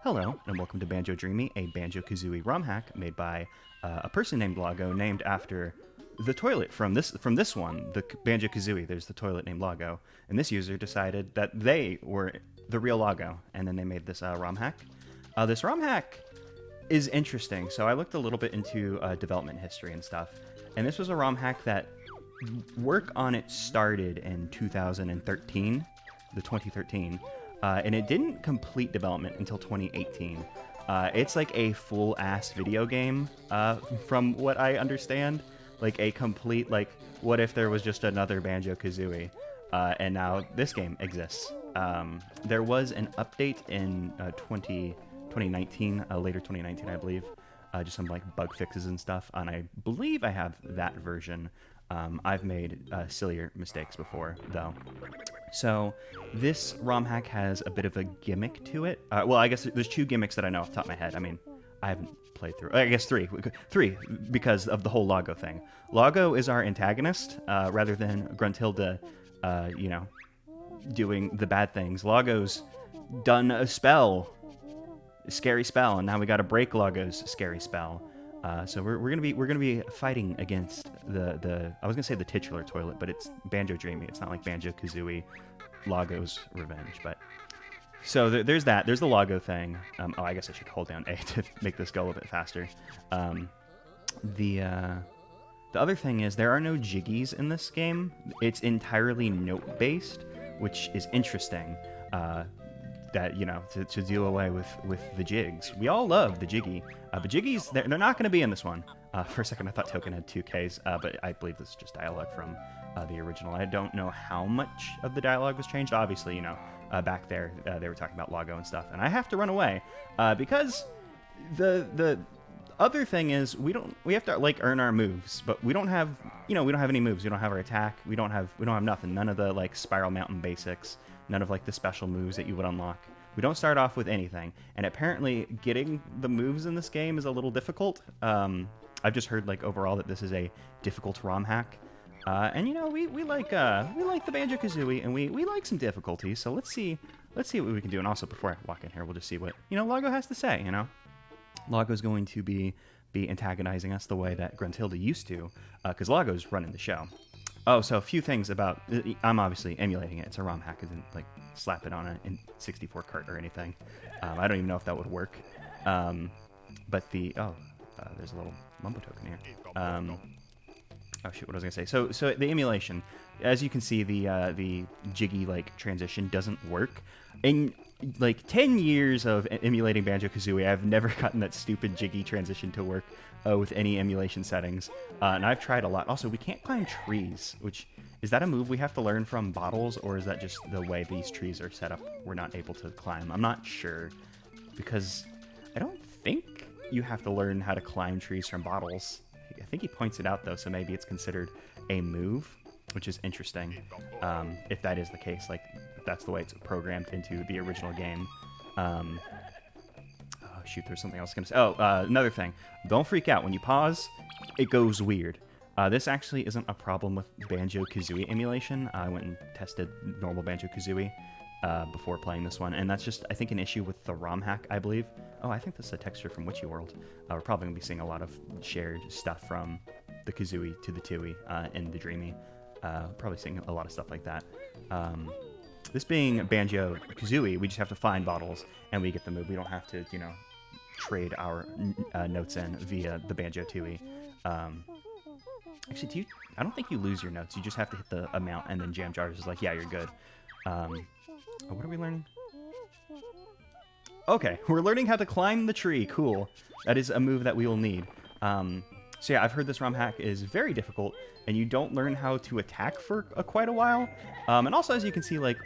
Hello, and welcome to Banjo-Dreamie, a Banjo-Kazooie ROM hack made by a person named Loggo, named after the toilet from this one, the Banjo-Kazooie. There's the toilet named Loggo, and this user decided that they were the real Loggo, and then they made this ROM hack. This ROM hack is interesting, so I looked a little bit into development history and stuff, and this was a ROM hack that work on it started in 2013, the 2013. And it didn't complete development until 2018. It's like a full-ass video game, from what I understand. Like a complete, like, what if there was just another Banjo-Kazooie? And now this game exists. There was an update in 2019, later 2019, I believe. Just some, like, bug fixes and stuff. And I believe I have that version. I've made sillier mistakes before, though. So this ROM hack has a bit of a gimmick to it. Well, I guess there's two gimmicks that I know off the top of my head. I mean, I haven't played through. I guess three because of the whole Loggo thing. Loggo is our antagonist, rather than Gruntilda, you know, doing the bad things. Loggo's done a scary spell, and now we got to break Loggo's scary spell. So we're gonna be fighting against the I was gonna say the titular toilet, but it's Banjo-Dreamie. It's not like Banjo-Kazooie, Loggo's Revenge. But so there's that. There's the Loggo thing. Oh, I guess I should hold down A to make this go a little bit faster. The other thing is there are no jiggies in this game. It's entirely note based, which is interesting. That, you know, to do away with the jigs. We all love the jiggy, but jiggies, they're not going to be in this one. For a second, I thought Token had 2Ks, but I believe this is just dialogue from the original. I don't know how much of the dialogue was changed. Obviously, you know, back there, they were talking about Loggo and stuff, and I have to run away, because the other thing is we have to, like, earn our moves, but we don't have, you know, we don't have any moves. We don't have our attack. We don't have nothing. None of the, like, Spiral Mountain basics. None of, like, the special moves that you would unlock. We don't start off with anything, and apparently getting the moves in this game is a little difficult. I've just heard, like, overall that this is a difficult ROM hack, and, you know, we like the Banjo-Kazooie, and we like some difficulties. So let's see what we can do. And also, before I walk in here, we'll just see what, you know, Loggo has to say. You know, Loggo's going to be antagonizing us the way that Gruntilda used to, because Loggo's running the show. Oh, so a few things about... I'm obviously emulating it. It's a ROM hack. I didn't, like, slap it on a 64 cart or anything. I don't even know if that would work. But the... Oh, there's a little mumbo token here. Oh, shoot, what was I going to say? So the emulation. As you can see, the jiggy, like, transition doesn't work. In, like, 10 years of emulating Banjo-Kazooie, I've never gotten that stupid jiggy transition to work with any emulation settings. And I've tried a lot. Also, we can't climb trees, which... Is that a move we have to learn from bottles, or is that just the way these trees are set up? We're not able to climb. I'm not sure, because I don't think you have to learn how to climb trees from bottles. I think he points it out, though, so maybe it's considered a move, which is interesting, if that is the case. Like, if that's the way it's programmed into the original game. Oh, shoot, there's something else I was going to say. Oh, another thing. Don't freak out. When you pause, it goes weird. This actually isn't a problem with Banjo-Kazooie emulation. I went and tested normal Banjo-Kazooie before playing this one, and that's just, I think, an issue with the ROM hack, I believe. Oh, I think this is a texture from Witchy World. We're probably going to be seeing a lot of shared stuff from the Kazooie to the Tooie in the Dreamie. Probably seeing a lot of stuff like that. This being Banjo-Kazooie, we just have to find bottles, and we get the move. We don't have to, you know, trade our notes in via the Banjo-Tooie. Actually, I don't think you lose your notes. You just have to hit the amount, and then Jam Jars is like, yeah, you're good. Oh, what are we learning? Okay, we're learning how to climb the tree. Cool. That is a move that we will need. So yeah, I've heard this ROM hack is very difficult, and you don't learn how to attack for quite a while. And also, as you can see, like,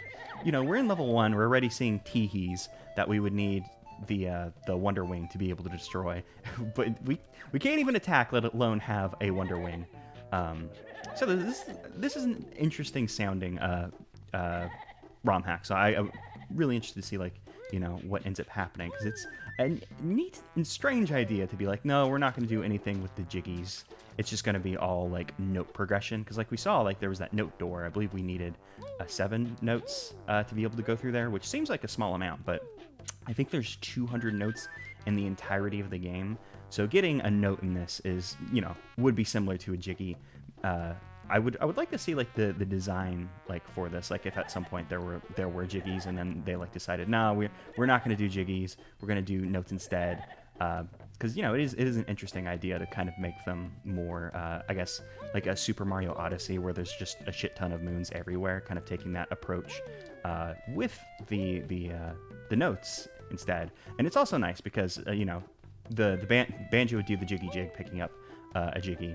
you know, we're in level 1. We're already seeing teehees that we would need the Wonder Wing to be able to destroy. But we can't even attack, let alone have a Wonder Wing. So this is an interesting sounding ROM hack. So I'm really interested to see, like, you know, what ends up happening, because it's a neat and strange idea to be like, no, we're not going to do anything with the jiggies. It's just going to be all, like, note progression, because, like, we saw, like, there was that note door. I believe we needed 7 notes to be able to go through there, which seems like a small amount, but I think there's 200 notes in the entirety of the game. So getting a note in this is, would be similar to a Jiggy. I would like to see like the design like for this, like if at some point there were Jiggies and then they like decided, no, we're not going to do Jiggies, we're going to do notes instead. Because it is an interesting idea to kind of make them more, I guess, like a Super Mario Odyssey where there's just a shit ton of moons everywhere, kind of taking that approach with the notes instead. And it's also nice because the Banjo would do the Jiggy Jig, picking up a Jiggy,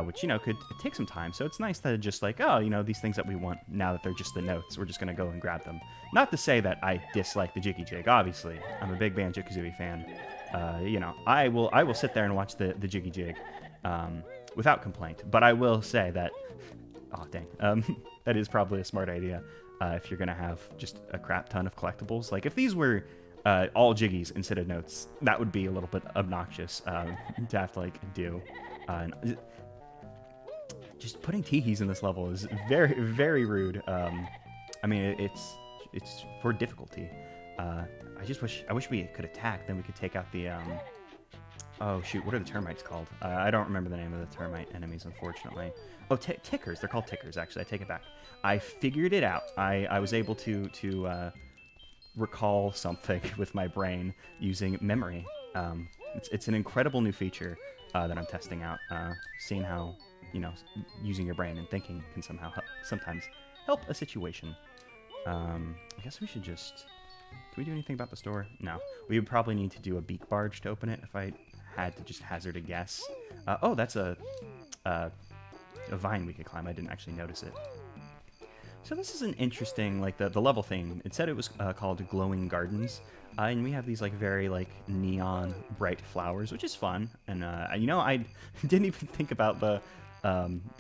which could take some time. So it's nice to just like, these things that we want now that they're just the notes, we're just gonna go and grab them. Not to say that I dislike the Jiggy Jig. Obviously, I'm a big Banjo-Kazooie fan. I will sit there and watch the Jiggy Jig without complaint. But I will say that, oh dang, that is probably a smart idea if you're gonna have just a crap ton of collectibles. Like if these were all Jiggies instead of notes, that would be a little bit obnoxious to have to like do. Just putting teehees in this level is very, very rude. I mean, it's for difficulty. I wish we could attack. Then we could take out the oh shoot, what are the termites called? I don't remember the name of the termite enemies, unfortunately. Oh, tickers. They're called tickers. Actually, I take it back. I figured it out. I was able to recall something with my brain using memory. It's an incredible new feature that I'm testing out. Seeing how using your brain and thinking can sometimes help a situation. I guess we should just. Can we do anything about the store? No. We would probably need to do a beak barge to open it if I had to just hazard a guess. Oh, that's a vine we could climb. I didn't actually notice it. So this is an interesting, like the level thing. It said it was called Glowing Gardens. And we have these like very like neon bright flowers, which is fun. And I didn't even think about the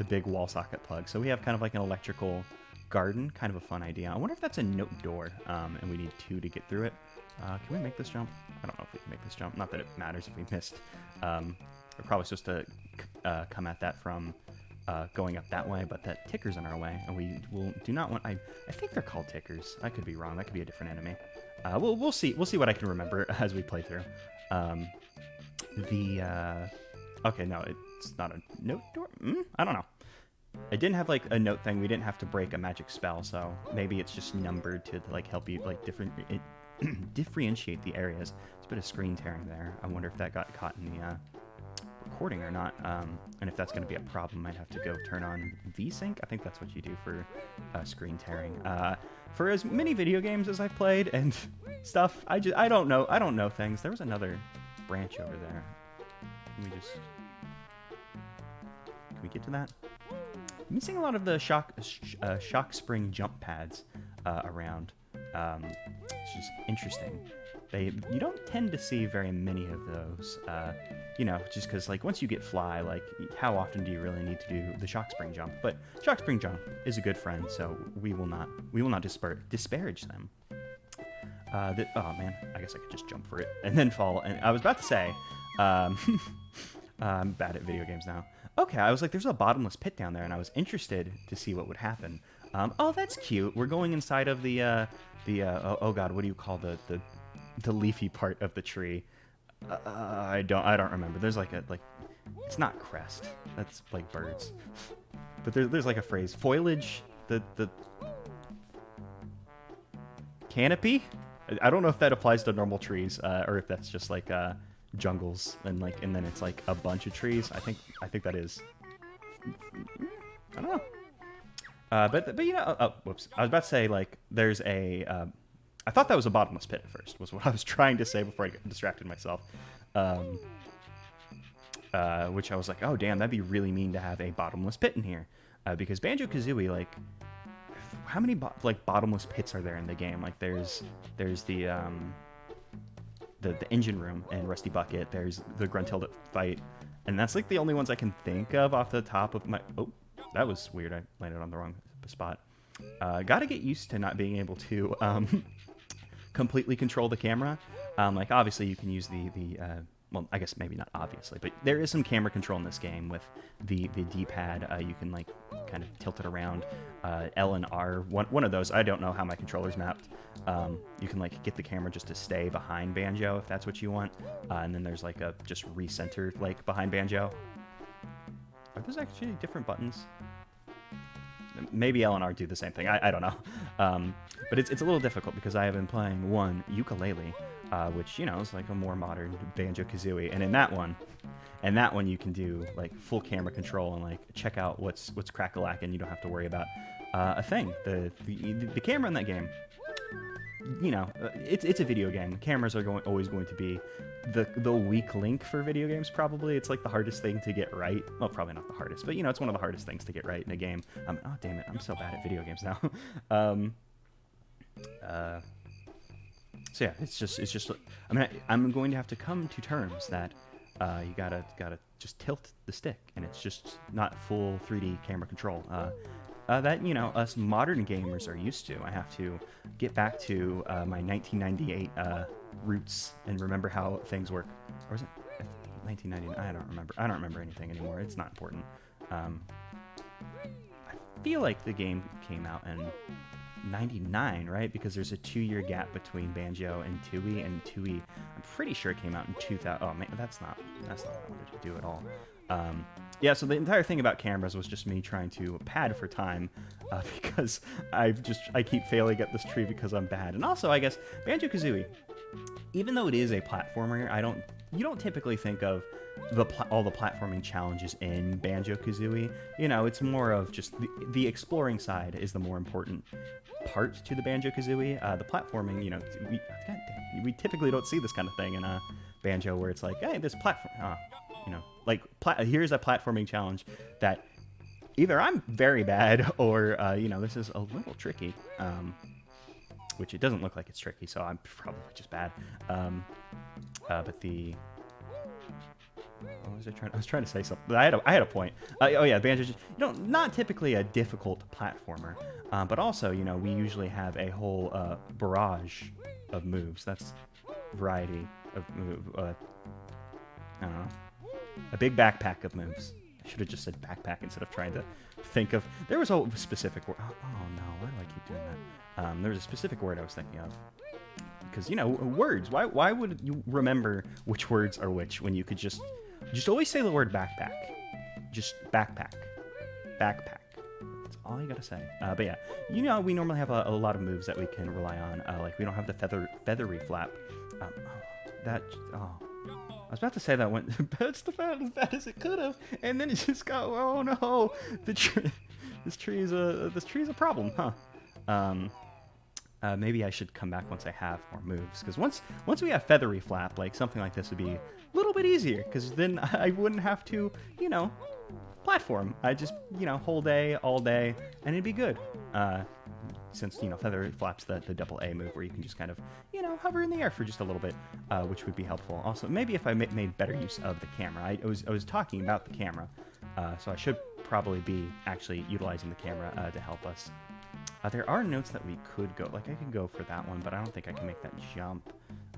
big wall socket plug. So we have kind of like an electrical garden, kind of a fun idea. I wonder if that's a note door, and we need 2 to get through it. Can we make this jump? I don't know if we can make this jump. Not that it matters if we missed. We're probably supposed to come at that from going up that way, but that ticker's in our way, and we do not want. I think they're called tickers. I could be wrong. That could be a different enemy. We'll see. We'll see what I can remember as we play through. Okay, no, it's not a note door. I don't know. It didn't have like a note thing. We didn't have to break a magic spell, so maybe it's just numbered to like help you like differentiate the areas. There's a bit of screen tearing there. I wonder if that got caught in the recording or not. And if that's going to be a problem, I might have to go turn on VSync. I think that's what you do for screen tearing. For as many video games as I've played and stuff, I don't know things. There was another branch over there. Can we get to that? I'm missing a lot of the shock spring jump pads around. It's just interesting. You don't tend to see very many of those. Just because like once you get fly, like how often do you really need to do the shock spring jump? But shock spring jump is a good friend, so we will not disparage them. Oh man, I guess I could just jump for it and then fall. And I was about to say, I'm bad at video games now. Okay, I was like, there's a bottomless pit down there, and I was interested to see what would happen. Oh, that's cute. We're going inside of the oh god, what do you call the leafy part of the tree? I don't remember. There's like it's not crest. That's like birds. But there's like a phrase, foliage, the canopy. I don't know if that applies to normal trees or if that's just like jungles and then it's like a bunch of trees. I think that is. I don't know. But oh whoops. I was about to say like there's a. I thought that was a bottomless pit at first. Was what I was trying to say before I distracted myself. Which I was like, oh damn, that'd be really mean to have a bottomless pit in here, because Banjo-Kazooie, like, how many bottomless pits are there in the game? Like there's the engine room in Rusty Bucket. There's the Gruntilda fight, and that's like the only ones I can think of off the top of my. Oh, that was weird. I landed on the wrong spot. Gotta get used to not being able to completely control the camera. Like obviously you can use the well, I guess maybe not obviously, but there is some camera control in this game with the D-pad. You can like kind of tilt it around. L and R, one of those. I don't know how my controller's mapped. You can like get the camera just to stay behind Banjo if that's what you want, and then there's like a just recenter like behind Banjo. Are those actually different buttons? Maybe L and R do the same thing. I don't know. But it's a little difficult because I have been playing one ukulele, which, you know, is like a more modern Banjo-Kazooie. And in that one you can do like full camera control and like check out what's crack-a-lackin'. You don't have to worry about a thing. The camera in that game, you know, it's a video game. Cameras are always going to be the weak link for video games, probably. It's like the hardest thing to get right. Well, probably not the hardest, but, you know, it's one of the hardest things to get right in a game. Oh, damn it, I'm so bad at video games now. So yeah, it's just. I mean, I'm going to have to come to terms that you gotta just tilt the stick, and it's just not full 3D camera control. That, you know, us modern gamers are used to. I have to get back to my 1998 roots and remember how things work. Or was it 1999? I don't remember. I don't remember anything anymore. It's not important. I feel like the game came out in 99, right? Because there's a 2-year gap between Banjo and Tooie, and Tooie, I'm pretty sure it came out in 2000. Oh man, that's not what I wanted to do at all. Yeah, so the entire thing about cameras was just me trying to pad for time, because I keep failing at this tree because I'm bad. And also, I guess Banjo-Kazooie, even though it is a platformer, you don't typically think of all the platforming challenges in Banjo-Kazooie. You know, it's more of just the exploring side is the more important part to the Banjo-Kazooie. The platforming, you know, we typically don't see this kind of thing in a Banjo where it's like, hey, this platform, you know, like here's a platforming challenge that either I'm very bad or you know, this is a little tricky. Which it doesn't look like it's tricky, so I'm probably just bad. But the... What was I trying? I was trying to say something. I had a point. Oh yeah, Banjo. You know, not typically a difficult platformer, but also, you know, we usually have a whole barrage of moves. That's variety of move. I don't know. A big backpack of moves. I should have just said backpack instead of trying to think of. There was a specific word. Oh no, why do I keep doing that? There was a specific word I was thinking of. Because, you know, words. Why would you remember which words are which when you could just always say the word backpack? Just backpack. Backpack. That's all you gotta say. But yeah, you know, we normally have a lot of moves that we can rely on. Like, we don't have the feathery flap. I was about to say that went as bad as it could have, and then it just got, oh no, this tree is a problem, huh? Maybe I should come back once I have more moves, because once we have feathery flap, like something like this would be a little bit easier, because then I wouldn't have to, you know, platform. I just, you know, whole day, all day, and it'd be good. Since, you know, feathery flap's the double A move where you can just kind of, you know, hover in the air for just a little bit, which would be helpful. Also, maybe if I made better use of the camera. I was talking about the camera, so I should probably be actually utilizing the camera to help us. There are notes that we could go, like I could go for that one, but I don't think I can make that jump.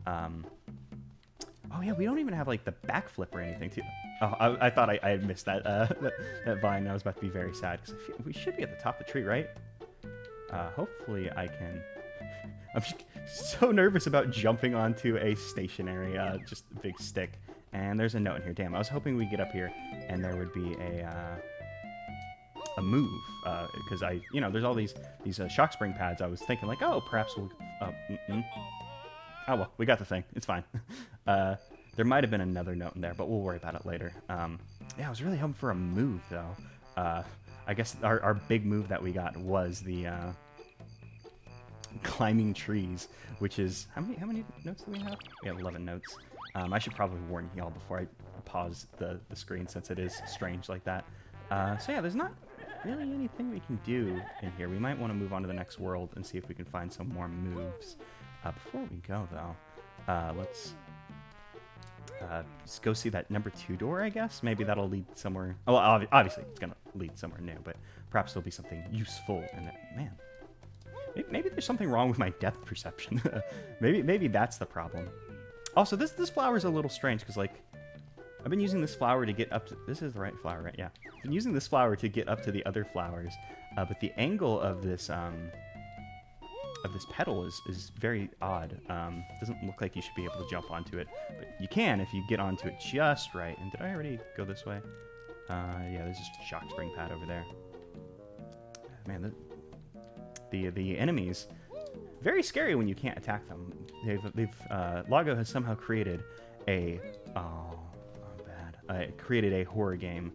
Oh yeah, we don't even have like the backflip or anything too. Oh, I thought I had missed that that vine. I was about to be very sad because we should be at the top of the tree, right? Hopefully I can. I'm just so nervous about jumping onto a stationary, just big stick. And there's a note in here. Damn, I was hoping we'd get up here and there would be a move, because you know, there's all these shock spring pads. I was thinking like, oh, perhaps we'll. Oh well, we got the thing. It's fine. There might have been another note in there, but we'll worry about it later. Yeah, I was really hoping for a move though. I guess our big move that we got was the climbing trees, which is how many notes do we have? We have 11 notes. I should probably warn y'all before I pause the screen, since it is strange like that. So yeah, there's not really anything we can do in here. We might want to move on to the next world and see if we can find some more moves. Before we go though, let's go see that number 2 door, I guess. Maybe that'll lead somewhere. Oh, well, obviously it's gonna lead somewhere new, but perhaps there'll be something useful in it. Man, maybe there's something wrong with my depth perception. maybe that's the problem. Also, this flower is a little strange because like I've been using this flower to get up to. This is the right flower, right? Yeah. I've been using this flower to get up to the other flowers, but the angle of this petal is very odd. Doesn't look like you should be able to jump onto it, but you can if you get onto it just right. And did I already go this way? Yeah, there's just a shock spring pad over there. Man, the enemies, very scary when you can't attack them. Loggo has somehow created a created a horror game,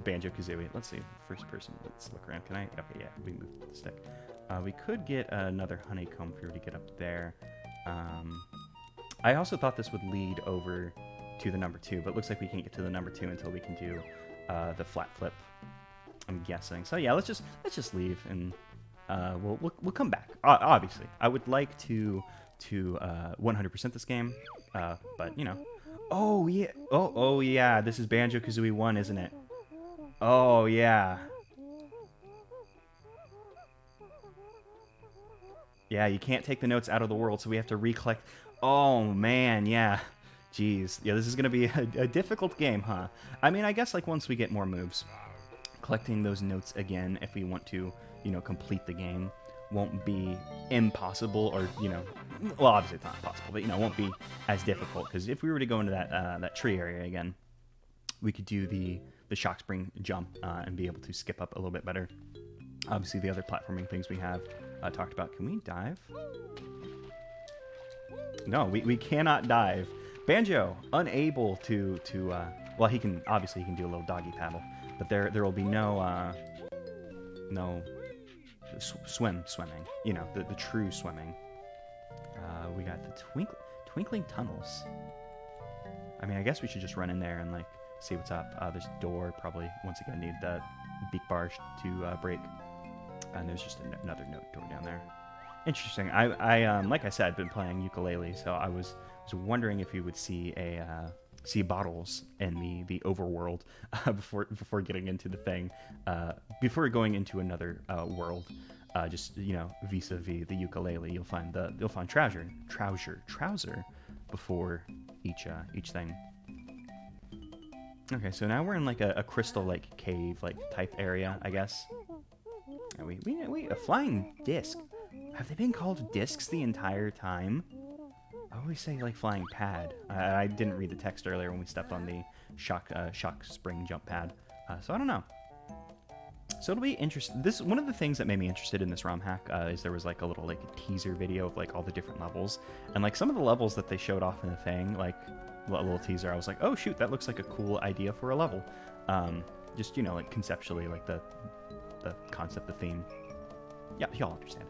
Banjo-Kazooie. Let's see, first person. Let's look around. Can I? Okay, yeah, we moved the stick. We could get another honeycomb if we were to get up there. I also thought this would lead over to the number 2, but it looks like we can't get to the number 2 until we can do the flat flip, I'm guessing. So yeah, let's just leave and we'll come back. Obviously, I would like to 100% this game, but you know. Oh yeah. Oh yeah. This is Banjo-Kazooie 1, isn't it? Oh yeah. Yeah, you can't take the notes out of the world, so we have to recollect. Oh man, yeah. Jeez. Yeah, this is gonna be a difficult game, huh? I mean, I guess like once we get more moves, collecting those notes again, if we want to, you know, complete the game, won't be impossible, or you know, well, obviously it's not impossible, but you know, it won't be as difficult, because if we were to go into that tree area again, we could do the shock spring jump and be able to skip up a little bit better. Obviously, the other platforming things we have talked about. Can we dive? No, we cannot dive. Banjo unable to well, he can obviously do a little doggy paddle, but there will be no swimming. You know, the true swimming. We got the twinkling tunnels. I mean, I guess we should just run in there and like see what's up. There's a door. Probably once again need the beak bars to break. And there's just another note door down there. Interesting. I like I said, I've been playing ukulele, so I was wondering if you would see bottles in the overworld before getting into the thing, before going into another world. Just you know, vis-a-vis the ukulele, you'll find trouser before each thing. Okay, so now we're in like a crystal like cave like type area, I guess. And we a flying disc. Have they been called discs the entire time? I always say like flying pad. I didn't read the text earlier when we stepped on the shock spring jump pad, so I don't know. So it'll be interesting. This one of the things that made me interested in this ROM hack is there was like a little like teaser video of like all the different levels, and like some of the levels that they showed off in the thing, like a little teaser. I was like, oh shoot, that looks like a cool idea for a level. Just you know, like conceptually, like the concept, the theme. Yeah, y'all understand.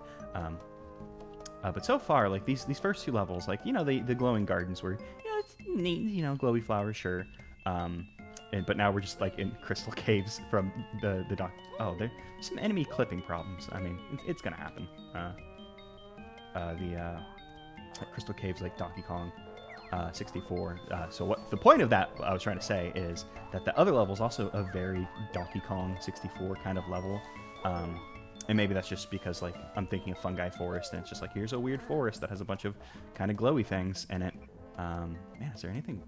But so far, like these first 2 levels, like you know, the glowing gardens were, you know, it's neat, you know, glowy flowers, sure. But now we're just like in crystal caves from the dock. Oh, there's some enemy clipping problems. I mean, it's gonna happen. Like crystal caves like Donkey Kong 64. So what the point of that I was trying to say is that the other level is also a very Donkey Kong 64 kind of level. And maybe that's just because like I'm thinking of Fungi Forest, and it's just like here's a weird forest that has a bunch of kind of glowy things in it. Man, is there anything?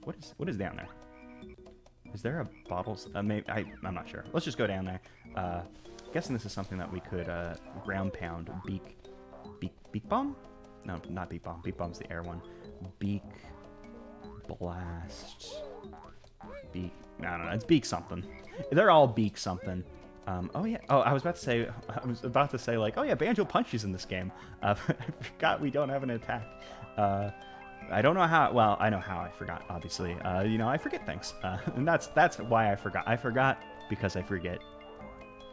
What is down there? Is there a bottles? Maybe I'm not sure. Let's just go down there. Guessing this is something that we could ground pound. Beak bomb? No, not beak bomb. Beak bomb's the air one. Beak blast. Beak. I don't know. It's beak something. They're all beak something. Oh yeah. Oh, I was about to say like, oh yeah, Banjo punches in this game. I forgot we don't have an attack. I don't know how. Well, I know how. I forgot. Obviously, you know, I forget things, and that's why I forgot. I forgot because I forget.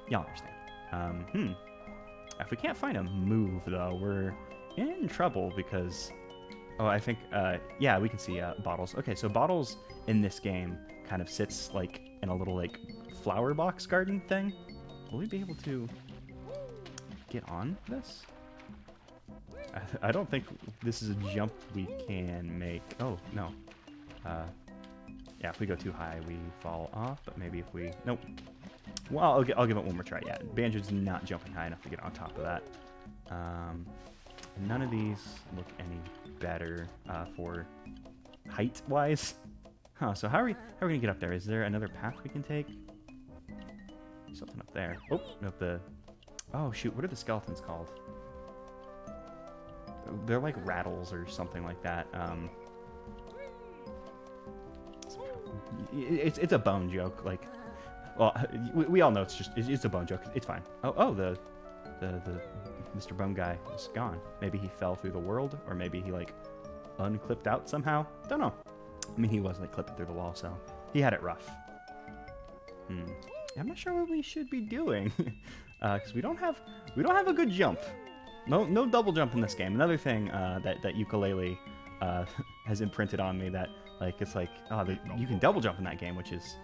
Y'all understand. If we can't find a move though, we're in trouble because. Oh, I think. Yeah, we can see bottles. Okay, so bottles in this game kind of sits like in a little like flower box garden thing. Will we be able to get on this? I don't think this is a jump we can make. Oh, no. Yeah, if we go too high, we fall off, but maybe if we... Nope. Well, I'll give it one more try. Yeah, Banjo's not jumping high enough to get on top of that. And none of these look any better for height-wise. Huh, so how are we going to get up there? Is there another path we can take? Something up there. Oh, no, oh, shoot, what are the skeletons called? They're like rattles or something like that. It's a bone joke. Like, well, we all know it's a bone joke. It's fine. Oh, the Mr. Bone guy is gone. Maybe he fell through the world, or maybe he like unclipped out somehow. Don't know. I mean, he was like clipping through the wall, so he had it rough. I'm not sure what we should be doing, because we don't have a good jump. No double jump in this game. Another thing that ukulele has imprinted on me, that like it's like, oh, you can double jump in that game, which is,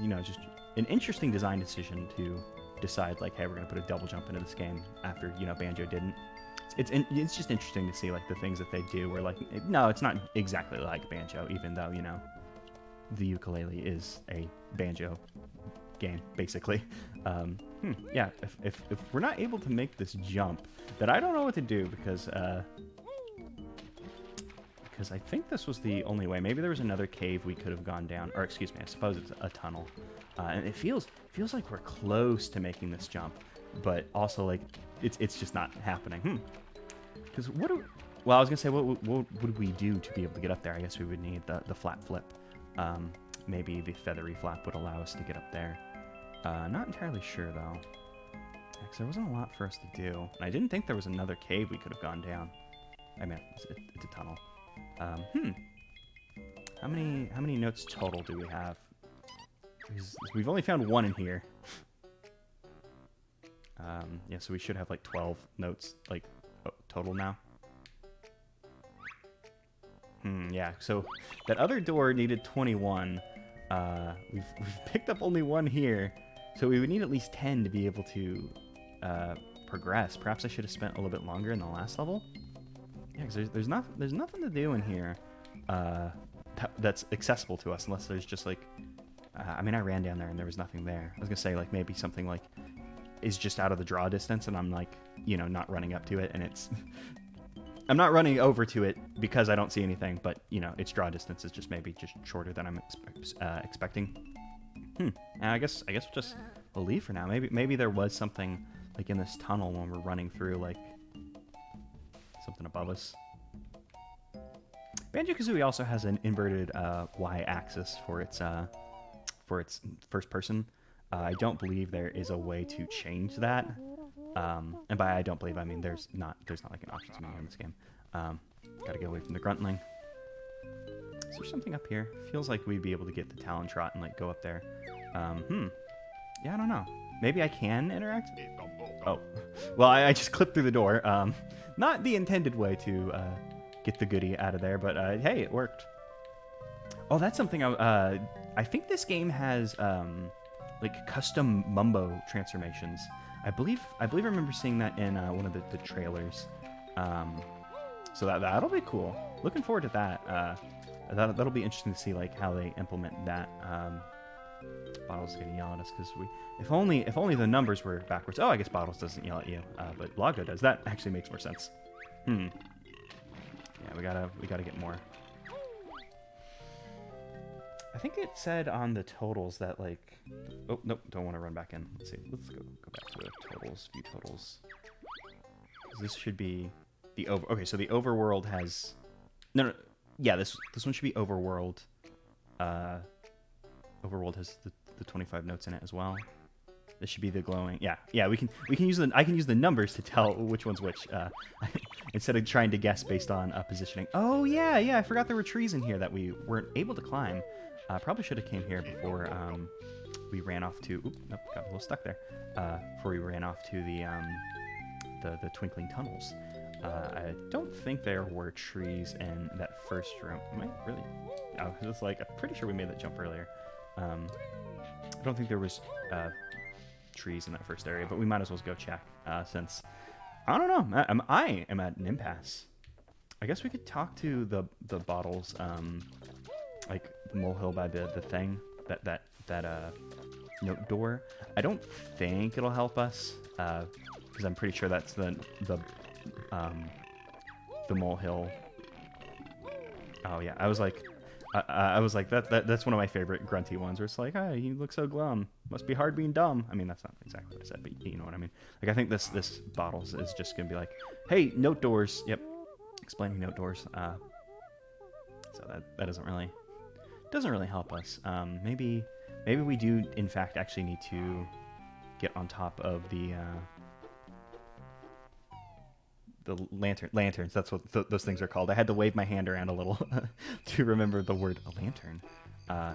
you know, just an interesting design decision to decide like, hey, we're gonna put a double jump into this game after, you know, Banjo didn't. It's just interesting to see like the things that they do where like, no, it's not exactly like Banjo, even though, you know, the ukulele is a Banjo game basically. Yeah, if we're not able to make this jump, then I don't know what to do, because I think this was the only way. Maybe there was another cave we could have gone down, or excuse me, I suppose it's a tunnel. And it feels like we're close to making this jump, but also like it's just not happening. Because well, I was gonna say, what would we do to be able to get up there? I guess we would need the flat flip. Maybe the feathery flap would allow us to get up there. Not entirely sure though, because there wasn't a lot for us to do. And I didn't think there was another cave we could have gone down. I mean, it's a tunnel. How many notes total do we have? We've only found one in here. Yeah, so we should have like 12 notes like total now. Yeah, so that other door needed 21. We've picked up only one here, so we would need at least 10 to be able to progress. Perhaps I should have spent a little bit longer in the last level. Yeah, because there's nothing to do in here that's accessible to us, unless there's just like, I mean, I ran down there and there was nothing there. I was gonna say like maybe something like is just out of the draw distance, and I'm like, you know, not running up to it, and it's I'm not running over to it because I don't see anything, but you know, its draw distance is just maybe just shorter than I'm expecting. And I guess we'll leave for now. Maybe there was something like in this tunnel when we're running through, like something above us. Banjo-Kazooie also has an inverted y-axis for its first person. I don't believe there is a way to change that. And by I don't believe, I mean there's not like an options menu in this game. Gotta get away from the gruntling. Is there something up here? Feels like we'd be able to get the Talon Trot and like go up there. Yeah, I don't know. Maybe I can interact? Oh, well, I just clipped through the door. Not the intended way to get the goodie out of there, but hey, it worked. Oh, that's something I think this game has like custom Mumbo transformations. I believe I remember seeing that in one of the trailers. So that'll be cool. Looking forward to that. That'll be interesting to see like how they implement that. Bottles gonna yell at us because if only the numbers were backwards. Oh, I guess Bottles doesn't yell at you, but Loggo does. That actually makes more sense. Yeah, we gotta get more. I think it said on the totals that like, oh nope, don't want to run back in. Let's see. Let's go back to the totals, view totals. This should be the over. Okay, so the overworld has no. Yeah, this one should be overworld. Overworld has the 25 notes in it as well. This should be the glowing. Yeah. We can use I can use the numbers to tell which one's which. Instead of trying to guess based on positioning. Oh yeah. I forgot there were trees in here that we weren't able to climb. Probably should have came here before we ran off to. Oop, nope, got a little stuck there. Before we ran off to the twinkling tunnels. I don't think there were trees in that first room. Am I really? Oh, it's like I'm pretty sure we made that jump earlier. I don't think there was trees in that first area, but we might as well go check since I don't know. I am at an impasse. I guess we could talk to the Bottles, like the molehill by the thing that note door. I don't think it'll help us because I'm pretty sure that's the the molehill. Oh yeah, I was like that's one of my favorite grunty ones where it's like, oh, you look so glum. Must be hard being dumb. I mean, that's not exactly what I said, but you know what I mean. Like I think this Bottles is just gonna be like, hey, note doors. Yep, explaining note doors. So that doesn't really help us. Maybe we do in fact actually need to get on top of the lanterns. That's what those things are called. I had to wave my hand around a little to remember the word a lantern.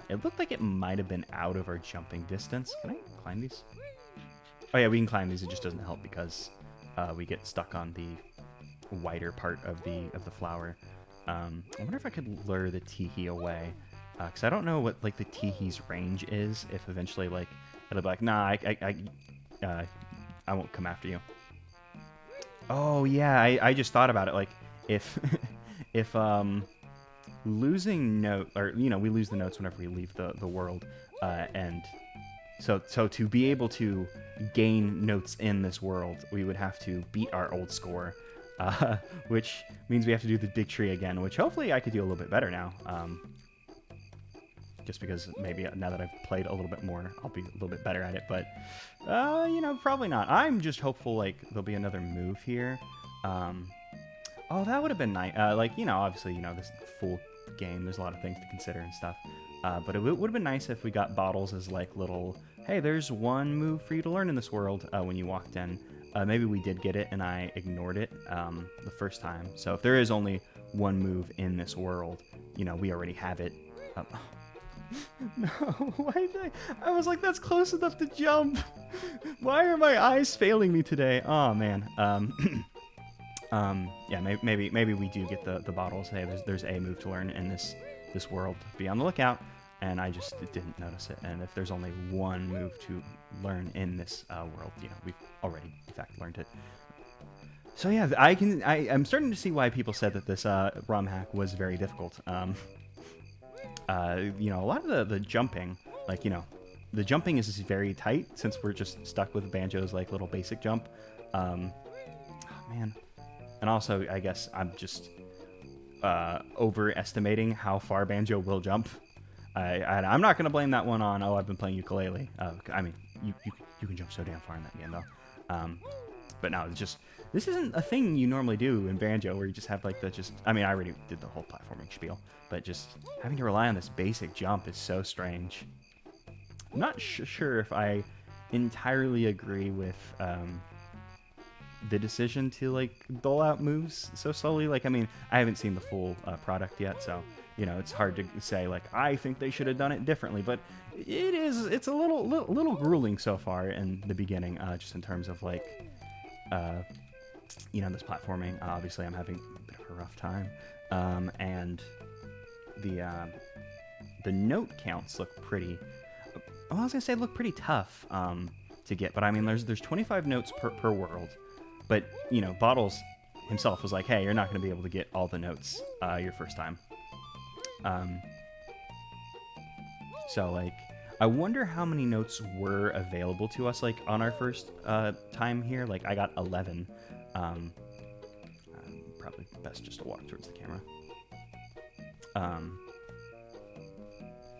It looked like it might have been out of our jumping distance. Can I climb these? Oh yeah, we can climb these. It just doesn't help because we get stuck on the wider part of the flower. I wonder if I could lure the teehee away, because I don't know what like the teehee's range is. If eventually like it'll be like, nah, I won't come after you. Oh yeah, I just thought about it. Like if if losing note, or you know, we lose the notes whenever we leave the world, and so to be able to gain notes in this world, we would have to beat our old score, which means we have to do the big tree again, which hopefully I could do a little bit better now. Just because maybe now that I've played a little bit more, I'll be a little bit better at it. But, you know, probably not. I'm just hopeful, like, there'll be another move here. Oh, that would have been nice. Like, you know, obviously, you know, this full game, there's a lot of things to consider and stuff. But it would have been nice if we got Bottles as, like, little, hey, there's one move for you to learn in this world when you walked in. Maybe we did get it and I ignored it the first time. So if there is only one move in this world, you know, we already have it. No, why did I was like, that's close enough to jump. Why are my eyes failing me today? Oh man. Yeah, maybe we do get the Bottles. Hey, there's a move to learn in this world. Be on the lookout. And I just didn't notice it. And if there's only one move to learn in this world, you know, we've already in fact learned it. So yeah, I'm starting to see why people said that this ROM hack was very difficult. You know, a lot of the jumping, like, you know, the jumping is very tight since we're just stuck with Banjo's, like, little basic jump. Oh, man. And also, I guess I'm just overestimating how far Banjo will jump. I'm not going to blame that one on, oh, I've been playing ukulele. I mean, you can jump so damn far in that game, though. But no, it's just, this isn't a thing you normally do in Banjo, where you just have, like, I mean, I already did the whole platforming spiel, but just having to rely on this basic jump is so strange. I'm not sure if I entirely agree with the decision to, like, dole out moves so slowly. Like, I mean, I haven't seen the full product yet, so, you know, it's hard to say, like, I think they should have done it differently, but it's a little grueling so far in the beginning, just in terms of, like, you know, this platforming. Obviously, I'm having a bit of a rough time, and the note counts look pretty. Well, I was gonna say look pretty tough to get, but I mean, there's 25 notes per world, but you know, Bottles himself was like, hey, you're not gonna be able to get all the notes your first time. So like, I wonder how many notes were available to us, like, on our first time here. Like, I got 11. Probably best just to walk towards the camera.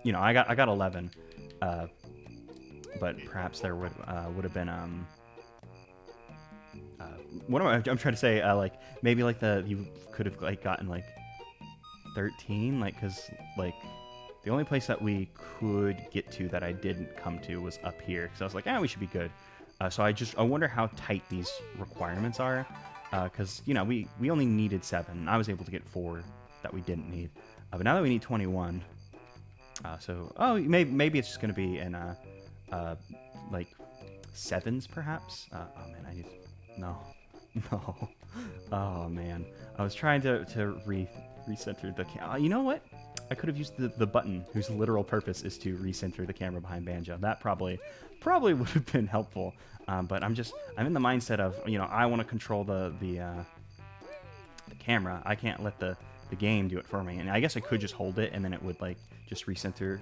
You know, I got 11. But perhaps there would have been what am I'm trying to say, like, maybe like you could have, like, gotten like 13, like, because like the only place that we could get to that I didn't come to was up here, because I was like, we should be good. So I wonder how tight these requirements are, because you know, we only needed 7. I was able to get 4 that we didn't need, but now that we need 21, so maybe it's just gonna be in like 7s perhaps. Oh man, I need no. Oh man, I was trying to recenter the camera. You know what? I could have used the button whose literal purpose is to recenter the camera behind Banjo. That probably would have been helpful. But I'm in the mindset of, you know, I want to control the camera. I can't let the game do it for me. And I guess I could just hold it and then it would, like, just recenter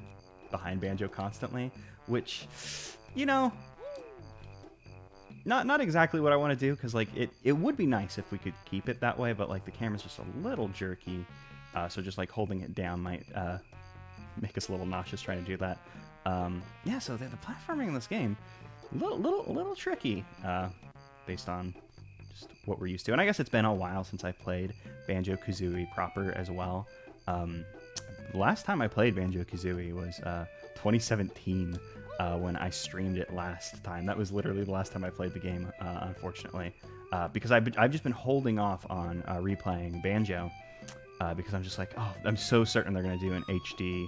behind Banjo constantly, which, you know, not exactly what I want to do, because like it would be nice if we could keep it that way, but like the camera's just a little jerky, so just like holding it down might make us a little nauseous trying to do that. Yeah, so the platforming in this game, a little tricky, based on just what we're used to. And I guess it's been a while since I played Banjo-Kazooie proper as well. The last time I played Banjo-Kazooie was 2017, when I streamed it last time. That was literally the last time I played the game, unfortunately, because I've just been holding off on replaying Banjo, because I'm just like, oh, I'm so certain they're going to do an HD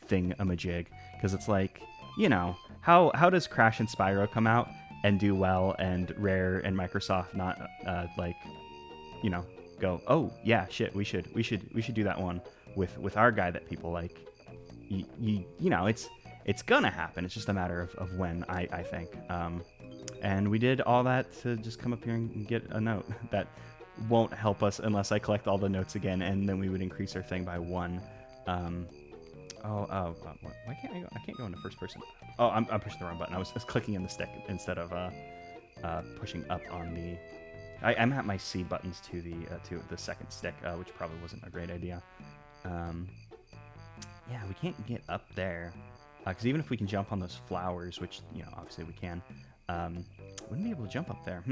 thing-a-majig, because it's like, you know, how does Crash and Spyro come out and do well, and Rare and Microsoft not like, you know, go, oh yeah, shit, we should do that one with our guy that people like. You know, it's gonna happen. It's just a matter of when, I think. And we did all that to just come up here and get a note that won't help us unless I collect all the notes again, and then we would increase our thing by 1. Why can't I go? I can't go into first person. Oh, I'm pushing the wrong button. I was clicking in the stick instead of pushing up on the. I'm at my C buttons to the second stick, which probably wasn't a great idea. Yeah, we can't get up there, because even if we can jump on those flowers, which, you know, obviously we can, wouldn't be able to jump up there.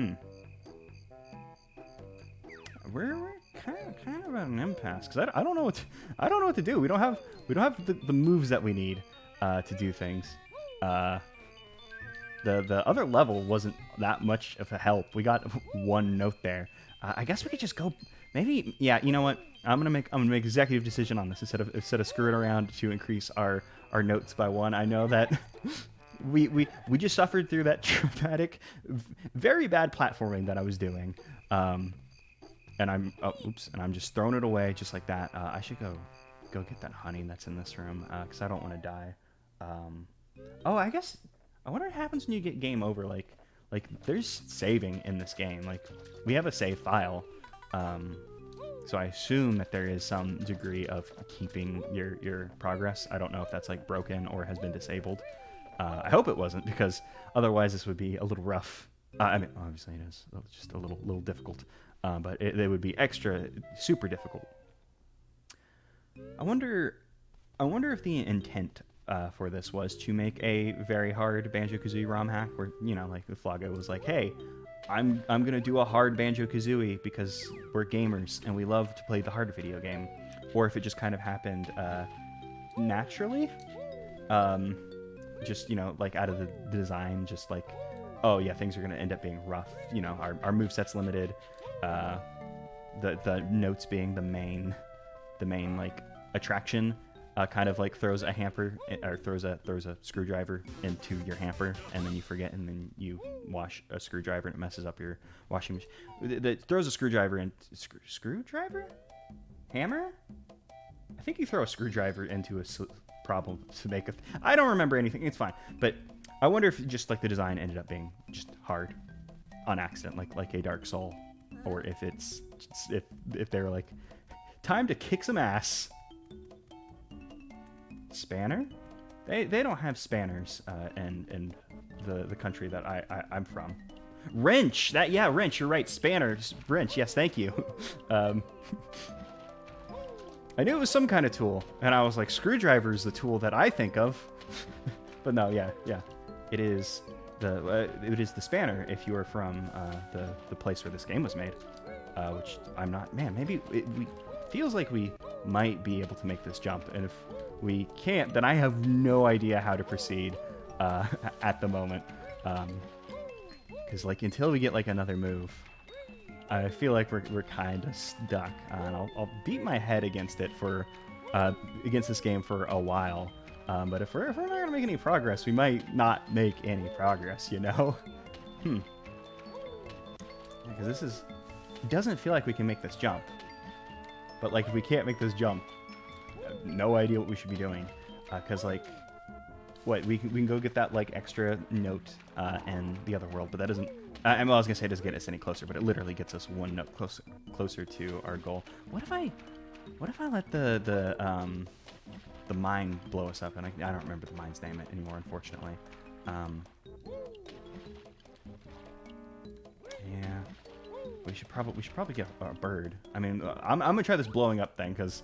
We're kind of at an impasse, because I don't know what to do. We don't have the moves that we need to do things. The other level wasn't that much of a help. We got 1 note there. I guess we could just go. Maybe, yeah. You know what? I'm gonna make executive decision on this instead of screwing around to increase our notes by 1. I know that we just suffered through that traumatic, very bad platforming that I was doing. And I'm just throwing it away just like that. I should go get that honey that's in this room, because I don't want to die. Oh, I guess I wonder what happens when you get game over. Like there's saving in this game. Like, we have a save file, so I assume that there is some degree of keeping your progress. I don't know if that's like broken or has been disabled. I hope it wasn't, because otherwise this would be a little rough. I mean, obviously it is just a little difficult. But it would be super difficult. I wonder if the intent for this was to make a very hard Banjo-Kazooie ROM hack, where, you know, like if Loggo was like, hey, I'm gonna do a hard Banjo-Kazooie because we're gamers and we love to play the hard video game, or if it just kind of happened naturally, just, you know, like out of the design, just like, oh yeah, things are gonna end up being rough. You know, our moveset's limited. The notes being the main like attraction, kind of like throws a hamper, or throws a screwdriver into your hamper, and then you forget, and then you wash a screwdriver and it messes up your washing machine. That throws a screwdriver in screwdriver hammer. I think you throw a screwdriver into a problem to make I don't remember anything. It's fine, but I wonder if just like the design ended up being just hard on accident, like a Dark Soul. Or if it's if they were like, time to kick some ass. Spanner? They don't have spanners in the country that I'm from. Wrench. Wrench. You're right. Spanner. Wrench. Yes, thank you. I knew it was some kind of tool, and I was like, screwdriver is the tool that I think of. But no, yeah. It is the spanner if you are from the place where this game was made, which I'm not. Man, maybe we feels like we might be able to make this jump, and if we can't, then I have no idea how to proceed at the moment, because like until we get like another move, I feel like we're kind of stuck, and I'll beat my head against it for against this game for a while. But if we're not going to make any progress, we might not make any progress, you know? Because it doesn't feel like we can make this jump. But, like, if we can't make this jump, I have no idea what we should be doing. Because, like, we can go get that, like, extra note in the other world, but that doesn't... I was going to say it doesn't get us any closer, but it literally gets us 1 note closer to our goal. What if I let the mine blow us up? And I don't remember the mine's name anymore, unfortunately. We should probably get a bird. I mean, I'm gonna try this blowing up thing because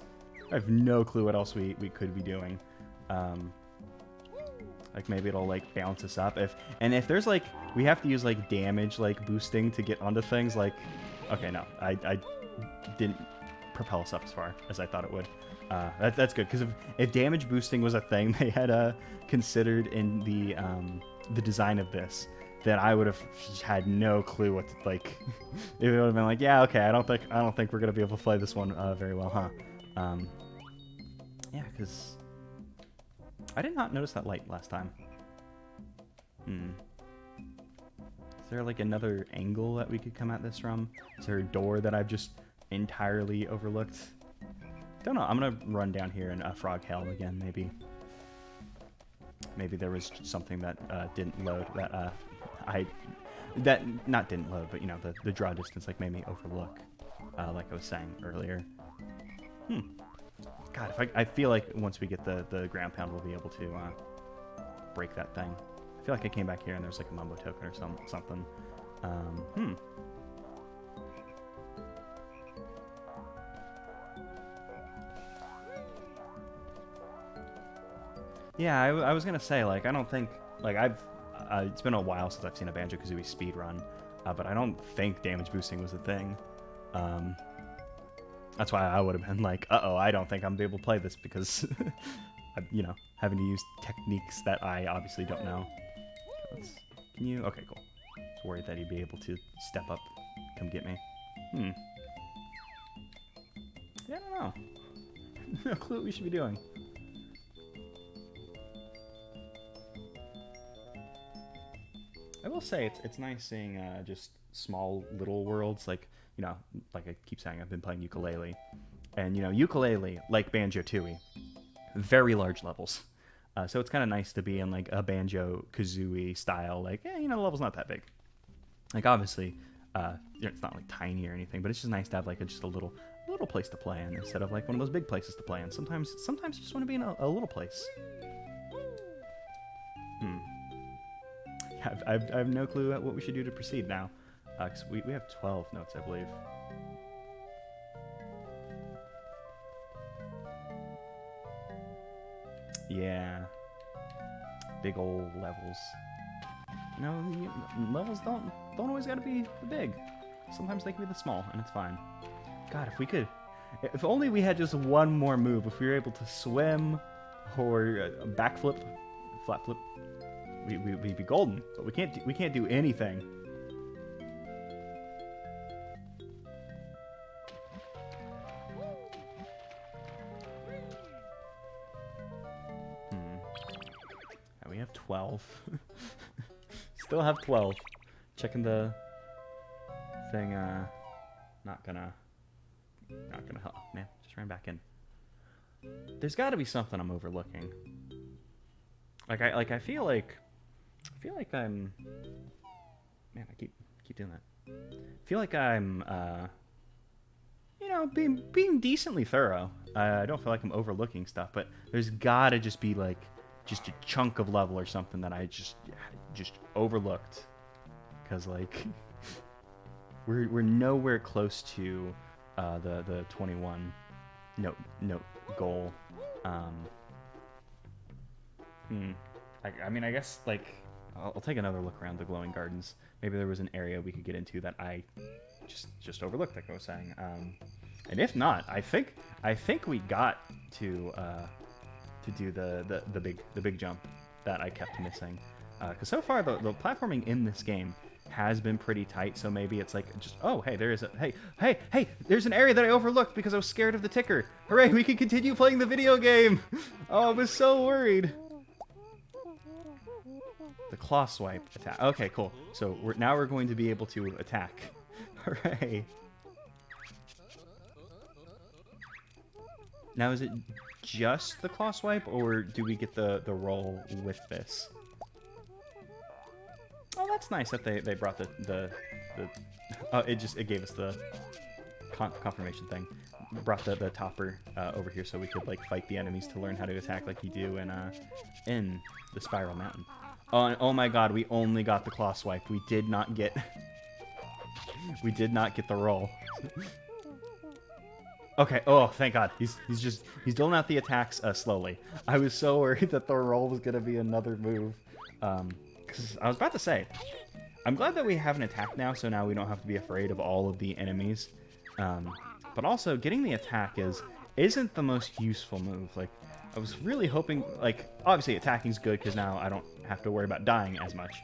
I have no clue what else we could be doing. Like maybe it'll like bounce us up if there's like we have to use like damage like boosting to get onto things like okay no I didn't propel us up as far as I thought it would. That's good because if damage boosting was a thing they had considered in the design of this, then I would have had no clue what to, like it would have been like yeah okay I don't think we're gonna be able to play this one very well, huh? Yeah, because I did not notice that light last time. Is there like another angle that we could come at this from? Is there a door that I've just entirely overlooked? Don't know. I'm gonna run down here and frog helm again. Maybe there was something that didn't load that not didn't load, but you know the draw distance like made me overlook, like I was saying earlier. God, I feel like once we get the ground pound, we'll be able to break that thing. I feel like I came back here and there's like a mumbo token or something. Yeah, I was gonna say like I don't think like it's been a while since I've seen a Banjo-Kazooie speedrun, but I don't think damage boosting was a thing. That's why I would have been like, uh-oh, I don't think I'm going to be able to play this because, I'm, you know, having to use techniques that I obviously don't know. Can you? Okay, cool. I was worried that he'd be able to step up, come get me. Yeah, I don't know. No clue what we should be doing. I will say it's nice seeing just small little worlds like, you know, like I keep saying, I've been playing ukulele. And, you know, ukulele, like Banjo-Tooie, very large levels. So it's kind of nice to be in, like, a Banjo-Kazooie style. Like, yeah, you know, the level's not that big. Like, obviously, it's not, like, tiny or anything, but it's just nice to have, like, just a little place to play in instead of, like, one of those big places to play in. Sometimes you just want to be in a little place. I have no clue what we should do to proceed now. Because we have 12 notes, I believe. Yeah. Big old levels. You know, levels don't always gotta be the big. Sometimes they can be the small, and it's fine. God, if we could... If only we had just one more move. If we were able to swim, or backflip, flat flip, we'd be golden. But we can't do anything. We have 12. Still have 12. Checking the thing, not gonna help. Man, just ran back in. There's gotta be something I'm overlooking. I feel like I'm, man, I keep doing that. I feel like I'm, you know, being decently thorough. I don't feel like I'm overlooking stuff, but there's gotta just be like, just a chunk of level or something that I just overlooked, because like we're nowhere close to the 21 note goal. I mean, I guess like I'll take another look around the glowing gardens. Maybe there was an area we could get into that I just overlooked, like I was saying. And if not, I think we got to do the big jump that I kept missing. Because so far the platforming in this game has been pretty tight, so maybe it's like just, oh hey, there is a hey, there's an area that I overlooked because I was scared of the ticker. Hooray, we can continue playing the video game. Oh, I was so worried. The claw swipe attack. Okay, cool. So now we're going to be able to attack. Hooray. Now is it just the claw swipe, or do we get the roll with this? Oh, that's nice that they brought the oh, it gave us the confirmation thing. Brought the topper over here so we could like fight the enemies to learn how to attack like you do in the Spiral Mountain. Oh my God, we only got the claw swipe. We did not get We did not get the roll. Okay. Oh, thank God. He's doling out the attacks slowly. I was so worried that the roll was gonna be another move. Because I was about to say, I'm glad that we have an attack now, so now we don't have to be afraid of all of the enemies. But also, getting the attack isn't the most useful move. Like, I was really hoping, like, obviously attacking's good because now I don't have to worry about dying as much.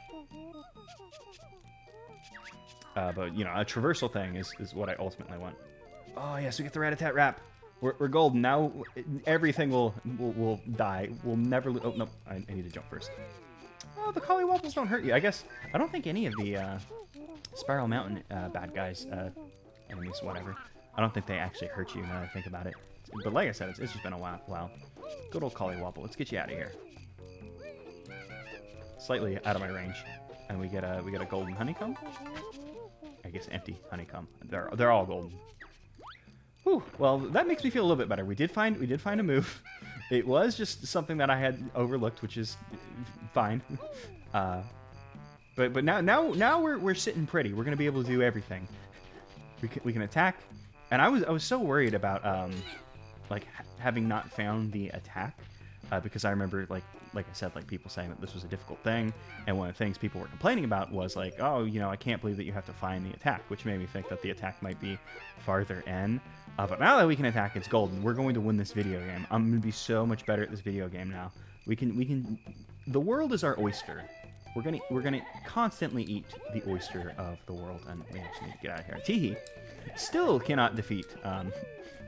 But, you know, a traversal thing is what I ultimately want. Oh, yes, we get the rat-a-tat rap. We're golden. Now everything will die. We'll never lose. Oh, no, I need to jump first. Oh, the collywobbles don't hurt you. I guess, I don't think any of the Spiral Mountain bad guys, enemies, whatever, I don't think they actually hurt you now that I think about it. But like I said, it's just been a while. Good old collywobble. Let's get you out of here. Slightly out of my range. And we get a golden honeycomb. I guess empty honeycomb. They're all golden. Whew. Well, that makes me feel a little bit better. We did find a move. It was just something that I had overlooked, which is fine. But now we're sitting pretty. We're gonna be able to do everything. We can attack, and I was so worried about like having not found the attack because I remember like I said, like people saying that this was a difficult thing, and one of the things people were complaining about was like, oh, you know, I can't believe that you have to find the attack, which made me think that the attack might be farther in. But now that we can attack, it's golden. We're going to win this video game. I'm going to be so much better at this video game now. We can. The world is our oyster. We're gonna constantly eat the oyster of the world, and we actually need to get out of here. Teehee still cannot defeat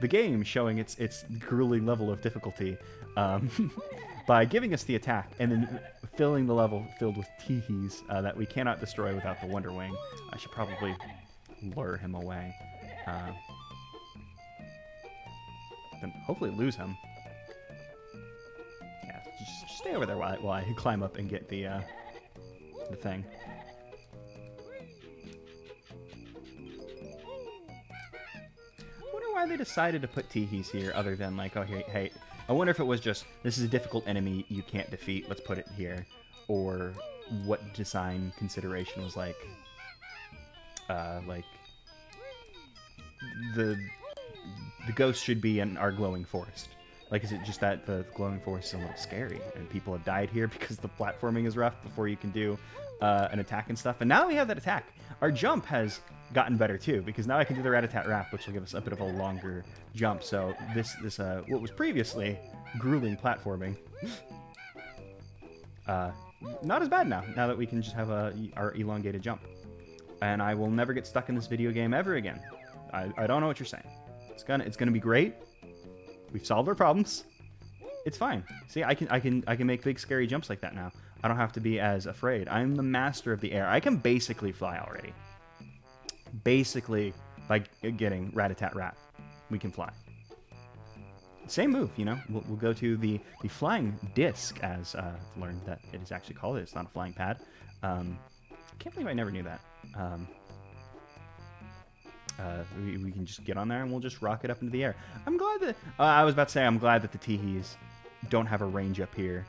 the game, showing its grueling level of difficulty by giving us the attack and then filling the level filled with teehees that we cannot destroy without the Wonder Wing. I should probably lure him away. Then hopefully lose him. Yeah, just stay over there while I climb up and get the thing. I wonder why they decided to put teehees here other than like, oh, hey, I wonder if it was just, this is a difficult enemy you can't defeat, let's put it here. Or what design consideration was like the ghost should be in our glowing forest. Like, is it just that the glowing forest is a little scary and people have died here because the platforming is rough before you can do an attack and stuff? And now we have that attack. Our jump has gotten better too, because now I can do the rat-a-tat rap, which will give us a bit of a longer jump. So this what was previously grueling platforming, not as bad now that we can just have our elongated jump. And I will never get stuck in this video game ever again. I don't know what you're saying. It's gonna be great. We've solved our problems. It's fine. See, I can make big scary jumps like that now. I don't have to be as afraid. I'm the master of the air. I can basically fly already. Basically, by getting rat-a-tat-rat, we can fly. Same move, you know. We'll go to the flying disc, as I've learned that it is actually called. It's not a flying pad. I can't believe I never knew that. We can just get on there and we'll just rocket up into the air. I'm glad that I was about to say I'm glad that the teehees don't have a range up here,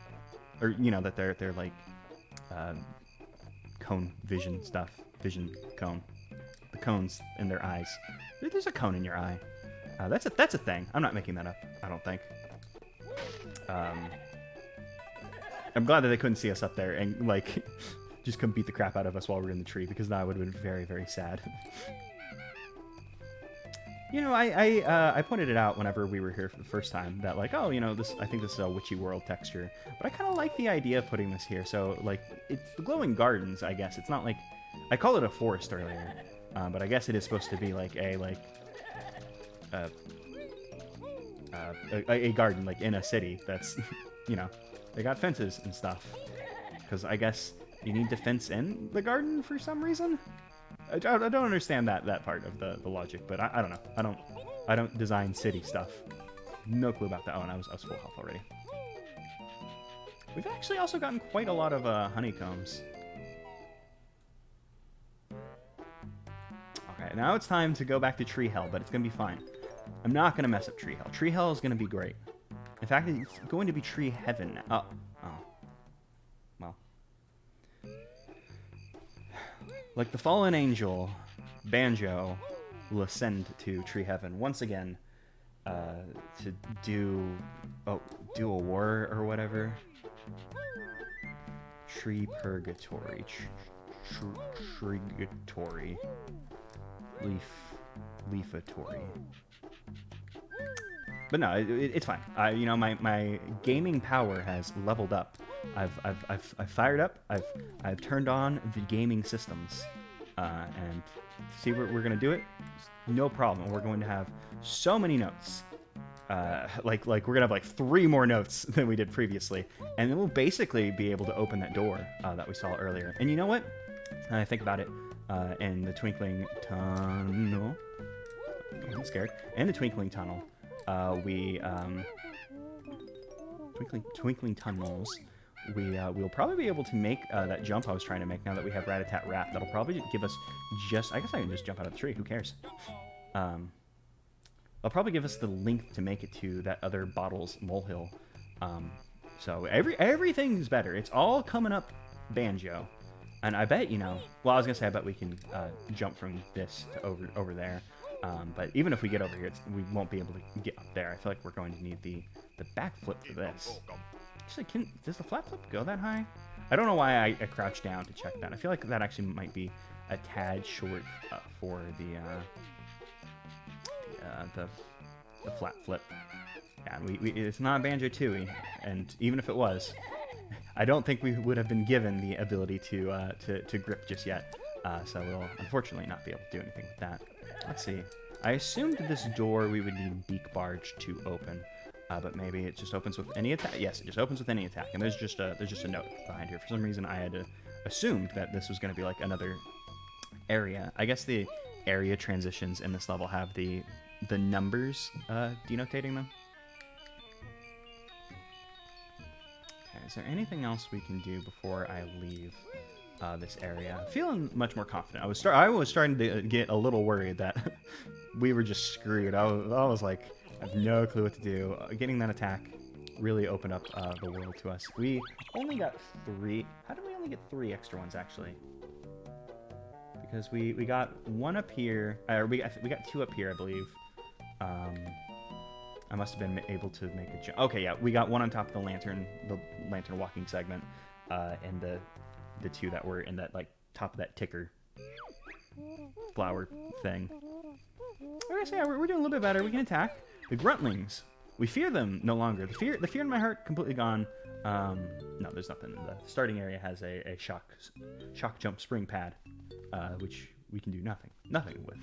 or you know that they're like cone vision stuff, vision cone. The cones in their eyes. There's a cone in your eye. That's a thing. I'm not making that up. I don't think. I'm glad that they couldn't see us up there and like just come beat the crap out of us while we're in the tree, because that would have been very, very sad. You know, I pointed it out whenever we were here for the first time that like, oh, you know, I think this is a witchy world texture, but I kind of like the idea of putting this here. So like, it's the glowing gardens, I guess. It's not like, I called it a forest earlier, but I guess it is supposed to be like a garden, like in a city that's, you know, they got fences and stuff, because I guess you need to fence in the garden for some reason. I don't understand that part of the logic, but I don't know. I don't design city stuff. No clue about that. Oh, and I was full health already. We've actually also gotten quite a lot of honeycombs. Okay, now it's time to go back to Tree Hell, but it's gonna be fine. I'm not gonna mess up Tree Hell. Tree Hell is gonna be great. In fact, it's going to be Tree Heaven. Oh. Well. Like the fallen angel, Banjo will ascend to tree heaven once again to do a war or whatever. Tree purgatory, trigatory, leafatory. But no, it's fine. You know, my gaming power has leveled up. I've fired up. I've turned on the gaming systems, and see where we're gonna do it. No problem. We're going to have so many notes. Like we're gonna have like 3 more notes than we did previously, and then we'll basically be able to open that door that we saw earlier. And you know what? When I think about it, in the twinkling tunnel, I'm scared. In the twinkling tunnel, twinkling tunnels. We'll probably be able to make that jump I was trying to make now that we have Rat-a-tat-Rap. That'll probably give us I guess I can just jump out of the tree. Who cares? They'll probably give us the length to make it to that other Bottles molehill. So everything's better. It's all coming up Banjo. And I bet, you know... Well, I was going to say I bet we can jump from this to over there. But even if we get over here, we won't be able to get up there. I feel like we're going to need the backflip for this. Actually, does the flat flip go that high? I don't know why I crouched down to check that. I feel like that actually might be a tad short for the flat flip. Yeah, it's not Banjo-Tooie, and even if it was, I don't think we would have been given the ability to grip just yet. So we'll unfortunately not be able to do anything with that. Let's see. I assumed this door we would need Beak Barge to open. But maybe it just opens with any attack. Yes, it just opens with any attack. And there's just a note behind here. For some reason, I had assumed that this was going to be like another area. I guess the area transitions in this level have the numbers denotating them. Okay, is there anything else we can do before I leave this area? I'm feeling much more confident. I was starting to get a little worried that we were just screwed. I was like, I have no clue what to do. Getting that attack really opened up the world to us. We only got 3. How did we only get 3 extra ones, actually? Because we got 1 up here. We got 2 up here, I believe. I must have been able to make a jump. Okay, yeah, we got 1 on top of the lantern walking segment, and the 2 that were in that like top of that ticker flower thing. Okay, so yeah, we're doing a little bit better. We can attack. The gruntlings, we fear them no longer. The fear in my heart completely gone. No, there's nothing. The starting area has a shock jump spring pad, which we can do nothing with.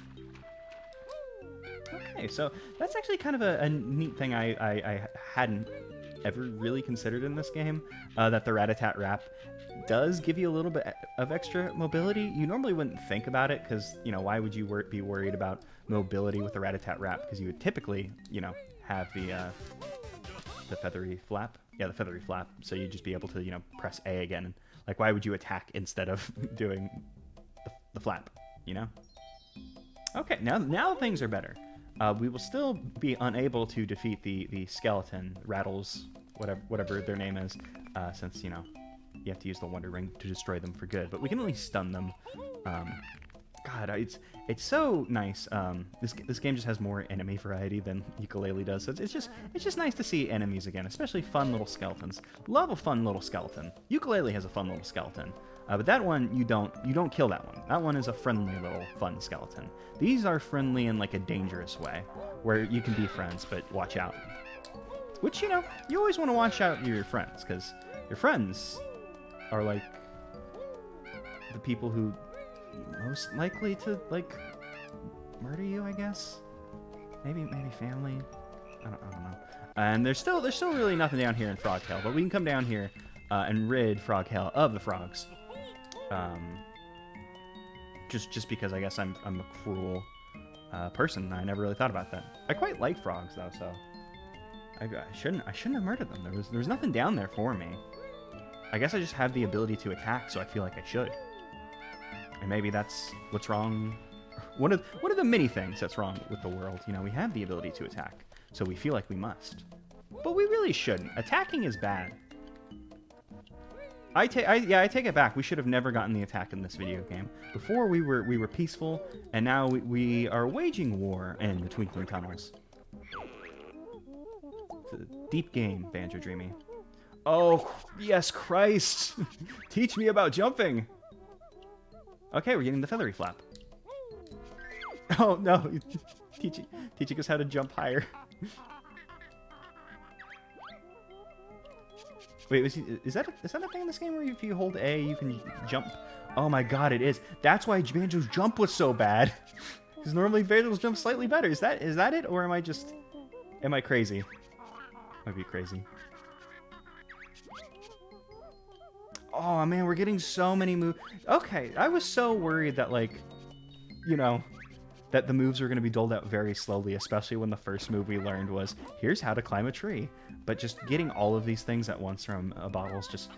Okay, so that's actually kind of a neat thing I hadn't ever really considered in this game. That the Rat-a-tat-Rap does give you a little bit of extra mobility. You normally wouldn't think about it because, you know, why would you be worried about mobility with the Rat-a-tat-Rap? Because you would typically, you know, have the feathery flap. Yeah, the feathery flap. So you'd just be able to, you know, press A again. And, like, why would you attack instead of doing the flap, you know? Okay, now things are better. We will still be unable to defeat the skeleton, Rattles, whatever their name is, since, you know, you have to use the Wonder Ring to destroy them for good. But we can at least stun them. God, it's so nice. This game just has more enemy variety than Yooka-Laylee does. So it's just nice to see enemies again, especially fun little skeletons. Love a fun little skeleton. Yooka-Laylee has a fun little skeleton. But that one, you don't kill that one. That one is a friendly little fun skeleton. These are friendly in like a dangerous way, where you can be friends, but watch out. Which, you know, you always want to watch out your friends, because your friends are like the people who most likely to like murder you, I guess. Maybe family. I don't know. And there's still really nothing down here in Frogtail, but we can come down here and rid Frogtail of the frogs. Just because I guess I'm a cruel person. I never really thought about that. I quite like frogs though, so I shouldn't have murdered them. There was nothing down there for me. I guess I just have the ability to attack, so I feel like I should. And maybe that's what's wrong. One of the many things that's wrong with the world. You know, we have the ability to attack, so we feel like we must. But we really shouldn't. Attacking is bad. I take it back. We should have never gotten the attack in this video game. Before we were peaceful, and now we are waging war in the Twinkling Tunnels. It's a deep game, Banjo-Dreamie. Oh, yes, Christ! Teach me about jumping! Okay, we're getting the feathery flap. Oh, no. teaching us how to jump higher. Wait, is that a thing in this game where if you hold A, you can jump? Oh my god, it is. That's why Banjo's jump was so bad. Because normally Banjo's jump slightly better. Is that it? Or am I crazy? Might be crazy. Oh man, we're getting so many moves. Okay, I was so worried that, like, you know, that the moves were going to be doled out very slowly, especially when the first move we learned was, here's how to climb a tree. But just getting all of these things at once from bottles, just...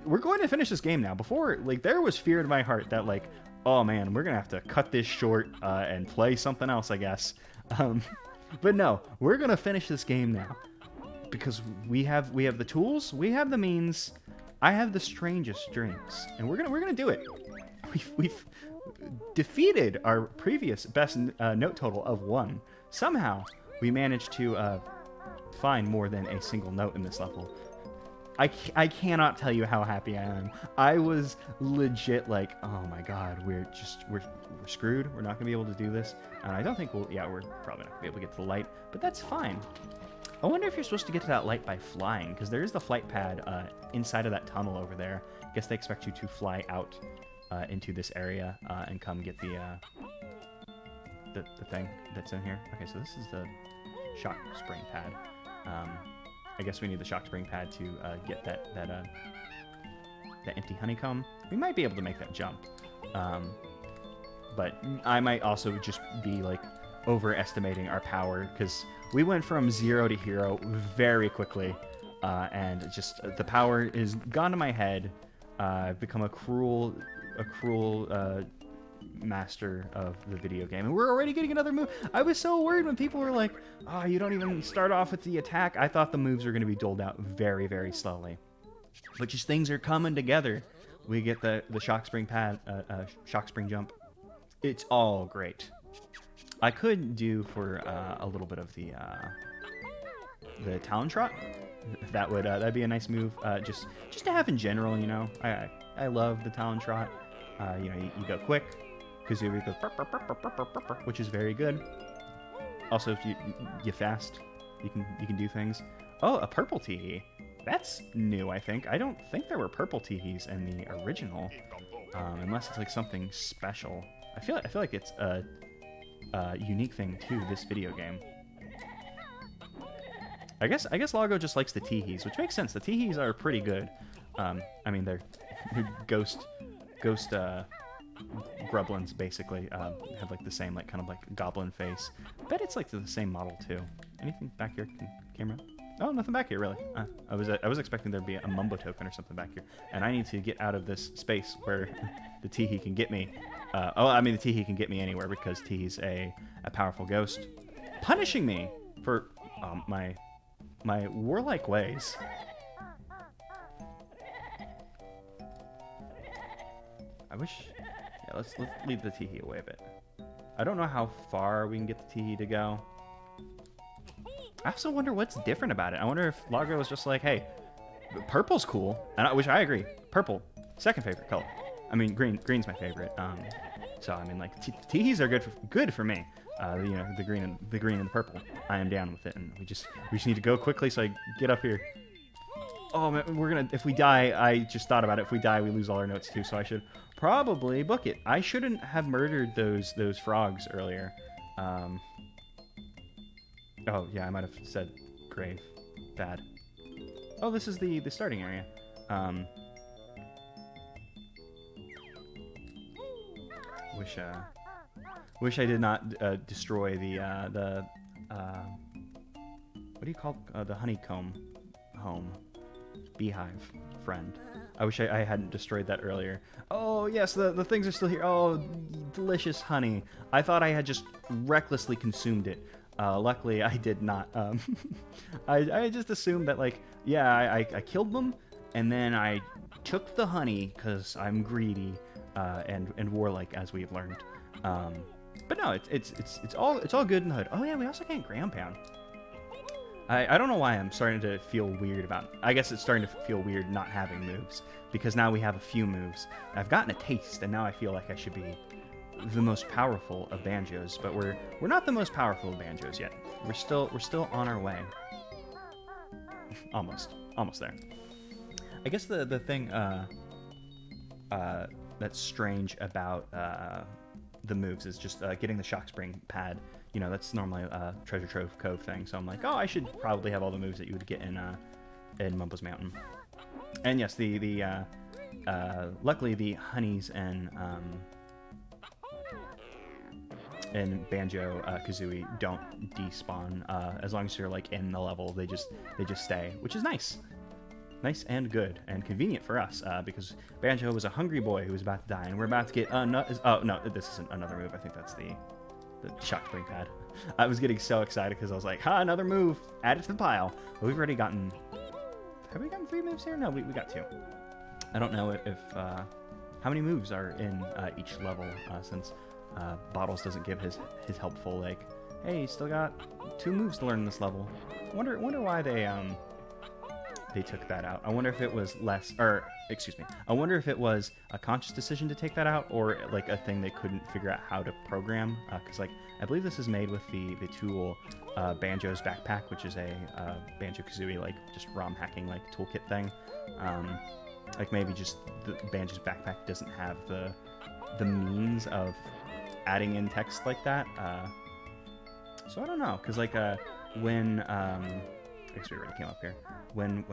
we're going to finish this game now. Before, like, there was fear in my heart that, like, oh man, we're going to have to cut this short and play something else, I guess. But no, we're going to finish this game now. Because we have the tools, we have the means, I have the strangest dreams. And we're gonna do it. We've defeated our previous best note total of 1. Somehow, we managed to find more than a single note in this level. I cannot tell you how happy I am. I was legit like, oh my god, we're screwed. We're not gonna be able to do this. And I don't think we're probably not gonna be able to get to the light, but that's fine. I wonder if you're supposed to get to that light by flying, because there is the flight pad inside of that tunnel over there. I guess they expect you to fly out into this area and come get the thing that's in here. Okay, so this is the shock spring pad. I guess we need the shock spring pad to get that empty honeycomb. We might be able to make that jump, but I might also just be like overestimating our power, because we went from 0 to hero very quickly, and just the power is gone to my head. I've become a cruel master of the video game, and we're already getting another move. I was so worried when people were like, oh, you don't even start off with the attack. I thought the moves were going to be doled out very, very slowly, but just things are coming together. We get the shock spring pad, shock spring jump. It's all great. I could do for a little bit of the Talon Trot. That'd be a nice move, just to have in general. You know, I love the Talon Trot. You know, you go quick. Kazooie goes burp, burp, burp, burp, burp, burp, burp, burp, which is very good. Also, if you fast, you can do things. Oh, a purple teehee. That's new, I think. I don't think there were purple teehees in the original, unless it's like something special. I feel like it's a unique thing to this video game. I guess Loggo just likes the teehees, which makes sense. The teehees are pretty good. I mean, they're ghost grublins, basically. Have like the same like kind of like goblin face. Bet it's like the same model too. Anything back here, camera? Oh, nothing back here really. I was expecting there'd be a mumbo token or something back here, and I need to get out of this space where the teehee can get me. I mean, the teehee can get me anywhere because teehee's a powerful ghost, punishing me for my warlike ways. I wish. Yeah, let's leave the teehee away a bit. I don't know how far we can get the teehee to go. I also wonder what's different about it. I wonder if Loggo was just like, hey, purple's cool, which I agree. Purple, second favorite color. I mean, green's my favorite. So I mean, like teehees are good for me. You know, the green and the purple. I am down with it, and we just need to go quickly so I get up here. Oh man, if we die, I just thought about it. If we die, we lose all our notes too. So I should probably book it. I shouldn't have murdered those frogs earlier. Oh yeah, I might have said grave. Bad. Oh, this is the starting area. Wish I did not destroy the what do you call the honeycomb home beehive friend. I wish I hadn't destroyed that earlier. Oh yes, the things are still here. Oh, delicious honey. I thought I had just recklessly consumed it. Luckily I did not. I just assumed that, like, yeah, I killed them, and then I took the honey because I'm greedy and warlike, as we've learned. But no, it's all good in the hood. Oh yeah, we also can't ground pound. I don't know why I'm starting to feel weird about. I guess it's starting to feel weird not having moves, because now we have a few moves. I've gotten a taste, and now I feel like I should be the most powerful of banjos, but we're not the most powerful of banjos yet. We're still on our way. almost there. I guess the thing that's strange about the moves is just getting the shock spring pad. You know, that's normally a treasure trove cove thing. So I'm like, oh, I should probably have all the moves that you would get in Mumbo's Mountain. And yes, luckily the honeys and Banjo-Kazooie don't despawn. As long as you're like in the level, they just stay, which is nice. Nice and good and convenient for us, because Banjo was a hungry boy who was about to die, and we're about to get oh no, this isn't another move. I think that's the shock spring pad. I was getting so excited because I was like, ha, another move, add it to the pile. But we've already gotten, have we gotten 3 moves here? No, we got 2. I don't know if how many moves are in each level, since Bottles doesn't give his helpful, like, hey, you still got 2 moves to learn in this level. Wonder why they took that out. I wonder if it was I wonder if it was a conscious decision to take that out, or like a thing they couldn't figure out how to program. Because like I believe this is made with the tool Banjo's Backpack, which is a Banjo-Kazooie like just ROM hacking like toolkit thing. Like maybe just the Banjo's Backpack doesn't have the means of adding in text like that. So I don't know, because like when I guess we already came up here. When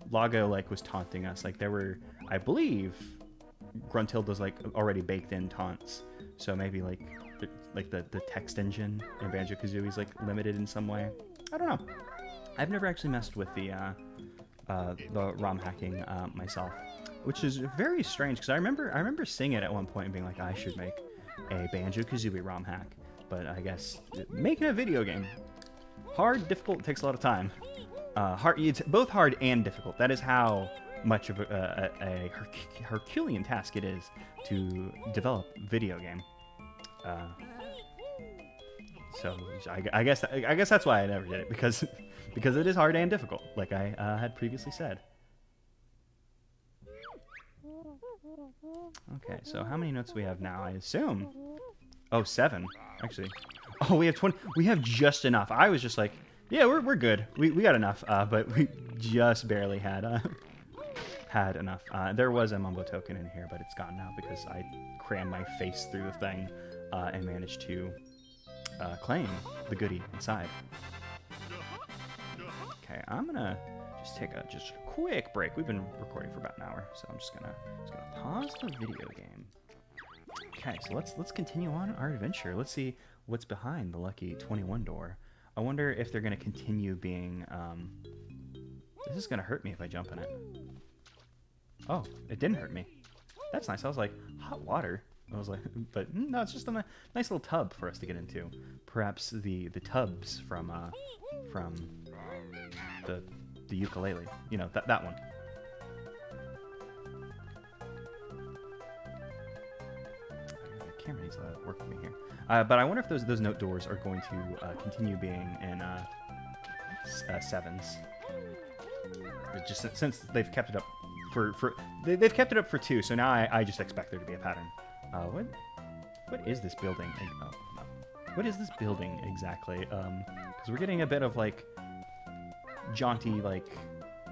Loggo like was taunting us, like there were, I believe, Gruntilda's like already baked in taunts. So maybe like the text engine in Banjo-Kazooie is like limited in some way. I don't know. I've never actually messed with the ROM hacking myself, which is very strange because I remember seeing it at one point and being like, I should make a Banjo-Kazooie ROM hack. But I guess making a video game, hard, difficult, takes a lot of time. It's both hard and difficult. That is how much of a Herculean task it is to develop a video game. So I guess that's why I never did it, because it is hard and difficult, like I had previously said. Okay, so how many notes do we have now? I assume. Oh, 7 actually. Oh, we have 20. We have just enough. I was just like, yeah, we're good. We got enough, but we just barely had enough. There was a Mumbo token in here, but it's gone now because I crammed my face through the thing and managed to claim the goodie inside. Okay, I'm gonna just take a quick break. We've been recording for about an hour, so I'm just gonna pause the video game. Okay, so let's continue on our adventure. Let's see what's behind the lucky 21 door. I wonder if they're going to continue being, this is going to hurt me if I jump in it. Oh, it didn't hurt me. That's nice. I was like, hot water. I was like, but no, it's just a nice little tub for us to get into. Perhaps the tubs from the ukulele. You know, that one. The camera needs to work with me here. But I wonder if those note doors are going to continue being in 7s. Just since they've kept it up they've kept it up for 2, so now I just expect there to be a pattern. What is this building? Oh, no. What is this building exactly? Because we're getting a bit of like jaunty, like,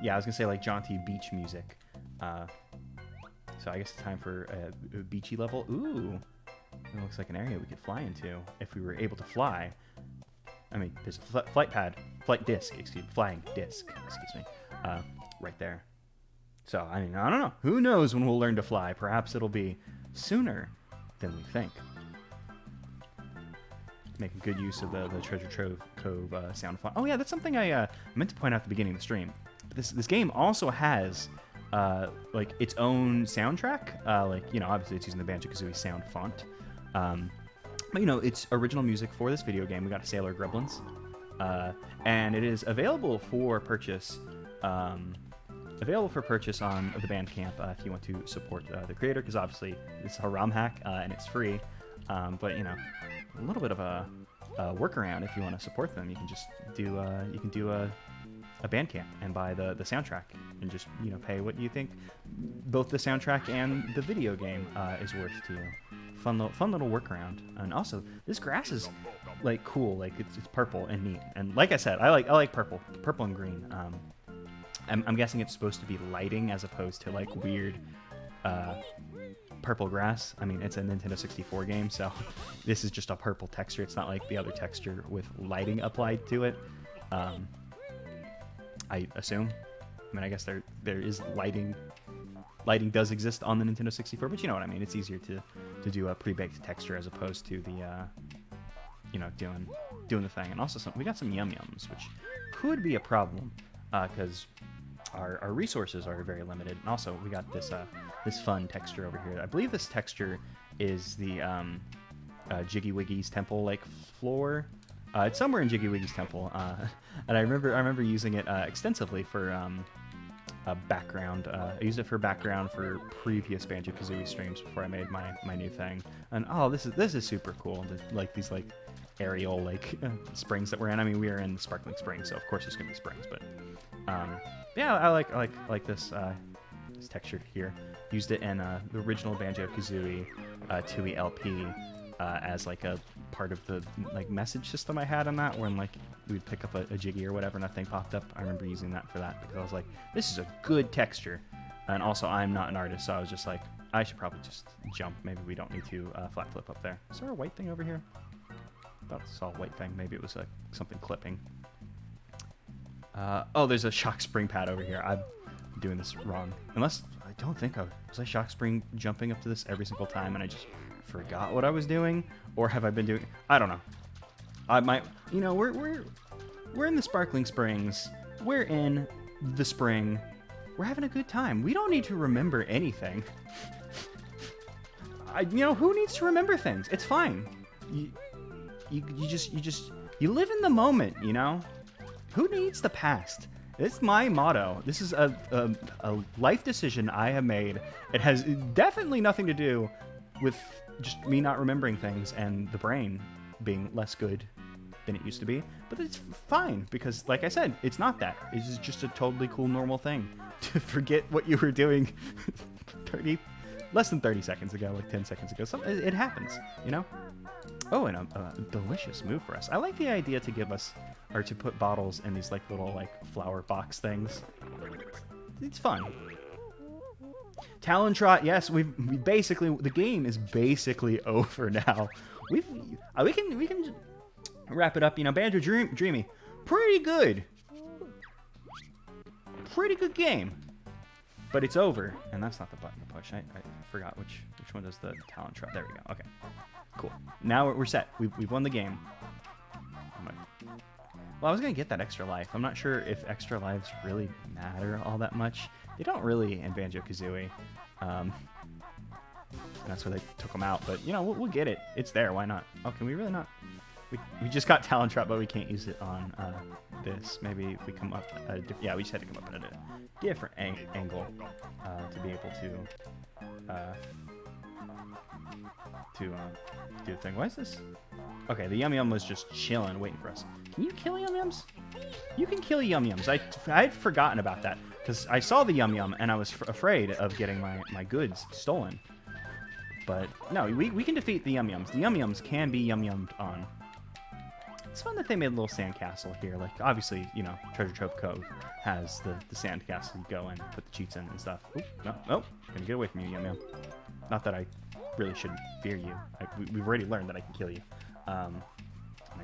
yeah, I was gonna say like jaunty beach music. So I guess it's time for a beachy level. Ooh. It looks like an area we could fly into if we were able to fly. I mean, there's a flying disc, excuse me, right there. So, I mean, I don't know. Who knows when we'll learn to fly? Perhaps it'll be sooner than we think. Making good use of the Treasure Trove Cove sound font. Oh yeah, that's something I meant to point out at the beginning of the stream. This game also has like its own soundtrack. Like, you know, obviously it's using the Banjo-Kazooie sound font. But, you know, it's original music for this video game. We got Sailor Gremlins. And it is available for purchase available for purchase on the Bandcamp if you want to support the creator, because obviously it's a ROM hack and it's free. But you know, a little bit of a workaround if you want to support them. You can just do a Bandcamp and buy the soundtrack, and just, you know, pay what you think both the soundtrack and the video game is worth to you. Fun little workaround. And also, this grass is like cool, like it's purple and neat. And like I said, I like purple and green. I'm guessing it's supposed to be lighting as opposed to like weird purple grass. I mean, it's a Nintendo 64 game, so this is just a purple texture. It's not like the other texture with lighting applied to it. I assume. I mean, I guess there is lighting. Lighting does exist on the Nintendo 64, but you know what I mean. It's easier to do a pre-baked texture as opposed to the, you know, doing the thing. And also, we got some yum-yums, which could be a problem because our resources are very limited. And also, we got this fun texture over here. I believe this texture is the Jiggy Wiggy's temple like floor. It's somewhere in Jiggy Wiggy's temple, and I remember using it extensively for a background. I used it for background for previous Banjo-Kazooie streams before I made my new thing. And oh, this is super cool. Like these like aerial like springs that we're in. I mean, we are in the Sparkling Springs, so of course there's gonna be springs. But yeah, I like this this texture here. Used it in the original Banjo-Kazooie 2E LP. As like a part of the like message system I had on that, when like we'd pick up a jiggy or whatever and a thing popped up. I remember using that for that because I was like, this is a good texture. And also, I'm not an artist, so I was just like, I should probably just jump. Maybe we don't need to flat flip up there. Is there a white thing over here? I thought I saw a white thing. Maybe it was like something clipping. Oh, there's a shock spring pad over here. I'm doing this wrong. Unless, I don't think was I shock spring jumping up to this every single time and I just forgot what I was doing, or have I been doing? I don't know. I might, you know, we're in the Sparkling Springs. We're in the spring. We're having a good time. We don't need to remember anything. You know, who needs to remember things? It's fine. You live in the moment. You know, who needs the past? It's my motto. This is a life decision I have made. It has definitely nothing to do with just me not remembering things and the brain being less good than it used to be. But it's fine, because like I said, it's not that. It's just a totally cool, normal thing to forget what you were doing less than 30 seconds ago, like 10 seconds ago. It happens, you know? Oh, and a delicious move for us. I like the idea to give us, or to put bottles in these like little like flower box things. It's fun. Talon Trot, yes, we basically, the game is basically over now. We can wrap it up. You know, Banjo-Dreamie, pretty good game, but it's over, and that's not the button to push. I forgot which one does the Talon Trot. There we go. Okay, cool. Now we're set. We've won the game. Well, I was gonna get that extra life. I'm not sure if extra lives really matter all that much. They don't really in Banjo-Kazooie. That's where they took them out. But, you know, we'll get it. It's there. Why not? Oh, can we really not? We just got Talon Trot, but we can't use it on this. Maybe if we come up... yeah, we just had to come up at a different angle to be able to do the thing. Why is this? Okay, the Yum Yum was just chilling, waiting for us. Can you kill Yum Yums? You can kill Yum Yums. I had forgotten about that, because I saw the Yum Yum, and I was afraid of getting my goods stolen. But, no, we can defeat the Yum Yums. The Yum Yums can be Yum Yummed on. It's fun that they made a little sandcastle here. Like, obviously, you know, Treasure Trove Cove has the sandcastle. You go and put the cheats in and stuff. Oop, no, gonna get away from you, Yum Yum. Not that I really shouldn't fear you. We've already learned that I can kill you. I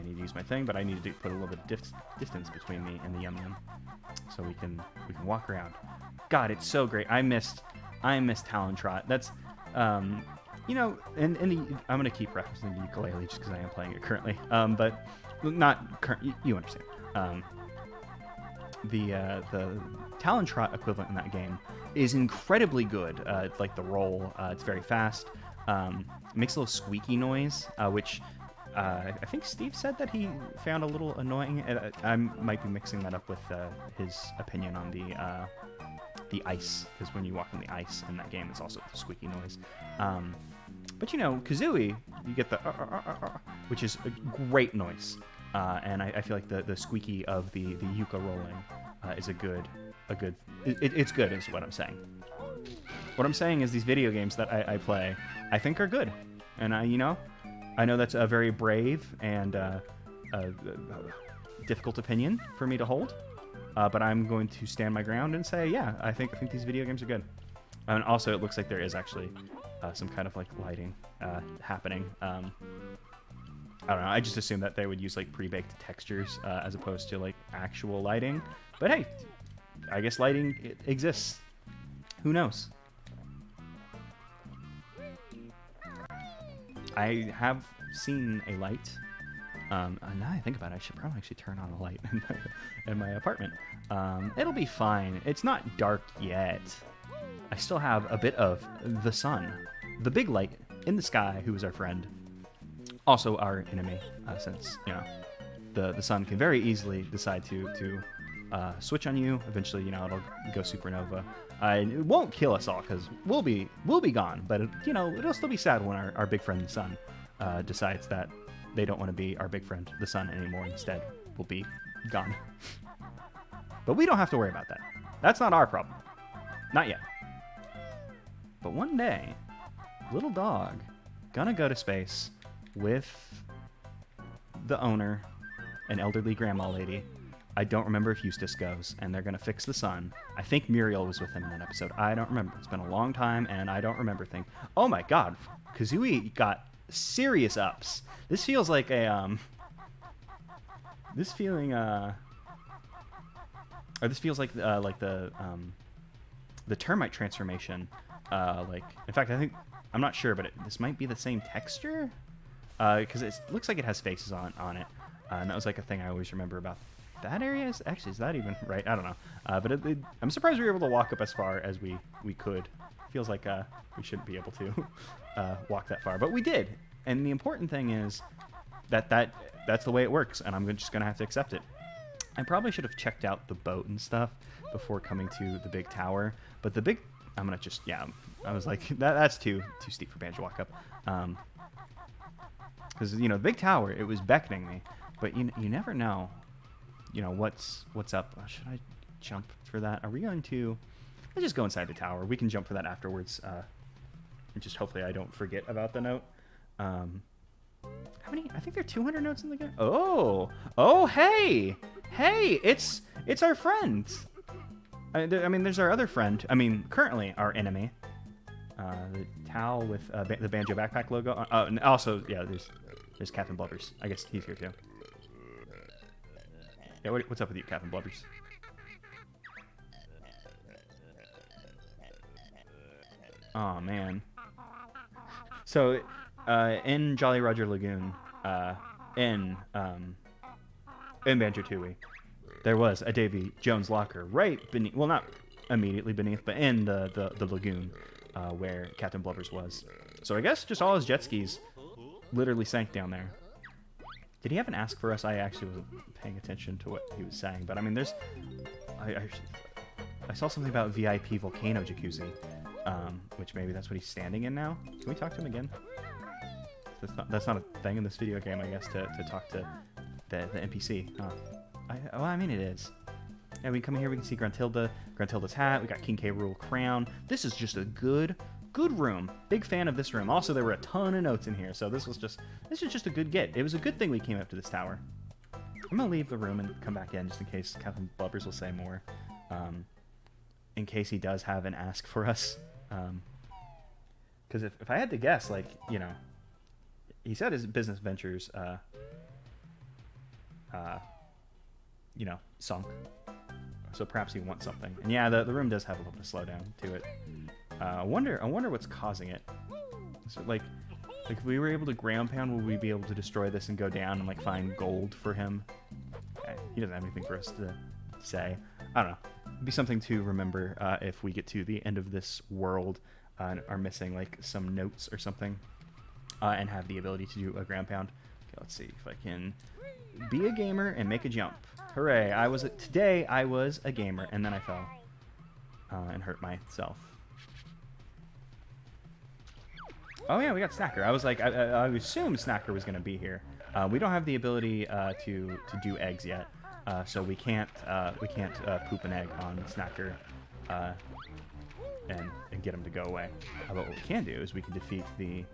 need to use my thing, but I need to put a little bit of distance between me and the Yum Yum, so we can walk around. God, it's so great. I missed Talon Trot. That's you know, and I'm gonna keep referencing the ukulele just because I am playing it currently. But not current. You understand. The Talon Trot equivalent in that game is incredibly good. Like the roll, it's very fast. It makes a little squeaky noise, which I think Steve said that he found a little annoying. I might be mixing that up with his opinion on the the ice, because when you walk on the ice in that game, it's also the squeaky noise. But you know, Kazooie, you get the which is a great noise, and I feel like the squeaky of the yucca rolling is it's good is what I'm saying. What I'm saying is these video games that I play, I think are good, and I know that's a very brave and difficult opinion for me to hold, but I'm going to stand my ground and say, yeah, I think these video games are good. And also, it looks like there is actually some kind of like lighting happening. I don't know. I just assumed that they would use like pre-baked textures as opposed to like actual lighting. But hey, I guess lighting exists. Who knows? I have seen a light. Now I think about it, I should probably actually turn on a light in my apartment. It'll be fine. It's not dark yet. I still have a bit of the sun, the big light in the sky, who is our friend, also our enemy, since the sun can very easily decide to switch on you. Eventually, it'll go supernova. It won't kill us all because we'll be gone, but it'll still be sad when our big friend the sun decides that they don't want to be our big friend the sun anymore. Instead, we'll be gone. But we don't have to worry about that. That's not our problem. Not yet. But one day, little dog gonna go to space with the owner, an elderly grandma lady. I don't remember if Eustace goes, and they're gonna fix the sun. I think Muriel was with him in that episode. I don't remember. It's been a long time, and I don't remember things. Oh my God, Kazooie got serious ups. This feels like a this feels like the termite transformation. In fact, I'm not sure, but this might be the same texture, because it looks like it has faces on it, and that was like a thing I always remember about that area. Is that even right? I don't know, but I'm surprised we were able to walk up as far as we could. Feels like we shouldn't be able to walk that far, but we did. And the important thing is that's the way it works, and I'm just gonna have to accept it. I probably should have checked out the boat and stuff before coming to the big tower, but I'm gonna just, I was like, that's too steep for Banjo walk up, because the big tower, it was beckoning me, but you never know, what's up. Should I jump for that? Are we going to? Let's just go inside the tower. We can jump for that afterwards, and just hopefully I don't forget about the note. How many? I think there are 200 notes in the game. Oh, hey, it's our friend. I mean, there's our other friend. I mean, currently our enemy. The towel with the Banjo backpack logo. And also, yeah, there's Captain Blubbers. I guess he's here too. Yeah, what's up with you, Captain Blubbers? Oh man. So, in Jolly Roger Lagoon, in Banjo-Tooie, there was a Davy Jones locker right beneath, well, not immediately beneath, but in the lagoon where Captain Blubbers was. So I guess just all his jet skis literally sank down there. Did he have an ask for us? I actually wasn't paying attention to what he was saying, but I mean, I saw something about VIP volcano jacuzzi, which maybe that's what he's standing in now. Can we talk to him again? That's not a thing in this video game, I guess, to talk to the NPC. Huh. Well, I mean, it is. Yeah, we come in here, we can see Gruntilda's hat. We got King K. Rool crown. This is just a good room. Big fan of this room. Also, there were a ton of notes in here, so this is just a good get. It was a good thing we came up to this tower. I'm gonna leave the room and come back in just in case Captain Blubbers will say more. In case he does have an ask for us. Because if I had to guess, like, he said his business ventures, sunk. So perhaps he wants something. And yeah, the room does have a little bit of slowdown to it. I wonder what's causing it. So like if we were able to ground pound, would we be able to destroy this and go down and like find gold for him? He doesn't have anything for us to say. I don't know. It'd be something to remember if we get to the end of this world and are missing like some notes or something, and have the ability to do a ground pound. Okay, let's see if I can be a gamer and make a jump. Hooray! Today I was a gamer, and then I fell. and hurt myself. Oh yeah, we got Snacker. I was like, I assumed Snacker was going to be here. We don't have the ability to do eggs yet, so we can't poop an egg on Snacker and get him to go away. But what we can do is we can defeat the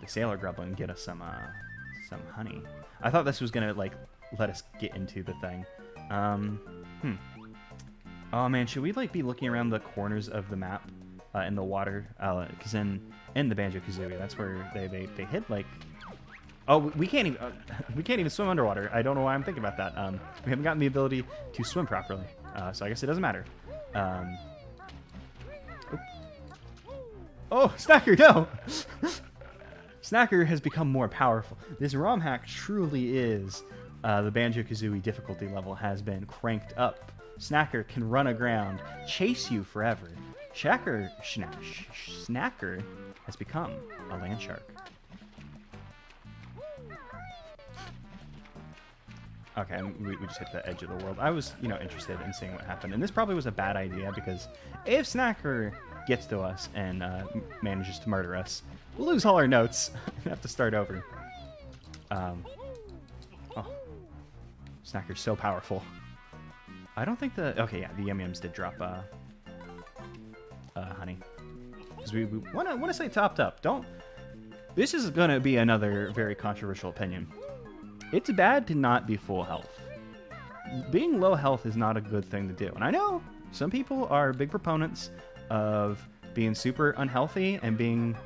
Sailor Grubba and get us some honey. I thought this was going to like let us get into the thing. Oh man, should we like be looking around the corners of the map in the water? Because in the Banjo-Kazooie, that's where they hid like. Oh, we can't even swim underwater. I don't know why I'm thinking about that. We haven't gotten the ability to swim properly, so I guess it doesn't matter. Oh, Snacker, no! Snacker has become more powerful. This ROM hack truly is the Banjo-Kazooie difficulty level has been cranked up. Snacker can run aground, chase you forever. Snacker has become a land shark. Okay, we just hit the edge of the world. I was, interested in seeing what happened. And this probably was a bad idea, because if Snacker gets to us and manages to murder us, we'll lose all our notes and have to start over. Oh. Snacker's so powerful. I don't think okay, yeah, the Yum-Yums did drop honey. Because we want to say topped up. This is going to be another very controversial opinion. It's bad to not be full health. Being low health is not a good thing to do. And I know some people are big proponents of being super unhealthy and being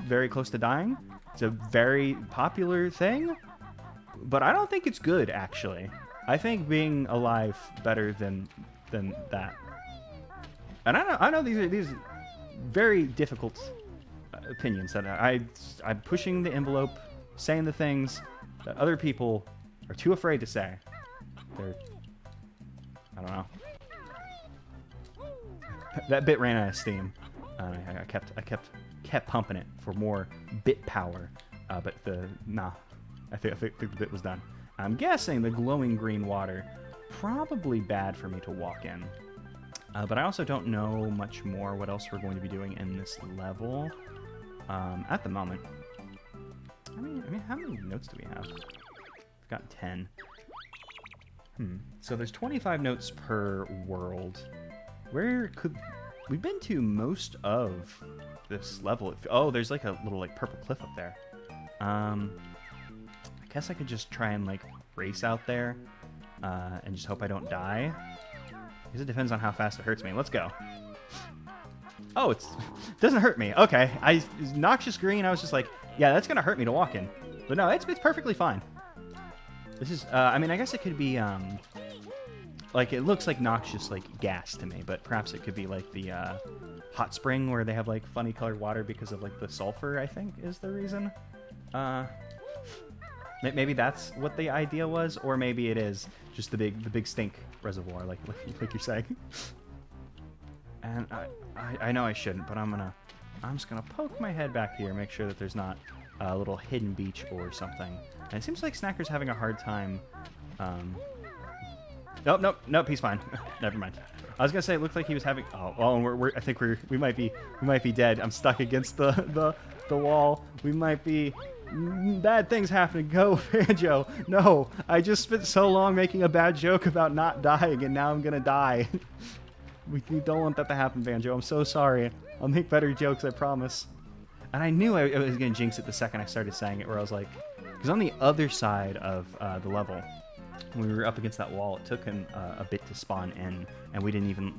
very close to dying. It's a very popular thing. But I don't think it's good, actually. I think being alive better than that. And I know these are very difficult opinions that I'm pushing the envelope, saying the things that other people are too afraid to say. I don't know. That bit ran out of steam. I kept pumping it for more bit power, but I think the bit was done. I'm guessing the glowing green water, probably bad for me to walk in. But I also don't know much more what else we're going to be doing in this level at the moment. I mean, how many notes do we have? We've got 10. So there's 25 notes per world. We've been to most of this level? Oh, there's like a little like purple cliff up there. I guess I could just try and like race out there and just hope I don't die. Because it depends on how fast it hurts me. Let's go. Oh, it doesn't hurt me. Okay, noxious green. I was just like, yeah, that's gonna hurt me to walk in. But no, it's perfectly fine. This is, I mean, I guess it could be, like, it looks like noxious, like, gas to me, but perhaps it could be, like, the, hot spring where they have, like, funny colored water because of, like, the sulfur, I think, is the reason. Maybe that's what the idea was, or maybe it is just the big stink reservoir, like you're saying. And I know I shouldn't, but I'm just gonna poke my head back here, make sure that there's not a little hidden beach or something. And it seems like Snacker's having a hard time. Nope, he's fine. Never mind. I was gonna say it looked like he was having. Oh, and I think we might be dead. I'm stuck against the wall. We might be. Bad things happen. Go, Banjo. No, I just spent so long making a bad joke about not dying, and now I'm gonna die. We don't want that to happen, Banjo. I'm so sorry. I'll make better jokes, I promise. And I knew I was gonna jinx it the second I started saying it, where I was like, because on the other side of the level, when we were up against that wall, it took him a bit to spawn in, and we didn't even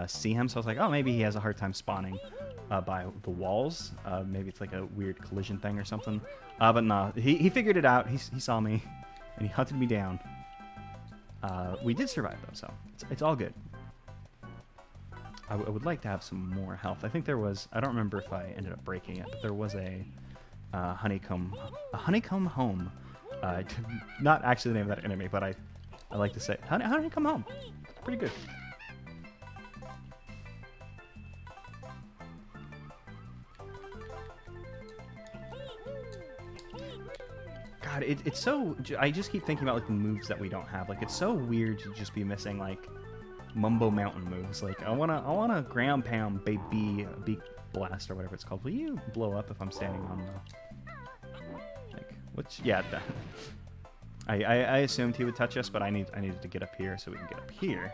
see him. So I was like, oh, maybe he has a hard time spawning by the walls. Maybe it's like a weird collision thing or something. But no, he figured it out. He saw me, and he hunted me down. We did survive, though, so it's all good. I would like to have some more health. I think there was, I don't remember if I ended up breaking it, but there was a honeycomb home. Not actually the name of that enemy, but I like to say honeycomb home. Pretty good. God, it's so. I just keep thinking about like the moves that we don't have. Like it's so weird to just be missing like Mumbo Mountain moves. Like I wanna ground pound baby beak blast or whatever it's called. Will you blow up if I'm standing on the like what's yeah that. I assumed he would touch us, but I needed to get up here so we can get up here.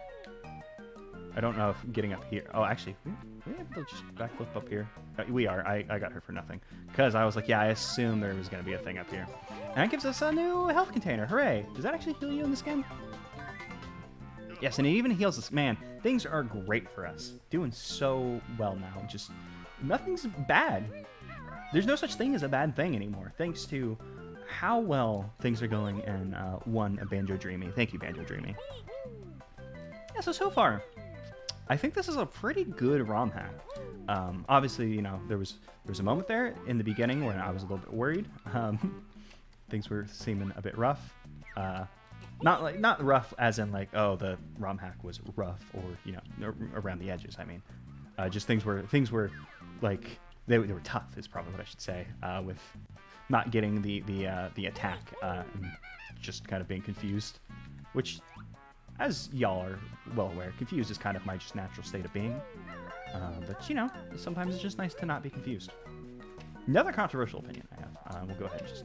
I don't know if getting up here. Oh, actually, we able to just backflip up here. We are. I got her for nothing because I was like, yeah, I assumed there was gonna be a thing up here, and that gives us a new health container. Hooray! Does that actually heal you in this game? Yes, and it even heals us. Man, things are great for us. Doing so well now. Just nothing's bad. There's no such thing as a bad thing anymore, thanks to how well things are going in a Banjo-Dreamie. Thank you, Banjo-Dreamie. Yeah, so far, I think this is a pretty good ROM hack. Obviously, you know, there was a moment there in the beginning when I was a little bit worried. Things were seeming a bit rough. Not rough as in like, oh, the ROM hack was rough or, you know, around the edges. I mean, just things were like they were tough is probably what I should say. With not getting the attack and just kind of being confused, which, as y'all are well aware, confused is kind of my just natural state of being. But you know, sometimes it's just nice to not be confused. Another controversial opinion I have. We'll go ahead and just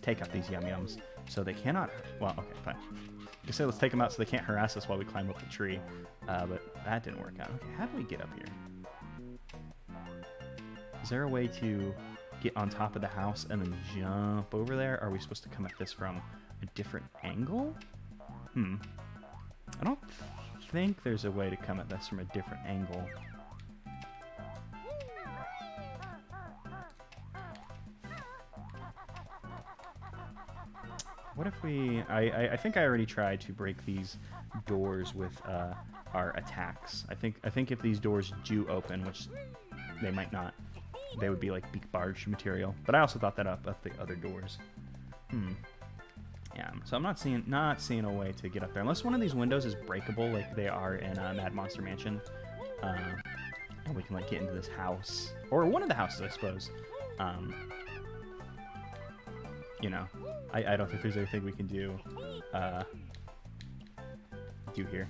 take out these yum-yums so they cannot. Well, okay, fine. I say let's take them out so they can't harass us while we climb up the tree. But that didn't work out. Okay, how do we get up here? Is there a way to get on top of the house and then jump over there? Are we supposed to come at this from a different angle? I don't think there's a way to come at this from a different angle. What if we... I think I already tried to break these doors with our attacks. I think if these doors do open, which they might not, they would be like beak barge material. But I also thought that up at the other doors. Yeah, so I'm not seeing a way to get up there unless one of these windows is breakable, like they are in Mad Monster Mansion, and we can like get into this house or one of the houses, I suppose. You know, I don't think there's anything we can do here.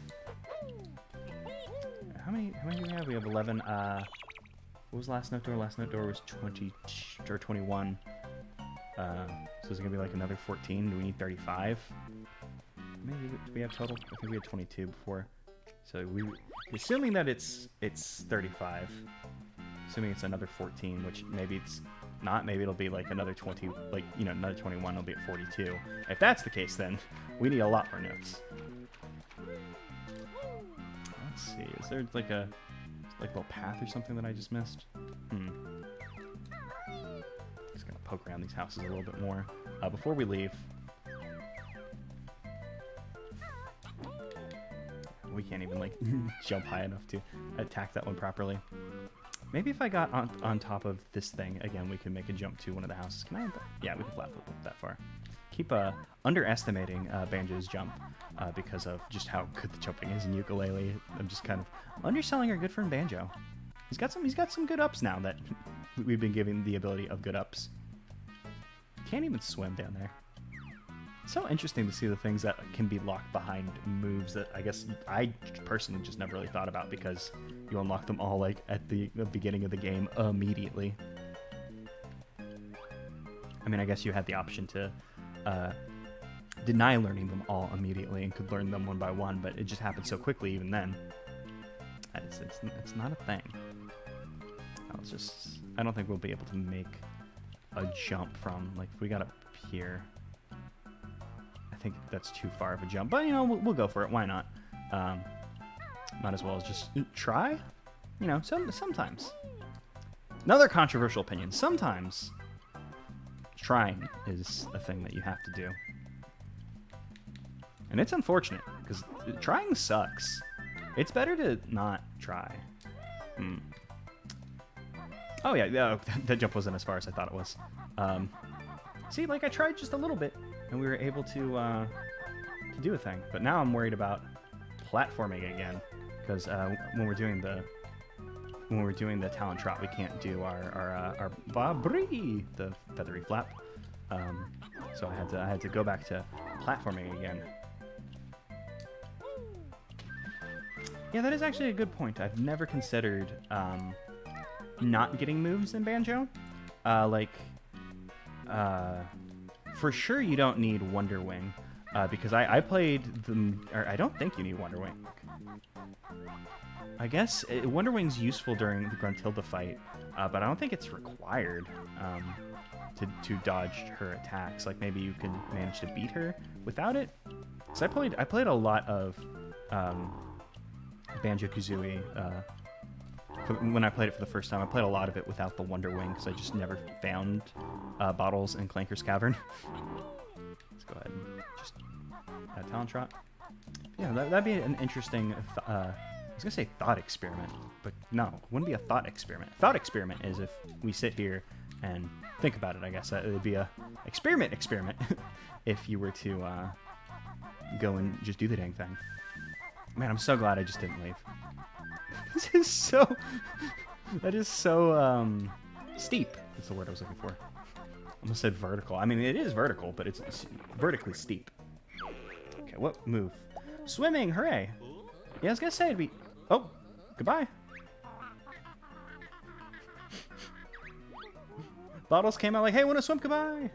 How many do we have? We have 11. What was last note door? Last note door was 20 or 21. So is it gonna be like another 14? Do we need 35? Maybe do we have total? I think we had 22 before. So assuming that it's 35, assuming it's another 14, which maybe it's not. Maybe it'll be like another 20, like, you know, another 21. It'll be at 42. If that's the case, then we need a lot more notes. Let's see. Is there like a little path or something that I just missed? Just gonna poke around these houses a little bit more before we leave. We can't even like jump high enough to attack that one properly. Maybe if I got on top of this thing again, we can make a jump to one of the houses. Can I? Yeah, we can flat flip that far. Keep underestimating Banjo's jump because of just how good the jumping is in ukulele. I'm just kind of underselling our good friend Banjo. He's got some good ups now that we've been giving the ability of good ups. Can't even swim down there. It's so interesting to see the things that can be locked behind moves that I guess I personally just never really thought about because you unlock them all like at the beginning of the game immediately. I mean, I guess you had the option to deny learning them all immediately and could learn them one by one, but it just happened so quickly even then. It's not a thing. I don't think we'll be able to make a jump from, like, if we got up here, I think that's too far of a jump, but, you know, we'll go for it. Why not? Might as well just try, you know, sometimes. Another controversial opinion. Sometimes trying is a thing that you have to do. And it's unfortunate, because trying sucks. It's better to not try. Oh yeah, that jump wasn't as far as I thought it was. See, like, I tried just a little bit, and we were able to do a thing. But now I'm worried about platforming again, because when we're doing the talon trot, we can't do our babri, the feathery flap. So I had to go back to platforming again. Yeah, that is actually a good point. I've never considered not getting moves in Banjo. For sure you don't need Wonder Wing, because I played them, or I don't think you need Wonder Wing. I guess Wonder Wing's useful during the Gruntilda fight, but I don't think it's required to dodge her attacks. Like maybe you can manage to beat her without it. Because I played a lot of Banjo-Kazooie. When I played it for the first time, I played a lot of it without the Wonder Wing because I just never found bottles in Clanker's Cavern. Let's go ahead and just add Talon Trot. Yeah, that'd be an interesting, I was going to say thought experiment, but no, it wouldn't be a thought experiment. Thought experiment is if we sit here and think about it, I guess. It would be a experiment if you were to go and just do the dang thing. Man, I'm so glad I just didn't leave. This is so... That is so, steep. That's the word I was looking for. Almost said vertical. I mean, it is vertical, but it's vertically steep. Okay, what move? Swimming, hooray! Yeah, I was gonna say it'd be... Oh, goodbye. Bottles came out like, hey, wanna swim? Goodbye!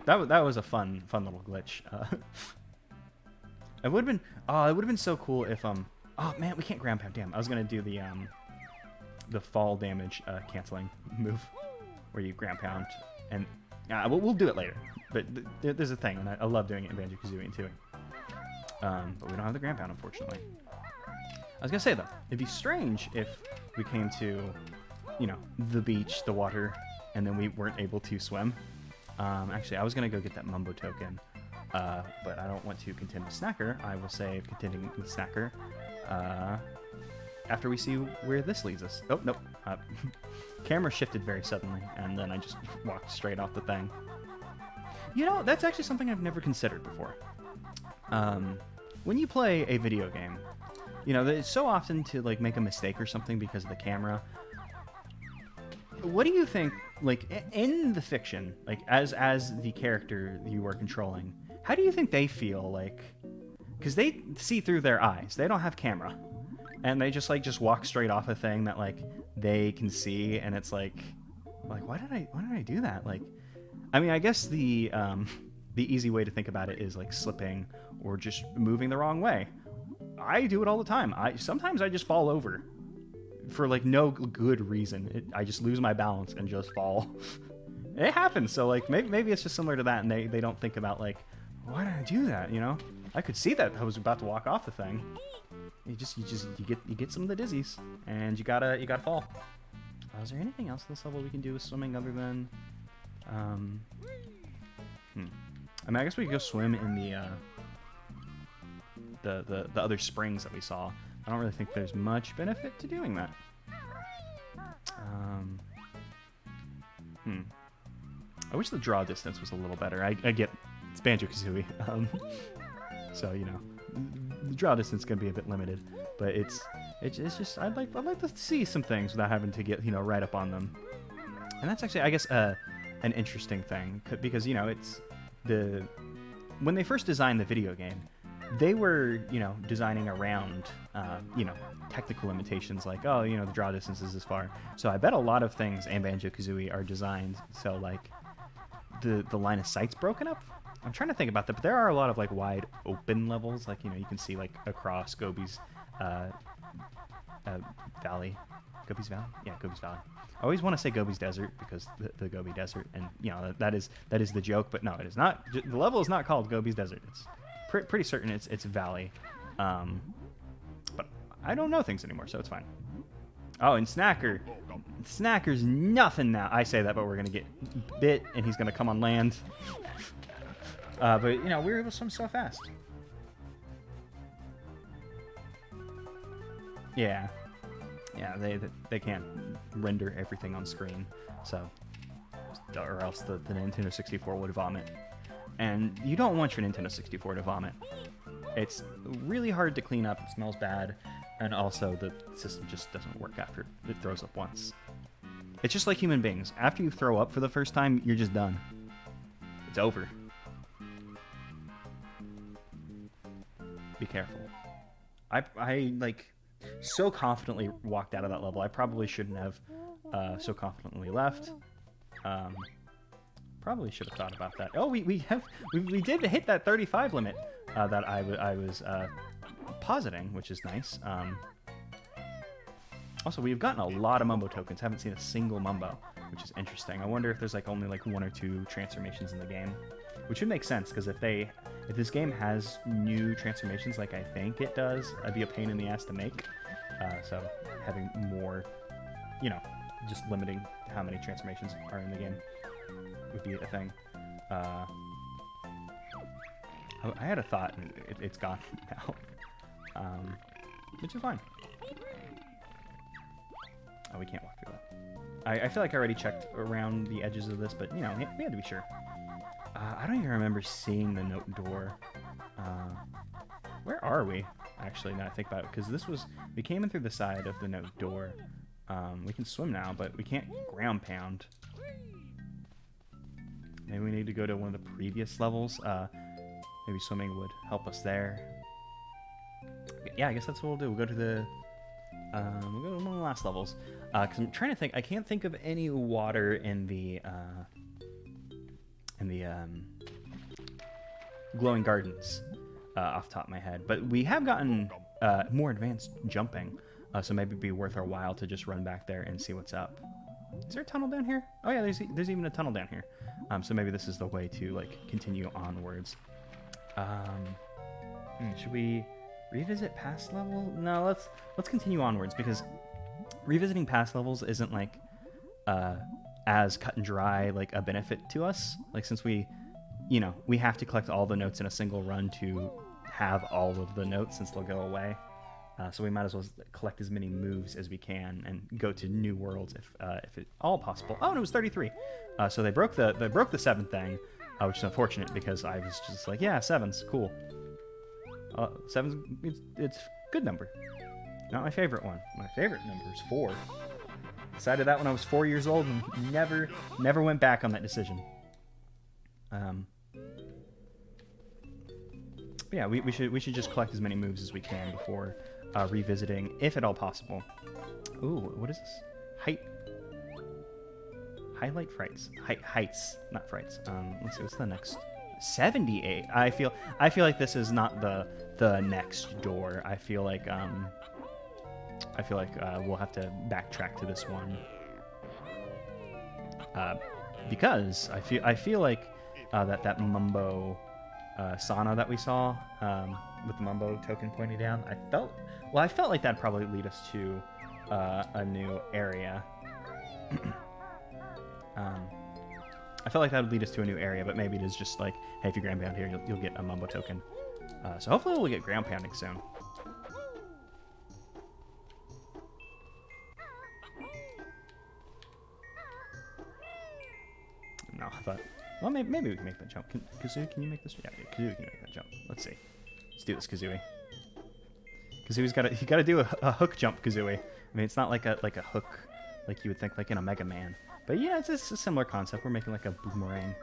That was a fun little glitch. It would have been... Oh, it would have been so cool if, Oh, man, we can't ground pound. Damn, I was gonna do the fall damage canceling move, where you ground pound, and we'll do it later. But there's a thing, and I love doing it in Banjo-Kazooie too. But we don't have the ground pound, unfortunately. I was gonna say though, it'd be strange if we came to, the beach, the water, and then we weren't able to swim. Actually, I was gonna go get that Mumbo token, but I don't want to contend with Snacker. I will save contending with Snacker after we see where this leads us. Oh, nope. Camera shifted very suddenly, and then I just walked straight off the thing. That's actually something I've never considered before. When you play a video game, it's so often to like make a mistake or something because of the camera. What do you think, like, in the fiction, like, as the character you are controlling, how do you think they feel, like, because they see through their eyes, they don't have camera, and they just walk straight off a thing that, like, they can see, and it's like, why did I do that? Like, I mean, I guess the easy way to think about it is, like, slipping or just moving the wrong way. I do it all the time. Sometimes I just fall over. For like no good reason. I just lose my balance and just fall. It happens. So like maybe it's just similar to that, and they don't think about like, why did I do that? I could see that I was about to walk off the thing. You get some of the dizzies, and you gotta fall. Is there anything else in this level we can do with swimming other than? I mean, I guess we could go swim in the other springs that we saw. I don't really think there's much benefit to doing that. I wish the draw distance was a little better. I get it's Banjo-Kazooie, so the draw distance can be a bit limited, but it's just I'd like to see some things without having to get right up on them, and that's actually I guess an interesting thing because it's when they first designed the video game. They were, designing around, technical limitations like, the draw distance is this far. So I bet a lot of things in Banjo-Kazooie are designed so, like, the line of sight's broken up. I'm trying to think about that, but there are a lot of, like, wide open levels. Like, you can see, like, across Gobi's Valley. Gobi's Valley? Yeah, Gobi's Valley. I always want to say Gobi's Desert because the Gobi Desert, and, that is the joke, but no, it is not. The level is not called Gobi's Desert. It's pretty certain it's Valley, but I don't know things anymore, so it's fine. Oh, and Snacker's nothing now. I say that, but we're gonna get bit, and he's gonna come on land. But we're able to swim so fast. Yeah, they can't render everything on screen, so or else the Nintendo 64 would vomit. And you don't want your Nintendo 64 to vomit. It's really hard to clean up, it smells bad, and also the system just doesn't work after it throws up once. It's just like human beings. After you throw up for the first time, you're just done. It's over. Be careful. I like so confidently walked out of that level. I probably shouldn't have so confidently left. Probably should have thought about that. Oh, we did hit that 35 limit that I was positing, which is nice. Also, we've gotten a lot of Mumbo tokens. Haven't seen a single Mumbo, which is interesting. I wonder if there's like only like 1 or 2 transformations in the game, which would make sense because if this game has new transformations like I think it does, that'd be a pain in the ass to make. So having more, you know, just limiting how many transformations are in the game would be a thing. I had a thought, and it's gone now, which is fine. Oh, we can't walk through that. I feel like I already checked around the edges of this, but, you know, we had to be sure. I don't even remember seeing the note door. Where are we, actually, now I think about it? Because we came in through the side of the note door. We can swim now, but we can't ground pound. Maybe we need to go to one of the previous levels. Maybe swimming would help us there. Yeah, I guess that's what we'll do. We'll go to one of the last levels. Because I'm trying to think. I can't think of any water in the glowing gardens off the top of my head. But we have gotten more advanced jumping, so maybe it'd be worth our while to just run back there and see what's up. Is there a tunnel down here? Oh yeah, there's even a tunnel down here. So maybe this is the way to like continue onwards. Should we revisit past level? No, let's continue onwards because revisiting past levels isn't like as cut and dry like a benefit to us. Like since we have to collect all the notes in a single run to have all of the notes since they'll go away. So we might as well collect as many moves as we can and go to new worlds if at all possible. Oh, and it was 33. So they broke the 7th thing, which is unfortunate because I was just like, yeah, 7's cool. 7's it's a good number. Not my favorite one. My favorite number is 4. Decided that when I was 4 years old and never went back on that decision. Yeah, we should just collect as many moves as we can before revisiting, if at all possible. Ooh, what is this? Highlight frights. Heights, not frights. Let's see, what's the next? 78. I feel like this is not the next door. I feel like we'll have to backtrack to this one. Because I feel like that Mumbo sauna that we saw with the Mumbo token pointing down, I felt like that'd probably lead us to a new area. I felt like that would lead us to a new area, but maybe it is just like, hey, if you ground pound here, you'll get a Mumbo token. So hopefully we'll get ground pounding soon. No, I thought, well, maybe we can make that jump. Kazoo, can you make this? Yeah, Kazoo can make that jump. Let's see. Let's do this, Kazooie. Kazooie's got to do a hook jump, Kazooie. I mean, it's not like a hook like you would think like in a Mega Man. But yeah, it's a similar concept. We're making like a boomerang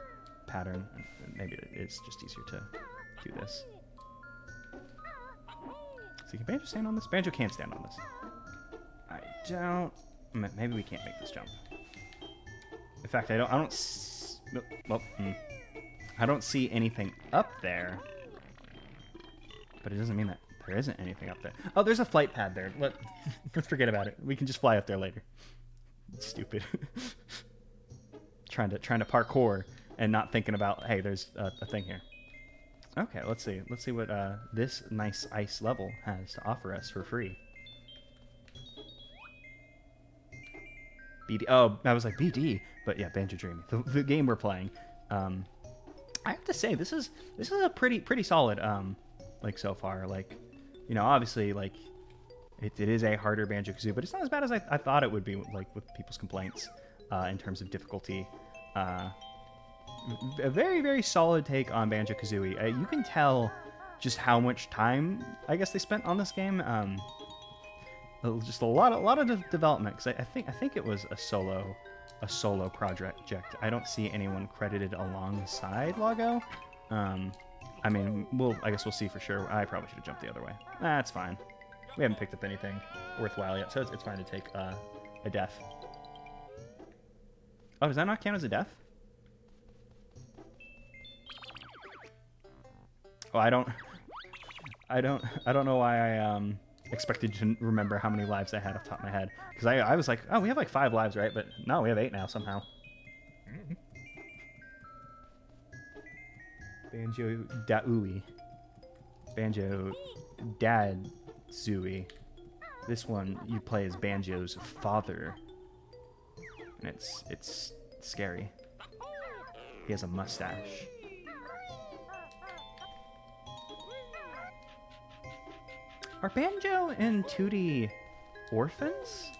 pattern. Maybe it's just easier to do this. So can Banjo stand on this? Banjo can't stand on this. I don't. Maybe we can't make this jump. In fact, I don't see anything up there. But it doesn't mean that there isn't anything up there. Oh, there's a flight pad there. Let's forget about it. We can just fly up there later. Stupid. trying to parkour and not thinking about, hey, there's a thing here. Okay, let's see what this nice ice level has to offer us for free. BD. Oh, I was like BD, but yeah, Banjo-Dreamie, the game we're playing. I have to say this is a pretty solid like so far. Like, you know, obviously like it is a harder Banjo-Kazooie, but it's not as bad as I thought it would be, like with people's complaints in terms of difficulty. A very, very solid take on Banjo-Kazooie. You can tell just how much time I guess they spent on this game. Just a lot of development. Cause I think it was a solo project. I don't see anyone credited alongside Loggo. I I mean, I guess we'll see for sure. I probably should have jumped the other way. That's fine. We haven't picked up anything worthwhile yet, so it's fine to take a death. Oh, does that not count as a death? Oh, I don't know why I expected to remember how many lives I had off the top of my head. Because I was like, oh, we have like 5 lives, right? But no, we have 8 now somehow. Banjo-Daui. Banjo-Dadzui. This one you play as Banjo's father. And it's scary. He has a mustache. Are Banjo and Tooty orphans?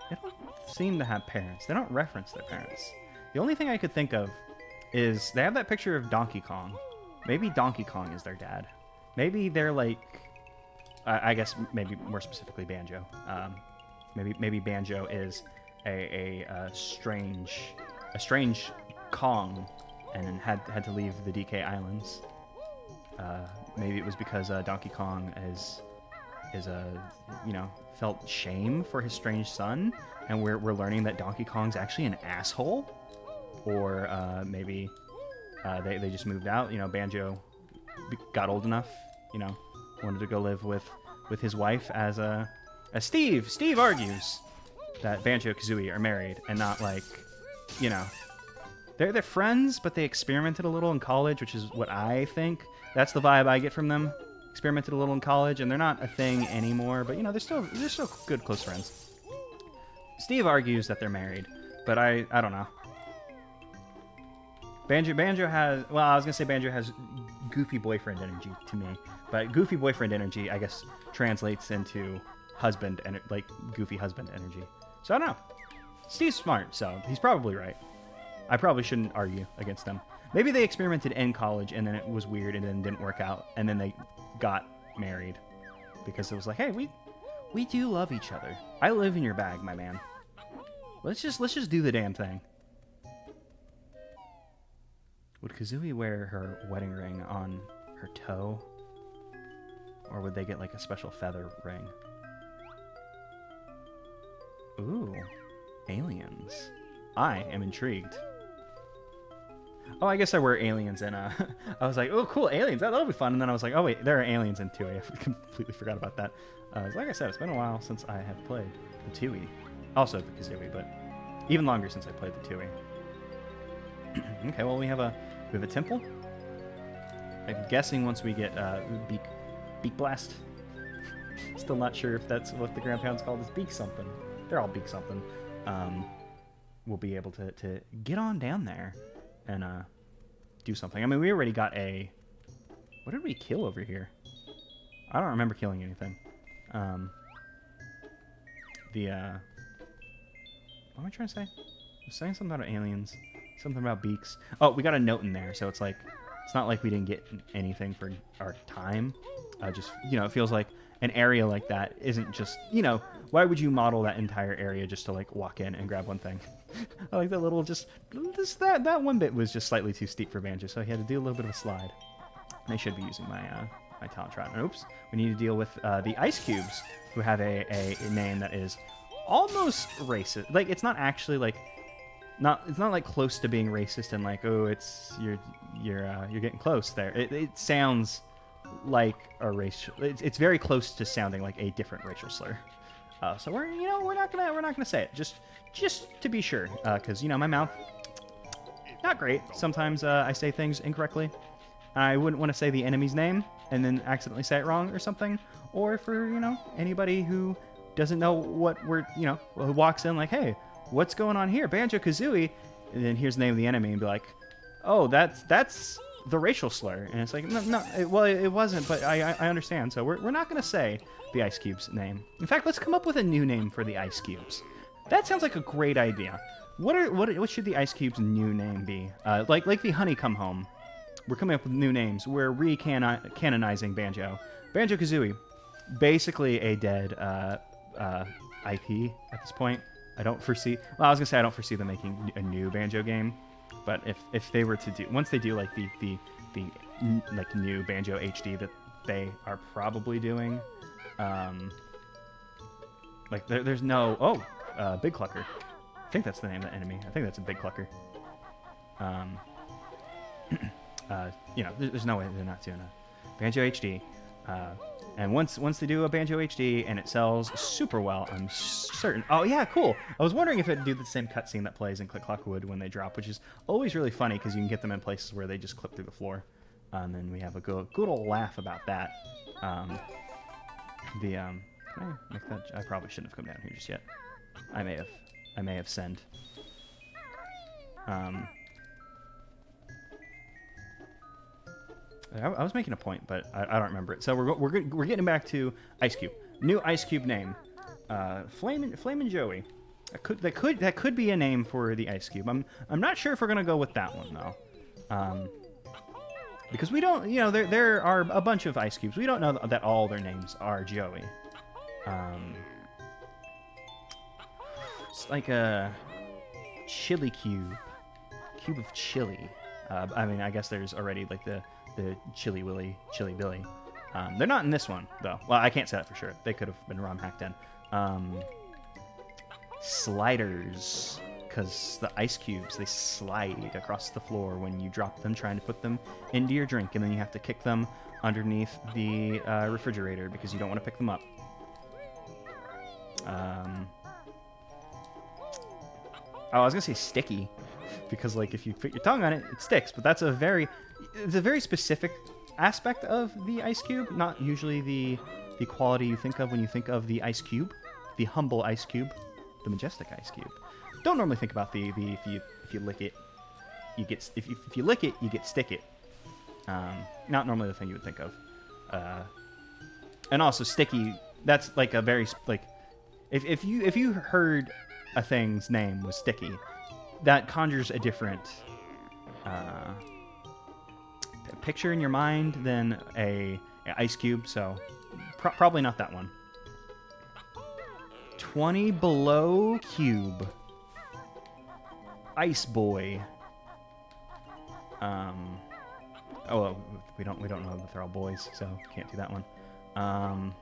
They don't seem to have parents. They don't reference their parents. The only thing I could think of is they have that picture of Donkey Kong. Maybe Donkey Kong is their dad. Maybe they're like, I guess maybe more specifically Banjo. Maybe Banjo is a strange Kong and had to leave the DK Islands. Maybe it was because Donkey Kong is felt shame for his strange son, and we're learning that Donkey Kong's actually an asshole. Or maybe they just moved out. Banjo got old enough, wanted to go live with his wife as Steve. Steve argues that Banjo-Kazooie are married and not like, they're friends, but they experimented a little in college, which is what I think. That's the vibe I get from them. Experimented a little in college, and they're not a thing anymore. But they're still good close friends. Steve argues that they're married, but I don't know. Banjo has, I was gonna say Banjo has goofy boyfriend energy to me, but goofy boyfriend energy, I guess, translates into husband and like goofy husband energy. So I don't know. Steve's smart, so he's probably right. I probably shouldn't argue against them. Maybe they experimented in college and then it was weird and then didn't work out, and then they got married because it was like, hey, we do love each other. I live in your bag, my man. Let's just do the damn thing. Would Kazooie wear her wedding ring on her toe? Or would they get like a special feather ring? Ooh, aliens. I am intrigued. Oh, I guess there were aliens in I was like, oh, cool, aliens. That'll be fun. And then I was like, oh, wait, there are aliens in Tui. I completely forgot about that. Like I said, it's been a while since I have played the Tui. Also the Kazooie, but even longer since I played the Tui. Okay, well, we have a temple. I'm guessing once we get beak blast. Still not sure if that's what the Grandpound's called. Is beak something. They're all beak something. We'll be able to get on down there and do something. I mean, we already got a... What did we kill over here? I don't remember killing anything. What am I trying to say? I was saying something about aliens. Something about beaks. Oh, we got a note in there, so it's like... It's not like we didn't get anything for our time. Just, it feels like an area like that isn't just, why would you model that entire area just to, like, walk in and grab one thing? I like that little, that one bit was just slightly too steep for Banjo, so he had to do a little bit of a slide. And I should be using my Talentron. And oops, we need to deal with the Ice Cubes, who have a name that is almost racist. Like, it's not actually, like, it's not like close to being racist and like, oh, you're getting close there. It sounds like a racial. It's very close to sounding like a different racial slur. So we're not gonna say it just to be sure, because my mouth not great. Sometimes I say things incorrectly. I wouldn't want to say the enemy's name and then accidentally say it wrong or something. Or for anybody who doesn't know what we're who walks in like, hey, what's going on here? Banjo-Kazooie. And then here's the name of the enemy and be like, oh, that's the racial slur. And it's like, no, it wasn't, but I understand. So we're not going to say the Ice Cube's name. In fact, let's come up with a new name for the Ice Cubes. That sounds like a great idea. What should the Ice Cube's new name be? Like the Honeycomb Home. We're coming up with new names. We're canonizing Banjo. Banjo-Kazooie, basically a dead IP at this point. I don't foresee them making a new Banjo game. But if they were to do, once they do like the like new Banjo HD that they are probably doing, like there's no Big Clucker. I think that's the name of the enemy. I think that's a Big Clucker. You know, there's no way they're not doing a Banjo HD. And once they do a Banjo HD and it sells super well, I'm certain. Oh yeah, cool. I was wondering if it'd do the same cutscene that plays in Click Clock Wood when they drop, which is always really funny because you can get them in places where they just clip through the floor. And then we have a good old laugh about that. Can I make that? I probably shouldn't have come down here just yet. I may have sinned. I was making a point, but I don't remember it. So we're getting back to Ice Cube. New Ice Cube name, Flamin' Joey. That could be a name for the Ice Cube. I'm not sure if we're gonna go with that one though, because we don't. You know, there are a bunch of Ice Cubes. We don't know that all their names are Joey. It's like a chili cube of chili. I mean, I guess there's already like the Chili Willy, Chili Billy. They're not in this one, though. Well, I can't say that for sure. They could have been ROM hacked in. Sliders, because the ice cubes, they slide across the floor when you drop them, trying to put them into your drink, and then you have to kick them underneath the refrigerator because you don't want to pick them up. Oh, I was going to say sticky, because like if you put your tongue on it, it sticks, but that's it's a very specific aspect of the ice cube, not usually the quality you think of when you think of the ice cube, the humble ice cube, the majestic ice cube. Don't normally think about the if you lick it, you get if you lick it, you get stick it. Not normally the thing you would think of. And also sticky, that's like a very like if you heard a thing's name was sticky, that conjures a different picture in your mind than a ice cube, so probably not that one. 20 below cube. Ice boy. Oh, well, we don't know if they're all boys, so can't do that one.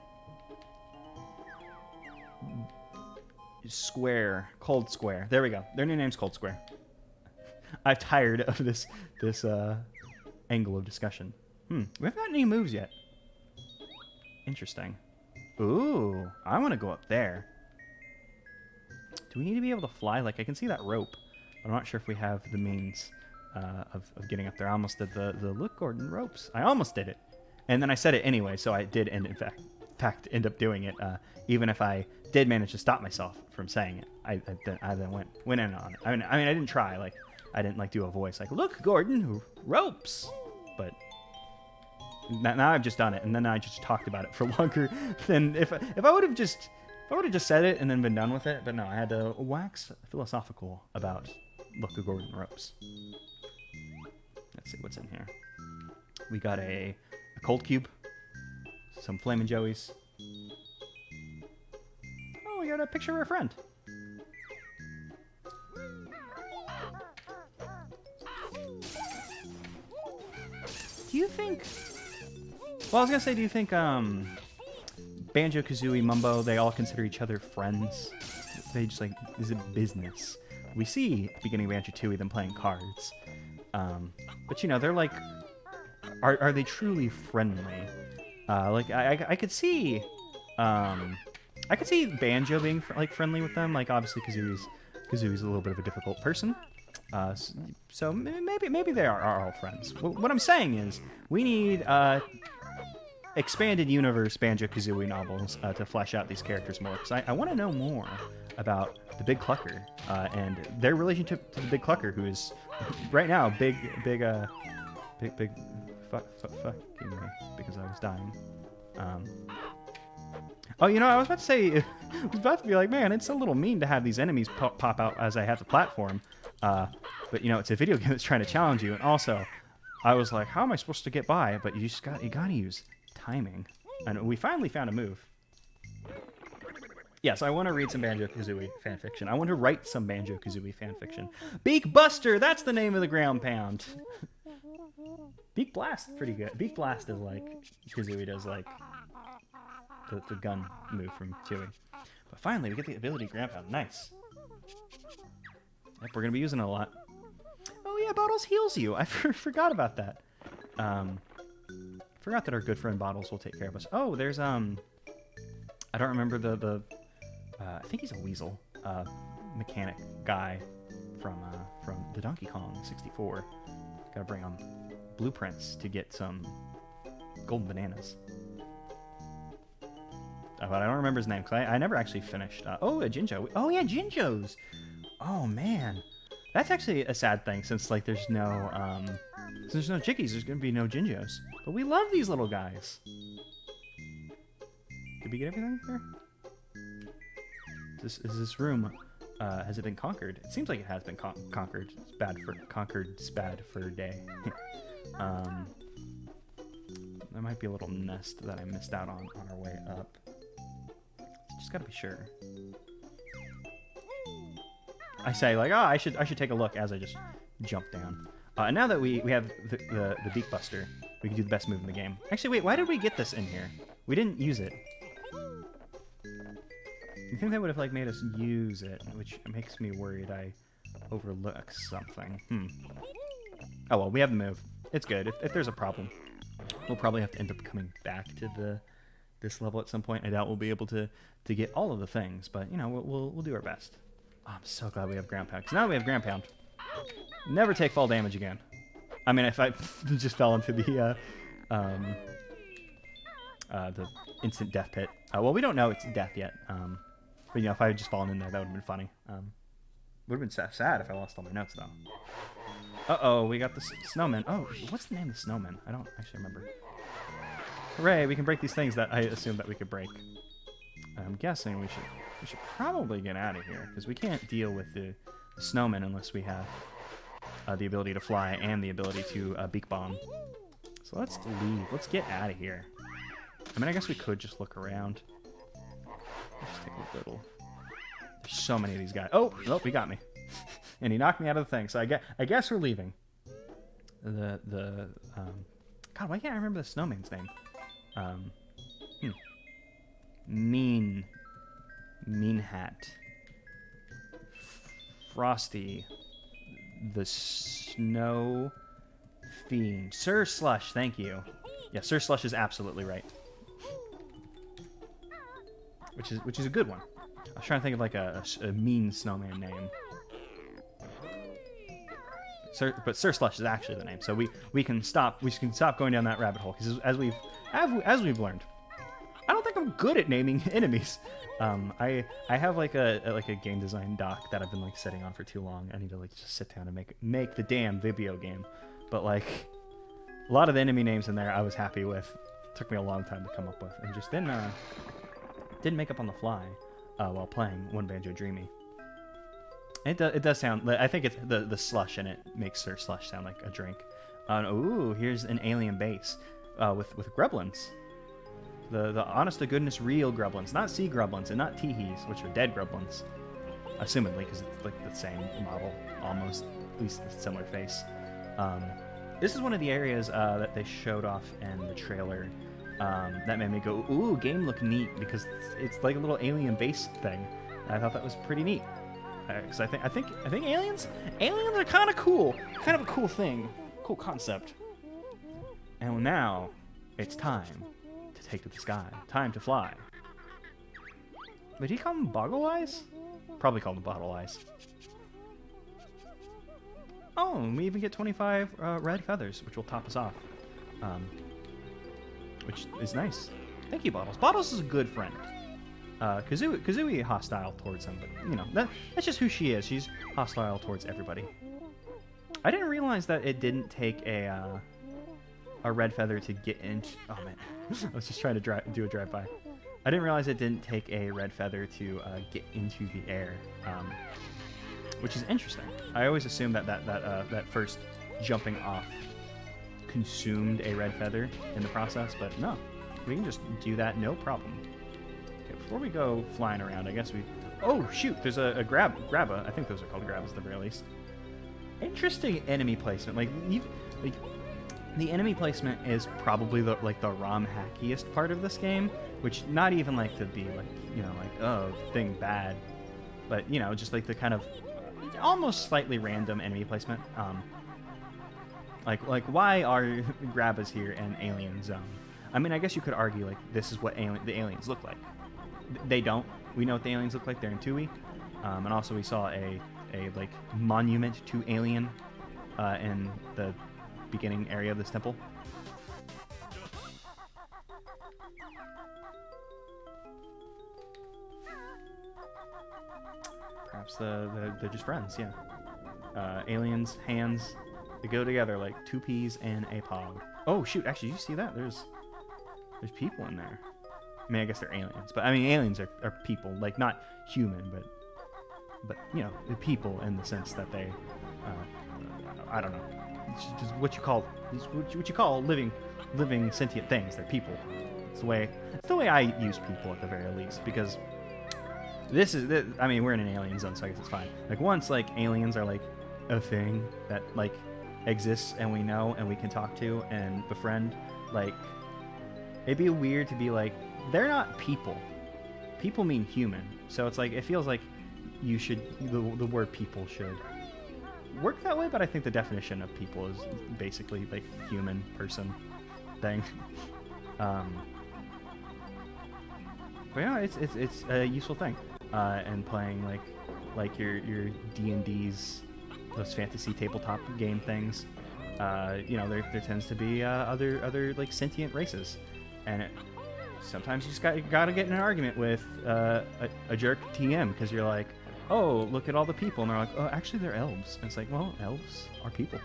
Square, Cold Square. There we go. Their new name's Cold Square. I'm tired of this angle of discussion. We haven't got any moves yet. Interesting. Ooh, I want to go up there. Do we need to be able to fly? Like, I can see that rope, but I'm not sure if we have the means of getting up there. I almost did the Look Gordon ropes. I almost did it. And then I said it anyway, so I did in fact end up doing it, even if I did manage to stop myself from saying it. I then went in on it. I mean, I didn't try. Like, I didn't like do a voice like, "Look, Gordon, ropes." But now I've just done it, and then I just talked about it for longer than if I would have just said it and then been done with it. But no, I had to wax philosophical about Look, Gordon, ropes. Let's see what's in here. We got a cold cube, some Flamin' Joeys. Oh, we got a picture of a friend. Do you think... Well, I was going to say, do you think Banjo, Kazooie, Mumbo, they all consider each other friends? They just like, is it business? We see at the beginning of Banjo-Tooie them playing cards. But, you know, they're like... Are they truly friendly? Like, I could see... I could see Banjo being friendly with them. Like, obviously Kazooie's a little bit of a difficult person. So maybe they are all friends. What I'm saying is we need expanded universe Banjo-Kazooie novels to flesh out these characters more. Because I want to know more about the Big Clucker and their relationship to the Big Clucker, who is right now big fucking me because I was dying. Oh, you know, I was about to say, I was about to be like, man, it's a little mean to have these enemies pop out as I have the platform. But, you know, it's a video game that's trying to challenge you. And also, I was like, how am I supposed to get by? But you gotta use timing. And we finally found a move. Yes, I want to read some Banjo-Kazooie fanfiction. I want to write some Banjo-Kazooie fanfiction. Beak Buster, that's the name of the ground pound. Beak Blast, pretty good. Beak Blast is like Kazooie does, like the gun move from Chewie. But finally, we get the ability ground pound. Nice. Yep, we're gonna be using it a lot. Oh yeah, Bottles heals you. I forgot about that. Forgot that our good friend Bottles will take care of us. Oh, there's I don't remember the I think he's a weasel mechanic guy from the Donkey Kong 64. Gotta bring on blueprints to get some golden bananas. But I don't remember his name because I never actually finished. Oh, a Jinjo. Oh yeah, Jinjos. Oh man, that's actually a sad thing since like there's no Chickies, there's gonna be no Jinjos. But we love these little guys. Did we get everything here? Is this room? Has it been conquered? It seems like it has been conquered. It's bad for day. There might be a little nest that I missed out on our way up. Just gotta be sure. I say like, oh, I should take a look as I just jump down. And now that we have the Beak Buster, we can do the best move in the game. Actually, wait, why did we get this in here? We didn't use it. You think they would have like made us use it, which makes me worried I overlook something. Oh well, we have the move. It's good. If there's a problem, we'll probably have to end up coming back to this level at some point. I doubt we'll be able to get all of the things, but you know we'll do our best. Oh, I'm so glad we have ground pound. Because now we have ground pound. Never take fall damage again. I mean, if I just fell into the instant death pit. Well, we don't know it's death yet. But you know, if I had just fallen in there, that would have been funny. Would have been sad if I lost all my notes though. Uh-oh, we got the snowman. Oh, what's the name of the snowman? I don't actually remember. Hooray, we can break these things that I assumed that we could break. I'm guessing we should probably get out of here because we can't deal with the snowman unless we have the ability to fly and the ability to beak bomb. So let's leave. Let's get out of here. I mean, I guess we could just look around. Let's just take a little. There's so many of these guys. Oh, nope, he got me. And he knocked me out of the thing. So I guess we're leaving. God, why can't I remember the snowman's name? Mean Hat. Frosty. The Snow Fiend. Sir Slush, thank you. Yeah, Sir Slush is absolutely right. Which is a good one. I was trying to think of like a mean snowman name. But Sir Slush is actually the name, so we can stop going down that rabbit hole because as we've learned, I don't think I'm good at naming enemies. I have like a game design doc that I've been like sitting on for too long. I need to like just sit down and make the damn video game. But like a lot of the enemy names in there, I was happy with. It took me a long time to come up with, and just didn't make up on the fly while playing one Banjo-Dreamie. It does sound. I think it's the slush in it makes Sir Slush sound like a drink. Ooh, here's an alien base with grublins. The honest to goodness real grublins, not sea grublins and not teehees, which are dead grublins, assumedly because it's like the same model almost, at least a similar face. This is one of the areas that they showed off in the trailer that made me go, ooh, game look neat because it's like a little alien base thing. I thought that was pretty neat. Because I think aliens are kind of cool, kind of a cool thing, cool concept. And now it's time to take to the sky, time to fly. Would he call them Boggle Eyes? Probably call them Bottle Eyes. Oh, and we even get 25 red feathers, which will top us off, which is nice. Thank you, Bottles. Bottles is a good friend. Kazooie hostile towards him, but you know that's just who she is. She's hostile towards everybody. I didn't realize that it didn't take a red feather to get into. Oh man, I was just trying to do a drive-by. I didn't realize it didn't take a red feather to get into the air, which is interesting. I always assumed that first jumping off consumed a red feather in the process, but no, we can just do that no problem. before we go flying around, I guess we... Oh, shoot, there's a grabba. I think those are called grabbas at the very least. Interesting enemy placement. Like the enemy placement is probably the ROM hackiest part of this game, which not even like to be like, you know, like, oh, thing bad, but, you know, just like the kind of almost slightly random enemy placement. Like why are grabbas here in Alien Zone? I mean, I guess you could argue like this is what the aliens look like. They don't. We know what the aliens look like. They're in Tui, and also we saw a like monument to Alien in the beginning area of this temple. Perhaps they're just friends. Yeah. Aliens, hands, they go together like two peas and a pod. Oh shoot! Actually, you see that? There's people in there. I mean, I guess they're aliens, but I mean, aliens are people, like not human, but you know, the people in the sense that they, I don't know, it's just what you call living sentient things. They're people. It's the way I use people at the very least, because I mean, we're in an alien zone, so I guess it's fine. Like once like aliens are like a thing that like exists and we know and we can talk to and befriend, like it'd be weird to be like, they're not people. People mean human. So it's like, it feels like you should, the word people should work that way, but I think the definition of people is basically like human, person, thing. But yeah, it's a useful thing. And playing like your D&D's, those fantasy tabletop game things, you know, there tends to be other like sentient races, and sometimes you just gotta get in an argument with a jerk TM because you're like, oh, look at all the people, and they're like, oh, actually they're elves, and it's like, well, elves are people.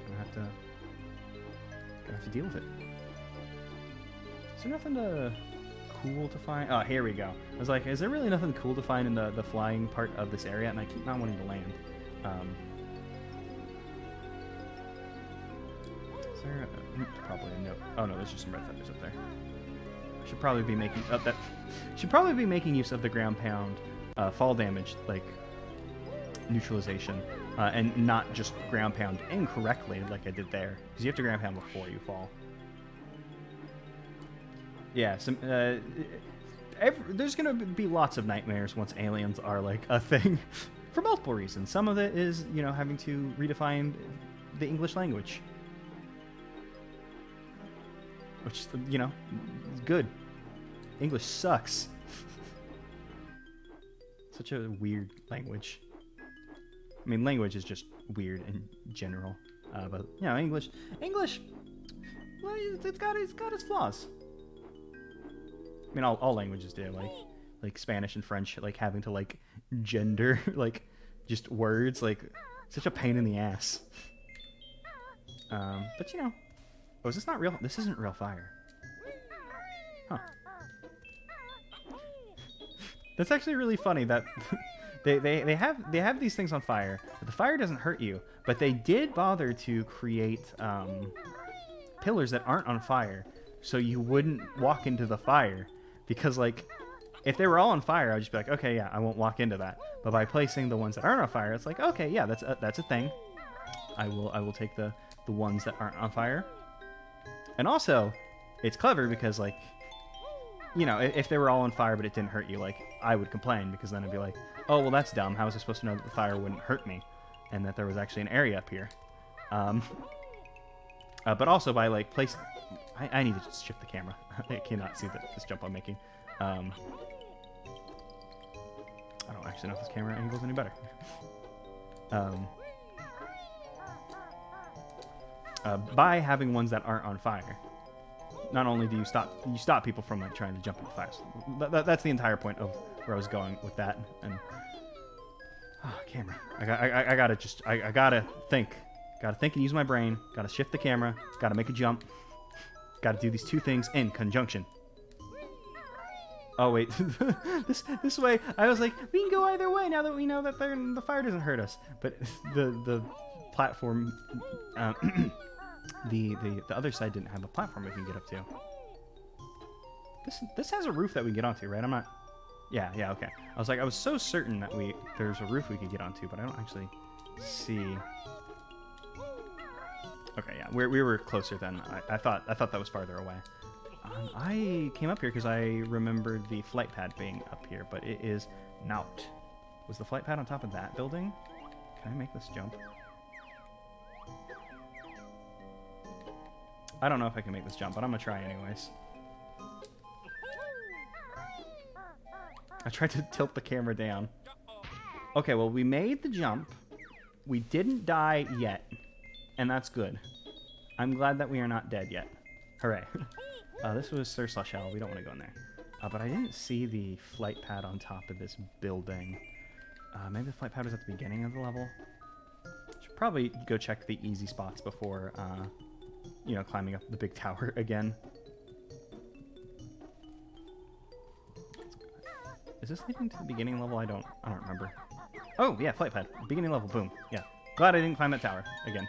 Gonna have to deal with it. Is there nothing cool to find? Oh, here we go. I was like, is there really nothing cool to find in the flying part of this area? And I keep not wanting to land. Is there probably a note? Oh no, there's just some red feathers up there. Should probably be making use of the ground pound fall damage like neutralization, and not just ground pound incorrectly like I did there, because you have to ground pound before you fall. Yeah, there's gonna be lots of nightmares once aliens are like a thing, for multiple reasons. Some of it is, you know, having to redefine the English language, which, you know, is good. English sucks. Such a weird language. I mean, language is just weird in general, but you know, English, well, it's got its flaws. I mean, all languages do, like Spanish and French, like having to like gender like just words, like such a pain in the ass. But you know, oh, is this not real? This isn't real fire. Huh. That's actually really funny that they have these things on fire, but the fire doesn't hurt you. But they did bother to create pillars that aren't on fire, so you wouldn't walk into the fire. Because, like, if they were all on fire, I'd just be like, okay, yeah, I won't walk into that. But by placing the ones that aren't on fire, it's like, okay, yeah, that's a thing. I will take the ones that aren't on fire. And also, it's clever because, like, you know, if they were all on fire but it didn't hurt you, like, I would complain, because then I'd be like, oh, well, that's dumb. How was I supposed to know that the fire wouldn't hurt me and that there was actually an area up here? But also by, like, placing... I need to just shift the camera. I cannot see this jump I'm making. I don't actually know if this camera angle's any better. By having ones that aren't on fire, not only do you stop people from like trying to jump into fires. That's the entire point of where I was going with that. And camera. I gotta think. Gotta think and use my brain. Gotta shift the camera. Gotta make a jump. Gotta do these two things in conjunction. Oh wait, this way. I was like, we can go either way now that we know that the fire doesn't hurt us. But the platform, the other side didn't have a platform we can get up to. This has a roof that we get onto, right? I'm not... Yeah, okay. I was like, I was so certain that there's a roof we could get onto, but I don't actually see... Okay, yeah, we were closer than I thought. I thought that was farther away. I came up here because I remembered the flight pad being up here, but it is not. Was the flight pad on top of that building? Can I make this jump? I don't know if I can make this jump, but I'm gonna try anyways. I tried to tilt the camera down. Okay, well, we made the jump. We didn't die yet, and that's good. I'm glad that we are not dead yet. Hooray. This was Sir Slushell. We don't want to go in there. But I didn't see the flight pad on top of this building. Maybe the flight pad was at the beginning of the level. Should probably go check the easy spots before, you know, climbing up the big tower again. Is this leading to the beginning level? I don't remember. Oh, yeah, flight pad. Beginning level, boom. Yeah. Glad I didn't climb that tower again.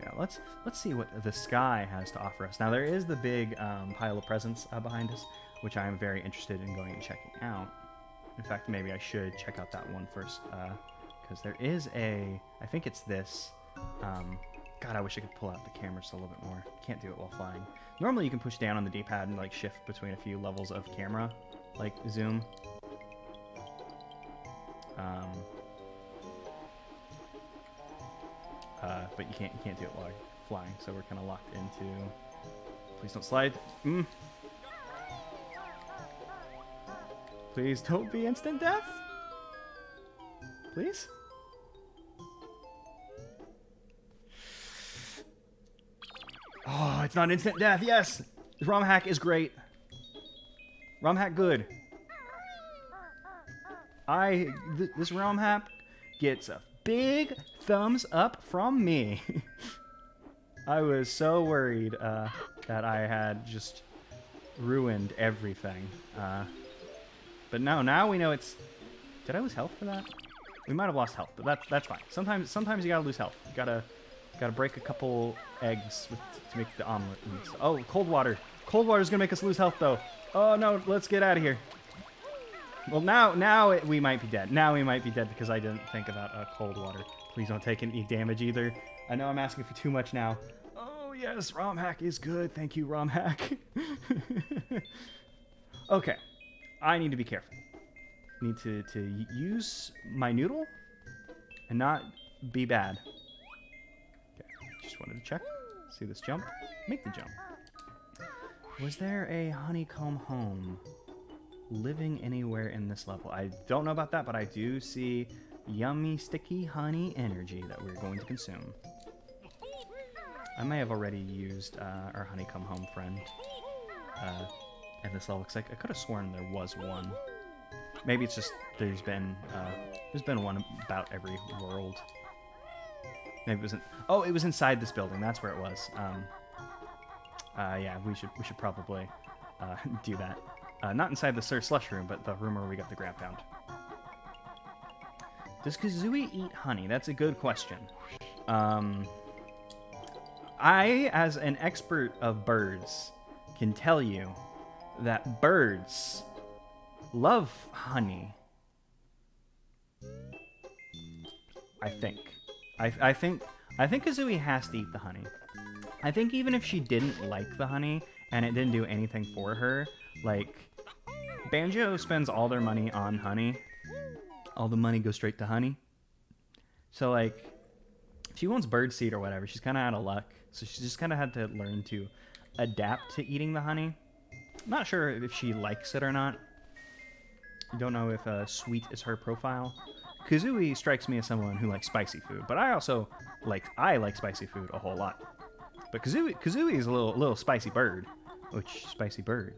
Okay, let's see what the sky has to offer us. Now, there is the big pile of presents behind us, which I am very interested in going and checking out. In fact, maybe I should check out that one first, because there is a... I think it's this. God, I wish I could pull out the camera just a little bit more. Can't do it while flying. Normally, you can push down on the D-pad and, like, shift between a few levels of camera, like zoom. But you can't do it while you're flying, so we're kind of locked into... Please don't slide. Please don't be instant death. Please? Oh, it's not instant death. Yes! This ROM hack is great. ROM hack good. This ROM hack gets a big thumbs up from me. I was so worried that I had just ruined everything. But no, now we know it's... Did I lose health for that? We might have lost health, but that's fine. Sometimes you gotta lose health. You gotta break a couple eggs to make the omelet. Oh, cold water. Cold water's gonna make us lose health, though. Oh no, let's get out of here. Well, now we might be dead. Now we might be dead because I didn't think about cold water. Please don't take any damage either. I know I'm asking for too much now. Oh yes, ROM hack is good. Thank you, ROM hack. Okay, I need to be careful. Need to use my noodle and not be bad. Okay, just wanted to check. See this jump? Make the jump. Was there a honeycomb home living anywhere in this level? I don't know about that, but I do see yummy, sticky honey energy that we're going to consume. I may have already used our honeycomb home friend in this level, because I could have sworn there was one. Maybe it's just there's been one about every world. Maybe it wasn't. Oh, it was inside this building. That's where it was. Yeah, we should probably do that. Not inside the Sir Slush room, but the room where we got the grab pound. Does Kazooie eat honey? That's a good question. I, as an expert of birds, can tell you that birds love honey. I think Kazooie has to eat the honey. I think even if she didn't like the honey and it didn't do anything for her, like, Banjo spends all their money on honey. All the money goes straight to honey. So, like, if she wants birdseed or whatever, she's kind of out of luck. So she just kind of had to learn to adapt to eating the honey. I'm not sure if she likes it or not. I don't know if sweet is her profile. Kazooie strikes me as someone who likes spicy food, but I also like spicy food a whole lot. But Kazooie is a little spicy bird. Which spicy bird?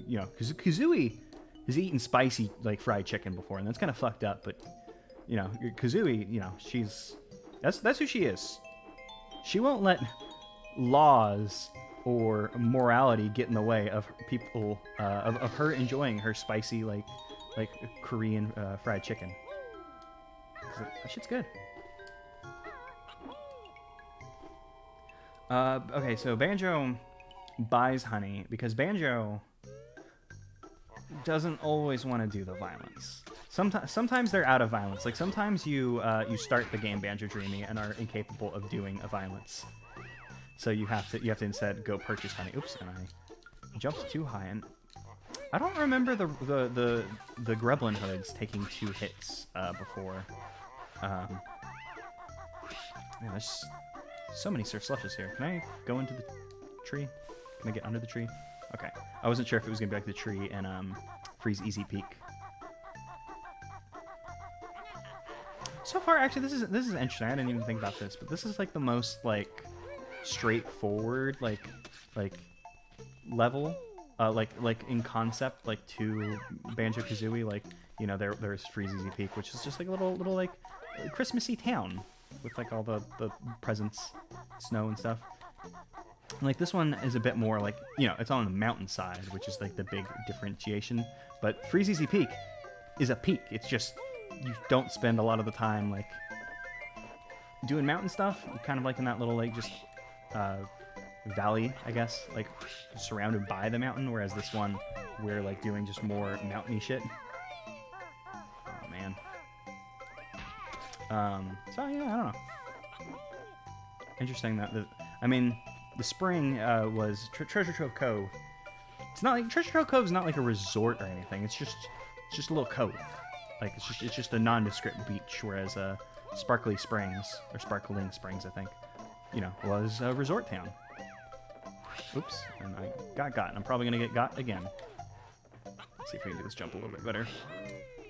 You know, Kazooie has eaten spicy, like, fried chicken before, and that's kind of fucked up. But you know, Kazooie, you know, that's who she is. She won't let laws or morality get in the way of people of her enjoying her spicy, like Korean fried chicken. That shit's good. Okay, so Banjo buys honey because Banjo doesn't always want to do the violence. Sometimes they're out of violence. Like sometimes you start the game Banjo-Dreamie and are incapable of doing a violence. So you have to instead go purchase honey. Oops, and I jumped too high, and I don't remember the Gremlin hoods taking 2 hits before. Man, there's so many Sir Slushes here. Can I go into the tree? Can I get under the tree? Okay. I wasn't sure if it was gonna be like the tree and Freeze Easy Peak. So far, actually, this is interesting. I didn't even think about this, but this is like the most like straightforward like level, like in concept, like to Banjo-Kazooie. Like, you know, there's Freeze Easy Peak, which is just like a little like Christmassy town with like all the presents, snow and stuff. And, like, this one is a bit more like, you know, it's on the mountainside, which is like the big differentiation. But Freeze Easy Peak is a peak. It's just you don't spend a lot of the time like doing mountain stuff. You're kind of like in that little like just valley, I guess, like surrounded by the mountain. Whereas this one, we're like doing just more mountainy shit. Oh man. So yeah, I don't know. Interesting that I mean, the spring was Treasure Trove Cove. It's not like Treasure Trove Cove is not like a resort or anything. It's just a little cove. Like it's just a nondescript beach. Whereas Sparkling Springs, I think, you know, was a resort town. Oops, and I got. And I'm probably gonna get got again. Let's see if we can do this jump a little bit better.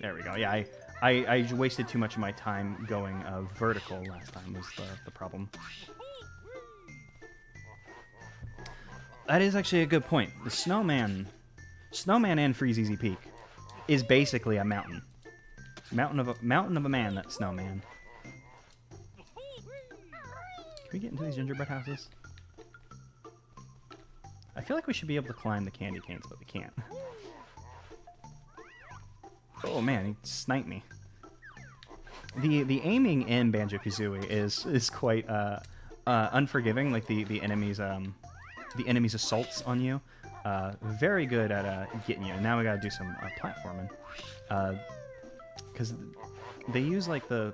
There we go. Yeah, I wasted too much of my time going vertical last time was the problem. That is actually a good point. The Snowman and Freeze Easy Peak is basically a mountain. Mountain of a man, that Snowman. Can we get into these gingerbread houses? I feel like we should be able to climb the candy canes, but we can't. Oh man, he sniped me. The aiming in Banjo-Kazooie is quite unforgiving. Like the enemies assaults on you, very good at getting you. And now we gotta do some platforming, because they use like the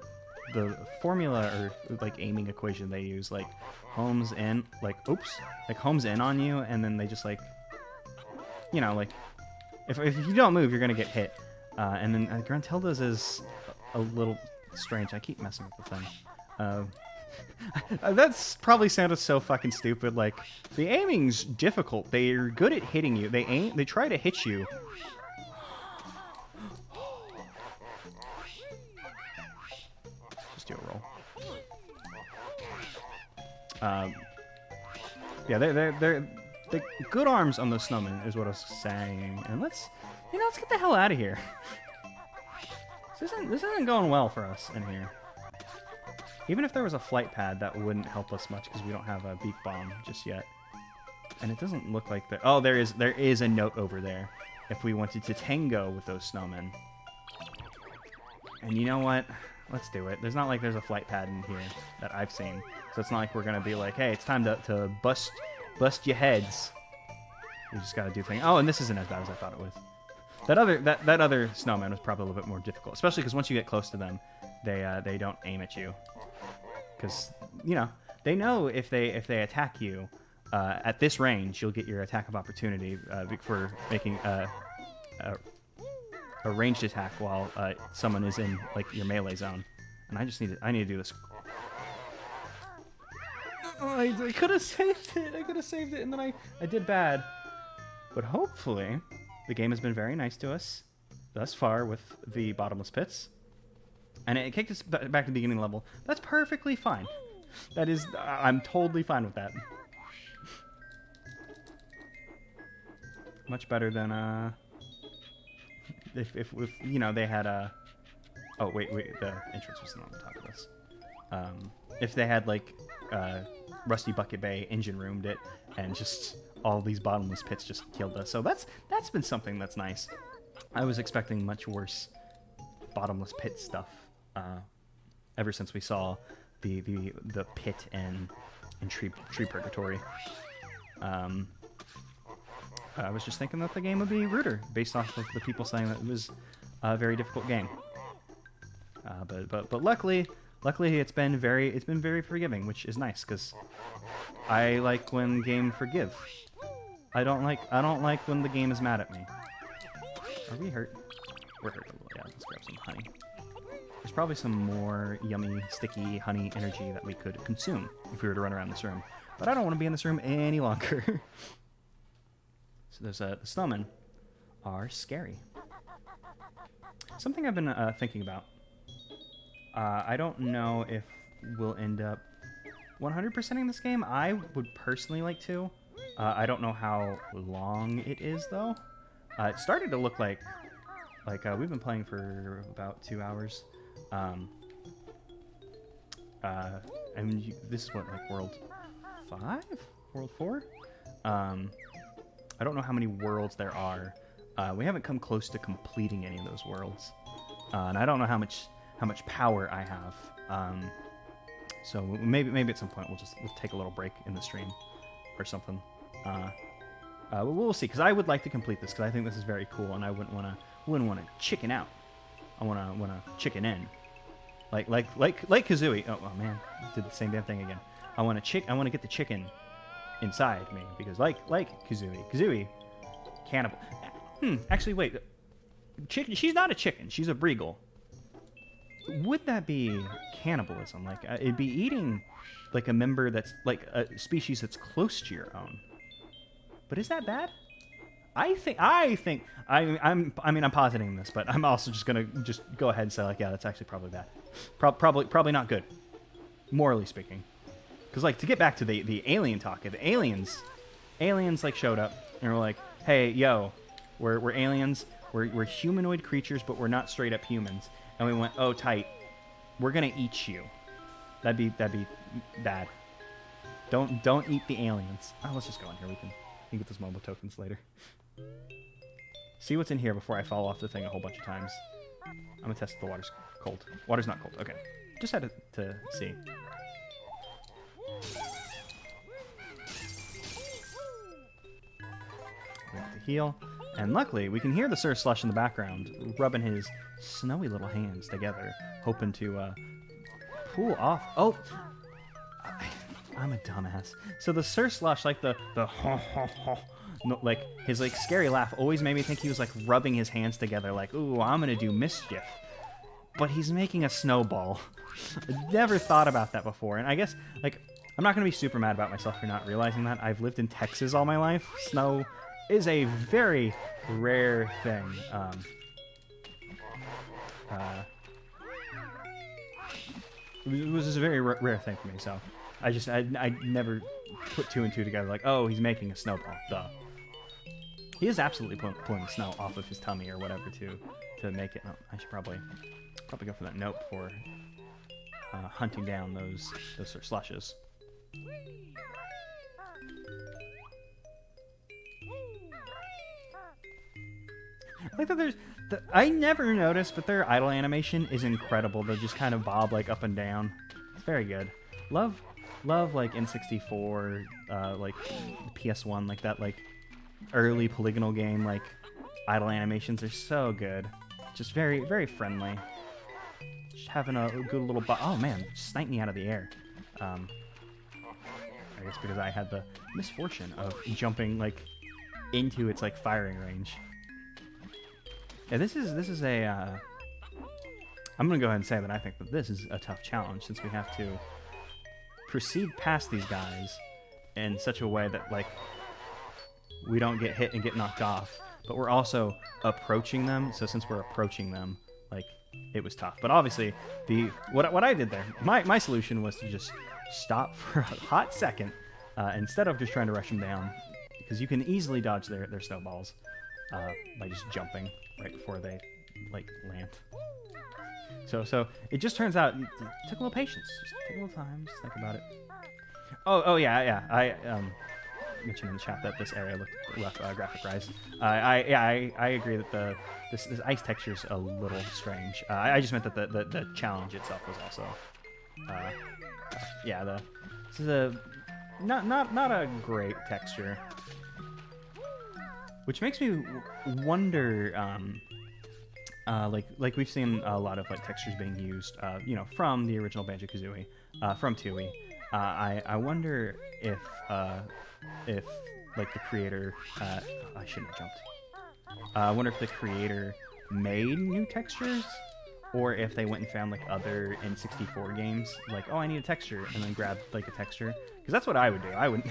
formula or like aiming equation they use, like homes in, like homes in on you, and then they just like, you know, like if you don't move, you're gonna get hit. And then Gruntilda's is a little strange. I keep messing with the thing. That's probably sounded so fucking stupid. Like, the aiming's difficult. They're good at hitting you. They try to hit you. Just do a roll. Yeah, they're good arms on those snowmen is what I was saying. And let's get the hell out of here. This isn't going well for us in here. Even if there was a flight pad, that wouldn't help us much because we don't have a beak bomb just yet. And it doesn't look like there. Oh, there is a note over there. If we wanted to tango with those snowmen. And you know what? Let's do it. There's not like there's a flight pad in here that I've seen. So it's not like we're gonna be like, hey, it's time to bust your heads. We just gotta do things. Oh, and this isn't as bad as I thought it was. That other snowman was probably a little bit more difficult, especially because once you get close to them, they don't aim at you, because you know they know if they attack you at this range, you'll get your attack of opportunity for making a ranged attack while someone is in like your melee zone. And I need to do this. Oh, I could have saved it. And then I did bad. But hopefully, the game has been very nice to us thus far with the bottomless pits. And it kicked us back to the beginning level. That's perfectly fine. That is, I'm totally fine with that. Much better than, if you know, they had a... Oh, wait, the entrance wasn't on the top of this. If they had, like, Rusty Bucket Bay engine roomed it, and just all these bottomless pits just killed us. So that's been something that's nice. I was expecting much worse bottomless pit stuff ever since we saw the pit in Tree Purgatory. I was just thinking that the game would be ruder based off of the people saying that it was a very difficult game. But luckily it's been very forgiving, which is nice because I like when games forgive. I don't like when the game is mad at me. Are we hurt? We're hurt a little. Yeah, let's grab some honey. There's probably some more yummy, sticky honey energy that we could consume if we were to run around this room. But I don't want to be in this room any longer. So there's the snowmen are scary. Something I've been thinking about. I don't know if we'll end up 100%ing this game. I would personally like to. I don't know how long it is though. It started to look like we've been playing for about 2 hours. And this is what, like World 5? World 4? I don't know how many worlds there are. We haven't come close to completing any of those worlds. And I don't know how much power I have. So maybe at some point we'll take a little break in the stream or something. We'll see, because I would like to complete this because I think this is very cool, and I wouldn't want to chicken out. I want to chicken in, like Kazooie. Oh man, did the same damn thing again. I want to get the chicken inside me because like Kazooie, cannibal. Actually, wait. Chicken. She's not a chicken. She's a Breagle. Would that be cannibalism? Like it'd be eating like a member that's like a species that's close to your own. But is that bad? I'm positing this, but I'm also just gonna go ahead and say like, yeah, that's actually probably bad. Probably not good, morally speaking. Because like to get back to the alien talk, if aliens like showed up and were like, hey, yo, we're aliens, we're humanoid creatures, but we're not straight up humans, and we went, oh tight, we're gonna eat you. That'd be bad. Don't eat the aliens. Oh, let's just go in here. We can get those mobile tokens later. See what's in here before I fall off the thing a whole bunch of times. I'm gonna test if the water's cold. Water's not cold. Okay. Just had to see. We have to heal. And luckily, we can hear the Sir Slush in the background, rubbing his snowy little hands together, hoping to pull off. Oh! I'm a dumbass. So the Sir Slush, like the ho ho ho, no, like his like scary laugh always made me think he was like rubbing his hands together, like, ooh, I'm gonna do mischief. But he's making a snowball. I never thought about that before, and I guess like I'm not gonna be super mad about myself for not realizing that. I've lived in Texas all my life. Snow is a very rare thing. It was just a very rare thing for me, so I never put two and two together, like, oh, he's making a snowball, duh. He is absolutely pulling the snow off of his tummy or whatever to make it. Oh, I should probably go for that note before hunting down those sort of slushes. I like that there's... I never noticed, but their idle animation is incredible. They just kind of bob like up and down. It's very good. Love like N64, like PS1, like that like early polygonal game, like idle animations are so good. Just very, very friendly. Just having a good little oh man, sniped me out of the air. I guess because I had the misfortune of jumping like into its like firing range. Yeah, this is a I'm gonna go ahead and say that I think that this is a tough challenge, since we have to proceed past these guys in such a way that like we don't get hit and get knocked off, but we're also approaching them. So since we're approaching them, like, it was tough. But obviously what I did there, my solution was to just stop for a hot second instead of just trying to rush them down, because you can easily dodge their snowballs by just jumping right before they like land. So it just turns out it took a little patience. Just take a little time. Just think about it. Oh yeah. I mentioned in the chat that this area looked rough graphic-wise. I agree that this ice texture is a little strange. I just meant that the challenge itself was also this is a not a great texture. which makes me wonder. Like we've seen a lot of like textures being used, you know, from the original Banjo-Kazooie, from Tooie. I wonder if like the creator, I shouldn't have jumped. I wonder if the creator made new textures, or if they went and found like other N64 games, like, oh, I need a texture, and then grabbed like a texture, because that's what I would do. I would,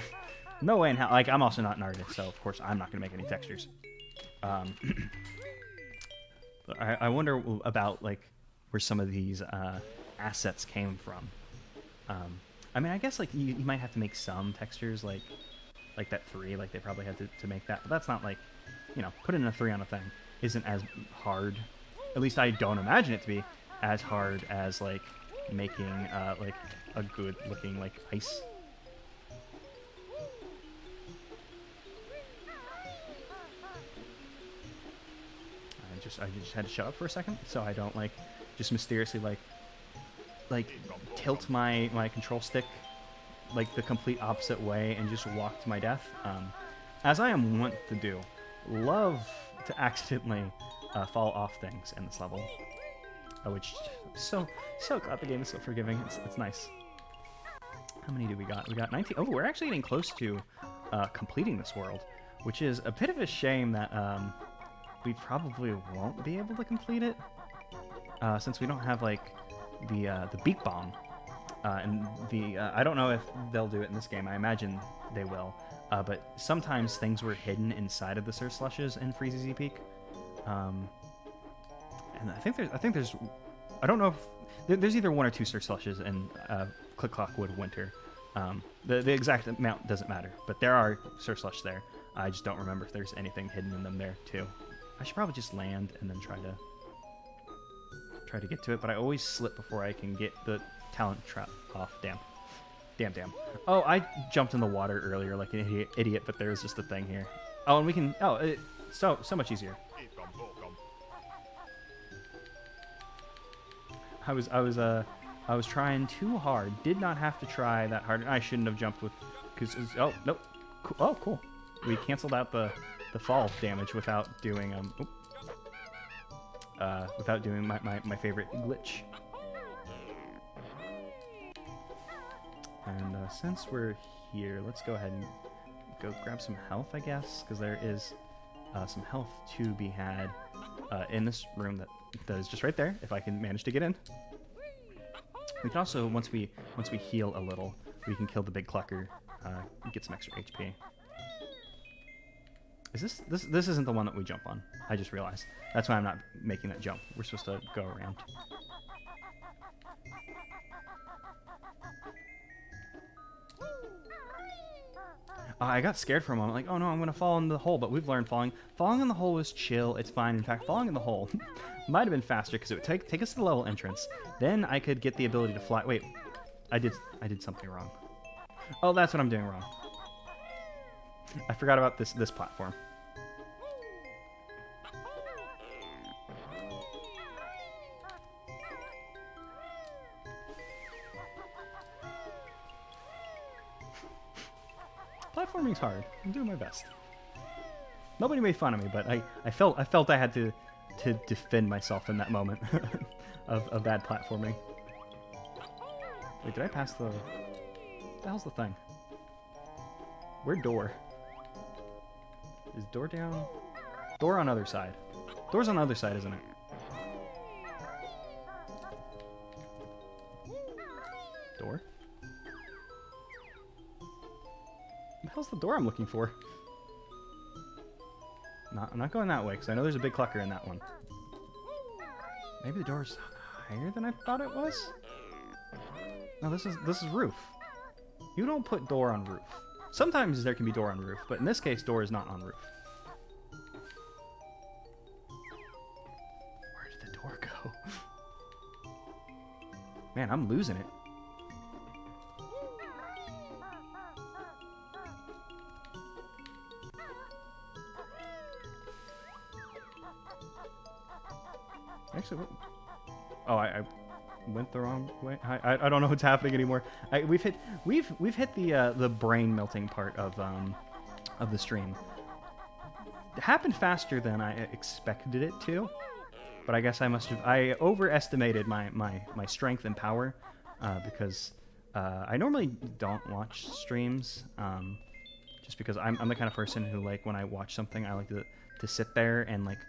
no way in hell. Like, I'm also not an artist, so of course I'm not gonna make any textures. I wonder about like where some of these assets came from. I mean, I guess like you might have to make some textures, like that 3, like they probably had to make that, but that's not like, you know, putting a 3 on a thing isn't as hard. At least I don't imagine it to be as hard as like making like a good looking like ice. I just had to shut up for a second so I don't like just mysteriously like tilt my control stick like the complete opposite way and just walk to my death, as I am wont to do. Love to accidentally fall off things in this level, which so glad the game is so forgiving. It's nice. How many do we got? We got 19. Oh, we're actually getting close to completing this world, which is a bit of a shame that we probably won't be able to complete it, since we don't have like the beak bomb, and the I don't know if they'll do it in this game. I imagine they will, but sometimes things were hidden inside of the Sir Slushes in Freezy Peak, and I think there's I don't know if there's either 1 or 2 Sir Slushes in Click Clockwood Winter. The exact amount doesn't matter, but there are Sir Slush there. I just don't remember if there's anything hidden in them there too. I should probably just land and then try to get to it, but I always slip before I can get the talent trap off. Damn. Oh, I jumped in the water earlier like an idiot, but there's just a thing here. Oh, and we can. Oh, so much easier. I was trying too hard. Did not have to try that hard. I shouldn't have jumped with. Oh nope. Oh, cool. We canceled out the fall damage without doing my favorite glitch. And since we're here, let's go ahead and go grab some health, I guess, because there is some health to be had in this room that is just right there. If I can manage to get in, we can also once we heal a little, we can kill the big clucker, get some extra HP. Is this isn't the one that we jump on. I just realized. That's why I'm not making that jump. We're supposed to go around. I got scared for a moment, like, oh no, I'm gonna fall in the hole, but we've learned falling in the hole is chill, it's fine. In fact, falling in the hole might have been faster because it would take us to the level entrance. Then I could get the ability to fly. Wait, I did something wrong. Oh, that's what I'm doing wrong. I forgot about this platform. Platforming's hard. I'm doing my best. Nobody made fun of me, but I felt I had to defend myself in that moment of bad platforming. Wait, did I pass the... What the hell's the thing? Where door? Is door down? Door on other side. Door's on the other side, isn't it? Door? What the hell's the door I'm looking for? I'm not going that way, because I know there's a big clucker in that one. Maybe the door's higher than I thought it was? No, this is roof. You don't put door on roof. Sometimes there can be door on roof, but in this case, door is not on roof. Where did the door go? Man, I'm losing it. Actually, what? Oh, I went the wrong way. I don't know what's happening anymore. We've hit the brain melting part of the stream. happened faster than I expected it to. But I guess I overestimated my strength and power because I normally don't watch streams just because I'm the kind of person who, like, when I watch something, I like to sit there and, like,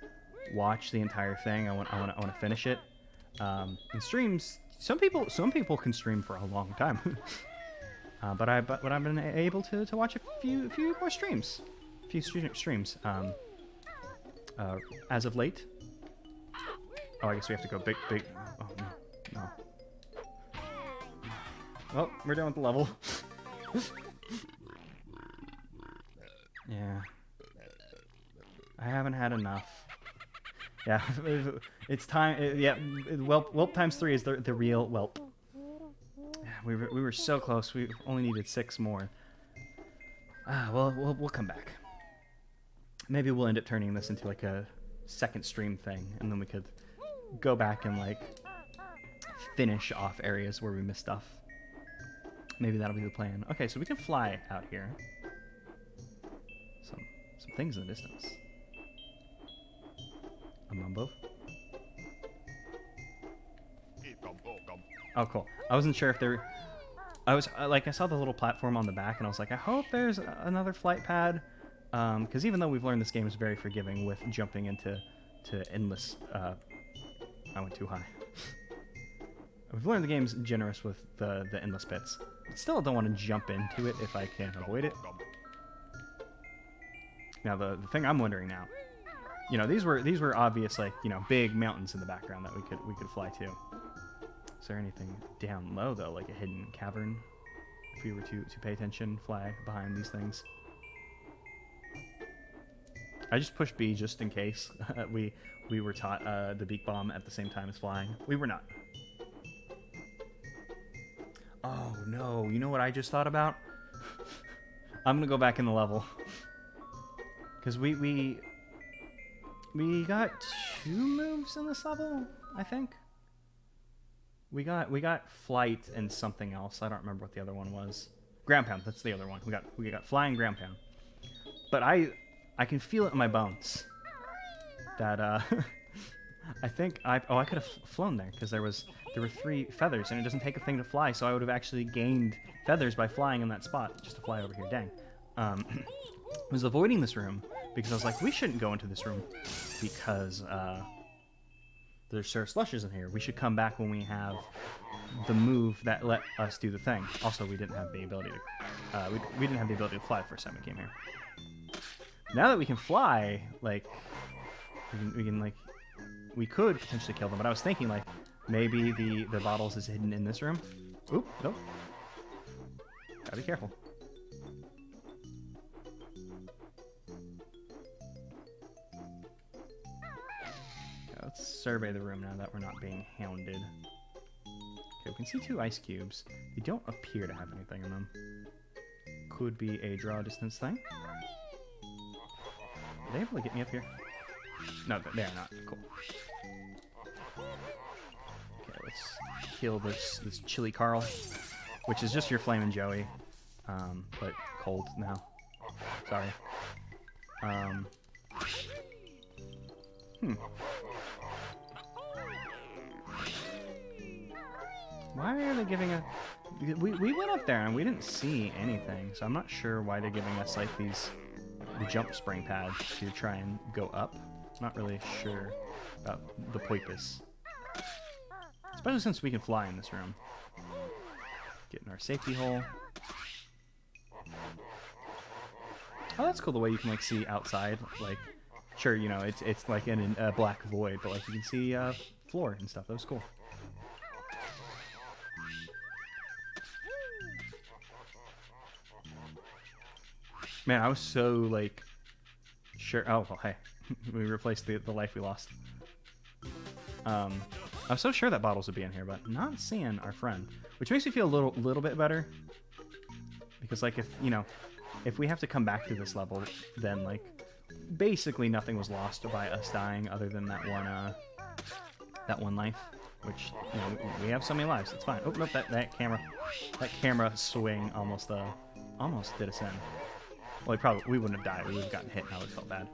watch the entire thing. I want to finish it. In streams, some people can stream for a long time. but I've been able to watch a few more streams. Streams as of late. Oh, I guess we have to go big. Oh, no. Well, we're done with the level. Yeah. I haven't had enough. Yeah, it's time. Yeah, whelp times 3 is the real whelp. Yeah, we were so close. We only needed 6 more. Well, we'll come back. Maybe we'll end up turning this into like a second stream thing, and then we could go back and like finish off areas where we missed stuff. Maybe that'll be the plan. Okay, so we can fly out here. Some things in the distance. A mumbo. Oh, cool. I wasn't sure if there. I saw the little platform on the back, and I was like, I hope there's another flight pad, because even though we've learned this game is very forgiving with jumping into endless. I went too high. We've learned the game's generous with the endless pits. But still don't want to jump into it if I can avoid it. Now the thing I'm wondering now, you know, these were obvious, like, you know, big mountains in the background that we could fly to. Is there anything down low though, like a hidden cavern? If we were to pay attention, fly behind these things. I just pushed B just in case we were taught the beak bomb at the same time as flying. We were not. Oh no! You know what I just thought about? I'm gonna go back in the level because we got 2 moves in this level, I think. We got flight and something else. I don't remember what the other one was. Ground pound. That's the other one. We got fly and ground pound. But I can feel it in my bones that I think I could have flown there because there were 3 feathers and it doesn't take a thing to fly, so I would have actually gained feathers by flying in that spot just to fly over here. Dang. I was avoiding this room because I was like, we shouldn't go into this room because there's Sir Slushes in here. We should come back when we have the move that let us do the thing. Also, we didn't have the ability to we didn't have the ability to fly the first time we came here. Now that we can fly, like we could potentially kill them. But I was thinking, like, maybe the bottles is hidden in this room. Oop, nope. Gotta be careful. Okay, let's survey the room now that we're not being hounded. Okay, we can see 2 ice cubes. They don't appear to have anything in them. Could be a draw distance thing. Are they able to get me up here? No, they are not. Cool. Okay, let's kill this Chili Carl, which is just your Flamin' Joey, but cold now. Sorry. Why are they giving a... We went up there and we didn't see anything, so I'm not sure why they're giving us, like, the jump spring pad to try and go up. Not really sure about the purpose. Especially since we can fly in this room. Get in our safety hole. Oh, that's cool the way you can, like, see outside. Like, sure, you know, it's like in a black void, but, like, you can see floor and stuff. That was cool. Man, I was so, like, sure. Oh, well, hey. We replaced the life we lost. I was so sure that bottles would be in here, but not seeing our friend. Which makes me feel a little bit better. Because, like, if we have to come back to this level, then, like, basically nothing was lost by us dying other than that one life. Which, you know, we have so many lives. It's fine. Oh, nope, that camera swing almost did us in. Well, we wouldn't have died. We would have gotten hit and I would have felt bad.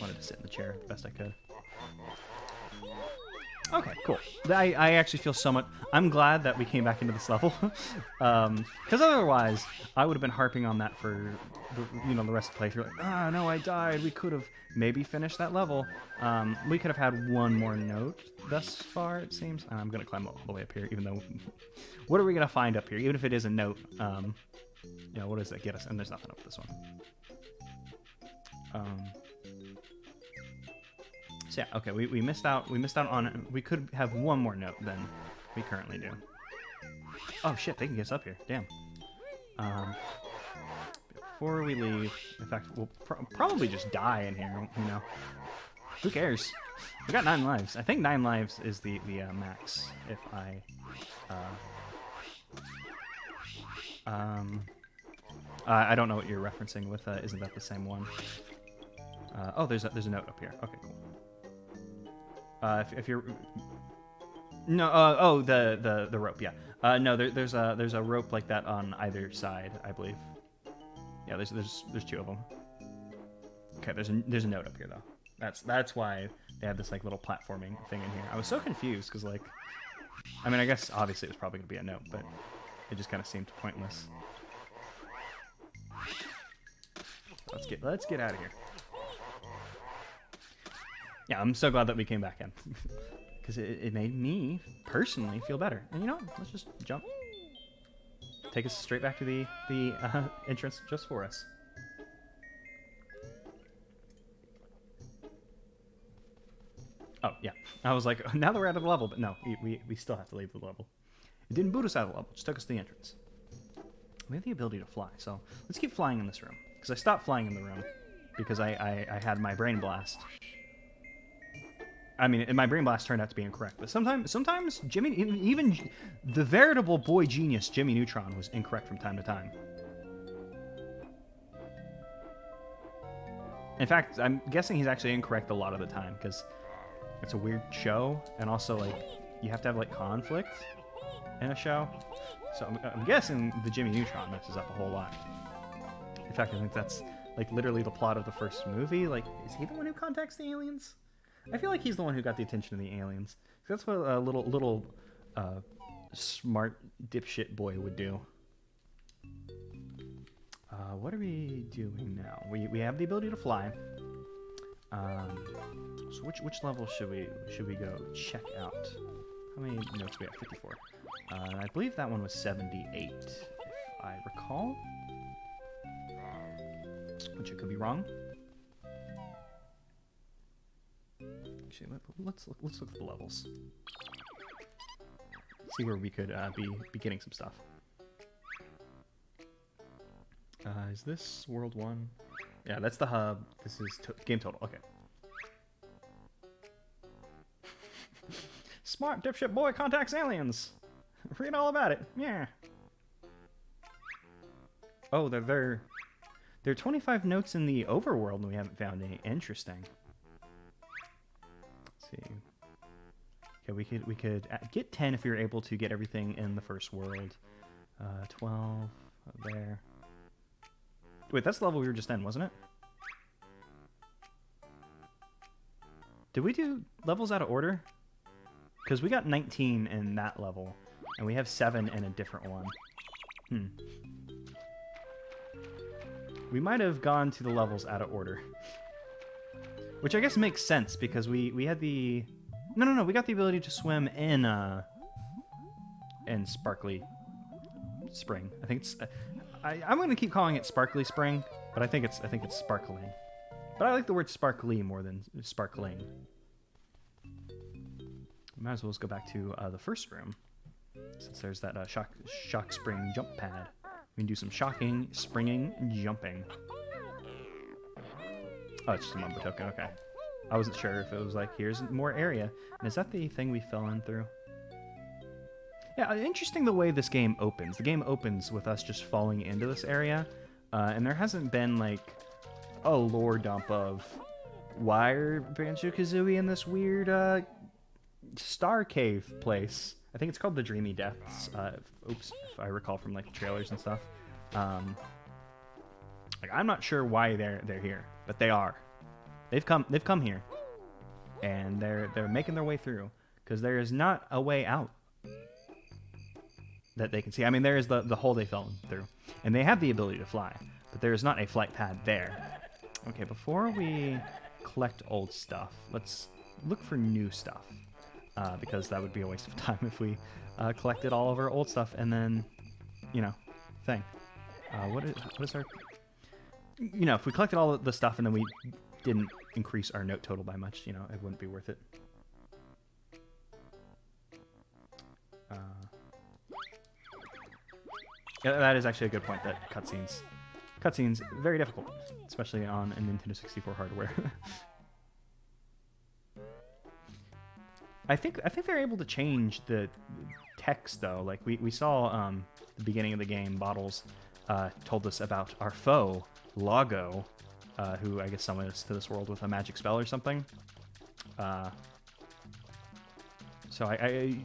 wanted to sit in the chair the best I could. Okay, cool. I actually feel so much... I'm glad that we came back into this level. Because otherwise, I would have been harping on that for the rest of the playthrough. Like, ah, no, I died. We could have maybe finished that level. We could have had one more note thus far, it seems. I'm going to climb all the way up here, even though... What are we going to find up here? Even if it is a note, what does that get us? And there's nothing up this one. So yeah, okay, we missed out. We missed out on. We could have one more note than we currently do. Oh shit, they can get us up here. Damn. Before we leave, in fact, we'll probably just die in here. Who cares? We got 9 lives. I think 9 lives is the max. If I. I don't know what you're referencing with. Isn't that the same one? Oh, there's a note up here. Okay, cool. If you're no, the rope, yeah. No, there's a rope like that on either side, I believe. Yeah, there's 2 of them. Okay, there's a note up here though. That's why they have this like little platforming thing in here. I was so confused because like, I mean, I guess obviously it was probably gonna be a note, but it just kind of seemed pointless. Let's get out of here. Yeah, I'm so glad that we came back in. Because it made me, personally, feel better. And let's just jump. Take us straight back to the entrance just for us. Oh, yeah. I was like, now that we're out of the level, but no, we still have to leave the level. It didn't boot us out of the level, it just took us to the entrance. We have the ability to fly, so let's keep flying in this room. Because I stopped flying in the room because I had my brain blast. I mean, my brain blast turned out to be incorrect, but sometimes Jimmy, even the veritable boy genius Jimmy Neutron was incorrect from time to time. In fact, I'm guessing he's actually incorrect a lot of the time because it's a weird show, and also like you have to have like conflict in a show. So I'm guessing the Jimmy Neutron messes up a whole lot. In fact, I think that's like literally the plot of the first movie. Like, is he the one who contacts the aliens? I feel like he's the one who got the attention of the aliens. That's what a little smart dipshit boy would do. What are we doing now? We have the ability to fly. So which level should we go check out? How many notes we have? 54. I believe that one was 78, if I recall. Which I could be wrong. Actually, let's look at the levels. See where we could be getting some stuff. Is this World 1? Yeah, that's the hub. This is game total. Okay. Smart dipshit boy contacts aliens. Read all about it. Yeah. Oh, there are 25 notes in the overworld, and we haven't found any. Interesting. See. Okay, we could get 10 if you're able to get everything in the first world. 12 there. Wait, that's the level we were just in, wasn't it? Did we do levels out of order? Because we got 19 in that level, and we have 7 in a different one. We might have gone to the levels out of order. Which I guess makes sense, because we had the... No, we got the ability to swim in Sparkly Spring. I think it's... I'm going to keep calling it Sparkly Spring, but I think it's sparkling. But I like the word sparkly more than sparkling. Might as well just go back to the first room, since there's that shock spring jump pad. We can do some shocking, springing, jumping. Oh, it's just a mumbo token, okay. I wasn't sure if it was like, here's more area. And is that the thing we fell in through? Yeah, interesting the way this game opens. The game opens with us just falling into this area, and there hasn't been like a lore dump of why are Banjo-Kazooie in this weird star cave place. I think it's called the Dreamy Depths. If I recall from like the trailers and stuff. Like I'm not sure why they're here, but they are. They've come here, and they're making their way through because there is not a way out that they can see. I mean, there is the hole they fell through, and they have the ability to fly, but there is not a flight pad there. Okay, before we collect old stuff, let's look for new stuff, because that would be a waste of time if we collected all of our old stuff and then, you know, thing. What is our... You know, if we collected all of the stuff and then we didn't increase our note total by much, you know, it wouldn't be worth it. Yeah, that is actually a good point, that cutscenes, very difficult, especially on a Nintendo 64 hardware. I think they're able to change the text, though. Like, we saw the beginning of the game, Bottles told us about our foe, Loggo, who I guess summoned us to this world with a magic spell or something. So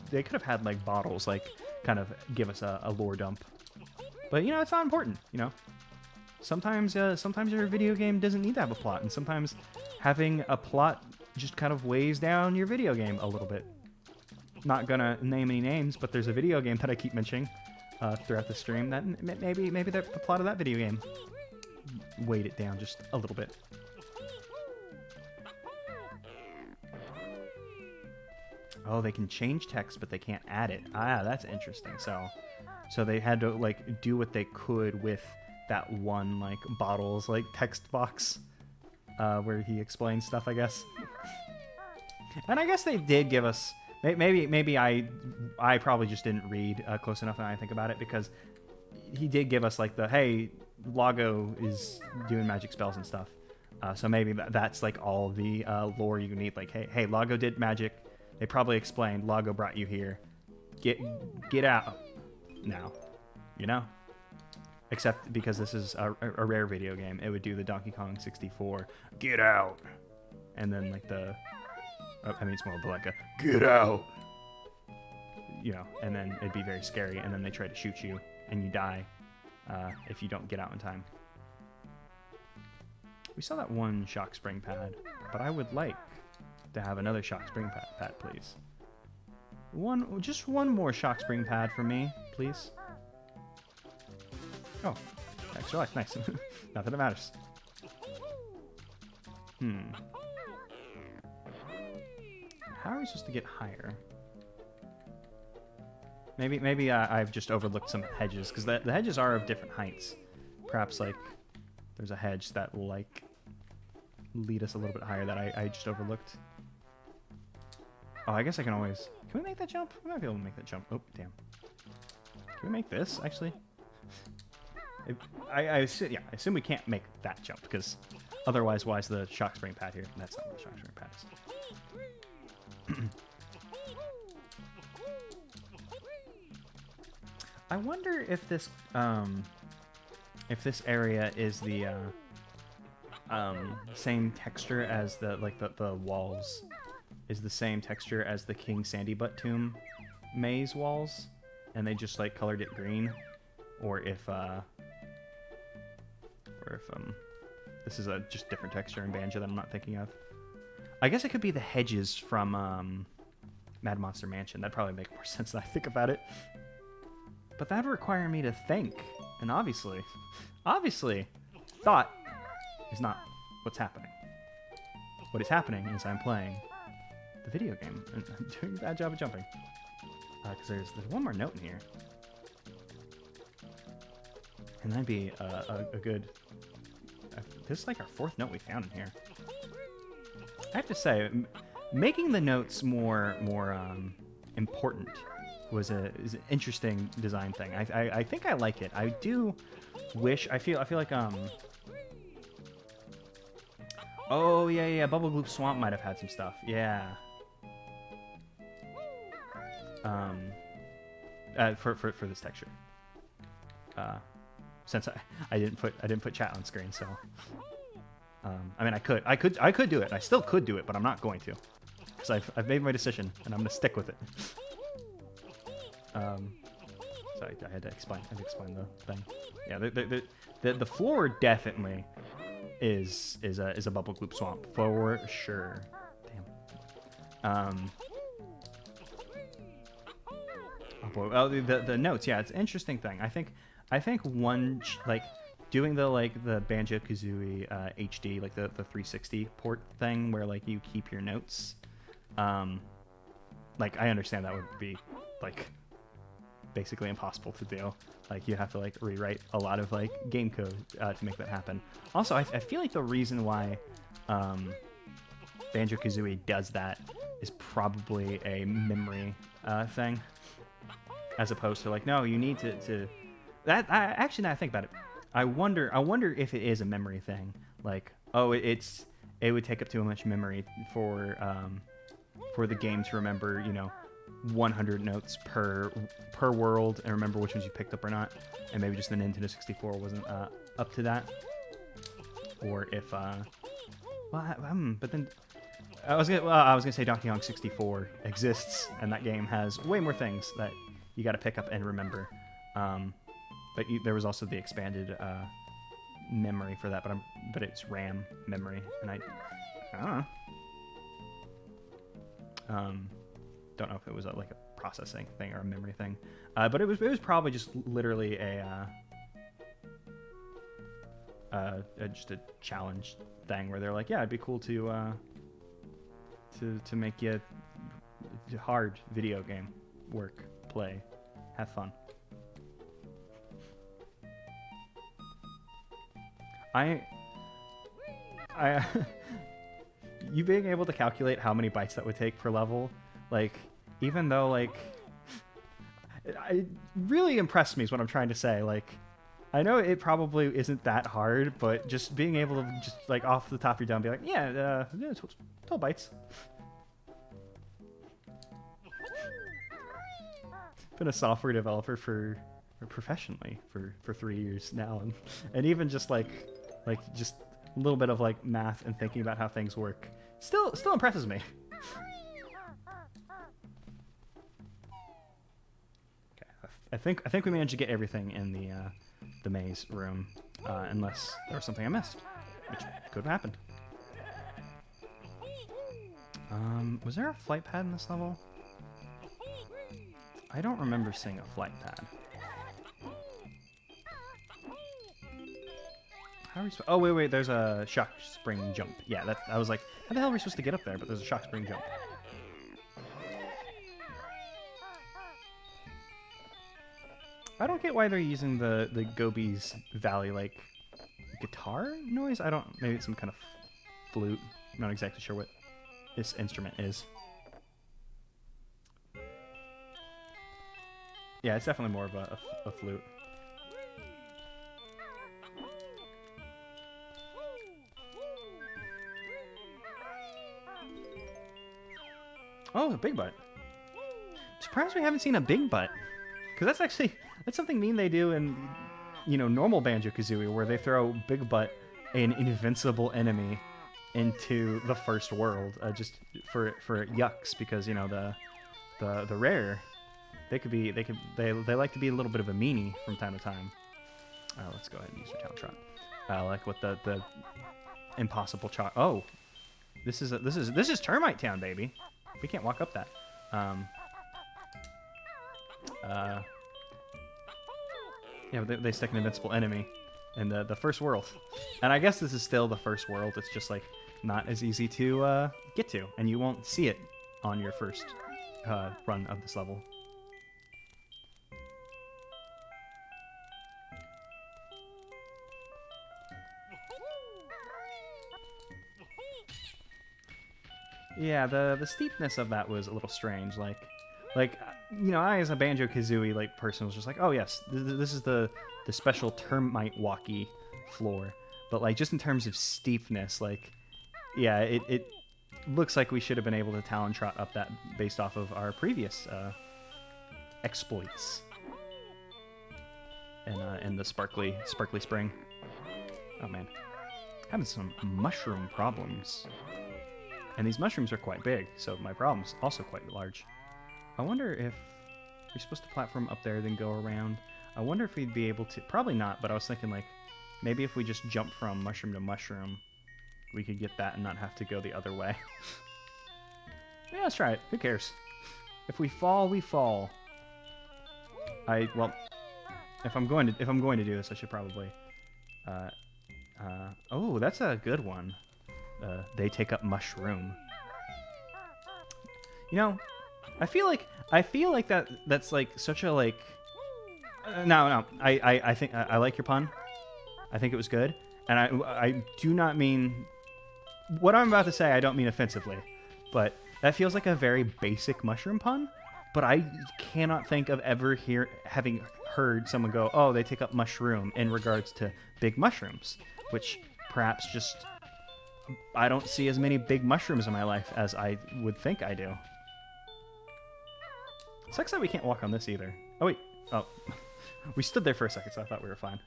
they could have had, like, Bottles, like, kind of give us a lore dump. But, you know, it's not important, you know? Sometimes your video game doesn't need to have a plot, and sometimes having a plot just kind of weighs down your video game a little bit. Not gonna name any names, but there's a video game that I keep mentioning throughout the stream that maybe the plot of that video game weighed it down just a little bit. Oh, they can change text, but they can't add it. Ah, that's interesting. So they had to, like, do what they could with that one, like, Bottles, like, text box where he explains stuff, I guess. And I guess they did give us... Maybe I probably just didn't read close enough when I think about it, because he did give us, like, the, hey, Loggo is doing magic spells and stuff. So maybe that's, like, all the lore you need. Like, hey, Loggo did magic. They probably explained, Loggo brought you here. Get out now, you know? Except because this is a rare video game, it would do the Donkey Kong 64, get out! And then, like, I mean, it's more like a, get out! You know, and then it'd be very scary, and then they try to shoot you, and you die if you don't get out in time. We saw that one shock spring pad, but I would like to have another shock spring pad, please. Just one more shock spring pad for me, please. Oh, extra life, nice. Not that it matters. How are we supposed to get higher? Maybe I've just overlooked some hedges, because the hedges are of different heights. Perhaps, like, there's a hedge that will, like, lead us a little bit higher that I just overlooked. Oh, I guess I can always... Can we make that jump? We might be able to make that jump. Oh, damn. Can we make this, actually? I assume we can't make that jump, because otherwise, why is the shock spring pad here? That's not what the shock spring pad is. I wonder if this area is the same texture as the walls. Is the same texture as the King Sandy Butt Tomb maze walls, and they just, like, colored it green, or if this is a just different texture in Banjo that I'm not thinking of. I guess it could be the hedges from Mad Monster Mansion. That'd probably make more sense than I think about it. But that'd require me to think, and obviously, thought is not what's happening. What is happening is I'm playing the video game, and I'm doing a bad job of jumping. Because there's one more note in here. And that'd be a good... This is like our fourth note we found in here. I have to say, making the notes more important is an interesting design thing. I think I like it. I do wish... I feel like... Oh, yeah, Bubble Gloop Swamp might have had some stuff. Yeah. For this texture. Since I didn't put chat on screen, so I mean I could do it. I still could do it, but I'm not going to, because I've made my decision and I'm gonna stick with it. So I had to explain the thing. Yeah, the floor definitely is a bubble gloop swamp for sure. Damn. Oh boy. Oh, the notes. Yeah, it's an interesting thing. I think one like doing the Banjo-Kazooie HD, like the 360 port thing where like you keep your notes. Like I understand that would be like basically impossible to do. Like you have to like rewrite a lot of like game code to make that happen. Also, I feel like the reason why Banjo-Kazooie does that is probably a memory thing, as opposed to like, no, you need to that. Actually, now I think about it, I wonder if it is a memory thing. Like, oh, it would take up too much memory for the game to remember, 100 notes per world and remember which ones you picked up or not, and maybe just the Nintendo 64 wasn't up to that, or if but then I was gonna say Donkey Kong 64 exists, and that game has way more things that you got to pick up and remember. But there was also the expanded memory for that, but it's RAM memory, and I don't know if it was like a processing thing or a memory thing, but it was probably just literally just a challenge thing where they're like, yeah, it'd be cool to make you a hard video game work, play, have fun. You being able to calculate how many bytes that would take per level, like, even though, like, it really impressed me is what I'm trying to say. Like, I know it probably isn't that hard, but just being able to just, like, off the top of your dome be like, yeah, 12 bytes. Been a software developer professionally for 3 years now, and even just like just a little bit of like math and thinking about how things work still impresses me. Okay, I think we managed to get everything in the maze room, unless there was something I missed, which could have happened. Was there a flight pad in this level? I don't remember seeing a flight pad. How are we oh, wait, there's a shock spring jump. Yeah, I was like, how the hell are we supposed to get up there? But there's a shock spring jump. I don't get why they're using the Gobi's Valley, like, guitar noise? Maybe it's some kind of flute. I'm not exactly sure what this instrument is. Yeah, it's definitely more of a flute. Oh, a big butt. I'm surprised we haven't seen a big butt. Because that's something mean they do in, normal Banjo-Kazooie, where they throw Big Butt, an invincible enemy, into the first world, just for yucks, because, the rare, they like to be a little bit of a meanie from time to time. Let's go ahead and use our Talon Trot. Like with the impossible shot. Oh, this is Termite Town, baby. We can't walk up that. Yeah, they stick an invincible enemy in the first world, and I guess this is still the first world. It's just like not as easy to get to, and you won't see it on your first run of this level. Yeah, the steepness of that was a little strange. Like I as a Banjo-Kazooie like person was just like, oh yes, this is the special termite walkie floor. But like just in terms of steepness, like yeah, it looks like we should have been able to Talon Trot up that based off of our previous exploits. And the sparkly spring. Oh man, having some mushroom problems. And these mushrooms are quite big, so my problem's also quite large. I wonder if we're supposed to platform up there, then go around. I wonder if we'd be able to... Probably not, but I was thinking, like, Maybe if we just jump from mushroom to mushroom, we could get that and not have to go the other way. Yeah, let's try it. Who cares? If we fall, we fall. Well, if I'm going to do this, I should probably. Oh, that's a good one. They take up mushroom. You know, I feel like that's like such a like. No. I think I like your pun. I think it was good, and I do not mean what I'm about to say. I don't mean offensively, but that feels like a very basic mushroom pun. But I cannot think of ever having heard someone go, "Oh, they take up mushroom" in regards to big mushrooms, which perhaps just I don't see as many big mushrooms in my life as I would think I do. It sucks that we can't walk on this either. Oh wait, oh, we stood there for a second, so I thought we were fine.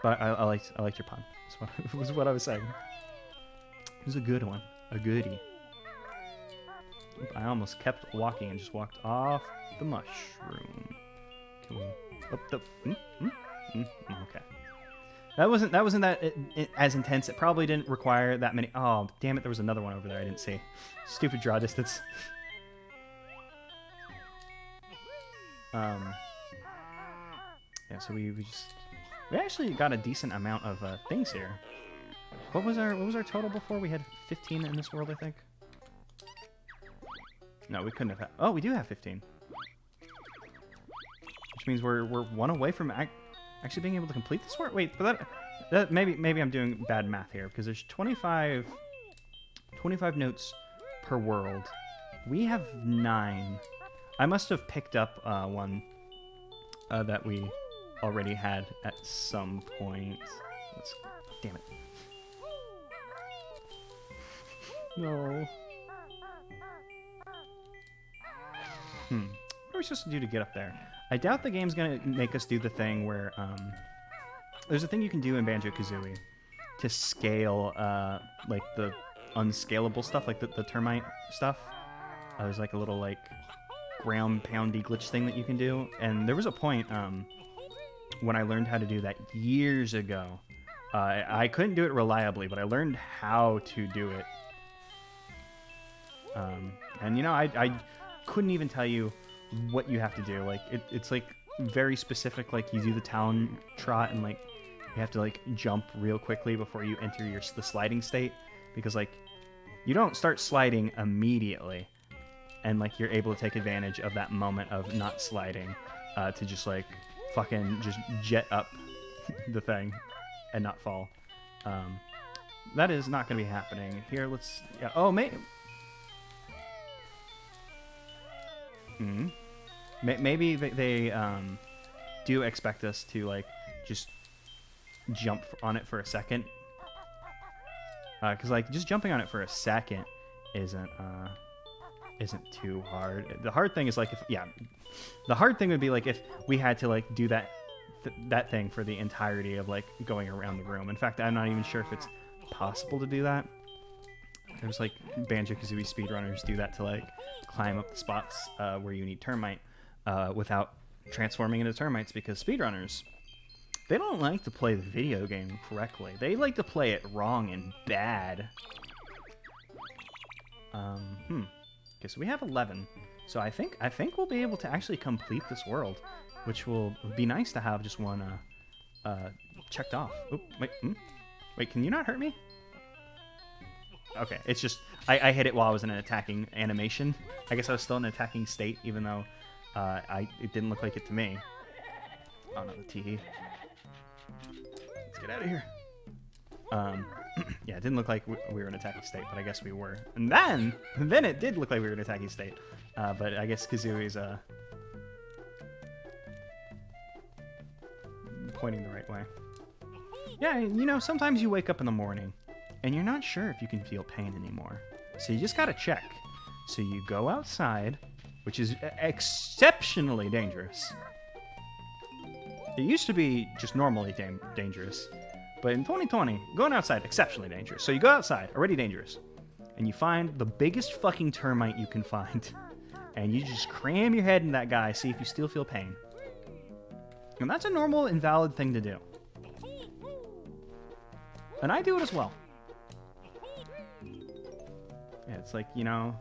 But I liked your pun. That's what I was saying. It was a good one, a goodie. I almost kept walking and just walked off the mushroom. Can we up the? Okay. That wasn't as intense. It probably didn't require that many. Oh damn it! There was another one over there I didn't see. Stupid draw distance. Yeah. So we actually got a decent amount of things here. What was our total before? We had 15 in this world, I think. No, we couldn't have. Oh, we do have 15, which means we're one away from actually being able to complete this work. Wait, but that maybe I'm doing bad math here because there's 25 notes per world. We have 9. I must have picked up one that we already had at some point. Damn it. No. What are we supposed to do to get up there? I doubt the game's gonna make us do the thing where there's a thing you can do in Banjo-Kazooie to scale like the unscalable stuff, like the termite stuff. There's like a little like ground poundy glitch thing that you can do, and there was a point when I learned how to do that years ago. I couldn't do it reliably, but I learned how to do it. And you know, I couldn't even tell you what you have to do. Like it's like very specific. Like you do the town trot and like you have to like jump real quickly before you enter the sliding state, because like you don't start sliding immediately and like you're able to take advantage of that moment of not sliding to just like fucking just jet up the thing and not fall. That is not going to be happening here. Let's oh maybe they do expect us to like just jump on it for a second, because like just jumping on it for a second isn't too hard. The hard thing is like the hard thing would be like if we had to like do that thing for the entirety of like going around the room. In fact, I'm not even sure if it's possible to do that. There's like Banjo-Kazooie speedrunners do that to like climb up the spots where you need termite without transforming into termites, because speedrunners, they don't like to play the video game correctly. They like to play it wrong and bad. Okay, so we have 11. So I think we'll be able to actually complete this world, which will be nice to have just one checked off. Oh, wait, can you not hurt me? Okay, it's just I hit it while I was in an attacking animation. I guess I was still in an attacking state, even though it didn't look like it to me. Oh no, the tee. Let's get out of here. Yeah, it didn't look like we were in an attacking state, but I guess we were. And then it did look like we were in an attacking state. But I guess Kazooie's pointing the right way. Yeah, you know, sometimes you wake up in the morning and you're not sure if you can feel pain anymore. So you just gotta check. So you go outside, which is exceptionally dangerous. It used to be just normally dangerous. But in 2020, going outside, exceptionally dangerous. So you go outside, already dangerous. And you find the biggest fucking termite you can find. And you just cram your head in that guy, see if you still feel pain. And that's a normal and valid thing to do. And I do it as well. Yeah, it's like, you know,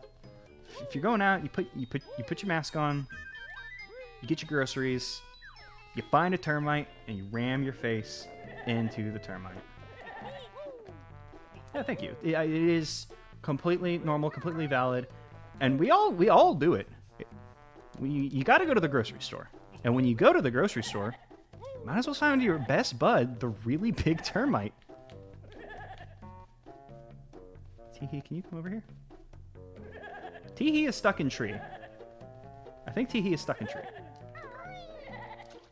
if you're going out, you put your mask on, you get your groceries, you find a termite, and you ram your face into the termite. Yeah, thank you. It is completely normal, completely valid, and we all do it. You got to go to the grocery store, and when you go to the grocery store, might as well find your best bud, the really big termite. Teehee, can you come over here? Teehee is stuck in tree. I think Teehee is stuck in tree,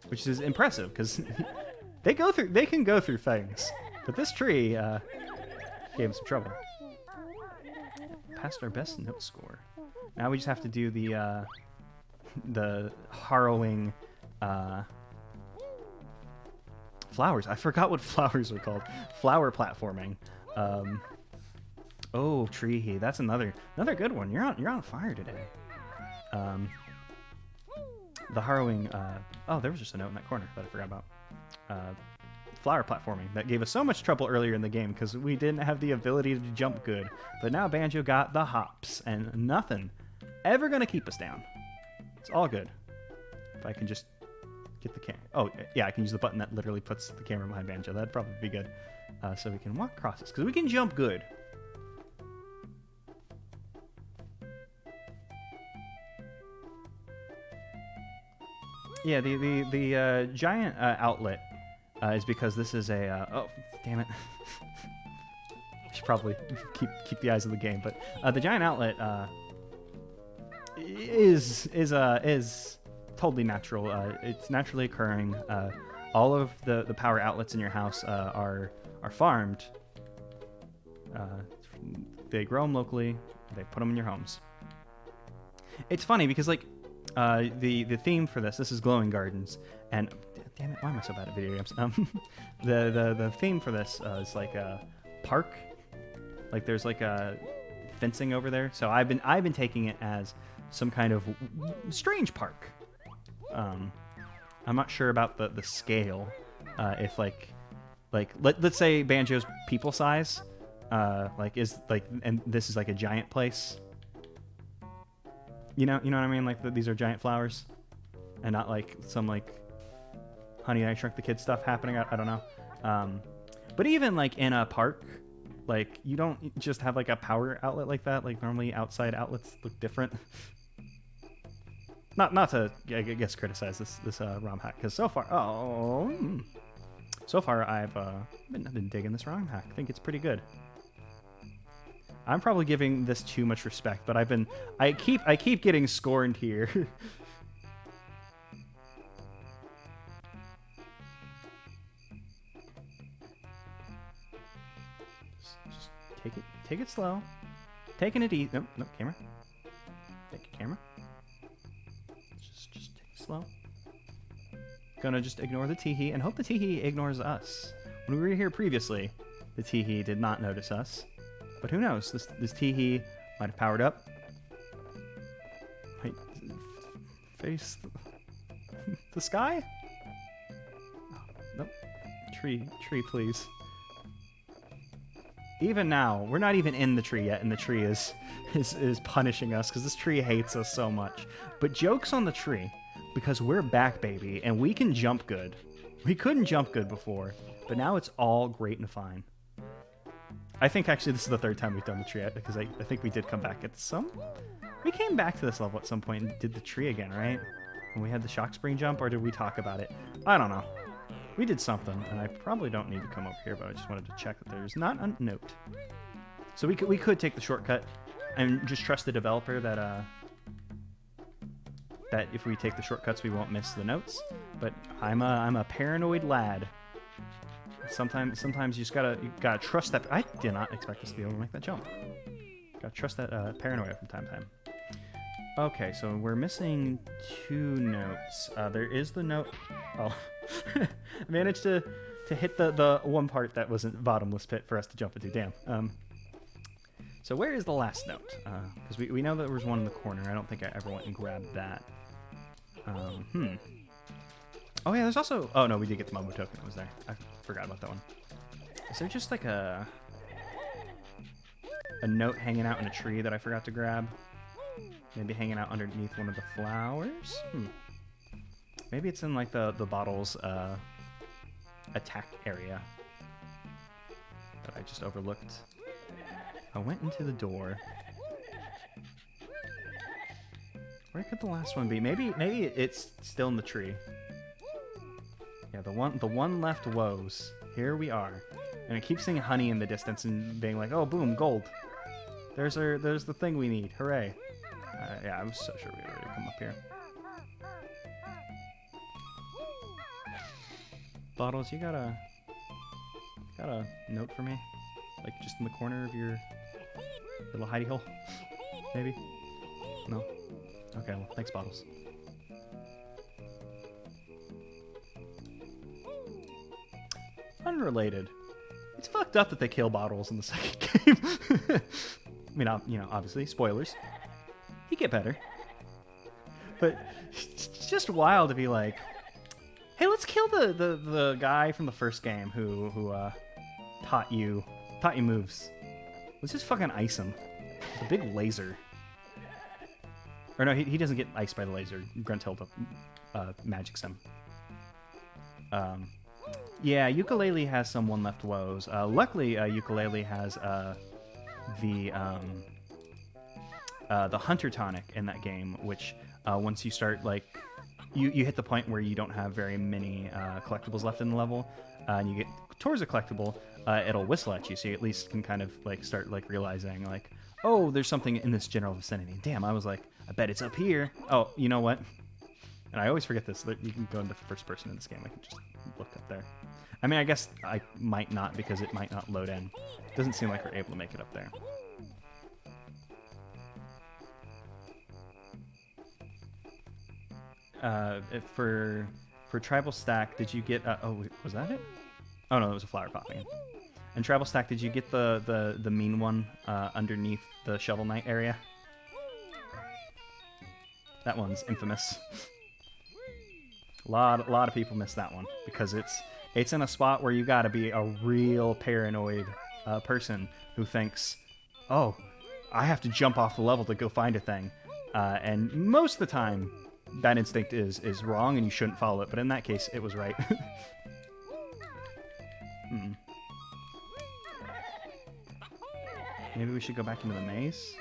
which is impressive because they can go through things, but this tree gave him some trouble. Passed our best note score. Now we just have to do the harrowing flowers. I forgot what flowers are called. Flower platforming. Oh, Treehee. That's another good one. You're on fire today. The harrowing. Oh, there was just a note in that corner that I forgot about. Flower platforming that gave us so much trouble earlier in the game because we didn't have the ability to jump good. But now Banjo got the hops, and nothing ever gonna keep us down. It's all good. If I can just get the camera. Oh, yeah, I can use the button that literally puts the camera behind Banjo. That'd probably be good. So we can walk across this because we can jump good. Yeah, the giant outlet is because this is a oh, damn it. I should probably keep the eyes on the game, but the giant outlet is totally natural. It's naturally occurring. All of the power outlets in your house are farmed. They grow them locally. They put them in your homes. It's funny because like the theme for this is glowing gardens, and damn it, why am I so bad at video games? The theme for this is like a park. Like there's like a fencing over there. So I've been taking it as some kind of strange park. I'm not sure about the scale. If let's say Banjo's people size, and this is like a giant place. You know what I mean? Like these are giant flowers, and not like some like Honey I Shrunk the Kid stuff happening. I don't know. But even like in a park, like you don't just have like a power outlet like that. Like normally outside outlets look different. Not to I guess criticize this ROM hack because so far I've been digging this ROM hack. I think it's pretty good. I'm probably giving this too much respect, but I keep getting scorned here. just take it slow. Taking it easy. No, camera. Take your camera. Just take it slow. Gonna just ignore the teehee and hope the teehee ignores us. When we were here previously, the teehee did not notice us. But who knows? This teehee might have powered up. Might face the sky? Oh, nope. Tree, please. Even now, we're not even in the tree yet, and the tree is punishing us because this tree hates us so much. But joke's on the tree because we're back, baby, and we can jump good. We couldn't jump good before, but now it's all great and fine. I think actually this is the third time we've done the tree because I think we did come back at some... We came back to this level at some point and did the tree again, right? When we had the shock spring jump, or did we talk about it? I don't know. We did something, and I probably don't need to come over here, but I just wanted to check that there's not a note. So we could take the shortcut and just trust the developer that that if we take the shortcuts we won't miss the notes. But I'm a paranoid lad. Sometimes you just gotta trust that. I did not expect us to be able to make that jump. Gotta trust that paranoia from time to time. Okay, so we're missing 2 notes. There is the note. Oh, I managed to hit the one part that wasn't bottomless pit for us to jump into. Damn. So where is the last note? Because we know that there was one in the corner. I don't think I ever went and grabbed that. Oh yeah, there's also... Oh no, we did get the Momo token. It was there. I forgot about that one. Is there just like a note hanging out in a tree that I forgot to grab? Maybe hanging out underneath one of the flowers? Maybe it's in like the bottle's attack area that I just overlooked. I went into the door. Where could the last one be? Maybe it's still in the tree. Yeah, the one left woes. Here we are. And I keep seeing honey in the distance and being like, oh, boom, gold. There's the thing we need. Hooray. Yeah, I was so sure we were ready to come up here. Bottles, you got a note for me? Like just in the corner of your little hidey hole? Maybe? No? Okay, well, thanks, Bottles. Unrelated. It's fucked up that they kill Bottles in the second game. I mean, you know, obviously, spoilers. He get better. But it's just wild to be like, hey, let's kill the guy from the first game who taught you moves. Let's just fucking ice him. The big laser. Or no, he doesn't get iced by the laser. Gruntilda magics him. Yeah, Ukulele has some one left woes. Luckily, Ukulele has the Hunter Tonic in that game, which once you start, like, you hit the point where you don't have very many collectibles left in the level, and you get towards a collectible, it'll whistle at you, so you at least can kind of, like, start, like, realizing, like, oh, there's something in this general vicinity. Damn, I was like, I bet it's up here. Oh, you know what? And I always forget this. You can go into first person in this game. I can just look up there. I mean, I guess I might not because it might not load in. It doesn't seem like we're able to make it up there. For Tribal Stack, did you get... oh, was that it? Oh, no, it was a flower popping. And Tribal Stack, did you get the mean one underneath the Shovel Knight area? That one's infamous. A lot of people miss that one because it's in a spot where you gotta be a real paranoid person who thinks, oh, I have to jump off the level to go find a thing. And most of the time, that instinct is wrong and you shouldn't follow it. But in that case, it was right. Maybe we should go back into the maze.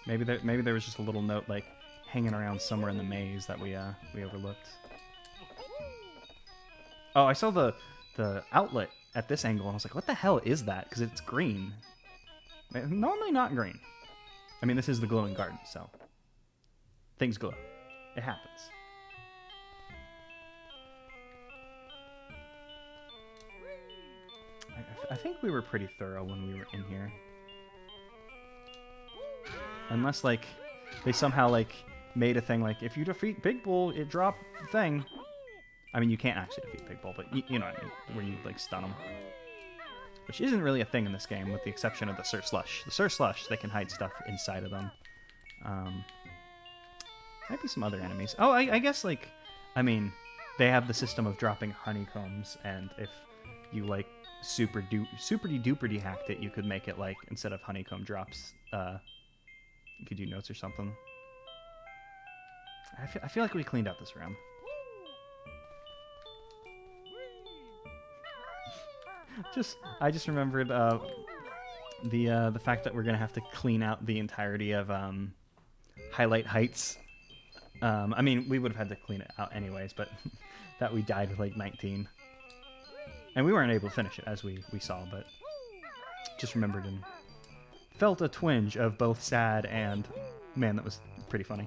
Maybe there was just a little note like hanging around somewhere in the maze that we overlooked. Oh, I saw the outlet at this angle and I was like, what the hell is that? Because it's green. Normally not green. I mean, this is the glowing garden, so things glow. It happens. I think we were pretty thorough when we were in here. Unless, like, they somehow, like, made a thing like, if you defeat Big Bull, it drop thing. I mean, you can't actually defeat Big Bull, but you know what I mean, where you, like, stun them. Which isn't really a thing in this game, with the exception of the Sir Slush. The Sir Slush, they can hide stuff inside of them. Might be some other enemies. Oh, I guess, like, I mean, they have the system of dropping honeycombs, and if you, like, super-duper hacked it, you could make it, like, instead of honeycomb drops, you could do notes or something. I feel like we cleaned out this room. I just remembered the fact that we're gonna have to clean out the entirety of Highlight Heights. I mean, we would have had to clean it out anyways, but that we died with like 19. And we weren't able to finish it, as we saw, but just remembered and felt a twinge of both sad and, man, that was pretty funny.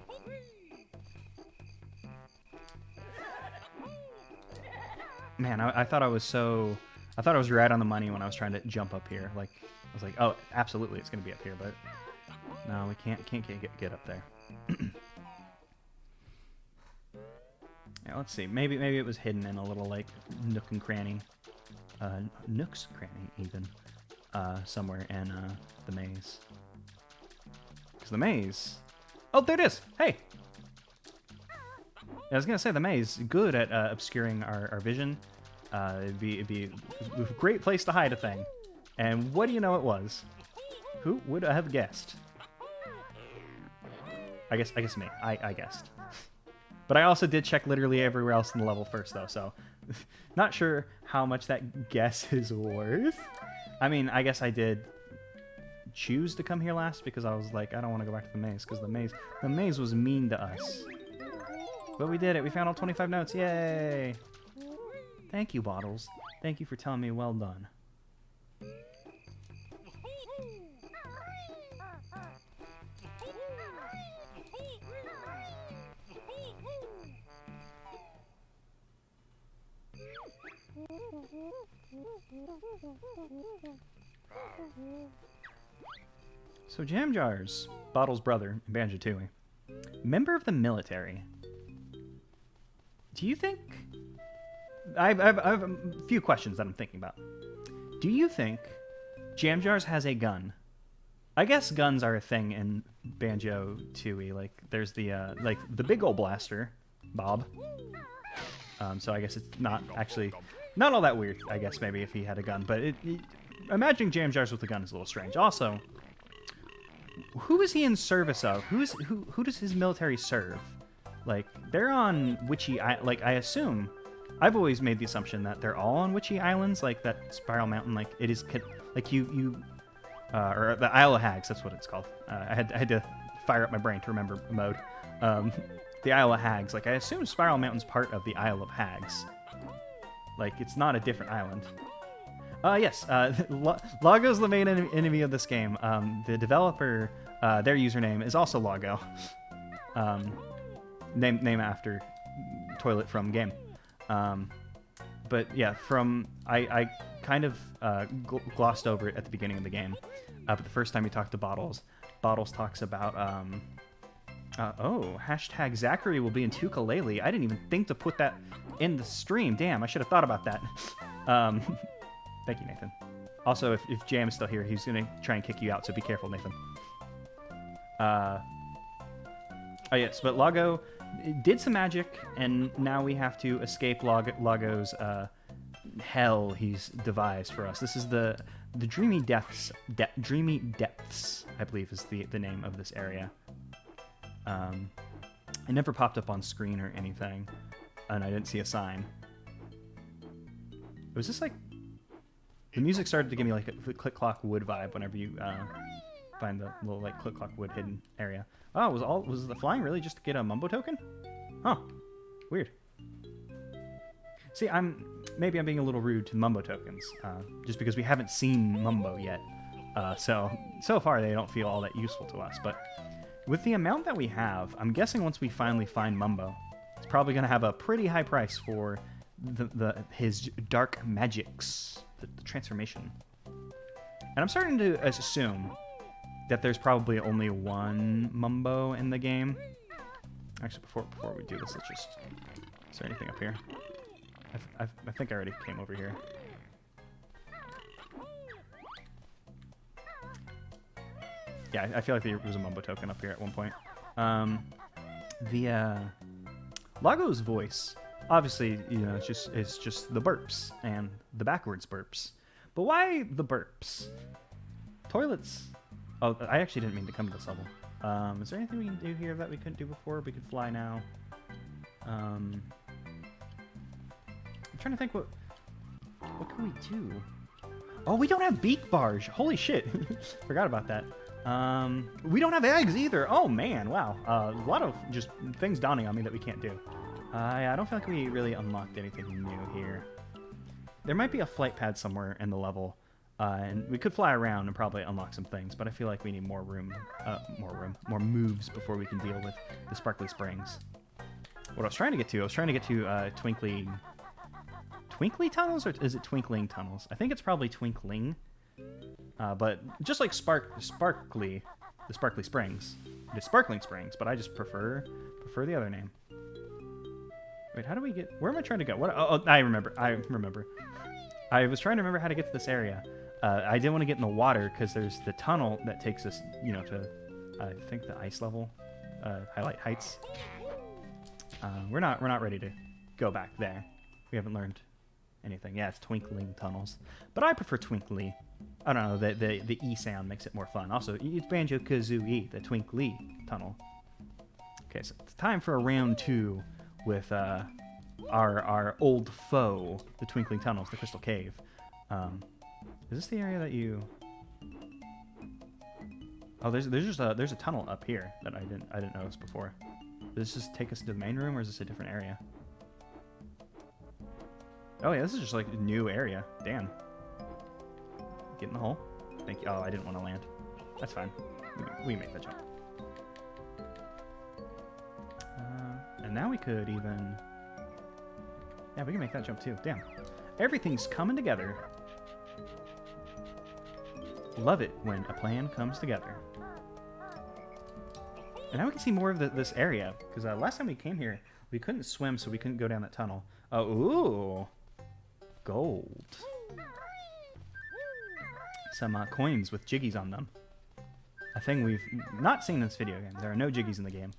Man, I thought I was right on the money when I was trying to jump up here. Like, I was like, oh, absolutely, it's going to be up here, but no, we can't get up there. Yeah, let's see. Maybe it was hidden in a little, like, nook and cranny. Nook's cranny, even. Somewhere in the maze. Because the maze... Oh, there it is! Hey! I was gonna say the maze good at obscuring our vision. It'd be a great place to hide a thing. And what do you know it was? Who would I have guessed? I guess me. I guessed. But I also did check literally everywhere else in the level first, though, so not sure how much that guess is worth. I mean, I guess I did choose to come here last because I was like, I don't want to go back to the maze because the maze was mean to us. But we did it. We found all 25 notes. Yay! Thank you, Bottles. Thank you for telling me well done. So Jam Jars, Bottle's brother, Banjo-Tooie, member of the military. Do you think... I have a few questions that I'm thinking about. Do you think Jam Jars has a gun? I guess guns are a thing in Banjo-Tooie. Like, there's the big old blaster, Bob. So I guess it's not actually... Not all that weird, I guess, maybe, if he had a gun. But imagining Jam Jars with a gun is a little strange. Also, who is he in service of? Who does his military serve? Like, they're on Witchy... Like, I assume... I've always made the assumption that they're all on Witchy Islands, like that Spiral Mountain. Like, it is... Like, or the Isle of Hags, that's what it's called. I had to fire up my brain to remember mode. The Isle of Hags. Like, I assume Spiral Mountain's part of the Isle of Hags. Like, it's not a different island. Yes, Loggo's the main enemy of this game. The developer, their username is also Loggo. Name after toilet from game. But yeah, I kind of glossed over it at the beginning of the game. But the first time you talk to Bottles talks about, hashtag Zachary will be in Tukalele. I didn't even think to put that in the stream. Damn, I should have thought about that. Thank you, Nathan. Also, if Jam is still here, he's going to try and kick you out, so be careful, Nathan. Oh, yes, but Loggo did some magic, and now we have to escape Loggo's hell he's devised for us. This is the Dreamy Depths. Dreamy Depths, I believe, is the name of this area. It never popped up on screen or anything, and I didn't see a sign. Was this like... The music started to give me like a Click-Clock Wood vibe whenever you find the little like Click-Clock Wood hidden area. Oh, was the flying really just to get a Mumbo token? Huh. Weird. See, maybe I'm being a little rude to Mumbo tokens, just because we haven't seen Mumbo yet. So far they don't feel all that useful to us, but with the amount that we have, I'm guessing once we finally find Mumbo, it's probably going to have a pretty high price for his dark magics, the transformation. And I'm starting to assume that there's probably only one Mumbo in the game. Actually, before we do this, let's just... Is there anything up here? I think I already came over here. Yeah, I feel like there was a Mumbo token up here at one point. Loggo's voice, obviously, you know, it's just the burps and the backwards burps. But why the burps? Toilets. Oh, I actually didn't mean to come to this level. Is there anything we can do here that we couldn't do before? We could fly now. I'm trying to think what can we do? Oh, we don't have beak bars. Holy shit. Forgot about that. We don't have eggs either. Oh man, wow. A lot of just things dawning on me that we can't do. I don't feel like we really unlocked anything new here. There might be a flight pad somewhere in the level, and we could fly around and probably unlock some things, but I feel like we need more moves before we can deal with the sparkly springs. What I was trying to get to, Twinkly tunnels, or is it twinkling tunnels? I think it's probably twinkling. But just like the sparkling springs, the sparkling springs, but I just prefer the other name. Wait, how do we get? Where am I trying to go? What? Oh, I remember. I was trying to remember how to get to this area. I didn't want to get in the water because there's the tunnel that takes us, you know, to I think the ice level, highlight heights. We're not ready to go back there. We haven't learned anything. Yeah, it's twinkling tunnels, but I prefer twinkly. I don't know. The E sound makes it more fun. Also, it's Banjo-Kazooie, the twinkly tunnel. Okay, so it's time for a round 2 with our old foe, the twinkling tunnels, the crystal cave. Is this the area that you? Oh, there's a tunnel up here that I didn't notice before. Does this just take us to the main room, or is this a different area? Oh yeah, this is just like a new area. Damn. Get in the hole. Thank you. Oh, I didn't want to land. That's fine. We can make that jump. And now we could even... Yeah, we can make that jump too. Damn. Everything's coming together. Love it when a plan comes together. And now we can see more of this area. Because last time we came here, we couldn't swim, so we couldn't go down that tunnel. Oh, ooh. Gold. Some coins with jiggies on them. A thing we've not seen in this video game. There are no jiggies in the game.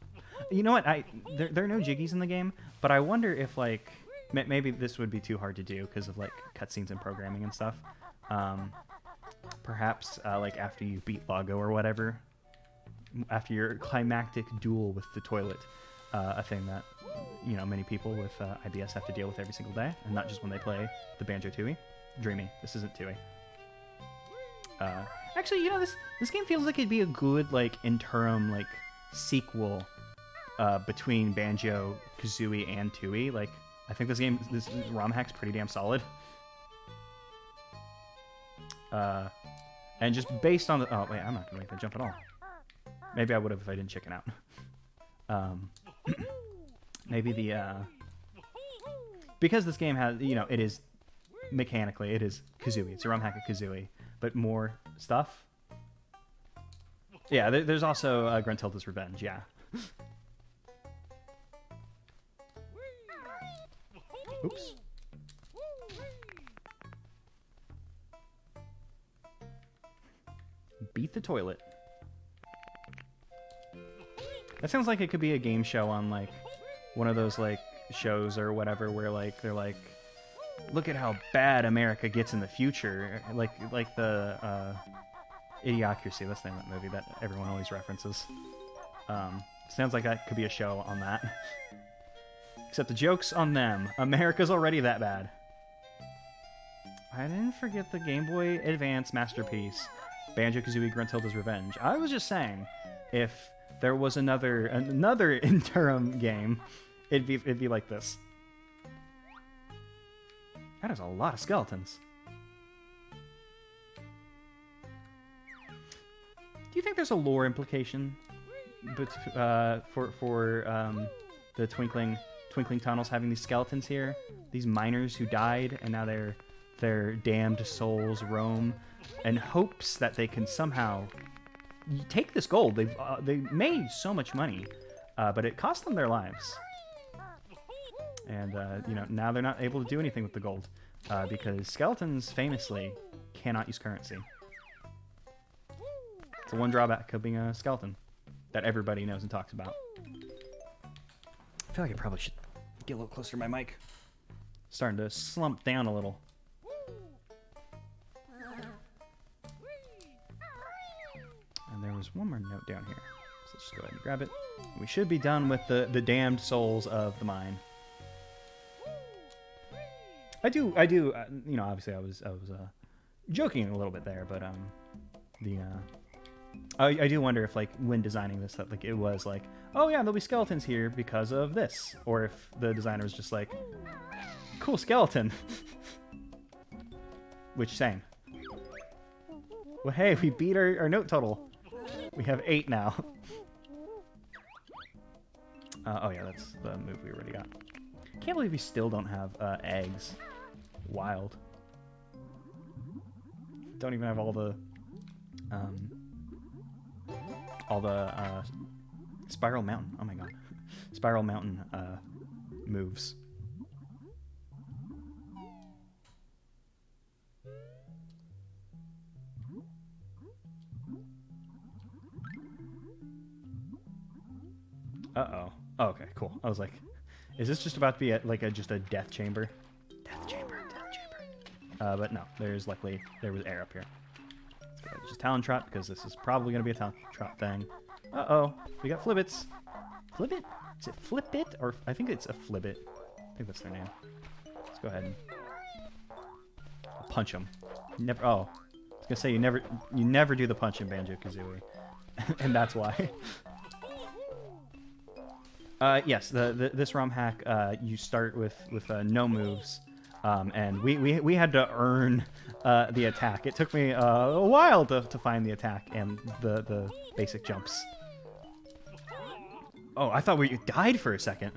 You know what? There are no jiggies in the game, but I wonder if, like, maybe this would be too hard to do because of, like, cutscenes and programming and stuff. Perhaps, like, after you beat Loggo or whatever, after your climactic duel with the toilet, a thing that, you know, many people with IBS have to deal with every single day, and not just when they play the Banjo-Dreamie. This isn't Tui. Actually, you know, this game feels like it'd be a good, like, interim, like, sequel between Banjo-Kazooie and Tui. Like, I think this ROM hack's pretty damn solid. And just based on the... Oh, wait, I'm not gonna make that jump at all. Maybe I would have if I didn't chicken out. Maybe the... Because this game has, you know, it is... Mechanically, it is Kazooie. It's a ROM hack of Kazooie. But more stuff. Yeah, there's also Gruntilda's Revenge, yeah. Oops. Beat the toilet. That sounds like it could be a game show on, like, one of those, like, shows or whatever where, like, they're like, look at how bad America gets in the future. Like the Idiocracy. That's the name of that movie that everyone always references. Sounds like that could be a show on that. Except the joke's on them. America's already that bad. I didn't forget the Game Boy Advance masterpiece, Banjo-Kazooie Gruntilda's Revenge. I was just saying, if there was another interim game, it'd be like this. That is a lot of skeletons. Do you think there's a lore implication for the twinkling tunnels having these skeletons here? These miners who died and now their damned souls roam in hopes that they can somehow take this gold. They made so much money, but it cost them their lives. And, you know, now they're not able to do anything with the gold because skeletons famously cannot use currency. It's the one drawback of being a skeleton that everybody knows and talks about. I feel like I probably should get a little closer to my mic. Starting to slump down a little. And there was one more note down here. So let's just go ahead and grab it. We should be done with the damned souls of the mine. I do, you know, obviously I was joking a little bit there, but I do wonder if, like, when designing this, that, like, it was like, oh yeah, there'll be skeletons here because of this, or if the designer was just like, cool skeleton. Which, same. Well, hey, we beat our note total. We have 8 now. Oh yeah, that's the move we already got. Can't believe we still don't have eggs. Wild. Don't even have all the Spiral Mountain. Oh my god. Spiral Mountain moves. Uh-oh. Oh, okay, cool. I was like, Is this just about to be just a death chamber? Death chamber. But no, there was air up here. Let's go ahead and just Talon Trot, because this is probably going to be a Talon Trot thing. Uh-oh, we got Flibbits. Flibbit? Is it Flipbit? Or I think it's a Flibbit. I think that's their name. Let's go ahead and punch them. Never. Oh, I was gonna say you never do the punch in Banjo-Kazooie, and that's why. Yes, this ROM hack, you start with no moves, and we had to earn the attack. It took me a while to find the attack and the basic jumps. Oh, I thought we died for a second,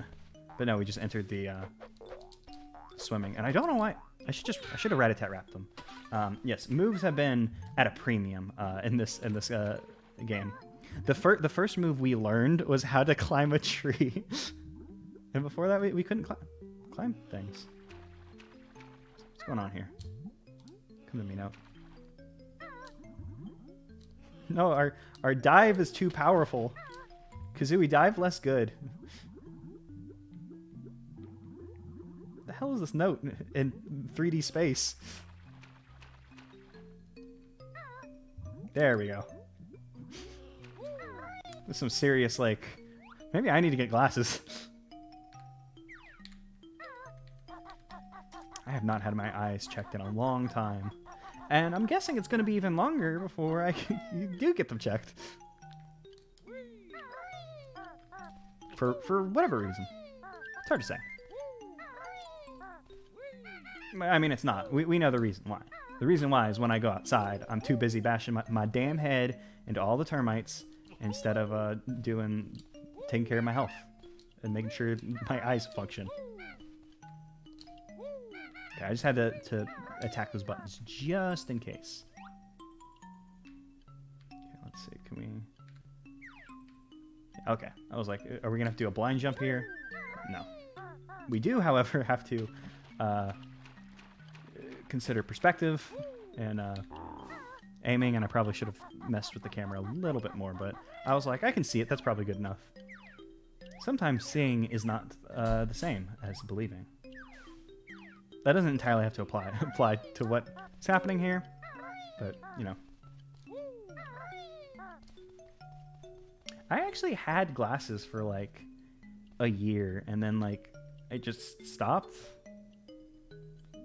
but no, we just entered the swimming, and I don't know why. I should have rat-a-tat-rapped them. Yes, moves have been at a premium in this game. The first move we learned was how to climb a tree, and before that we couldn't climb things. What's going on here? Come to me now. No, our dive is too powerful. Kazooie, dive less good. What the hell is this note in 3D space? There we go. There's some serious, maybe I need to get glasses. I have not had my eyes checked in a long time. And I'm guessing it's going to be even longer before I do get them checked. For whatever reason. It's hard to say. I mean, it's not. We know the reason why. The reason why is when I go outside, I'm too busy bashing my damn head into all the termites instead of taking care of my health and making sure my eyes function. Okay, I just had to attack those buttons just in case. Okay, let's see. Can we... Okay, I was like, are we going to have to do a blind jump here? No. We do, however, have to consider perspective and aiming, and I probably should have messed with the camera a little bit more, but I was like, I can see it. That's probably good enough. Sometimes seeing is not the same as believing. That doesn't entirely have to apply to what's happening here, but, you know. I actually had glasses for like a year, and then it just stopped.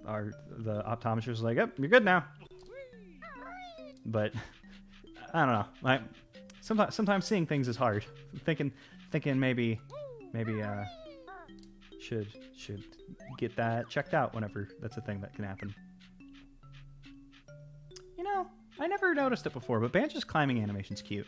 The optometrist was like, "Yep, you're good now." But I don't know. Sometimes seeing things is hard. Thinking maybe should get that checked out whenever that's a thing that can happen. You know, I never noticed it before, but Banjo's climbing animation's cute.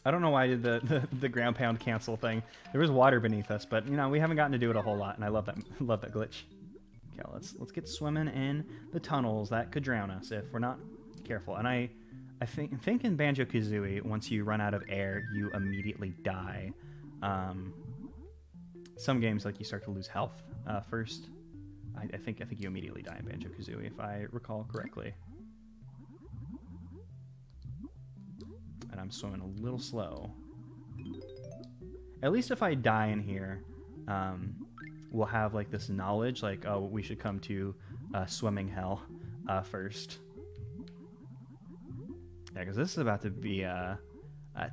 I don't know why I did the ground pound cancel thing. There was water beneath us, but you know, we haven't gotten to do it a whole lot, and I love that glitch. Okay, let's get swimming in the tunnels that could drown us if we're not careful. And I think in Banjo-Kazooie, once you run out of air, you immediately die. Some games you start to lose health first. I think you immediately die in Banjo-Kazooie if I recall correctly. And I'm swimming a little slow. At least if I die in here, we'll have this knowledge, oh, we should come to swimming hell first. Yeah, because this is about to be a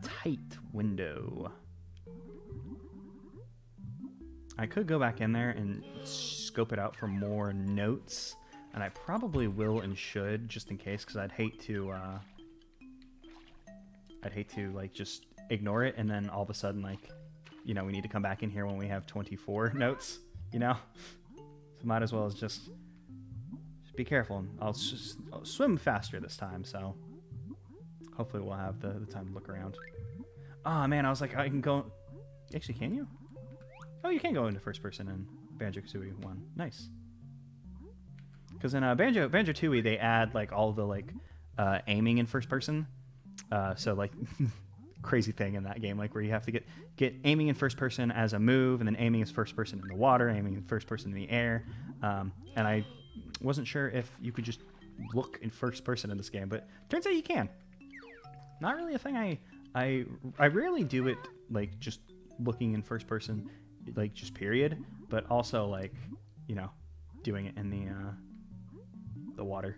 tight window. I could go back in there and scope it out for more notes, and I probably will and should, just in case, because I'd hate to just ignore it, and then all of a sudden, we need to come back in here when we have 24 notes, So might as well just be careful. I'll swim faster this time, so hopefully we'll have the time to look around. Oh, man, I was like, I can go... Actually, can you? Oh, you can go into first person in Banjo-Kazooie 1. Nice. Because in Banjo-Tooie, they add, all the, aiming in first person. So crazy thing in that game, like where you have to get aiming in first person as a move, and then aiming as first person in the water, aiming in first person in the air. And I wasn't sure if you could just look in first person in this game, but turns out you can. Not really a thing I rarely do it, like just looking in first person, like just period, but also like, you know, doing it in the water.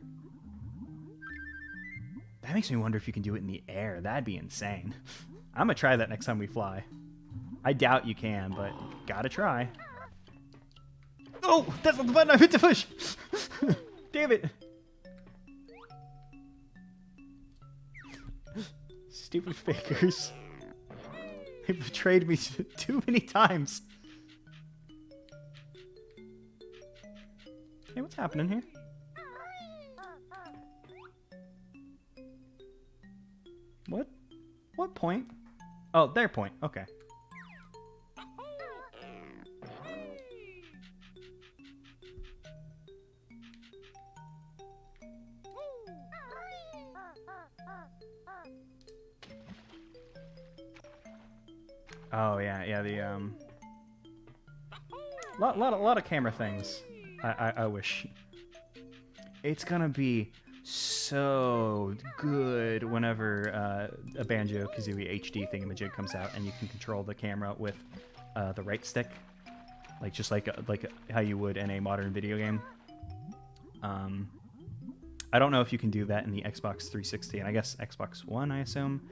That makes me wonder if you can do it in the air. That'd be insane. I'm gonna try that next time we fly. I doubt you can, but gotta try. Oh, that's not the button I meant to push. Damn it. Stupid fakers. They betrayed me too many times. Hey, what's happening here? What? What point? Oh, their point. Okay. Oh yeah, the lot of camera things. I wish. It's gonna be so good whenever a Banjo-Kazooie HD thingamajig comes out, and you can control the camera with the right stick, like just like how you would in a modern video game. I don't know if you can do that in the Xbox 360, and I guess Xbox One, I assume.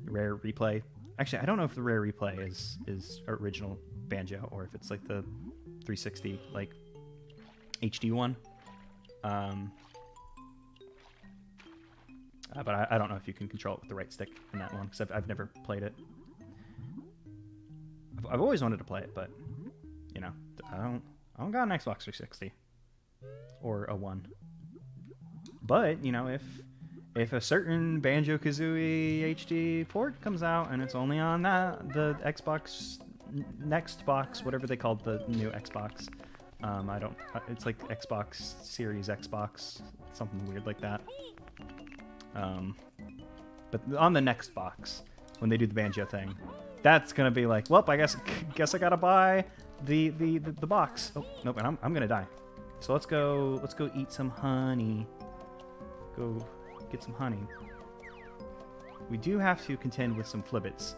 Rare Replay. Actually, I don't know if the Rare Replay is original Banjo, or if it's like the 360 like HD one. But I don't know if you can control it with the right stick in that one, because I've never played it. I've always wanted to play it, but you know, I don't got an Xbox 360 or a One. But you know, if a certain Banjo-Kazooie HD port comes out and it's only on the Xbox Next box, whatever they called the new Xbox, it's like Xbox Series Xbox, something weird like that. But on the next box, when they do the Banjo thing, that's gonna be like, well, I guess I gotta buy the box. Oh nope, and I'm gonna die. So let's go eat some honey. Go get some honey. We do have to contend with some flibbits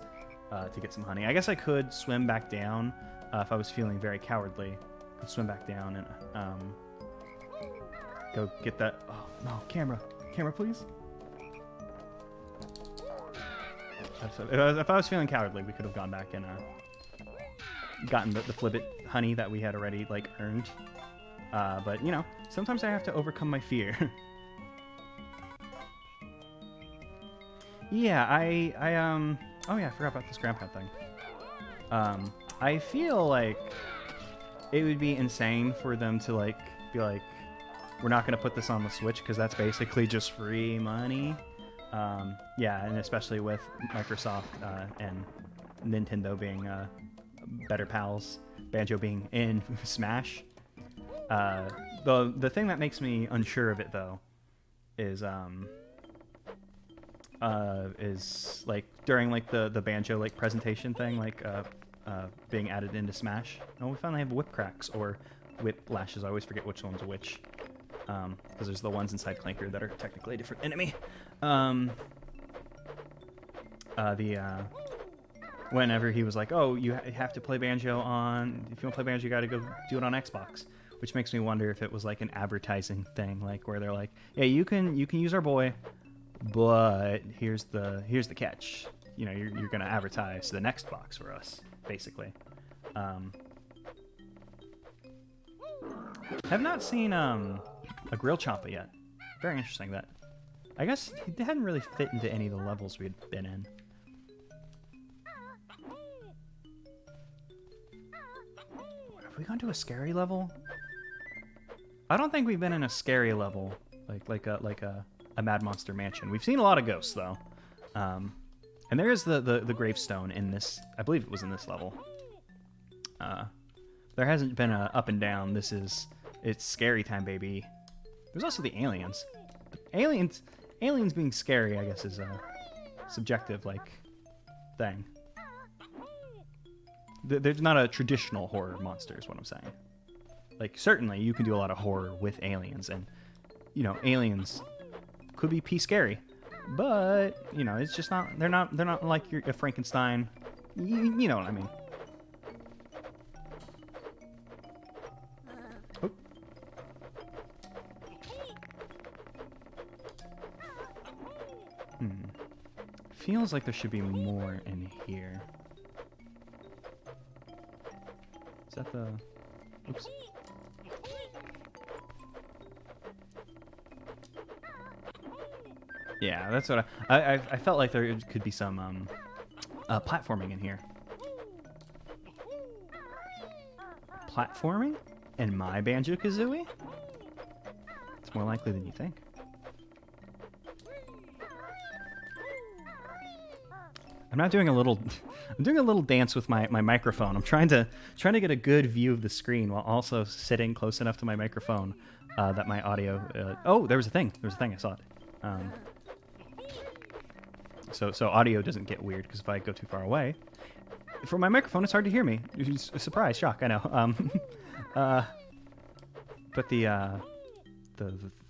to get some honey. I guess I could swim back down if I was feeling very cowardly. Could swim back down and go get that. Oh no, camera, please. If I was feeling cowardly, we could have gone back and gotten the flibbit honey that we had already like earned. But you know, sometimes I have to overcome my fear. Yeah, oh yeah, I forgot about this grandpa thing. I feel like it would be insane for them to like be like, we're not gonna put this on the Switch because that's basically just free money. Yeah, and especially with Microsoft and Nintendo being better pals, Banjo being in Smash. The thing that makes me unsure of it though is like during like the Banjo like presentation thing, like being added into Smash. Oh, we finally have whip cracks or whip lashes. I always forget which one's which. Because there's the ones inside Clanker that are technically a different enemy. Whenever he was like, oh, you have to play Banjo on, if you want to play Banjo, you got to go do it on Xbox. Which makes me wonder if it was like an advertising thing, like where they're like, yeah, you can use our boy, but here's the catch. You know, you're gonna advertise the next box for us, basically. Have not seen a Grill Champa yet. Very interesting that. I guess he hadn't really fit into any of the levels we'd been in. Have we gone to a scary level? I don't think we've been in a scary level, like a Mad Monster Mansion. We've seen a lot of ghosts though, and there is the gravestone in this. I believe it was in this level. There hasn't been a up and down. It's scary time, baby. There's also the aliens. Aliens being scary, I guess, is subjective. Like, thing. There's not a traditional horror monster, is what I'm saying. Like, certainly you can do a lot of horror with aliens, and, you know, aliens could be pee scary. But, you know, it's just not, they're not like a Frankenstein. You know what I mean. Oh. Feels like there should be more in here. Is that the... Oops. Yeah, that's what I felt like there could be some platforming in here. Platforming? In my Banjo-Kazooie? It's more likely than you think. I'm not doing a little... I'm doing a little dance with my microphone. I'm trying to get a good view of the screen while also sitting close enough to my microphone that my audio... oh, there was a thing. There was a thing. I saw it. So audio doesn't get weird, because if I go too far away... From my microphone, it's hard to hear me. Surprise, shock, I know. But the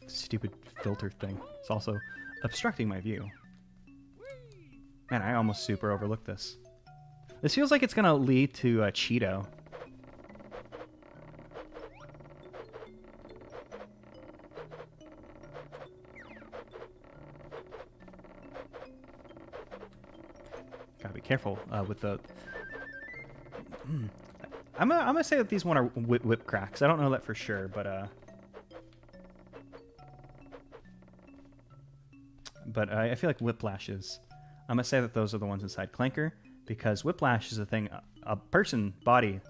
stupid filter thing is also obstructing my view. Man, I almost super overlooked this. This feels like it's gonna lead to Cheeto. Gotta be careful with the... I'm gonna say that these one are whip cracks. I don't know that for sure, but I feel like whiplashes. I'm gonna say that those are the ones inside Clanker, because whiplash is a thing a body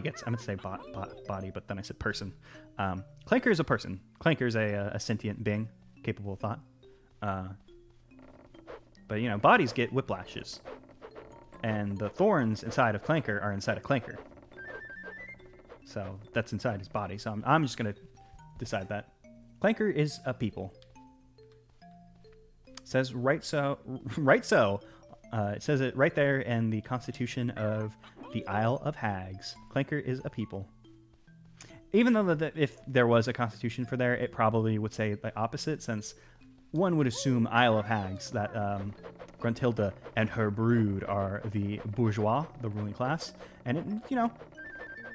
gets. I'm gonna say body, but then I said person. Clanker is a person. Clanker is a sentient being capable of thought. But you know, bodies get whiplashes, and the thorns inside of Clanker are inside of Clanker. So that's inside his body. So I'm just gonna decide that Clanker is a people. It says right so. It says it right there in the Constitution of the Isle of Hags. Clanker is a people. Even though if there was a constitution for there, it probably would say the opposite, since one would assume Isle of Hags, that Gruntilda and her brood are the bourgeois, the ruling class. And, it, you know,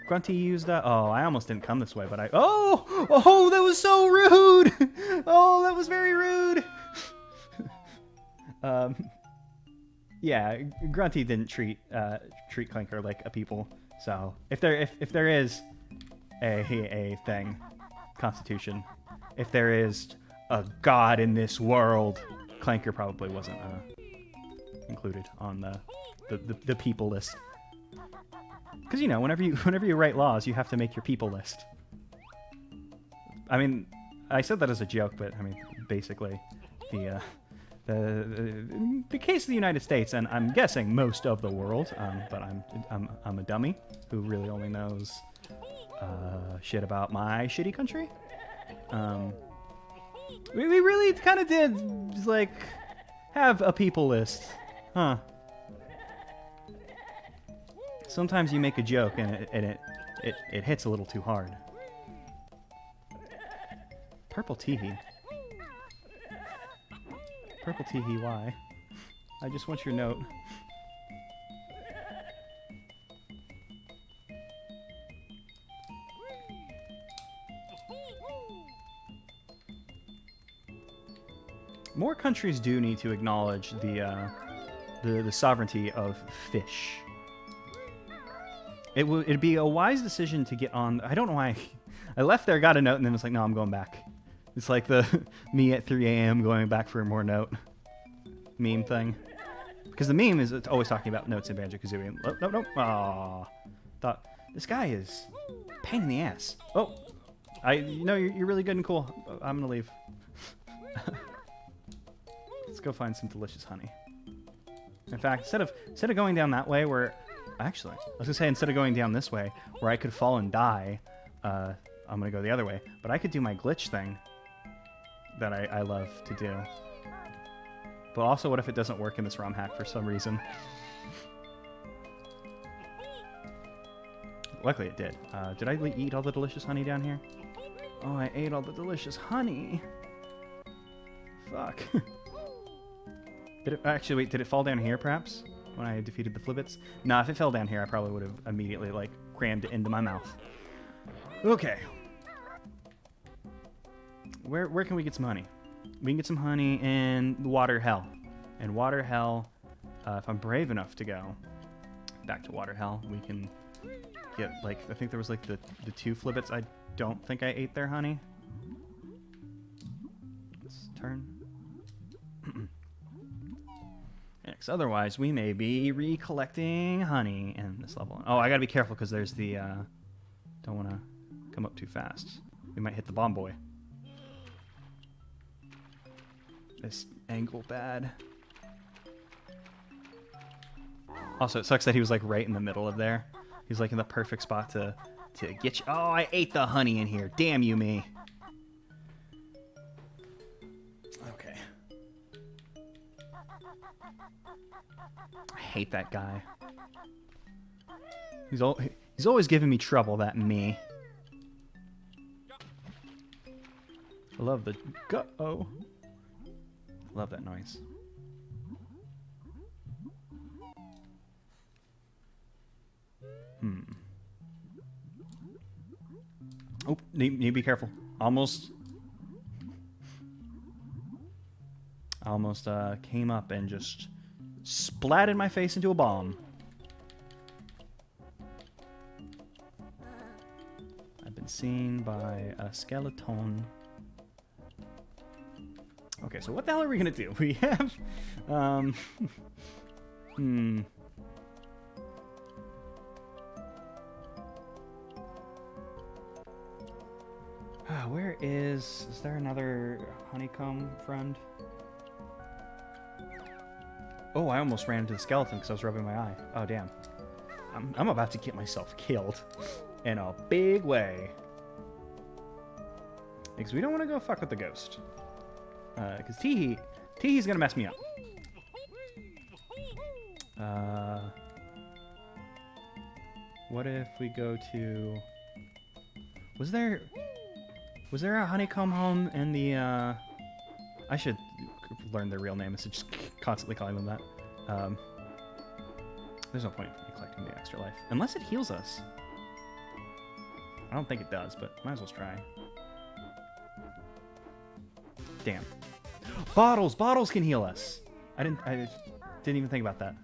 Grunty used that. Oh, I almost didn't come this way, but I... Oh, that was so rude! Oh, that was very rude! Yeah, Grunty didn't treat Clanker like a people. So if there is a thing, constitution, if there is a god in this world, Clanker probably wasn't included on the people list. Because you know, whenever you write laws, you have to make your people list. I mean, I said that as a joke, but I mean, basically, the case of the United States, and I'm guessing most of the world, but I'm a dummy who really only knows shit about my shitty country. We really kind of did just, like, have a people list, huh? Sometimes you make a joke and it hits a little too hard. Purple teehee. Purple teehee, why? I just want your note. More countries do need to acknowledge the sovereignty of fish. It'd be a wise decision to get on. I don't know why. I left there, got a note, and then was like, no, I'm going back. It's like the me at 3 a.m. going back for more note meme thing. Because the meme is always talking about notes in Banjo-Kazooie. Nope. Aww. Thought, this guy is a pain in the ass. Oh, you're really good and cool. I'm gonna leave. Let's go find some delicious honey. In fact, instead of going down that way where... Actually, I was gonna say, instead of going down this way where I could fall and die, I'm gonna go the other way. But I could do my glitch thing that I love to do. But also, what if it doesn't work in this ROM hack for some reason? Luckily it did. Did I eat all the delicious honey down here? Oh, I ate all the delicious honey. Fuck. Did it actually, wait, did it fall down here perhaps? When I defeated the Flibbits? Nah, if it fell down here, I probably would have immediately, like, crammed it into my mouth. Okay. Where can we get some honey? We can get some honey in Water Hell. And Water Hell, if I'm brave enough to go back to Water Hell, we can get, like, I think there was, like, the 2 Flibbits. I don't think I ate their honey. Let's turn. Because otherwise, we may be recollecting honey in this level. Oh, I gotta be careful because there's the, don't want to come up too fast. We might hit the bomb boy. This angle bad. Also, it sucks that he was like right in the middle of there. He's like in the perfect spot to get you. Oh, I ate the honey in here. Damn you, me. Okay. I hate that guy. He's always giving me trouble, that me. I love the go-oh. Love that noise. Oh, need to be careful. Almost came up and just splatted my face into a bomb. I've been seen by a skeleton. Okay, so what the hell are we gonna do? We have, where is there another honeycomb friend? Oh, I almost ran into the skeleton because I was rubbing my eye. Oh, damn. I'm about to get myself killed in a big way. Because we don't want to go fuck with the ghost. Because Teehee's gonna mess me up. What if we go to... Was there a honeycomb home in the, I should learn their real name instead of just constantly calling them that. There's no point in me collecting the extra life. Unless it heals us. I don't think it does, but might as well try. Damn. Bottles! Bottles can heal us! I didn't even think about that.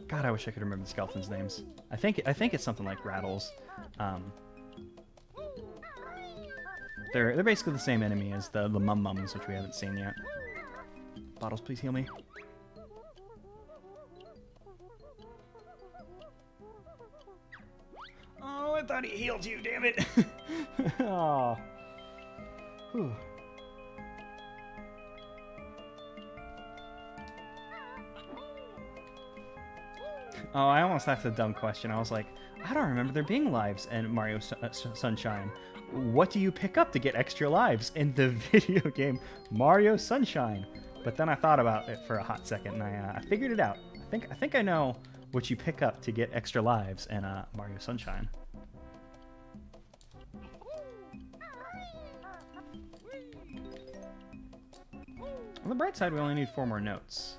God, I wish I could remember the skeletons' names. I think it's something like Rattles. They're basically the same enemy as the Mums, which we haven't seen yet. Bottles, please heal me. Oh, I thought he healed you, damn it! Oh. Whew. Oh, I almost asked a dumb question. I was like, I don't remember there being lives in Mario Sunshine. What do you pick up to get extra lives in the video game Mario Sunshine? But then I thought about it for a hot second, and I figured it out. I think I know what you pick up to get extra lives in Mario Sunshine. On the bright side, we only need 4 more notes.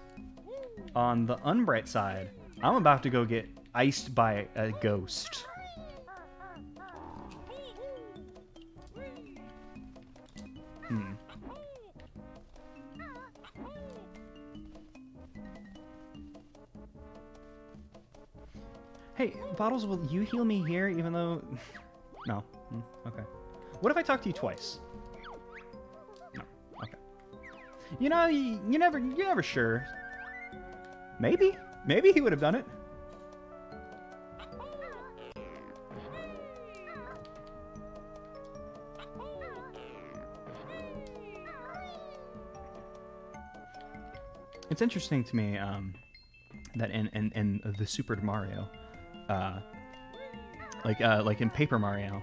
On the unbright side, I'm about to go get iced by a ghost. Hey, Bottles, will you heal me here even though... No. Okay. What if I talk to you twice? No. Okay. You know, you're never sure. Maybe. Maybe he would have done it. It's interesting to me that in the Super Mario, like in Paper Mario,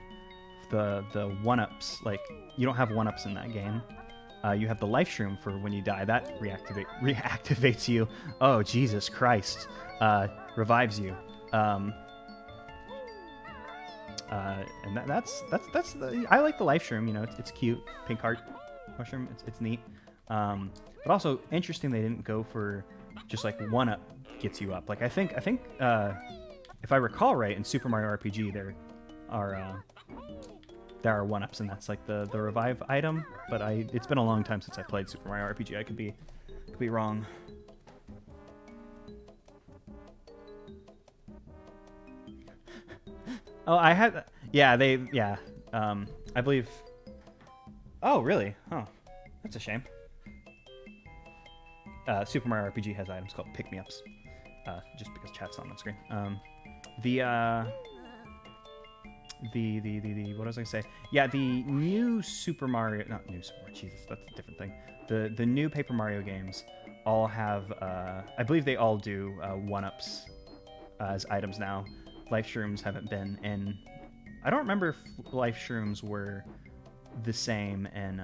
the one-ups. Like, you don't have one-ups in that game. You have the life shroom for when you die. That reactivates you. Oh, Jesus Christ. Revives you. And that's I like the life shroom. You know, it's cute. Pink heart mushroom. It's neat. But also interesting they didn't go for just like one up gets you up. Like I think if I recall right, in Super Mario RPG there are one ups, and that's like the revive item. But it's been a long time since I played Super Mario RPG. I could be wrong. Oh, I had I believe. Oh, really? Oh, that's a shame. Super Mario RPG has items called pick-me-ups, just because chat's on the screen. The what was I gonna say? Yeah, the new Super Mario, not new Super Mario, Jesus, that's a different thing. The new Paper Mario games all have, I believe they all do one-ups as items now. Life shrooms haven't been in. I don't remember if life shrooms were the same in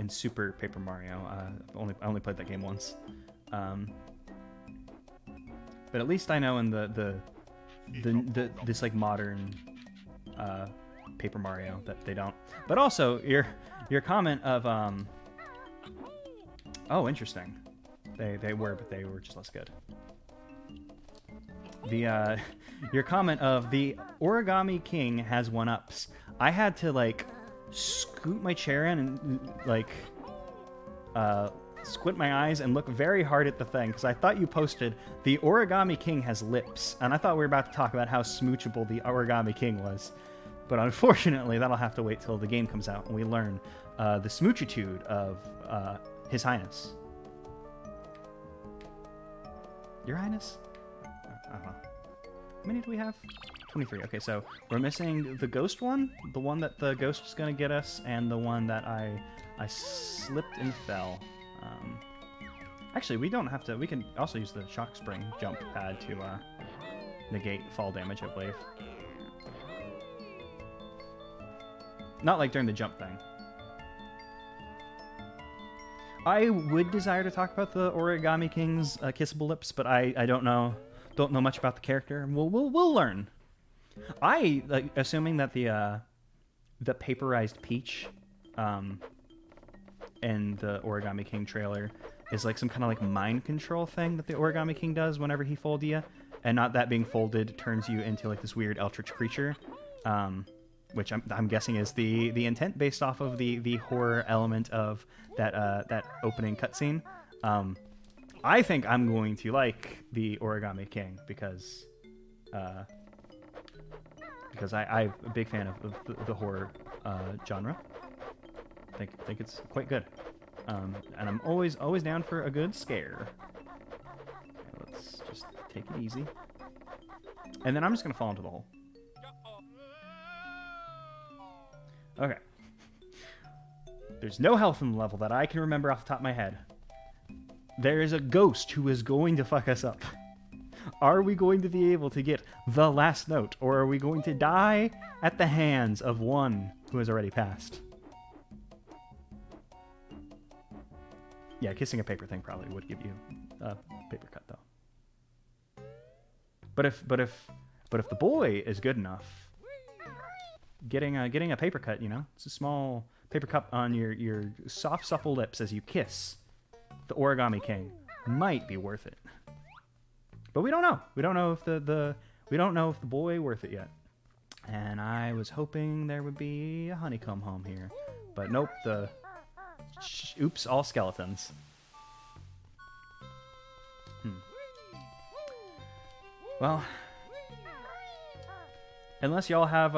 Super Paper Mario. I only played that game once. But at least I know in this like modern Paper Mario that they don't. But also your comment of oh, interesting. They were, but they were just less good. Your comment of the Origami King has one-ups. I had to like scoot my chair in and like squint my eyes and look very hard at the thing because I thought you posted the Origami King has lips, and I thought we were about to talk about how smoochable the Origami King was. But unfortunately, that'll have to wait till the game comes out and we learn the smoochitude of His Highness. Your Highness? How many do we have? 23. Okay, so we're missing the ghost one, the one that the ghost is going to get us, and the one that I slipped and fell. Actually, we don't have to. We can also use the shock spring jump pad to negate fall damage, I believe. Not like during the jump thing. I would desire to talk about the Origami King's kissable lips, but I don't know much about the character. We'll learn. I assuming that the paperized Peach in the Origami King trailer is like some kind of like mind control thing that the Origami King does whenever he folds you, and not that being folded turns you into like this weird eldritch creature, which I'm guessing is the intent based off of the horror element of that opening cutscene. I think I'm going to like the Origami King because I'm a big fan of the horror genre. I think it's quite good, and I'm always down for a good scare. Okay, let's just take it easy, and then I'm just gonna fall into the hole. Okay. There's no health in the level that I can remember off the top of my head. There is a ghost who is going to fuck us up. Are we going to be able to get the last note, or are we going to die at the hands of one who has already passed? Yeah, kissing a paper thing probably would give you a paper cut, though. But if the boy is good enough, getting a paper cut, you know, it's a small paper cup on your soft, supple lips as you kiss the Origami King, might be worth it. But we don't know. We don't know if the boy worth it yet. And I was hoping there would be a honeycomb home here, but nope. Oops, all skeletons. Well, unless y'all have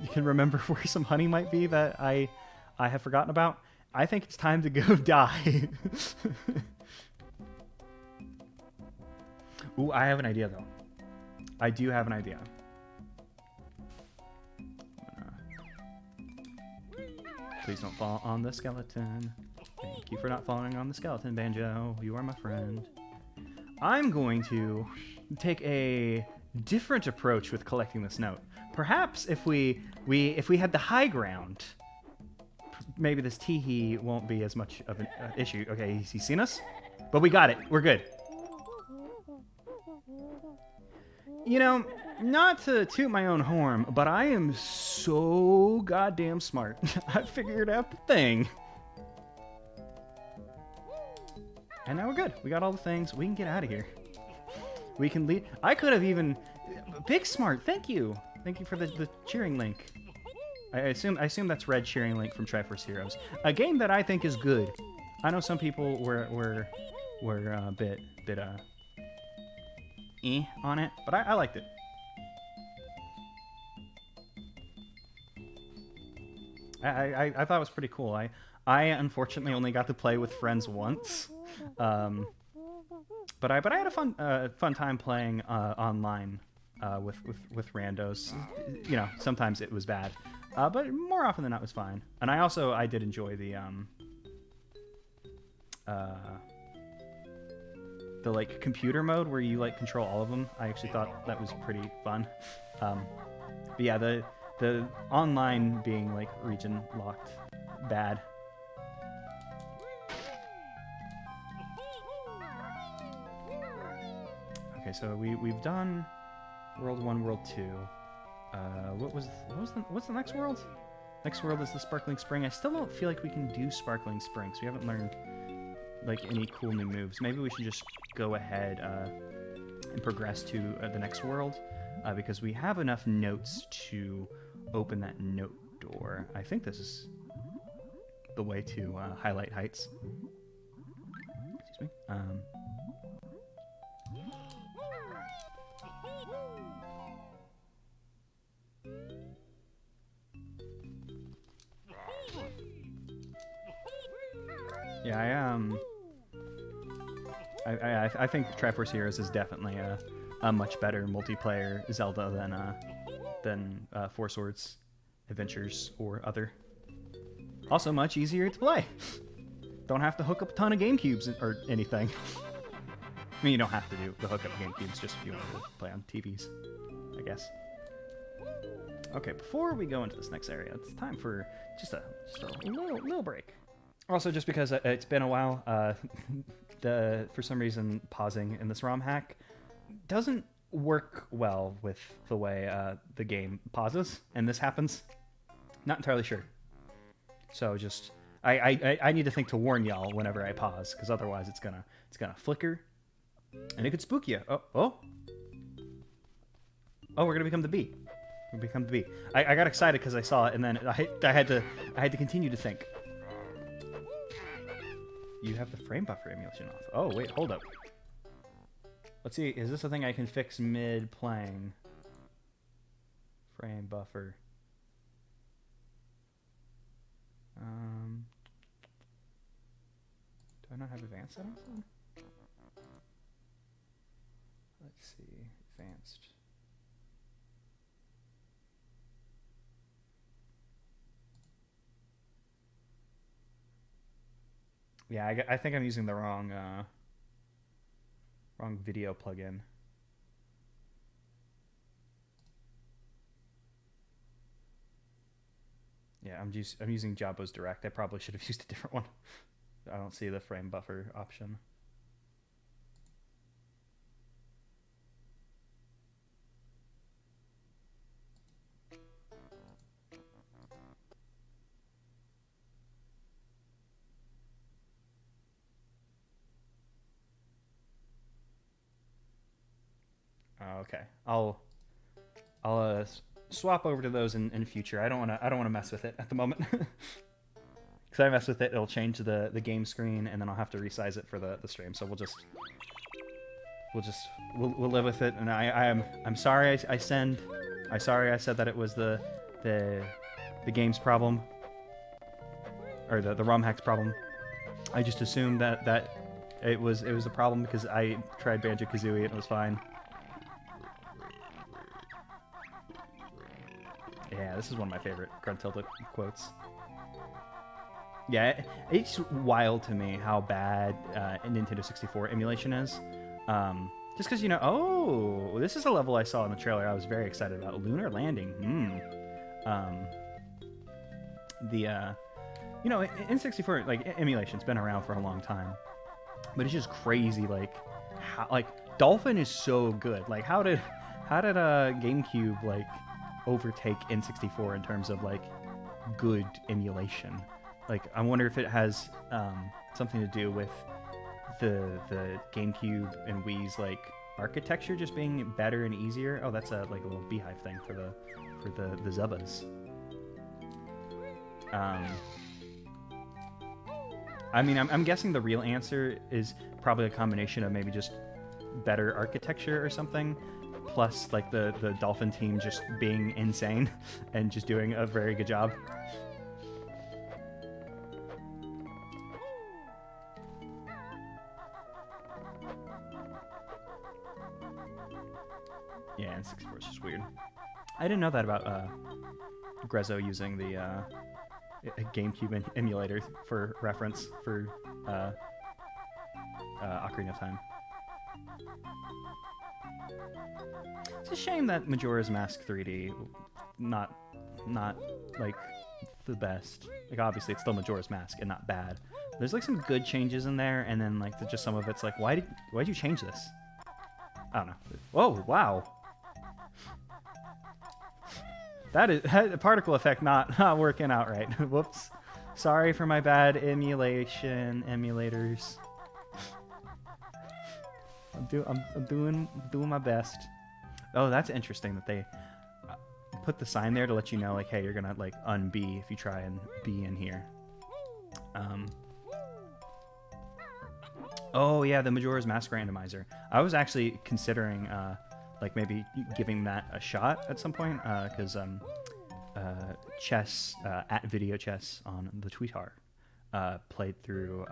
you can remember where some honey might be that I have forgotten about, I think it's time to go die. Ooh, I have an idea though. I do have an idea. Please don't fall on the skeleton. Thank you for not falling on the skeleton, Banjo. You are my friend. I'm going to take a different approach with collecting this note. Perhaps if we had the high ground, maybe this teehee won't be as much of an issue. Okay, he's seen us, but we got it. We're good. You know, not to toot my own horn, but I am so goddamn smart. I figured out the thing. And now we're good. We got all the things. We can get out of here. We can leave. I could have even... Big smart, thank you. Thank you for the cheering link. I assume that's Red cheering link from Triforce Heroes. A game that I think is good. I know some people were a bit on it, but I liked it. I thought it was pretty cool. I unfortunately only got to play with friends once, but I had a fun time playing online with randos. You know, sometimes it was bad, but more often than not it was fine. And I did enjoy the like computer mode where you like control all of them. I actually thought that was pretty fun. But yeah, the online being like region locked, bad. Okay, so we've done World 1, World 2. What's the next world? Next world is the Sparkling Spring. I still don't feel like we can do Sparkling Spring, so we haven't learned like any cool new moves. Maybe we should just go ahead and progress to the next world, because we have enough notes to open that note door. I think this is the way to highlight heights. Excuse me. Yeah, I think Triforce Heroes is definitely a much better multiplayer Zelda than Four Swords Adventures or other. Also much easier to play. Don't have to hook up a ton of GameCubes or anything. I mean, you don't have to do the hookup GameCubes, just if you want to play on TVs, I guess. Okay, before we go into this next area, it's time for just a little break. Also, just because it's been a while, for some reason, pausing in this ROM hack doesn't work well with the way the game pauses, and this happens. Not entirely sure. So just I need to think to warn y'all whenever I pause, because otherwise it's gonna flicker, and it could spook you. Oh, we're gonna become the bee. We're gonna become the bee. I got excited because I saw it, and then I had to continue to think. You have the frame buffer emulation off. Oh, wait, hold up. Let's see, is this a thing I can fix mid-playing? Frame buffer. Do I not have advanced settings on? Let's see, advanced. Yeah, I think I'm using the wrong video plugin. Yeah, I'm using Jabbo's Direct. I probably should have used a different one. I don't see the frame buffer option. Okay, I'll swap over to those in future. I don't wanna mess with it at the moment. Because I mess with it, it'll change the game screen, and then I'll have to resize it for the stream. So we'll live with it. And I'm sorry I said that it was the game's problem, or the ROM hack's problem. I just assumed that it was a problem because I tried Banjo-Kazooie and it was fine. Yeah, this is one of my favorite Gruntilda quotes. Yeah, it's wild to me how bad Nintendo 64 emulation is. Just because, you know, oh, this is a level I saw in the trailer I was very excited about. Lunar Landing. You know, N64, like, emulation's been around for a long time. But it's just crazy, like, how, like, Dolphin is so good. Like, how did GameCube, like, overtake N64 in terms of, like, good emulation? Like, I wonder if it has something to do with the GameCube and Wii's, like, architecture just being better and easier. Oh, that's like a little beehive thing for the Zubbas. I mean, I'm guessing the real answer is probably a combination of maybe just better architecture or something, plus like the Dolphin team just being insane and just doing a very good job. Yeah, N64 is just weird. I didn't know that about Grezzo using the GameCube emulator for reference for Ocarina of Time. It's a shame that Majora's Mask 3D not like the best. Like, obviously it's still Majora's Mask and not bad. There's like some good changes in there, and then like just some of it's like, why'd you change this? I don't know. Whoa, wow. That particle effect not working out right. Whoops. Sorry for my bad emulators. I'm doing my best. Oh, that's interesting that they put the sign there to let you know, like, hey, you're gonna like un-B if you try and be in here. Oh yeah, the Majora's Mask randomizer. I was actually considering like maybe giving that a shot at some point, because Chess at Video Chess on the Twitter played through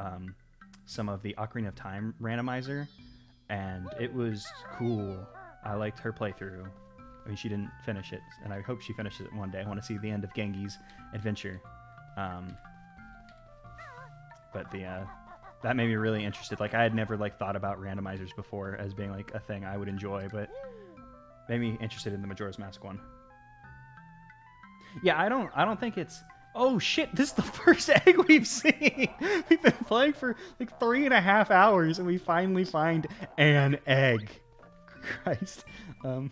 some of the Ocarina of Time randomizer, and it was cool. I liked her playthrough. I mean, she didn't finish it, and I hope she finishes it one day. I want to see the end of Gengi's adventure. But that made me really interested. Like, I had never like thought about randomizers before as being like a thing I would enjoy, but made me interested in the Majora's Mask one. Yeah, I don't think it's... Oh shit, this is the first egg we've seen! We've been playing for like 3.5 hours and we finally find an egg. Christ. I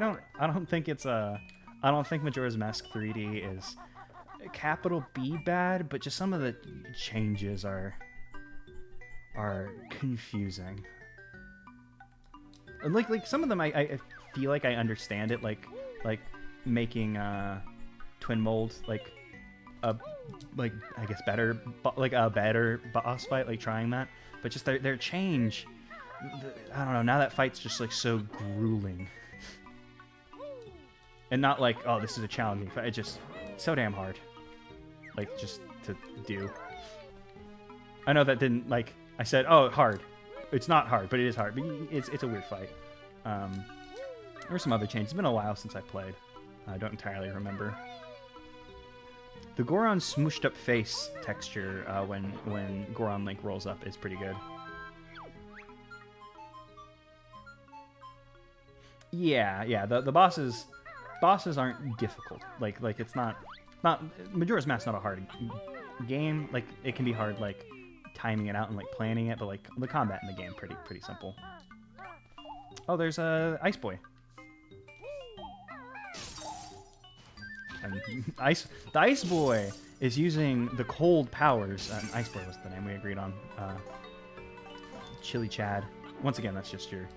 don't think it's I don't think Majora's Mask 3D is capital B bad, but just some of the changes are confusing. And like some of them I feel like I understand it, like making twin mold like I guess better, like a better boss fight, like trying that, but just their change, I don't know, now that fight's just like so grueling. And not like, oh, this is a challenging fight, it's just so damn hard, like, just to do. I know that didn't, like, I said, oh, hard. It's not hard, but it is hard. But it's a weird fight. There were some other changes. It's been a while since I played. I don't entirely remember. The Goron smooshed up face texture when Goron Link rolls up is pretty good. Yeah. The bosses aren't difficult. Like it's not Majora's Mask's not a hard game. Like, it can be hard, like timing it out and like planning it, but like the combat in the game pretty simple. Oh, there's a Ice Boy. And the Ice Boy is using the cold powers. Ice Boy was the name we agreed on. Chili Chad. Once again, that's just your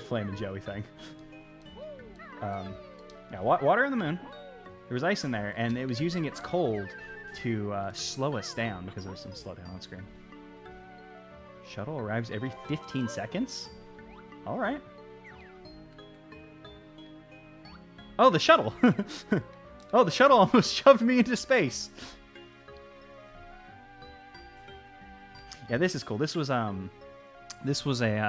Flame and Joey thing. Yeah, water in the moon. There was ice in there, and it was using its cold to slow us down because there was some slowdown on screen. Shuttle arrives every 15 seconds? All right. Oh, the shuttle! Oh, the shuttle almost shoved me into space. Yeah, this is cool. This was a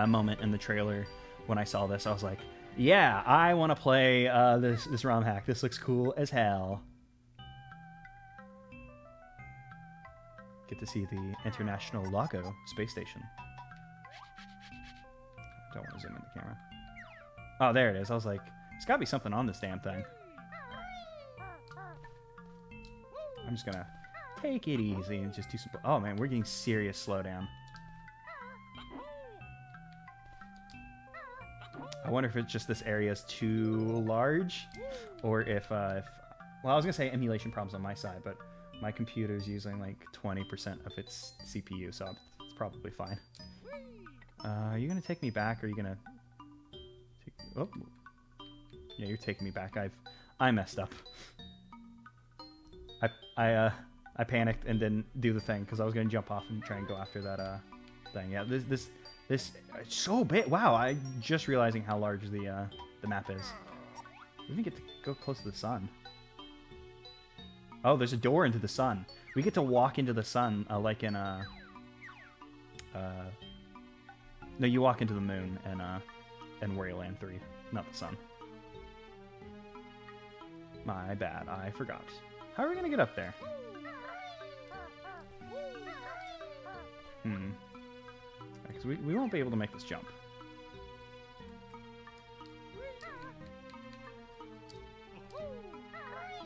moment in the trailer when I saw this. I was like, yeah, I want to play this ROM hack. This looks cool as hell. Get to see the International Loggo space station. Don't want to zoom in the camera. Oh, there it is. I was like, there's got to be something on this damn thing. I'm just gonna take it easy and just do some... Oh, man, we're getting serious slowdown. I wonder if it's just this area is too large, or if well, I was gonna say emulation problems on my side, but my computer is using like 20% of its CPU, so it's probably fine. Are you gonna take me back, or are you gonna... Oh, yeah, you're taking me back. I messed up. I panicked and didn't do the thing because I was gonna jump off and try and go after that thing. Yeah, this it's so big. Wow, I just realizing how large the map is. We even get to go close to the sun. Oh, there's a door into the sun. We get to walk into the sun like in no, you walk into the moon in Wario Land 3, not the sun. My bad, I forgot. How are we gonna get up there? Because we won't be able to make this jump.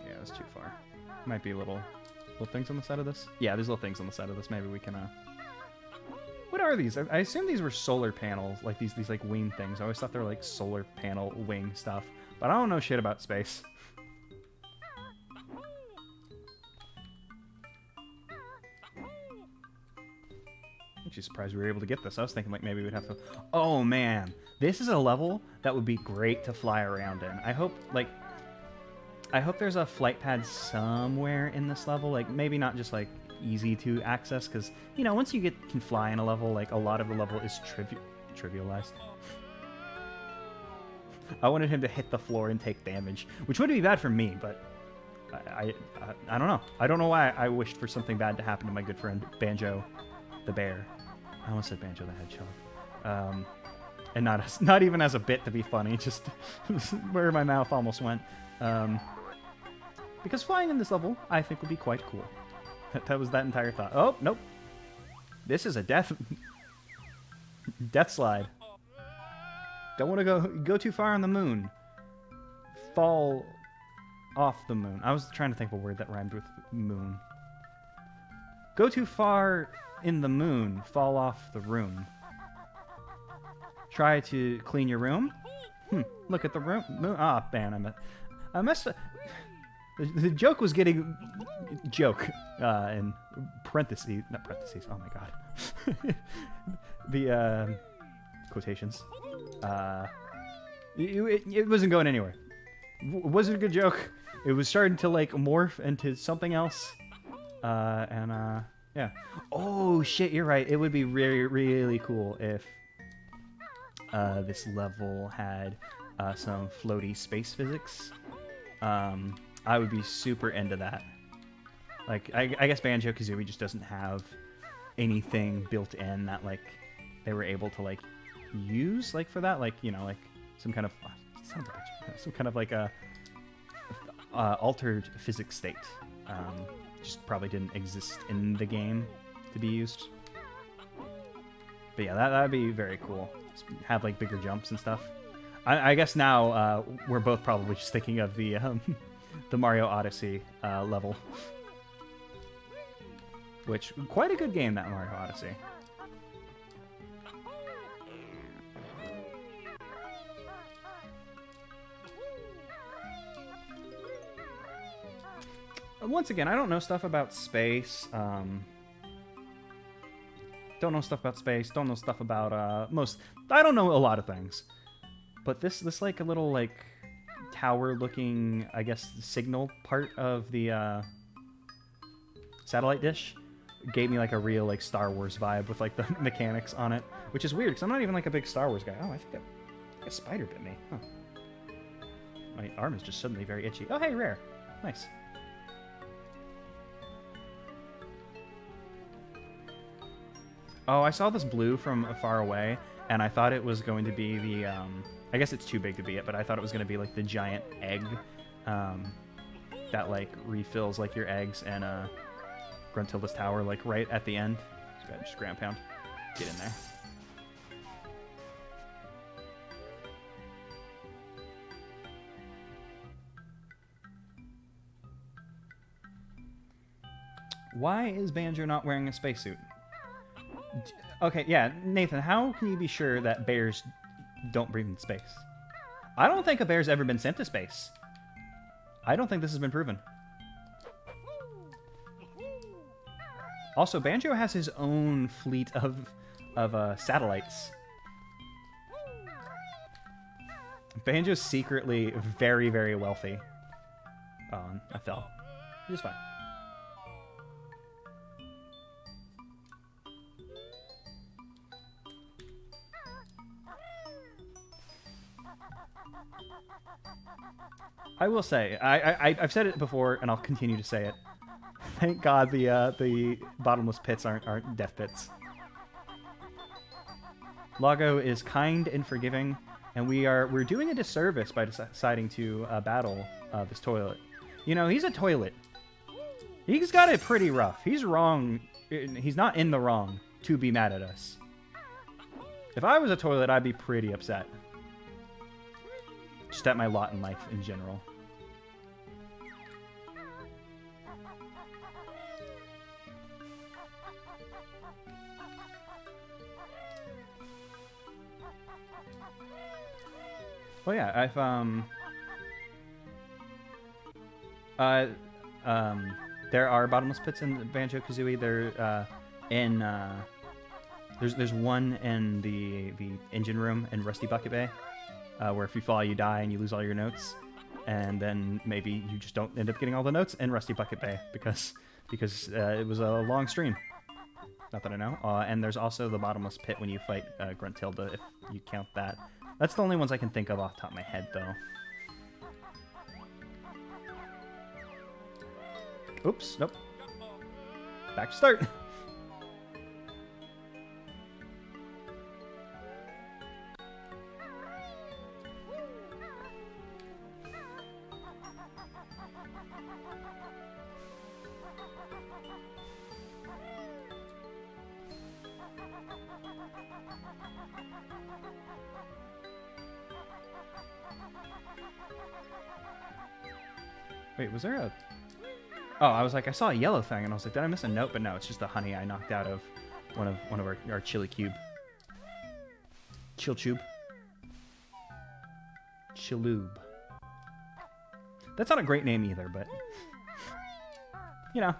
Yeah, that's too far. Might be little things on the side of this. Yeah, there's little things on the side of this. Maybe we can. What are these? I assume these were solar panels, like these like wing things. I always thought they were like solar panel wing stuff, but I don't know shit about space. I'm actually surprised we were able to get this. I was thinking like maybe we'd have to... Oh man, this is a level that would be great to fly around in. I hope there's a flight pad somewhere in this level. Like maybe not just like easy to access, because you know once you can fly in a level, like a lot of the level is trivialized. I wanted him to hit the floor and take damage, which wouldn't be bad for me, but I don't know. I don't know why I wished for something bad to happen to my good friend Banjo the bear. I almost said Banjo the hedgehog. And not even as a bit to be funny, just where my mouth almost went. Because flying in this level, I think, would be quite cool. That was that entire thought. Oh, nope. This is a death slide. Don't want to go too far on the moon. Fall off the moon. I was trying to think of a word that rhymed with moon. Go too far in the moon, fall off the room. Try to clean your room. Look at the room. Ah, man, I messed up. The joke was getting joke in parentheses, not parentheses. Oh my god, the quotations. It wasn't going anywhere. It wasn't a good joke. It was starting to like morph into something else. Yeah. Oh shit, you're right. It would be really, really cool if this level had some floaty space physics. I would be super into that. Like, I guess Banjo-Kazooie just doesn't have anything built in that like they were able to like use like for that, like you know, like some kind of like a altered physics state. Just probably didn't exist in the game to be used. But yeah, that'd be very cool. Just have like bigger jumps and stuff. I guess now we're both probably just thinking of the Mario Odyssey level, which quite a good game, that Mario Odyssey. Once again, I don't know stuff about space. Don't know stuff about space. Don't know stuff about I don't know a lot of things. But this like a little like tower-looking, I guess, signal part of the satellite dish gave me like a real like Star Wars vibe with like the mechanics on it, which is weird because I'm not even like a big Star Wars guy. Oh, I think a spider bit me. Huh. My arm is just suddenly very itchy. Oh, hey, rare. Nice. Oh, I saw this blue from far away, and I thought it was going to be the, I guess it's too big to be it, but I thought it was going to be, like, the giant egg, that, like, refills, like, your eggs and, Gruntilda's Tower, like, right at the end. Just ground pound. Get in there. Why is Banjo not wearing a spacesuit? Okay, yeah, Nathan, how can you be sure that bears don't breathe in space? I don't think a bear's ever been sent to space. I don't think this has been proven. Also, Banjo has his own fleet of satellites. Banjo's secretly very, very wealthy. Oh, I fell. It's fine. I will say, I've said it before, and I'll continue to say it. Thank God the bottomless pits aren't death pits. Loggo is kind and forgiving, and we're doing a disservice by deciding to battle this toilet. You know, he's a toilet. He's got it pretty rough. He's wrong. He's not in the wrong to be mad at us. If I was a toilet, I'd be pretty upset. Just at my lot in life in general. Oh yeah, there are bottomless pits in Banjo-Kazooie. They're there's one in the engine room in Rusty Bucket Bay, where if you fall, you die and you lose all your notes, and then maybe you just don't end up getting all the notes in Rusty Bucket Bay because it was a long stream. Not that I know. And there's also the bottomless pit when you fight Gruntilda, if you count that. That's the only ones I can think of off the top of my head, though. Oops, nope. Back to start. Wait, was there a... Oh, I was like, I saw a yellow thing, and I was like, did I miss a note? But no, it's just the honey I knocked out of one of our chili cube. Chill tube. Chillube. That's not a great name either, but... You know.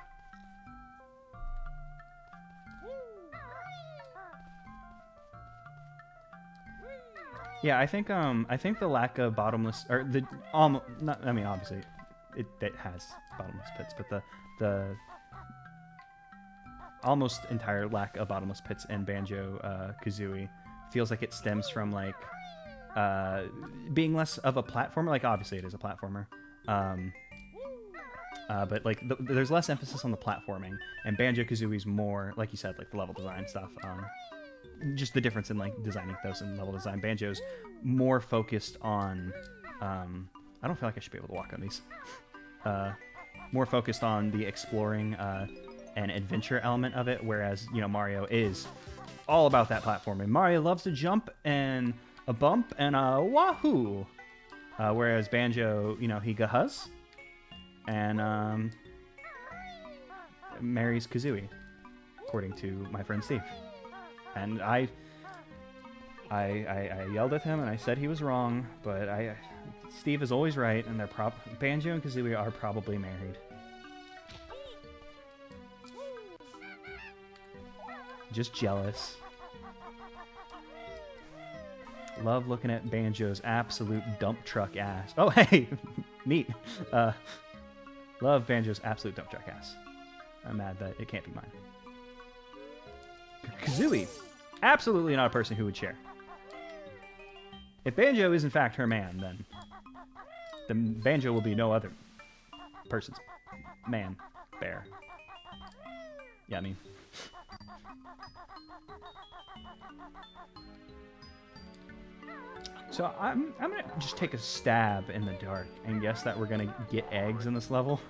Yeah, I think the lack of bottomless... Or the... not, I mean, obviously... It has bottomless pits, but the almost entire lack of bottomless pits in Banjo-Kazooie feels like it stems from like being less of a platformer. Like obviously it is a platformer, but like there's less emphasis on the platforming, and Banjo-Kazooie's more, like you said, like the level design stuff. Just the difference in like designing those and level design. Banjo's more focused on. I don't feel like I should be able to walk on these. More focused on the exploring and adventure element of it, whereas, you know, Mario is all about that platforming. Mario loves to jump and a bump and a wahoo, whereas Banjo, you know, he gahuz and marries Kazooie, according to my friend Steve. And I yelled at him and I said he was wrong, but Steve is always right, and Banjo and Kazooie are probably married. Just jealous. Love looking at Banjo's absolute dump truck ass. Oh, hey! Neat. Love Banjo's absolute dump truck ass. I'm mad that it can't be mine. Kazooie, absolutely not a person who would share. If Banjo is in fact her man, then Banjo will be no other person's man, bear. Yeah, I mean. So I'm gonna just take a stab in the dark and guess that we're gonna get eggs in this level,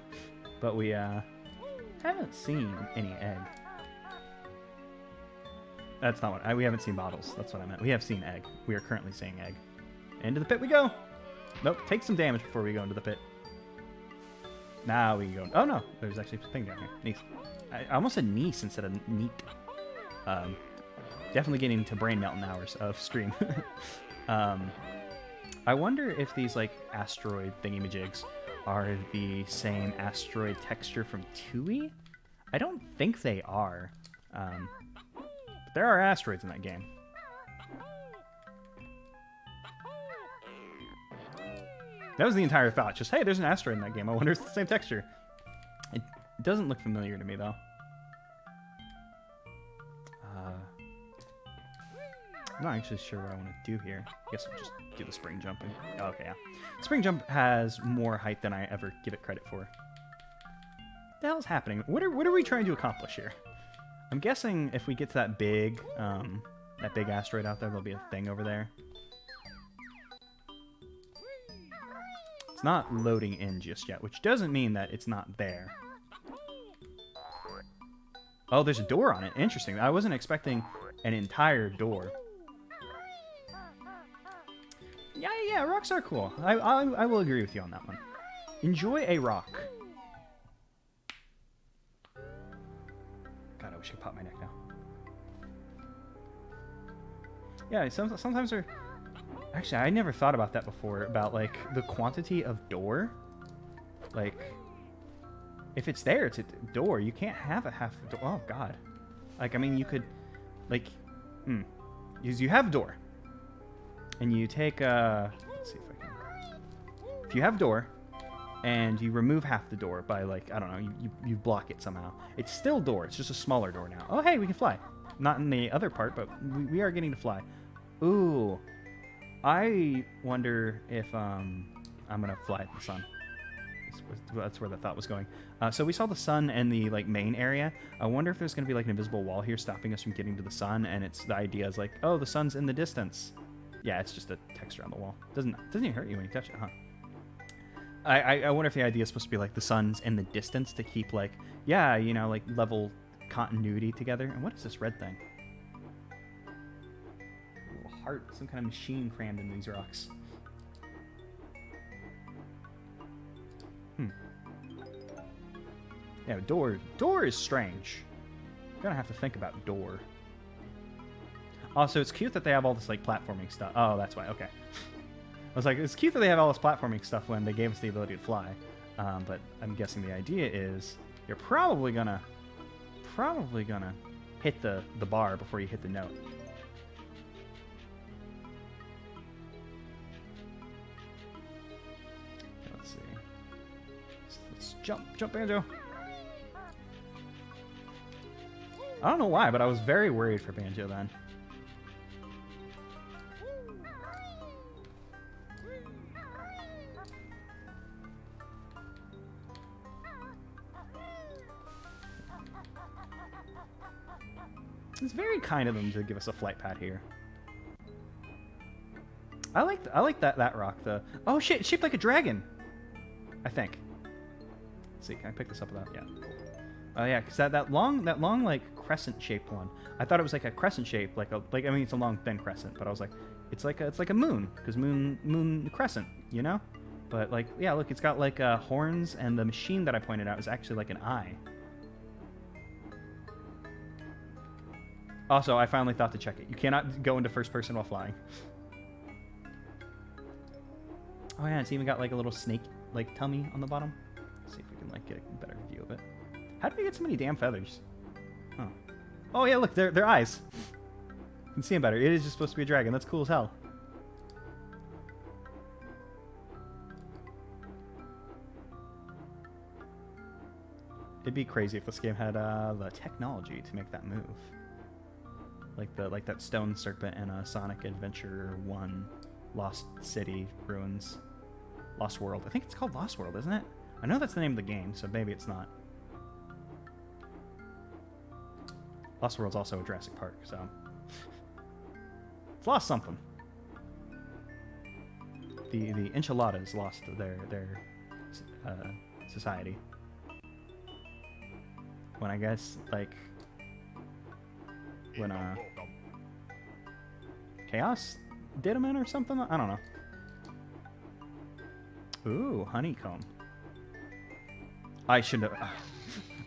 but we haven't seen any egg. That's not what we haven't seen bottles. That's what I meant. We have seen egg. We are currently seeing egg. Into the pit we go. Nope. Take some damage before we go into the pit. Now we go. Oh no, there's actually a thing down here. Nice. I almost said niece instead of neat. Definitely getting to brain melting hours of stream. I wonder if these like asteroid thingamajigs are the same asteroid texture from Tui. I don't think they are. But there are asteroids in that game. That was the entire thought. Just, hey, there's an asteroid in that game. I wonder if it's the same texture. It doesn't look familiar to me, though. I'm not actually sure what I want to do here. I guess I'll just do the spring jumping. Oh, okay, yeah. Spring jump has more height than I ever give it credit for. What the hell is happening? What are we trying to accomplish here? I'm guessing if we get to that big asteroid out there, there'll be a thing over there. It's not loading in just yet, which doesn't mean that it's not there. Oh, there's a door on it. Interesting. I wasn't expecting an entire door. Yeah, rocks are cool. I will agree with you on that one. Enjoy a rock. God, I wish I could pop my neck now. Yeah, sometimes they're... Actually, I never thought about that before, about, like, the quantity of door. Like, if it's there, it's a door. You can't have a half a door. Oh, God. Like, I mean, you could, like, you have a door. And you take, let's see if I can... If you have a door, and you remove half the door by, like, I don't know, you block it somehow. It's still door. It's just a smaller door now. Oh, hey, we can fly. Not in the other part, but we are getting to fly. Ooh. I wonder if I'm going to fly at the sun. That's where the thought was going. So we saw the sun and the like main area. I wonder if there's going to be like an invisible wall here stopping us from getting to the sun, and it's the idea is like, oh, the sun's in the distance. Yeah, it's just a texture on the wall. Doesn't even hurt you when you touch it, huh? I wonder if the idea is supposed to be like the sun's in the distance to keep like, yeah, you know, like level continuity together. And what is this red thing? A little heart, some kind of machine crammed in these rocks. Yeah, door is strange. I'm gonna have to think about door. Also, it's cute that they have all this like platforming stuff. Oh, that's why. Okay. I was like, it's cute that they have all this platforming stuff when they gave us the ability to fly. But I'm guessing the idea is you're probably gonna hit the bar before you hit the note. Okay, let's see. Let's jump, Banjo. I don't know why, but I was very worried for Banjo then. It's very kind of them to give us a flight pad here. I like that rock. Oh shit, it's shaped like a dragon. I think. Let's see, can I pick this up without? Yeah. Oh yeah, because that long like crescent shaped one. I thought it was like a crescent shape, like I mean it's a long thin crescent, but I was like, it's like a moon, because moon crescent, you know? But like, yeah, look, it's got like horns, and the machine that I pointed out is actually like an eye. Also, I finally thought to check it. You cannot go into first person while flying. Oh yeah, it's even got like a little snake like tummy on the bottom. Let's see if we can like get a better view of it. How did we get so many damn feathers? Oh. Oh yeah, look, they're eyes. You can see them better. It is just supposed to be a dragon. That's cool as hell. It'd be crazy if this game had the technology to make that move. Like that stone serpent in Sonic Adventure 1 Lost City Ruins. Lost World. I think it's called Lost World, isn't it? I know that's the name of the game, so maybe it's not. Lost World's also a Jurassic Park, so... It's lost something. The enchiladas lost their society. When I guess, like... When, Chaos did them in or something? I don't know. Ooh, honeycomb. I shouldn't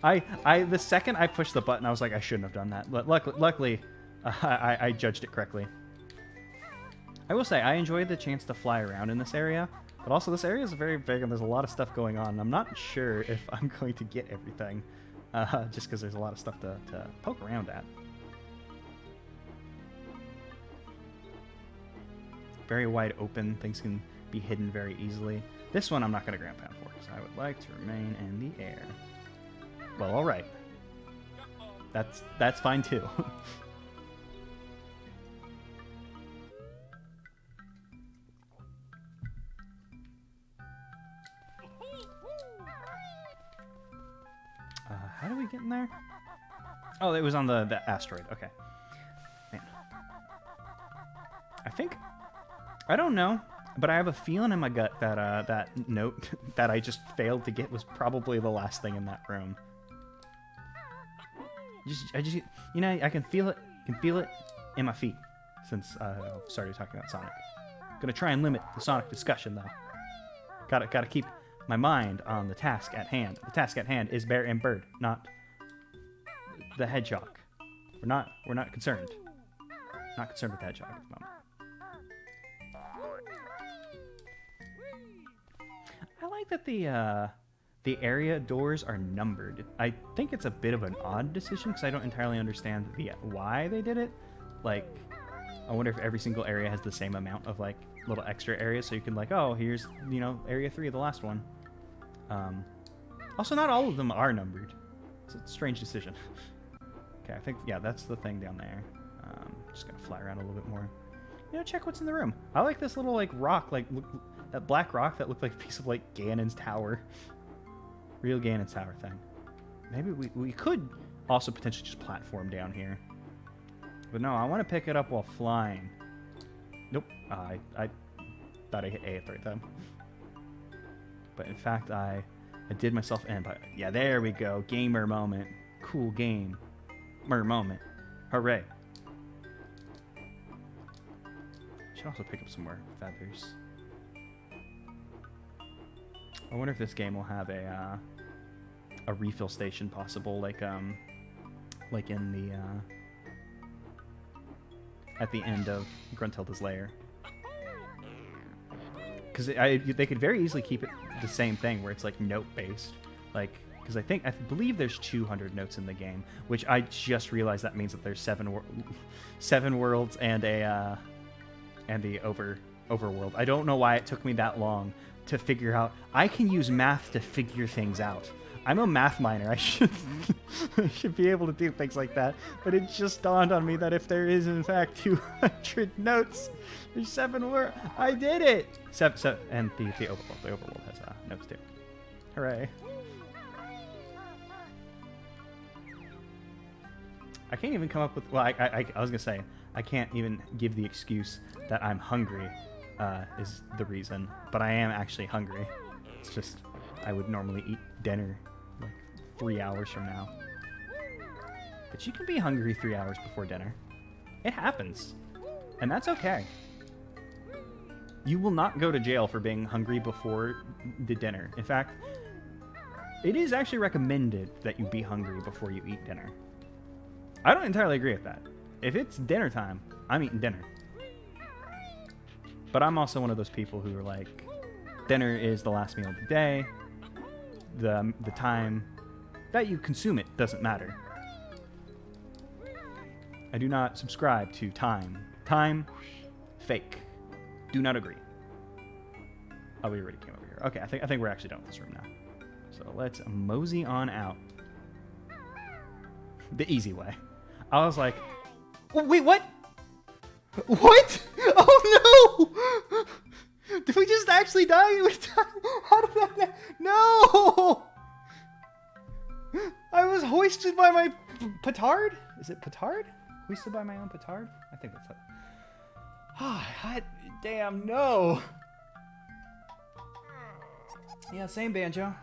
have. The second I pushed the button, I was like, I shouldn't have done that. But luckily, I judged it correctly. I will say, I enjoyed the chance to fly around in this area, but also this area is very big and there's a lot of stuff going on. I'm not sure if I'm going to get everything, just because there's a lot of stuff to poke around at. Very wide open, things can be hidden very easily. This one I'm not going to ground pound for, because I would like to remain in the air. Well, alright. That's fine too. How do we get in there? Oh, it was on the asteroid. Okay. Man. I don't know, but I have a feeling in my gut that that note that I just failed to get was probably the last thing in that room. You know, I can feel it in my feet since I started talking about Sonic. Gonna try and limit the Sonic discussion though. Gotta keep my mind on the task at hand. The task at hand is Bear and Bird, not the Hedgehog. We're not concerned. Not concerned with the Hedgehog at the moment. I like that the area doors are numbered. I think it's a bit of an odd decision because I don't entirely understand why they did it. Like, I wonder if every single area has the same amount of like little extra areas, so you can like, oh, here's, you know, area 3, the last one. Also, not all of them are numbered. It's a strange decision. Okay, I think, yeah, that's the thing down there. Just gonna fly around a little bit more. You know, check what's in the room. I like this little like rock, like that black rock that looked like a piece of like Ganon's tower. Real Ganon's tower thing. Maybe we could also potentially just platform down here. But no, I want to pick it up while flying. Nope. I thought I hit A at the right time. But in fact, I did myself in. But yeah, there we go. Gamer moment. Cool game. Moment. Hooray. Should also pick up some more feathers. I wonder if this game will have a refill station possible, like in the at the end of Gruntilda's lair. Because they could very easily keep it the same thing, where it's like note based, like, because I believe there's 200 notes in the game, which I just realized that means that there's seven worlds and the overworld. I don't know why it took me that long to figure out. I can use math to figure things out. I'm a math minor. I should be able to do things like that. But it just dawned on me that if there is in fact 200 notes, there's 7 words. I did it. And the overworld. The overworld has notes too. Hooray! I can't even come up with. Well, I was gonna say I can't even give the excuse that I'm hungry. Is the reason, but I am actually hungry. It's just I would normally eat dinner like 3 hours from now. But you can be hungry 3 hours before dinner. It happens. And that's okay. You will not go to jail for being hungry before the dinner. In fact, it is actually recommended that you be hungry before you eat dinner. I don't entirely agree with that. If it's dinner time, I'm eating dinner. But I'm also one of those people who are like, dinner is the last meal of the day. The time that you consume it doesn't matter. I do not subscribe to time. Time, fake. Do not agree. Oh, we already came over here. Okay, I think we're actually done with this room now. So let's mosey on out. The easy way. I was like, oh, wait, what? What? Oh no! Did we just actually die? How did that? No! I was hoisted by my petard? Is it petard? Hoisted by my own petard? I think that's it. Ah, damn, no! Yeah, same Banjo.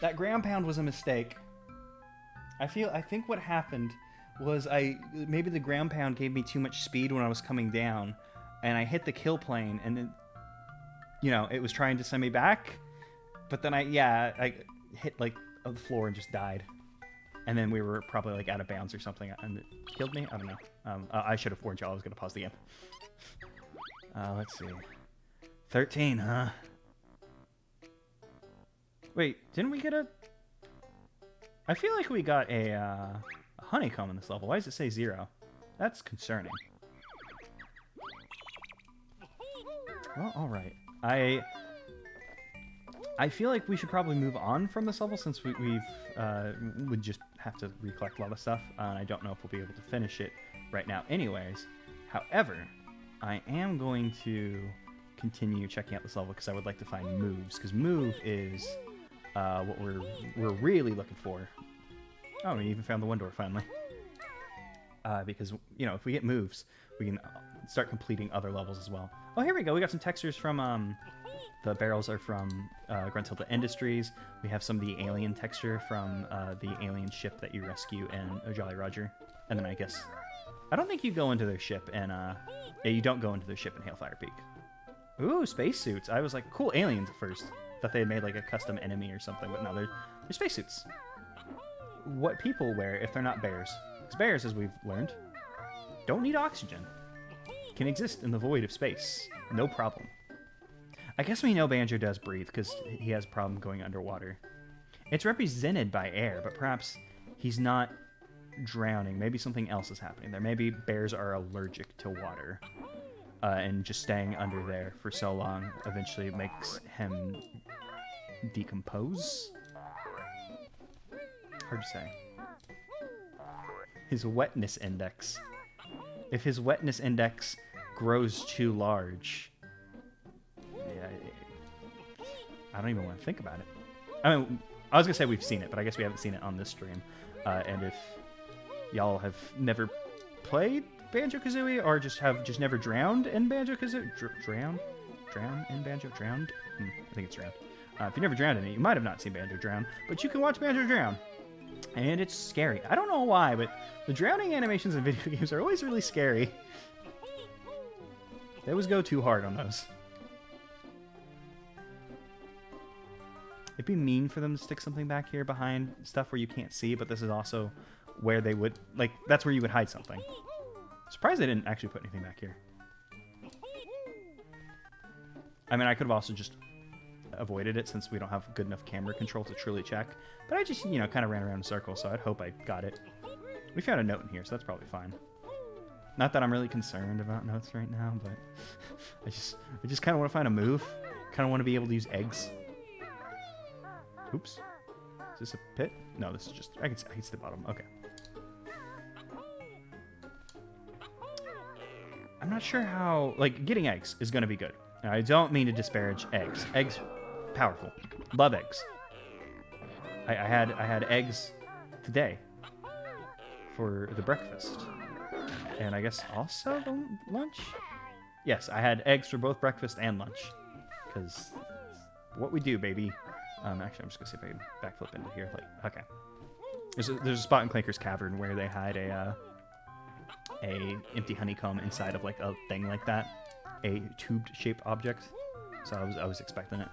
That ground pound was a mistake. I think what happened was maybe the ground pound gave me too much speed when I was coming down, and I hit the kill plane, and then, you know, it was trying to send me back, but then hit like the floor and just died. And then we were probably like out of bounds or something, and it killed me. I don't know. I should have warned y'all I was gonna pause the game. Let's see. 13, huh? Wait, didn't we get a... I feel like we got a honeycomb in this level. Why does it say 0? That's concerning. Well, alright. I feel like we should probably move on from this level since we would just have to recollect a lot of stuff. And I don't know if we'll be able to finish it right now anyways. However, I am going to continue checking out this level because I would like to find moves. Because move is what we're really looking for. Oh, we even found the one door finally. Because, you know, if we get moves, we can start completing other levels as well. Oh, here we go. We got some textures from... the barrels are from Gruntilda Industries. We have some of the alien texture from the alien ship that you rescue in Jolly Roger. And then I guess... I don't think you go into their ship and... yeah, you don't go into their ship in Hailfire Peak. Ooh, spacesuits. I was like, cool aliens at first. Thought they had made like a custom enemy or something, but no, they're spacesuits. What people wear if they're not bears. Because bears, as we've learned, don't need oxygen. Can exist in the void of space. No problem. I guess we know Banjo does breathe because he has a problem going underwater. It's represented by air, but perhaps he's not drowning. Maybe something else is happening there. Maybe bears are allergic to water. And just staying under there for so long eventually makes him decompose? Hard to say. His wetness index. If his wetness index grows too large... Yeah, I don't even want to think about it. I mean, I was going to say we've seen it, but I guess we haven't seen it on this stream. And if y'all have never played Banjo-Kazooie or just never drowned in Banjo-Kazooie... Drowned in Banjo? Drowned? I think it's drowned. If you never drowned in it, you might have not seen Banjo drown, but you can watch Banjo drown. And it's scary. I don't know why, but the drowning animations in video games are always really scary. They always go too hard on those. It'd be mean for them to stick something back here behind stuff where you can't see, but this is also where they would... Like, that's where you would hide something. Surprised they didn't actually put anything back here. I mean, I could have also just avoided it since we don't have good enough camera control to truly check. But I just, you know, kind of ran around in a circle, so I'd hope I got it. We found a note in here, so that's probably fine. Not that I'm really concerned about notes right now, but I just kind of want to find a move. Kind of want to be able to use eggs. Oops. Is this a pit? No, this is just... I can see the bottom. Okay. I'm not sure how... Like, getting eggs is going to be good. Now, I don't mean to disparage eggs. Eggs, powerful. Love eggs. I had eggs today for the breakfast. And I guess also the lunch? Yes, I had eggs for both breakfast and lunch. Because what we do, baby. Actually, I'm just going to see if I can backflip into here. Like, okay. There's a spot in Clanker's Cavern where they hide a empty honeycomb inside of like a thing like that. A tube-shaped object. So I was expecting it.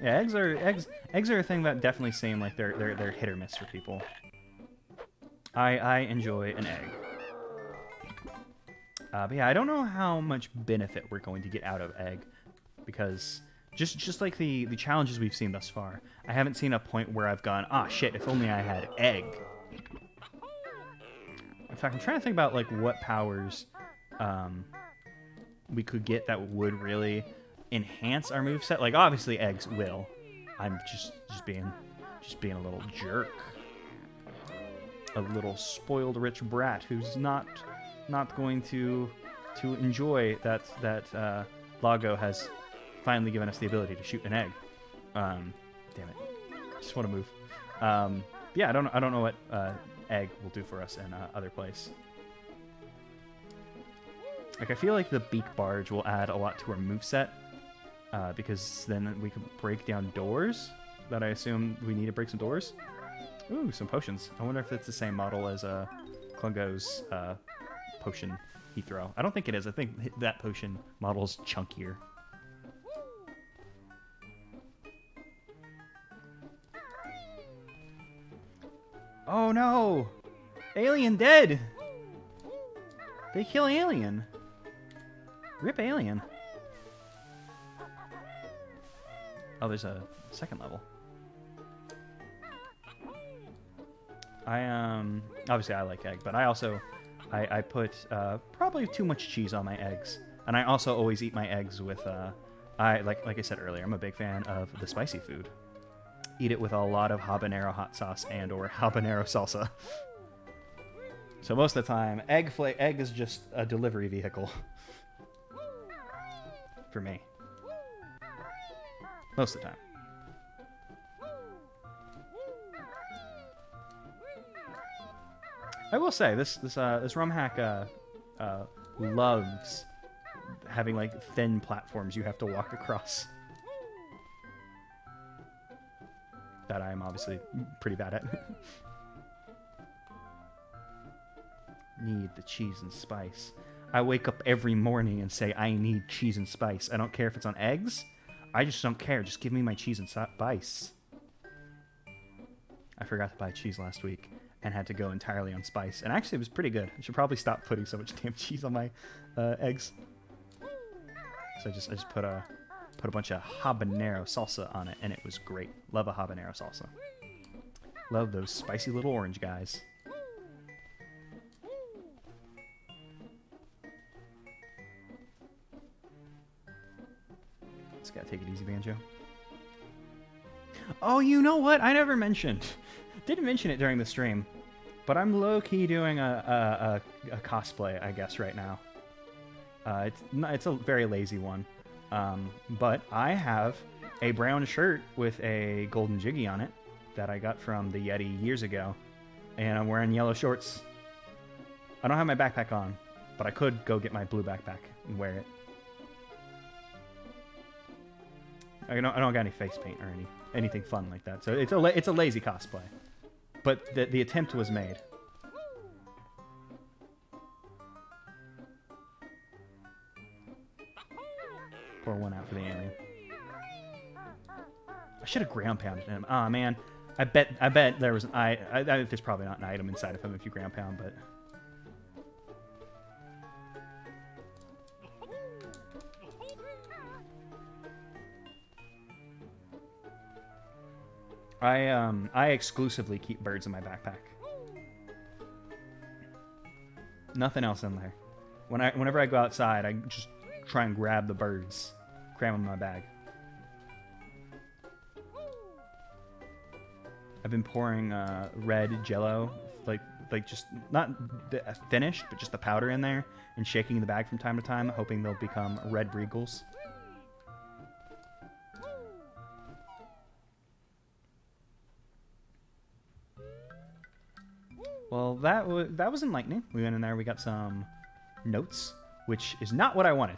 Yeah, eggs are a thing that definitely seem like they're hit or miss for people. I enjoy an egg. But yeah, I don't know how much benefit we're going to get out of egg, because just like the challenges we've seen thus far, I haven't seen a point where I've gone, ah, shit, if only I had egg. In fact, I'm trying to think about like what powers we could get that would really enhance our moveset. Like, obviously eggs will. I'm just being a little jerk. A little spoiled rich brat who's not going to enjoy that Loggo has finally given us the ability to shoot an egg. Damn it. I just want to move. Yeah, I don't know what egg will do for us in other place. Like, I feel like the beak barge will add a lot to our moveset, because then we can break down doors that I assume we need to break some doors. Ooh, some potions. I wonder if it's the same model as Klungo's potion heat throw. I don't think it is. I think that potion model's chunkier. Oh no! Alien dead! They kill Alien. Rip Alien. Oh, there's a second level. Obviously I like egg, but I also I put probably too much cheese on my eggs, and I also always eat my eggs with like I said earlier, I'm a big fan of the spicy food. Eat it with a lot of habanero hot sauce and or habanero salsa. So most of the time, egg is just a delivery vehicle for me. Most of the time. I will say this rum hack loves having like thin platforms you have to walk across. That I am obviously pretty bad at. Need the cheese and spice. I wake up every morning and say I need cheese and spice. I don't care if it's on eggs. I just don't care. Just give me my cheese and spice. I forgot to buy cheese last week and had to go entirely on spice. And actually, it was pretty good. I should probably stop putting so much damn cheese on my eggs. So I just put a bunch of habanero salsa on it, and it was great. Love a habanero salsa. Love those spicy little orange guys. Just gotta take it easy, Banjo. Oh, you know what? I never mentioned. Didn't mention it during the stream, but I'm low-key doing a cosplay, I guess, right now. It's a very lazy one. But I have a brown shirt with a golden jiggy on it that I got from the Yeti years ago, and I'm wearing yellow shorts. I don't have my backpack on, but I could go get my blue backpack and wear it. I don't got any face paint or anything fun like that, so it's a lazy cosplay, but the attempt was made. Pour one out for the alien. I should have ground pounded him. Oh man, I bet there was there's probably not an item inside of him if you ground pound, but I exclusively keep birds in my backpack. Nothing else in there. Whenever I go outside, I just try and grab the birds, cram them in my bag. I've been pouring red Jello, like just not finished, but just the powder in there, and shaking the bag from time to time, hoping they'll become red Regals. Well, that was enlightening. We went in there, we got some notes, which is not what I wanted.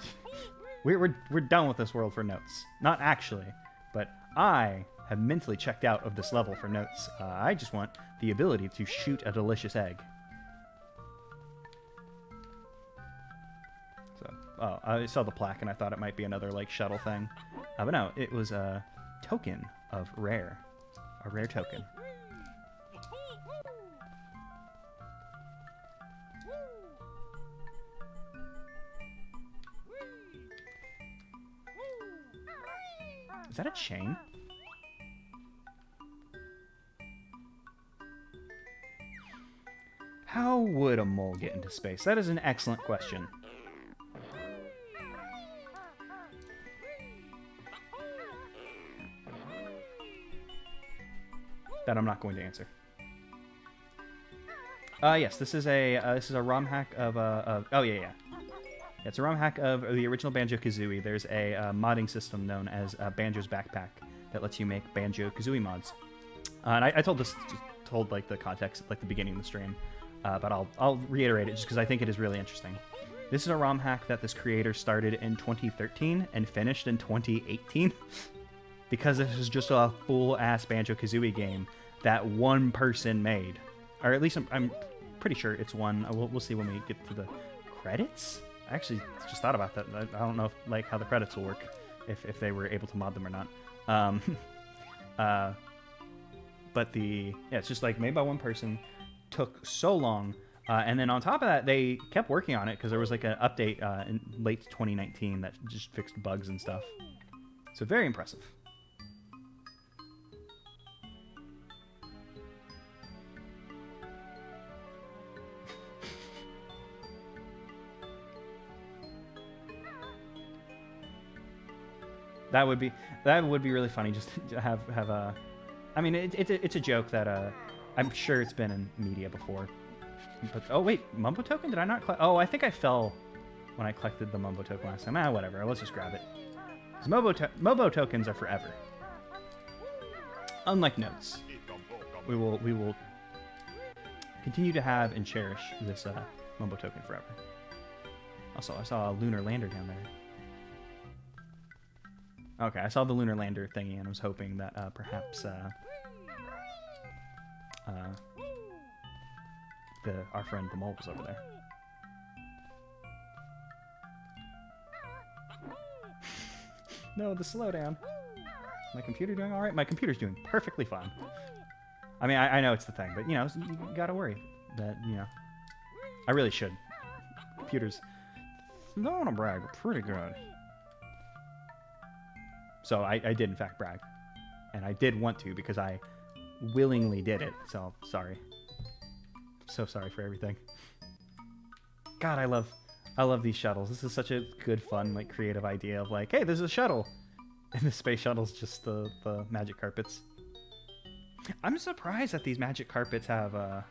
We're done with this world for notes. Not actually, but I have mentally checked out of this level for notes. I just want the ability to shoot a delicious egg. So, I saw the plaque and I thought it might be another like shuttle thing. But no, it was a token of rare. A rare token. Is that a chain? How would a mole get into space? That is an excellent question. That I'm not going to answer. Yes, this is a ROM hack of oh yeah. It's a ROM hack of the original Banjo-Kazooie. There's a modding system known as Banjo's Backpack that lets you make Banjo-Kazooie mods. And I told like the context at like the beginning of the stream, but I'll reiterate it just because I think it is really interesting. This is a ROM hack that this creator started in 2013 and finished in 2018 because this is just a full-ass Banjo-Kazooie game that one person made. Or at least I'm pretty sure it's one. We'll see when we get to the credits? I actually just thought about that. I don't know if, like, how the credits will work, if they were able to mod them or not. But yeah, it's just like made by one person, took so long, and then on top of that, they kept working on it because there was like an update in late 2019 that just fixed bugs and stuff. So very impressive. That would be really funny, just to have a. I mean, it's a joke that I'm sure it's been in media before. But oh wait, Mumbo token? Did I not collect? Oh, I think I fell when I collected the Mumbo token last time. Ah, whatever. Let's just grab it. Mumbo tokens are forever. Unlike notes, we will continue to have and cherish this Mumbo token forever. Also, I saw a lunar lander down there. Okay, I saw the lunar lander thingy, and I was hoping that perhaps our friend the mole was over there. No, the slowdown. My computer doing all right? My computer's doing perfectly fine. I mean, I know it's the thing, but you know, you gotta worry that, you know, I really should. Computers, don't want to brag, but pretty good. So I did in fact brag, and I did want to because I willingly did it. So sorry, so sorry for everything. God, I love these shuttles. This is such a good, fun, like creative idea of like, hey, there's a shuttle, and the space shuttle's just the magic carpets. I'm surprised that these magic carpets have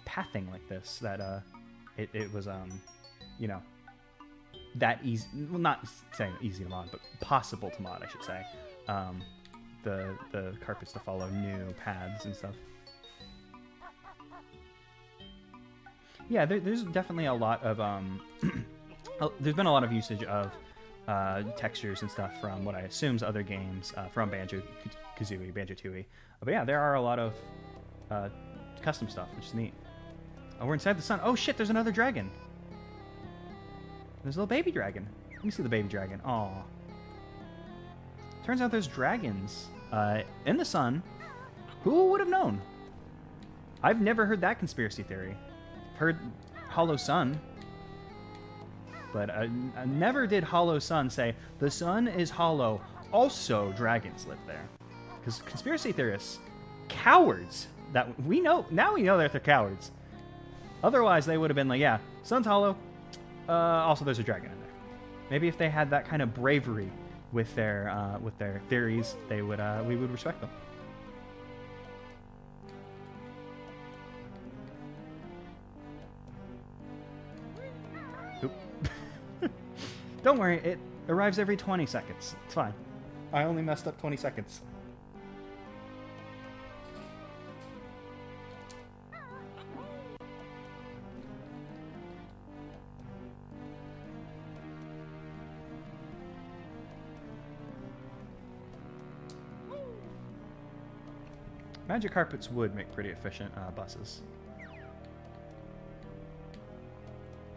pathing like this. That it was you know, that easy. Well, not saying easy to mod, but possible to mod, I should say. The carpets to follow new paths and stuff. Yeah, there's definitely a lot of there's been a lot of usage of textures and stuff from what I assume is other games from Banjo-Kazooie, Banjo-Tooie. But yeah, there are a lot of custom stuff, which is neat. Oh, we're inside the sun. Oh shit, there's another dragon. There's a little baby dragon. Let me see the baby dragon. Aw. Turns out there's dragons in the sun. Who would have known? I've never heard that conspiracy theory. I've heard Hollow Sun. But I never did Hollow Sun say, the sun is hollow, also dragons live there. Because conspiracy theorists, cowards, that we know, now we know that they're cowards. Otherwise, they would have been like, yeah, sun's hollow, also there's a dragon in there. Maybe if they had that kind of bravery with their theories, they would we would respect them. Oop. Don't worry, it arrives every 20 seconds. It's fine. I only messed up 20 seconds. Magic carpets would make pretty efficient buses.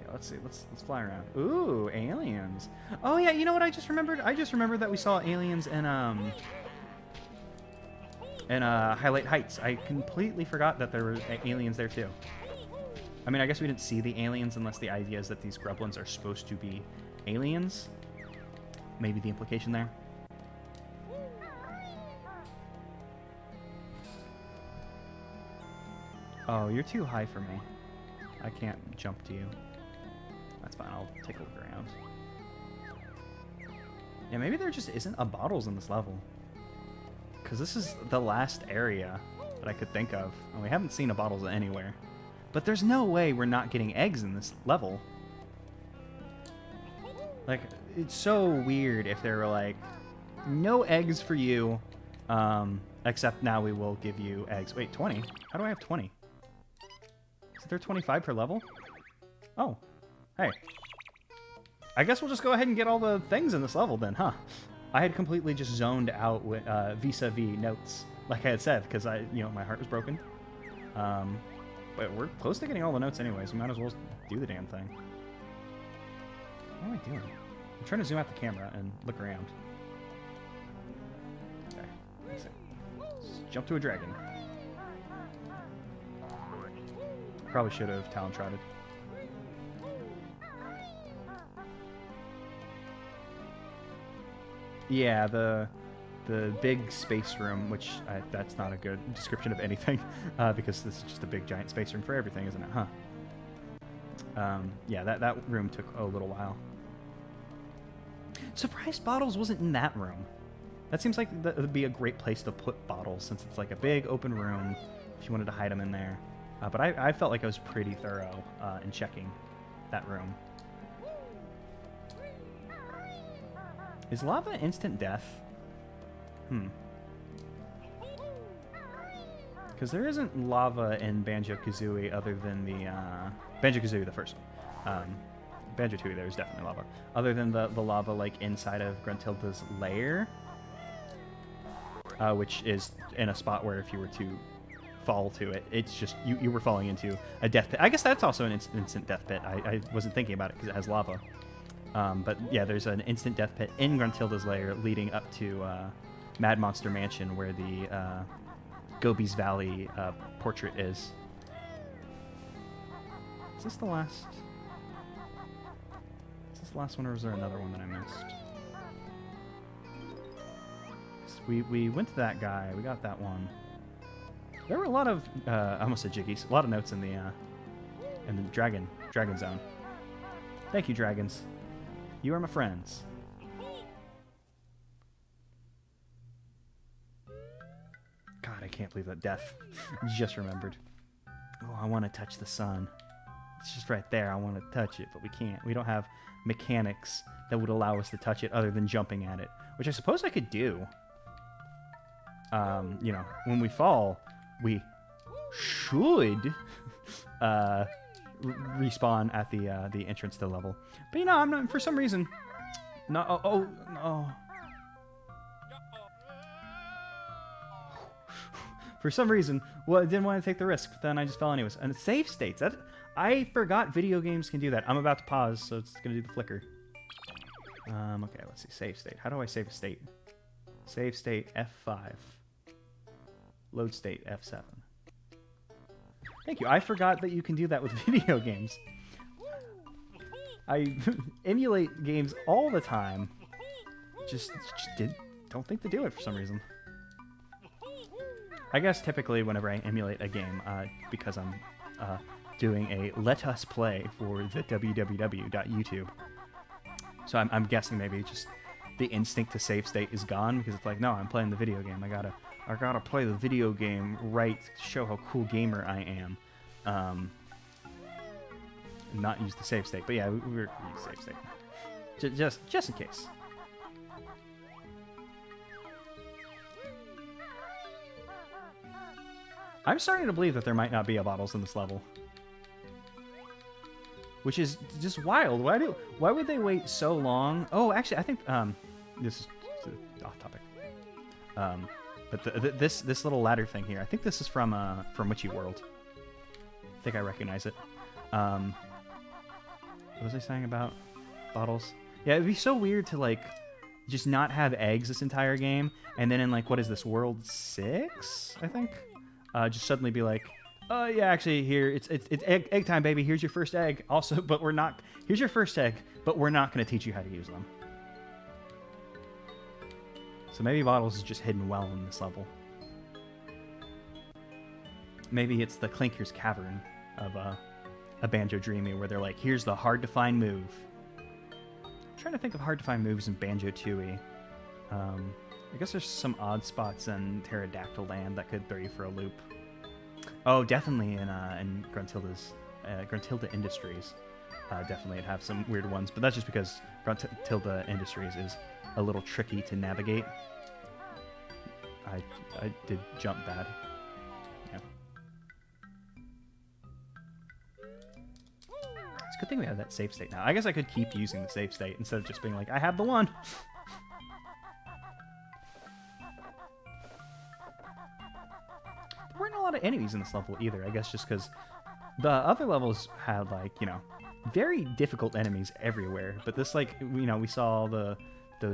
Yeah, let's see. Let's fly around. Ooh, aliens. Oh yeah, you know what I just remembered? I just remembered that we saw aliens in Highlight Heights. I completely forgot that there were aliens there too. I mean, I guess we didn't see the aliens unless the idea is that these gremlins are supposed to be aliens. Maybe the implication there. Oh, you're too high for me. I can't jump to you. That's fine, I'll take a look around. Yeah, maybe there just isn't a bottles in this level. Because this is the last area that I could think of. And we haven't seen a bottles anywhere. But there's no way we're not getting eggs in this level. Like, it's so weird if there were like, no eggs for you, except now we will give you eggs. Wait, 20? How do I have 20? Is there 25 per level? Oh, hey. I guess we'll just go ahead and get all the things in this level then, huh? I had completely just zoned out with vis-a-vis notes, like I had said, because my heart was broken. But we're close to getting all the notes anyways. We might as well do the damn thing. What am I doing? I'm trying to zoom out the camera and look around. Okay, let's see. Let's jump to a dragon. Probably should have talon trotted. Yeah, the big space room, which that's not a good description of anything, because this is just a big giant space room for everything, isn't it? Huh. Yeah, that room took a little while. Surprised Bottles wasn't in that room. That seems like that would be a great place to put Bottles, since it's like a big open room if you wanted to hide them in there. But I felt like I was pretty thorough in checking that room. Is lava instant death? Because there isn't lava in Banjo-Kazooie other than the... Banjo-Kazooie, the first one. Banjo-Tooie, there's definitely lava. Other than the lava, like, inside of Gruntilda's lair. Which is in a spot where if you were to fall to it, it's just... You were falling into a death pit. I guess that's also an instant death pit. I wasn't thinking about it because it has lava. But yeah, there's an instant death pit in Gruntilda's lair leading up to Mad Monster Mansion, where the Gobi's Valley portrait is. Is this the last? Is this the last one, or is there another one that I missed? So we went to that guy. We got that one. There were a lot of I almost said jiggies. A lot of notes in the dragon zone. Thank you, dragons. You are my friends. God, I can't believe that death. Just remembered. Oh, I want to touch the sun. It's just right there. I want to touch it, but we can't. We don't have mechanics that would allow us to touch it other than jumping at it, which I suppose I could do. You know, when we fall, we should respawn at the entrance to the level. But you know, I'm not, for some reason, no. No. For some reason, well, I didn't want to take the risk, but then I just fell anyways. And save states. I forgot video games can do that. I'm about to pause, so it's gonna do the flicker. Okay, let's see. Save state. How do I save a state? Save state F5. Load state F7. Thank you. I forgot that you can do that with video games. I emulate games all the time. Just don't think to do it for some reason. I guess typically whenever I emulate a game, because I'm doing a Let Us Play for the www.youtube. So I'm guessing maybe just the instinct to save state is gone, because it's like, no, I'm playing the video game. I gotta play the video game right to show how cool gamer I am. Not use the save state, but yeah, we're use save state. Just in case. I'm starting to believe that there might not be a Bottles in this level, which is just wild. Why would they wait so long? Oh, actually, I think this is off topic. But this little ladder thing here, I think this is from Witchy World. I think I recognize it. What was I saying about Bottles? Yeah, it'd be so weird to like just not have eggs this entire game, and then in like, what is this, World 6? I think. Just suddenly be like, oh yeah, actually here it's egg time, baby. Here's your first egg. Also, but we're not. Here's your first egg, but we're not going to teach you how to use them. So maybe Bottles is just hidden well in this level. Maybe it's the Clinker's Cavern of a Banjo-Dreamie, where they're like, here's the hard-to-find move. I'm trying to think of hard-to-find moves in Banjo-Tooie. I guess there's some odd spots in Pterodactyl Land that could throw you for a loop. Oh, definitely in Gruntilda Industries. Definitely it'd have some weird ones, but that's just because Gruntilda Industries is a little tricky to navigate. I did jump bad. Yeah. It's a good thing we have that save state now. I guess I could keep using the save state instead of just being like, I have the one. There weren't a lot of enemies in this level either. I guess just because The other levels had, like, you know, very difficult enemies everywhere, but this, like, you know, we saw those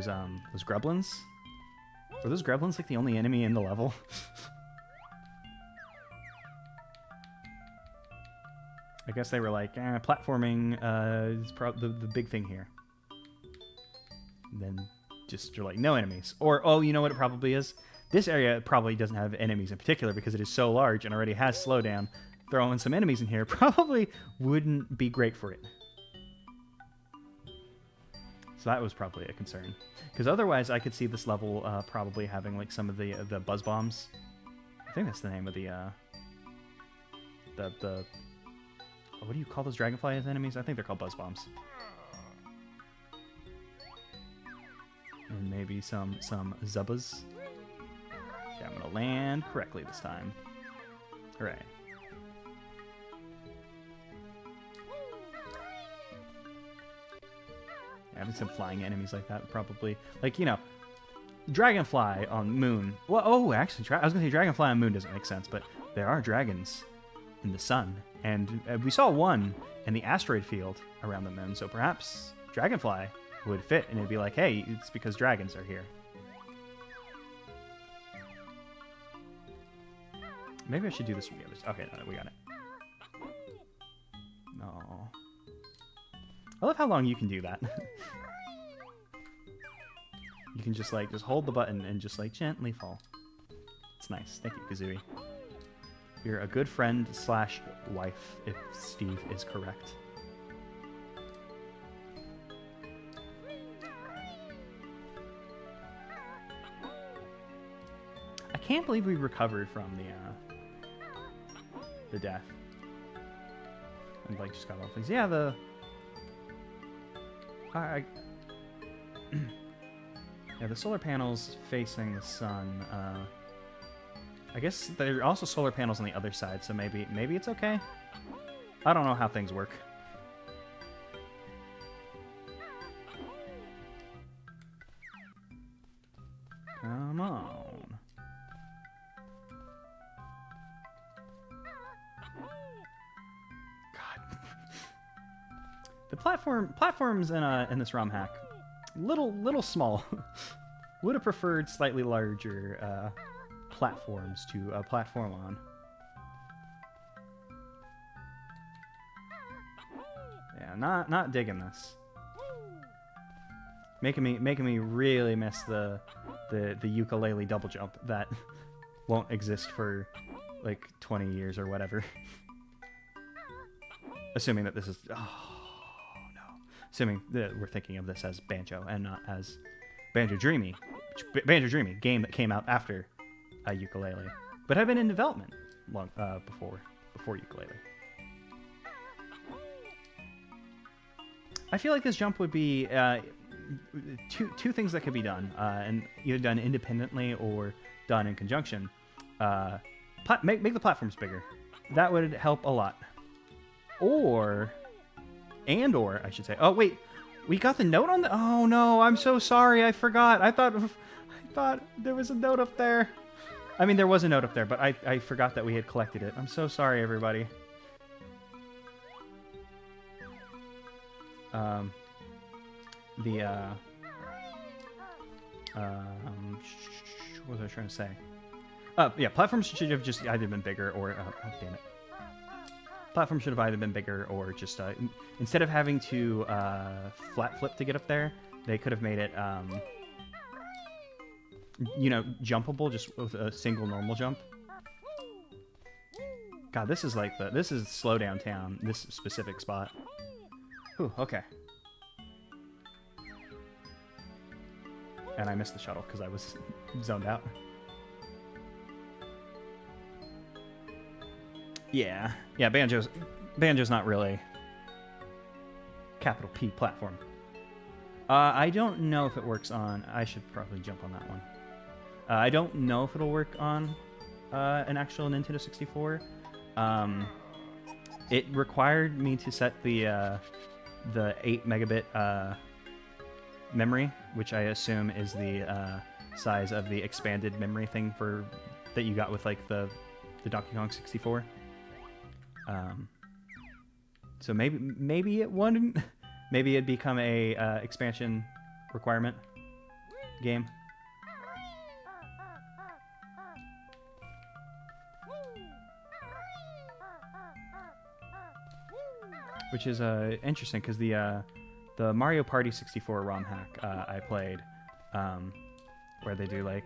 gremlins. Were those gremlins like the only enemy in the level? I guess they were like, platforming is the big thing here. And then just you're like, no enemies. Or, oh, you know what it probably is? This area probably doesn't have enemies in particular because it is so large and already has slowdown. Throwing some enemies in here probably wouldn't be great for it. So that was probably a concern. Because otherwise, I could see this level probably having like some of the buzz bombs. I think that's the name of the what do you call those dragonfly enemies? I think they're called buzz bombs. And maybe some zubbas. Okay, I'm gonna land correctly this time. Hooray. Having some flying enemies like that would probably, like, you know, dragonfly on moon. Well, oh, actually, I was gonna say dragonfly on moon doesn't make sense, but there are dragons in the sun, and we saw one in the asteroid field around the moon. So perhaps dragonfly would fit, and it'd be like, hey, it's because dragons are here. Maybe I should do this from the others. Okay, no, we got it. No. I love how long you can do that. You can just like, just hold the button and just like gently fall. It's nice. Thank you, Kazooie. You're a good friend / wife, if Steve is correct. I can't believe we recovered from the death. And like just got all things. Yeah, the yeah, the solar panels facing the sun. I guess there are also solar panels on the other side, so maybe it's okay. I don't know how things work. Come on. God. The platforms in this ROM hack, little small. Would have preferred slightly larger platforms to platform on. Yeah, not digging this. Making me really miss the ukulele double jump that won't exist for like 20 years or whatever. Assuming that this is assuming that we're thinking of this as Banjo and not as Banjo-Dreamie. Banjo-Dreamie, game that came out after ukulele, but had been in development long before ukulele. I feel like this jump would be two things that could be done, and either done independently or done in conjunction. Make the platforms bigger. That would help a lot. Or I should say. Oh wait, we got the note on the. Oh no, I'm so sorry. I forgot. I thought there was a note up there. I mean, there was a note up there, but I forgot that we had collected it. I'm so sorry, everybody. What was I trying to say? Yeah, platforms should have just either been bigger or, oh, damn it. Platforms should have either been bigger or just, instead of having to flat flip to get up there, they could have made it, you know, jumpable just with a single normal jump. God, this is like this is slow down town, this specific spot. Ooh, okay. And I missed the shuttle because I was zoned out. Yeah, Banjo's not really capital P platform. I don't know if it works on. I should probably jump on that one. I don't know if it'll work on an actual Nintendo 64. It required me to set the 8 megabit memory, which I assume is the size of the expanded memory thing that you got with like the Donkey Kong 64. So maybe it wouldn't. Maybe it'd become a expansion requirement game. Which is interesting because the Mario Party 64 ROM hack I played, where they do like,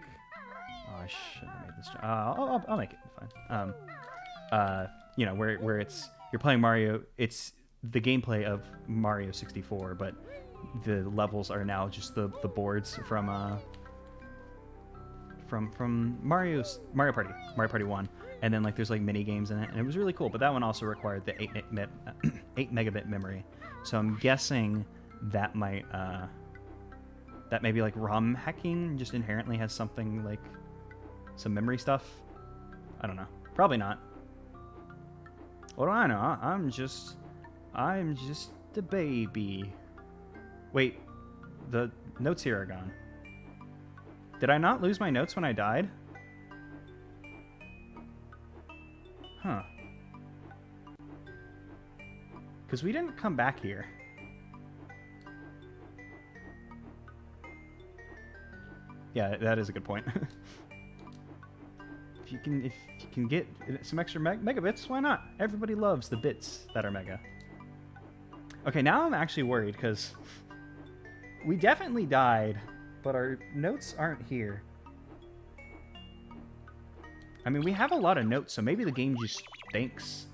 oh, I shouldn't have made this. I'll make it fine. You know, where it's you're playing Mario, it's the gameplay of Mario 64, but the levels are now just the boards from Mario Party 1, and then like there's like mini games in it, and it was really cool. But that one also required the 8 megabit memory, so I'm guessing that might that maybe like ROM hacking just inherently has something like some memory stuff. I don't know. Probably not. What do I know? I'm just a baby. Wait, the notes here are gone. Did I not lose my notes when I died? Huh. Because we didn't come back here. Yeah, that is a good point. If you can get some extra megabits, why not? Everybody loves the bits that are mega. Okay, now I'm actually worried because we definitely died, but our notes aren't here. I mean, we have a lot of notes, so maybe the game just stinks.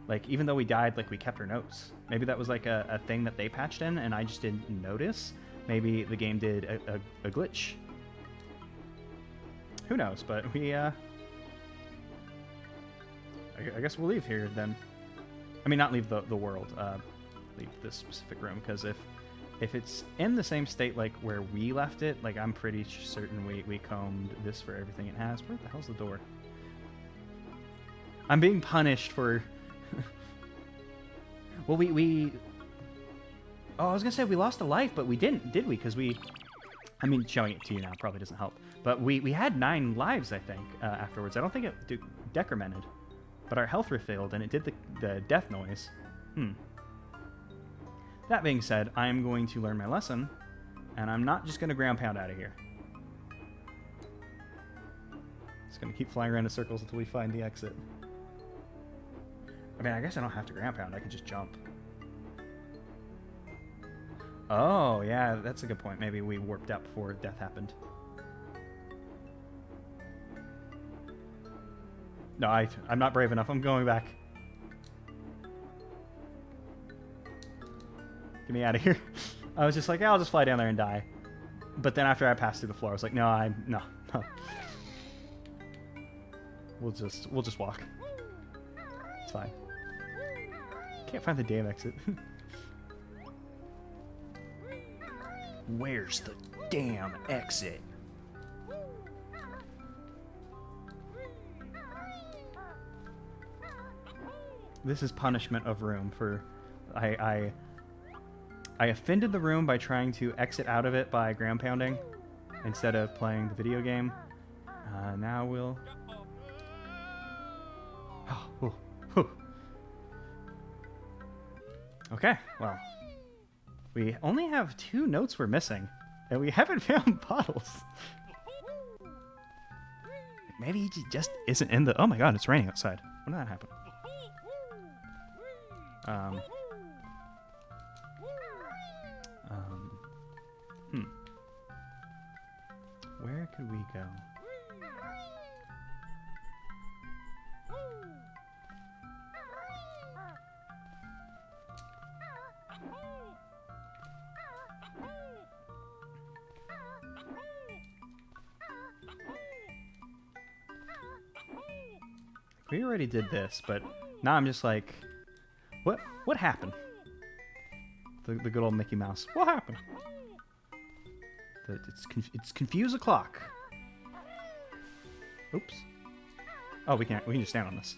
Like, even though we died, like, we kept our notes. Maybe that was, like, a thing that they patched in, and I just didn't notice. Maybe the game did a glitch. Who knows, but we, I guess we'll leave here, then. I mean, not leave the world, leave this specific room, because if it's in the same state, like, where we left it, like, I'm pretty certain we combed this for everything it has. Where the hell's the door? I'm being punished for... Well, Oh, I was gonna say we lost a life, but we didn't, did we? Because we... I mean, showing it to you now probably doesn't help. But we had 9 lives, I think, afterwards. I don't think it decremented. But our health refilled, and it did the death noise. That being said, I'm going to learn my lesson, and I'm not just going to ground pound out of here. Just going to keep flying around in circles until we find the exit. I mean, I guess I don't have to ground pound. I can just jump. Oh, yeah, that's a good point. Maybe we warped out before death happened. No, I'm not brave enough. I'm going back. Get me out of here. I was just like, yeah, I'll just fly down there and die. But then after I passed through the floor, I was like, no. We'll just walk. It's fine. Can't find the damn exit. Where's the damn exit? This is punishment of room for... I offended the room by trying to exit out of it by ground pounding instead of playing the video game. Now we'll... Okay, well. We only have 2 notes we're missing, and we haven't found bottles. Maybe he just isn't in the... Oh my god, it's raining outside. When did that happen? Where could we go? We already did this, but now I'm just like, what happened? The good old Mickey Mouse. What happened? It's confuse o'clock. Oops. Oh, we can just stand on this.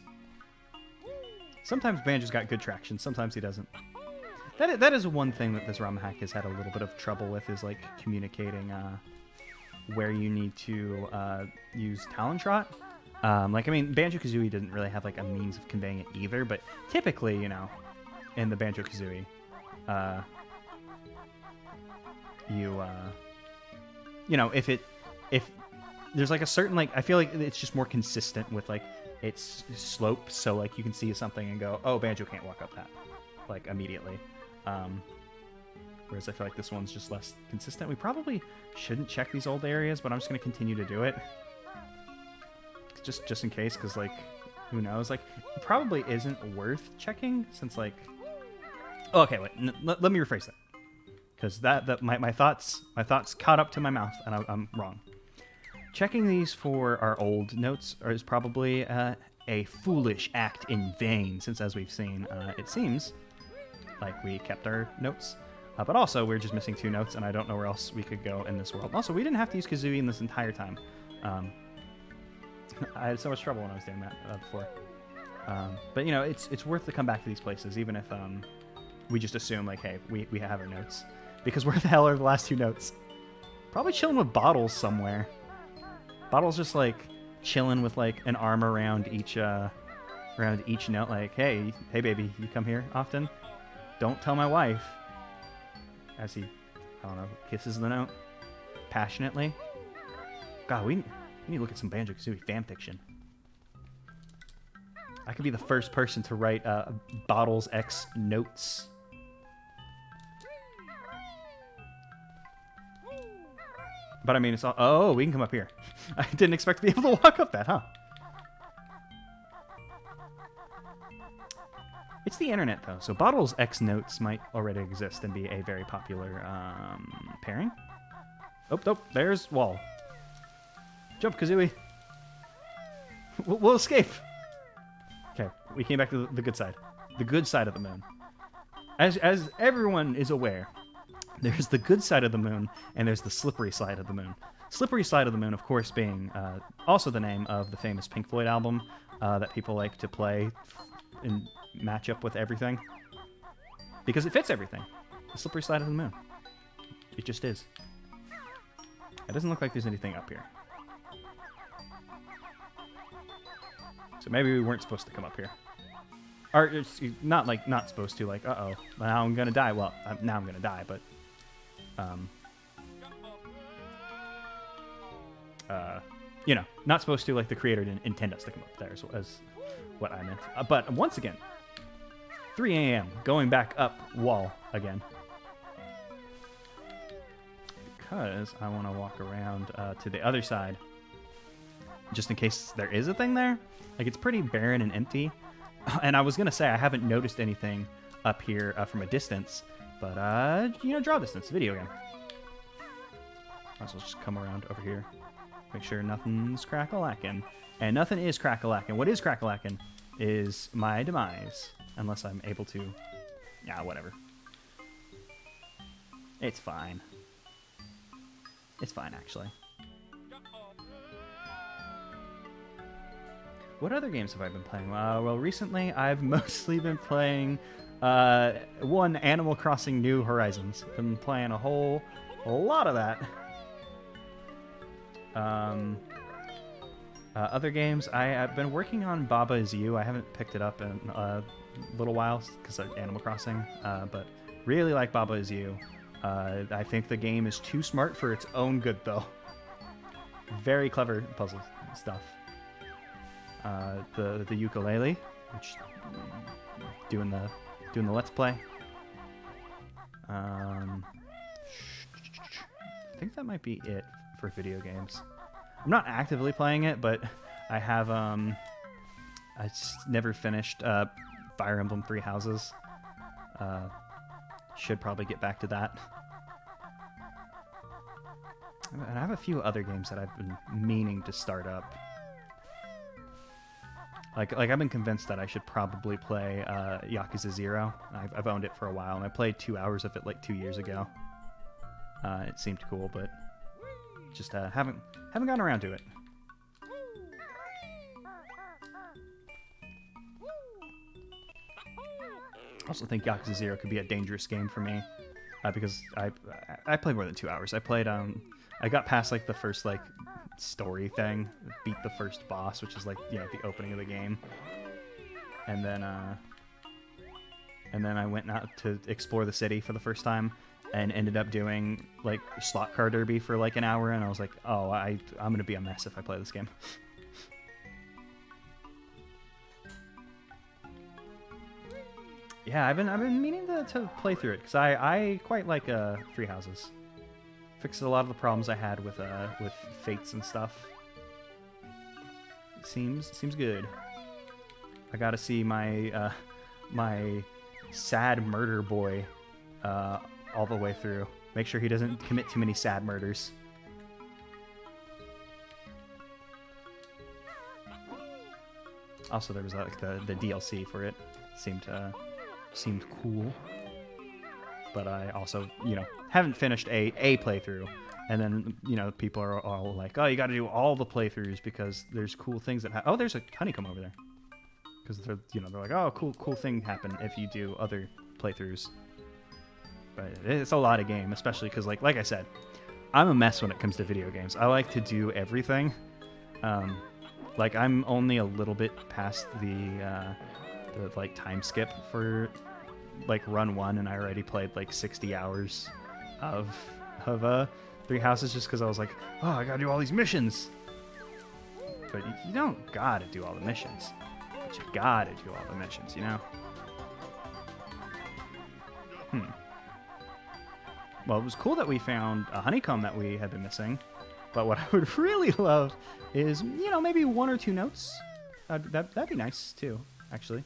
Sometimes Banjo's got good traction. Sometimes he doesn't. That is one thing that this ROM hack has had a little bit of trouble with, is like communicating where you need to use Talon Trot. Like, I mean, Banjo-Kazooie didn't really have like a means of conveying it either, but typically, you know, in the Banjo-Kazooie, you know, if there's like a certain, like, I feel like it's just more consistent with like its slope, so like you can see something and go, oh, Banjo can't walk up that, like, immediately. Whereas I feel like this one's just less consistent. We probably shouldn't check these old areas, but I'm just going to continue to do it. Just in case, because, like, who knows? Like, it probably isn't worth checking, since, like... Oh, okay, wait. Let me rephrase that. Because my thoughts caught up to my mouth, and I'm wrong. Checking these for our old notes is probably a foolish act in vain, since, as we've seen, it seems like we kept our notes. But also, we're just missing 2 notes, and I don't know where else we could go in this world. Also, we didn't have to use Kazooie in this entire time. I had so much trouble when I was doing that before. But, you know, it's worth to come back to these places, even if we just assume, like, hey, we have our notes. Because where the hell are the last 2 notes? Probably chilling with Bottles somewhere. Bottles just, like, chilling with, like, an arm around each note. Like, hey, baby, you come here often? Don't tell my wife. As he, I don't know, kisses the note passionately. God, we need to look at some Banjo-Kazooie fanfiction. I could be the first person to write Bottles X notes. But I mean, it's all... Oh, we can come up here. I didn't expect to be able to walk up that, huh? It's the internet, though, so Bottles X Notes might already exist and be a very popular pairing. Oh, there's Wall. Jump, Kazooie. We'll escape. Okay, we came back to the good side. The good side of the moon. As everyone is aware, there's the good side of the moon, and there's the slippery side of the moon. Slippery side of the moon, of course, being also the name of the famous Pink Floyd album that people like to play and match up with everything. Because it fits everything. The slippery side of the moon. It just is. It doesn't look like there's anything up here. So maybe we weren't supposed to come up here. Or, it's not like, not supposed to, like, uh-oh, now I'm gonna die. Well, now I'm gonna die, but... you know, not supposed to, like, the creator didn't intend us to come up there, as what I meant. But once again, 3 a.m., going back up Wall again. Because I want to walk around to the other side, just in case there is a thing there. Like, it's pretty barren and empty. And I was going to say, I haven't noticed anything up here from a distance, but, you know, draw distance, video game. Might as well just come around over here. Make sure nothing's crack-a-lackin'. And nothing is crack-a-lackin'. What is crack-a-lackin' is my demise. Unless I'm able to... Yeah, whatever. It's fine. It's fine, actually. What other games have I been playing? Well, recently I've mostly been playing one, Animal Crossing New Horizons. Been playing a whole lot of that. Other games, I've been working on Baba Is You. I haven't picked it up in a little while because of Animal Crossing, but really like Baba Is You. I think the game is too smart for its own good, though. Very clever puzzle stuff. The ukulele, which doing the Let's Play. I think that might be it for video games. I'm not actively playing it, but I have I never finished Fire Emblem Three Houses. Should probably get back to that. And I have a few other games that I've been meaning to start up. Like I've been convinced that I should probably play Yakuza 0. I've owned it for a while, and I played 2 hours of it like 2 years ago. It seemed cool, but just haven't gotten around to it. I also think Yakuza 0 could be a dangerous game for me because I played more than 2 hours. I played I got past like the first like story thing, beat the first boss, which is like, you know, the opening of the game, and then and then I went out to explore the city for the first time, and ended up doing like slot car derby for like an hour, and I was like, oh, I'm gonna be a mess if I play this game. Yeah, I've been meaning to play through it because I quite like Three Houses. Fixed a lot of the problems I had with fates and stuff. Seems good. I gotta see my my sad murder boy all the way through. Make sure he doesn't commit too many sad murders. Also, there was like the DLC for it. Seemed cool. But I also, haven't finished a playthrough. And then, people are all like, oh, you got to do all the playthroughs because there's cool things that happen. Oh, there's a honeycomb over there. Because they're like, oh, cool thing happened if you do other playthroughs. But it's a lot of game, especially because, like I said, I'm a mess when it comes to video games. I like to do everything. Like, I'm only a little bit past the like time skip for like run 1, and I already played like 60 hours of Three Houses just because I was like, oh, I gotta do all these missions. But you don't gotta do all the missions. But you gotta do all the missions, Well, it was cool that we found a honeycomb that we had been missing. But what I would really love is, maybe 1 or 2 notes. That'd be nice too, actually.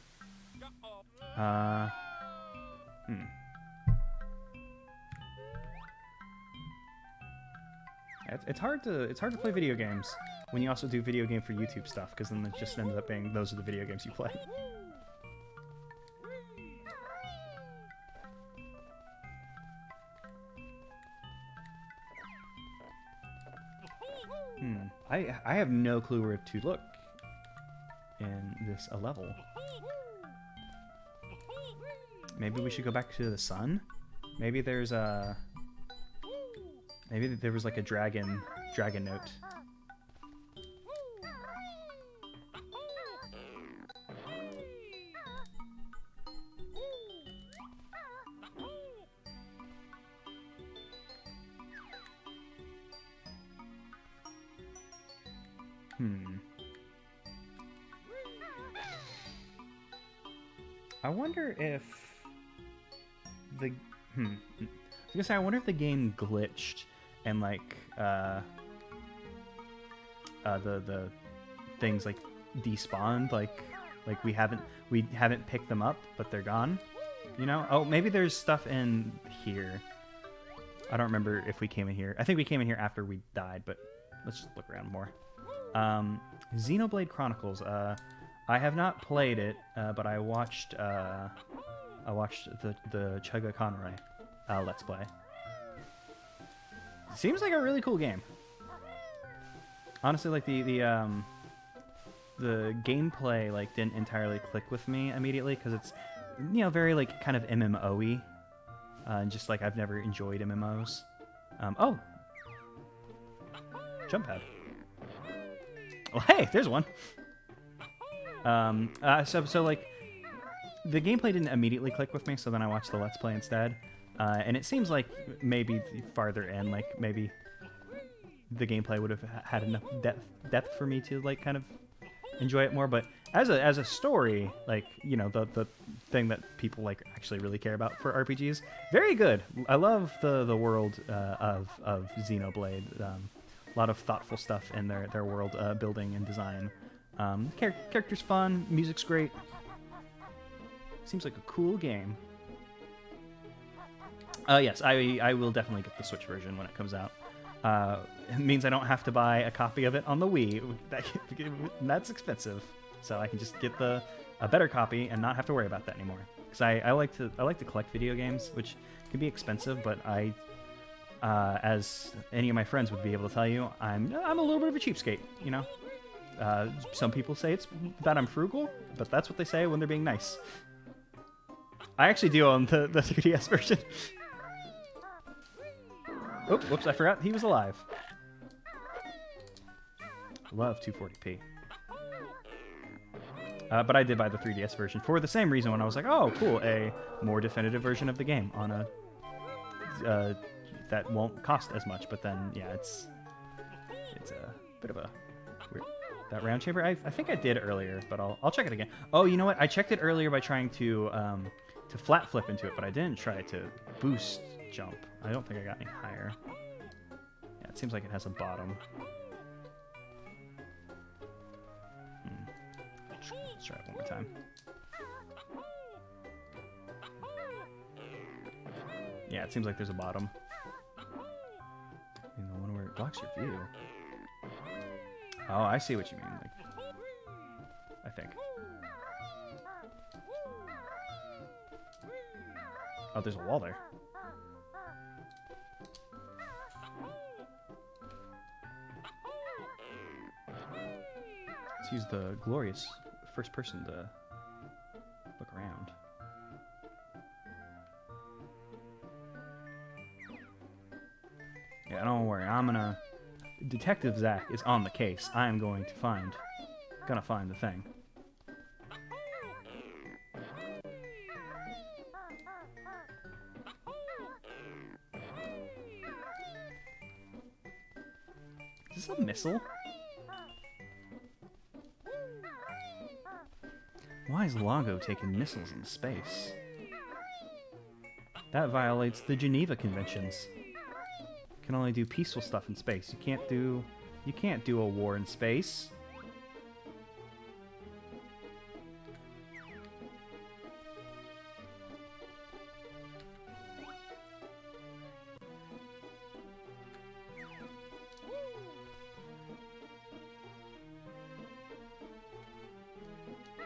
It's hard to play video games when you also do video game for YouTube stuff, because then it just ends up being those are the video games you play. I have no clue where to look in this level. Maybe we should go back to the sun? Maybe there's a... Maybe there was like a dragon note. I wonder if the I was gonna say, I wonder if the game glitched and like the things like despawned, like we haven't picked them up, but they're gone. Oh, maybe there's stuff in here. I don't remember if we came in here. I think we came in here after we died, but let's just look around more. Xenoblade Chronicles. I have not played it, but I watched the Chugga Conroy Let's Play. Seems like a really cool game. Honestly, like the gameplay like didn't entirely click with me immediately because it's very like kind of MMO-y, and just like I've never enjoyed MMOs. Oh, jump pad. Well, hey, there's one. So like the gameplay didn't immediately click with me, so then I watched the Let's Play instead. And it seems like maybe farther in, like maybe the gameplay would have had enough depth for me to like kind of enjoy it more. But as a story, like the thing that people like actually really care about for RPGs, very good. I love the world of Xenoblade. A lot of thoughtful stuff in their world building and design. Character's fun, music's great. Seems like a cool game. Yes, I will definitely get the Switch version when it comes out. It means I don't have to buy a copy of it on the Wii. That's expensive, so I can just get a better copy and not have to worry about that anymore. Because I like to collect video games, which can be expensive, but as any of my friends would be able to tell you, I'm a little bit of a cheapskate. Some people say it's that I'm frugal, but that's what they say when they're being nice. I actually do own the 3DS version. Oh, whoops, I forgot he was alive. Love 240p. But I did buy the 3DS version for the same reason when I was like, oh, cool, a more definitive version of the game on a that won't cost as much. But then, yeah, it's a bit of a weird... That round chamber, I think I did earlier, but I'll check it again. Oh, you know what? I checked it earlier by trying to flat flip into it, but I didn't try to boost jump. I don't think I got any higher. Yeah, it seems like it has a bottom. Let's try it one more time. Yeah, it seems like there's a bottom. You know, one where it blocks your view. Oh, I see what you mean. Like, I think. Oh, there's a wall there. Let's use the glorious first person to look around. Yeah, don't worry. Detective Zach is on the case. I am going to find the thing. Is this a missile? Why is Loggo taking missiles in space? That violates the Geneva Conventions. You can only do peaceful stuff in space. You can't do a war in space.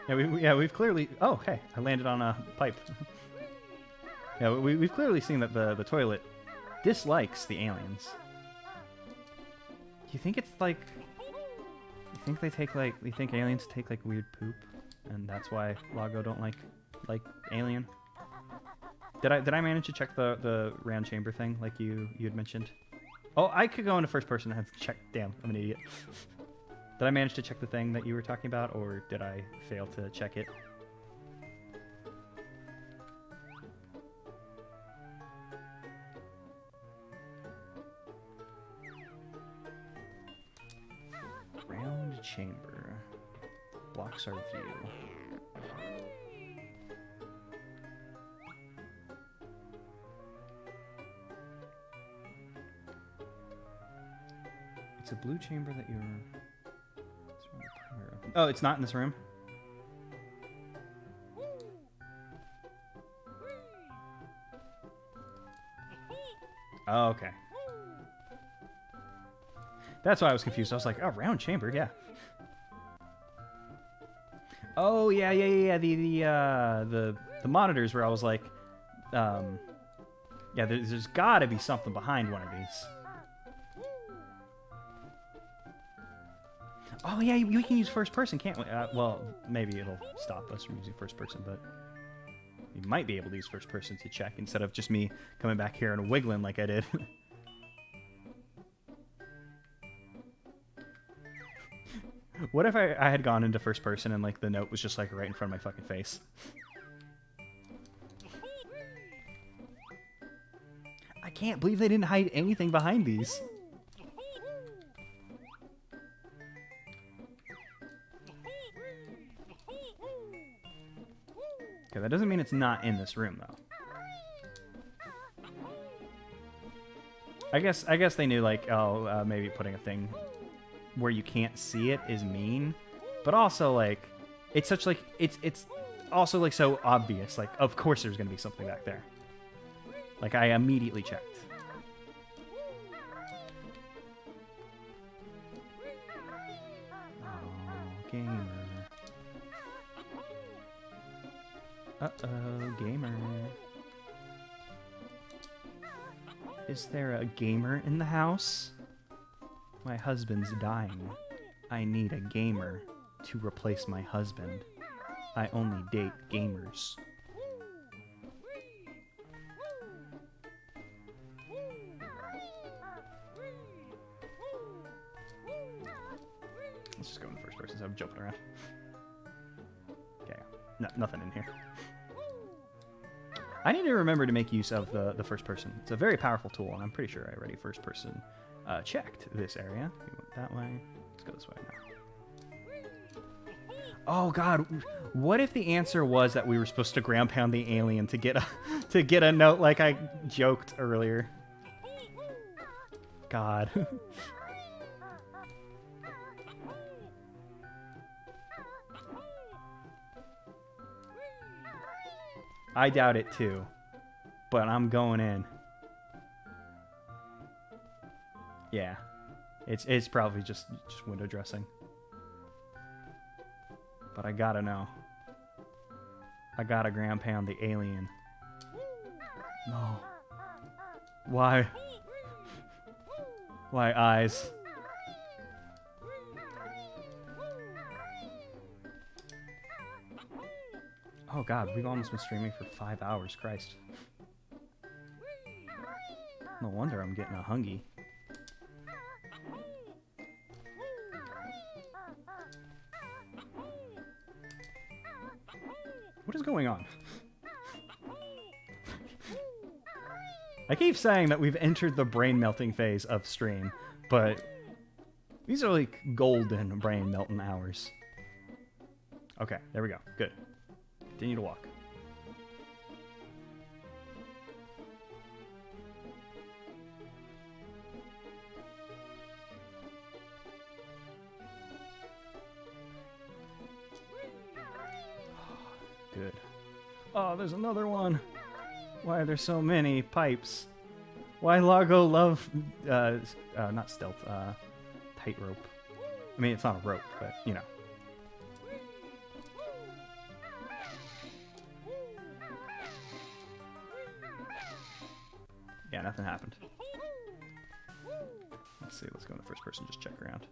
Yeah, we've clearly... Oh, hey, I landed on a pipe. Yeah, we've clearly seen that the toilet dislikes the aliens. Do you think it's like... You think aliens take like weird poop? And that's why Loggo don't like alien? Did I manage to check the round chamber thing like you had mentioned? Oh, I could go into first person and have to check. Damn, I'm an idiot. Did I manage to check the thing that you were talking about, or did I fail to check it? Round chamber. Blocks our view. It's a blue chamber that you're... Oh, it's not in this room? Oh, okay. That's why I was confused. I was like, oh, round chamber, yeah. Oh, yeah. The monitors where I was like, yeah, there's gotta be something behind one of these. Oh, yeah, we can use first person, can't we? Well, maybe it'll stop us from using first person, but you might be able to use first person to check instead of just me coming back here and wiggling like I did. What if I had gone into first person and like the note was just like right in front of my fucking face? I can't believe they didn't hide anything behind these. Okay, that doesn't mean it's not in this room, though. I guess they knew, like, oh, maybe putting a thing where you can't see it is mean, but also, like, it's such, like, it's also, like, so obvious. Like, of course there's gonna be something back there. Like, I immediately checked. Oh, gamer. Uh-oh, gamer. Is there a gamer in the house? My husband's dying. I need a gamer to replace my husband. I only date gamers. Let's just go in the first person instead of jumping around. No, nothing in here. I need to remember to make use of the first person. It's a very powerful tool, and I'm pretty sure I already first person checked this area. We went that way. Let's go this way now. Oh God, what if the answer was that we were supposed to ground pound the alien to get a note like I joked earlier? God. I doubt it too, but I'm going in. Yeah, it's probably just window dressing. But I gotta know. I gotta ground pound the alien. No. Why? Why eyes? Oh God, we've almost been streaming for 5 hours. Christ. No wonder I'm getting a hungy. What is going on? I keep saying that we've entered the brain melting phase of stream, but these are like golden brain melting hours. Okay, there we go. Good. Continue to walk. Good. Oh, there's another one. Why are there so many pipes? Why Loggo love, not stealth, tightrope. I mean, it's not a rope, but, you know. Yeah, nothing happened. Let's see, let's go in the first person, just check around.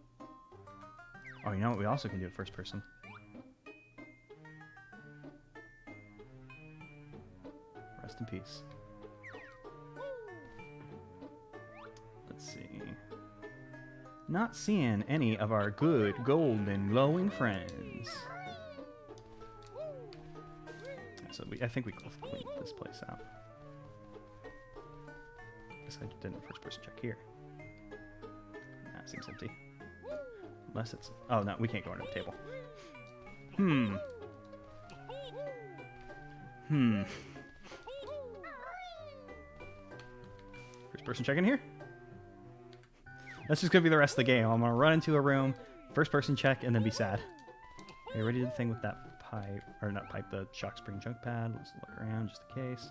Oh, you know what we also can do in first person? Rest in peace. Let's see. Not seeing any of our good, golden, glowing friends. So I think we cleaned this place out. Guess I didn't first person check here. That seems empty. Unless it's... Oh, no, we can't go under the table. First person check in here? That's just gonna be the rest of the game. I'm gonna run into a room, first person check, and then be sad. Okay, ready to do the thing with that pipe, or not pipe, the shock spring junk pad. Let's look around just in case.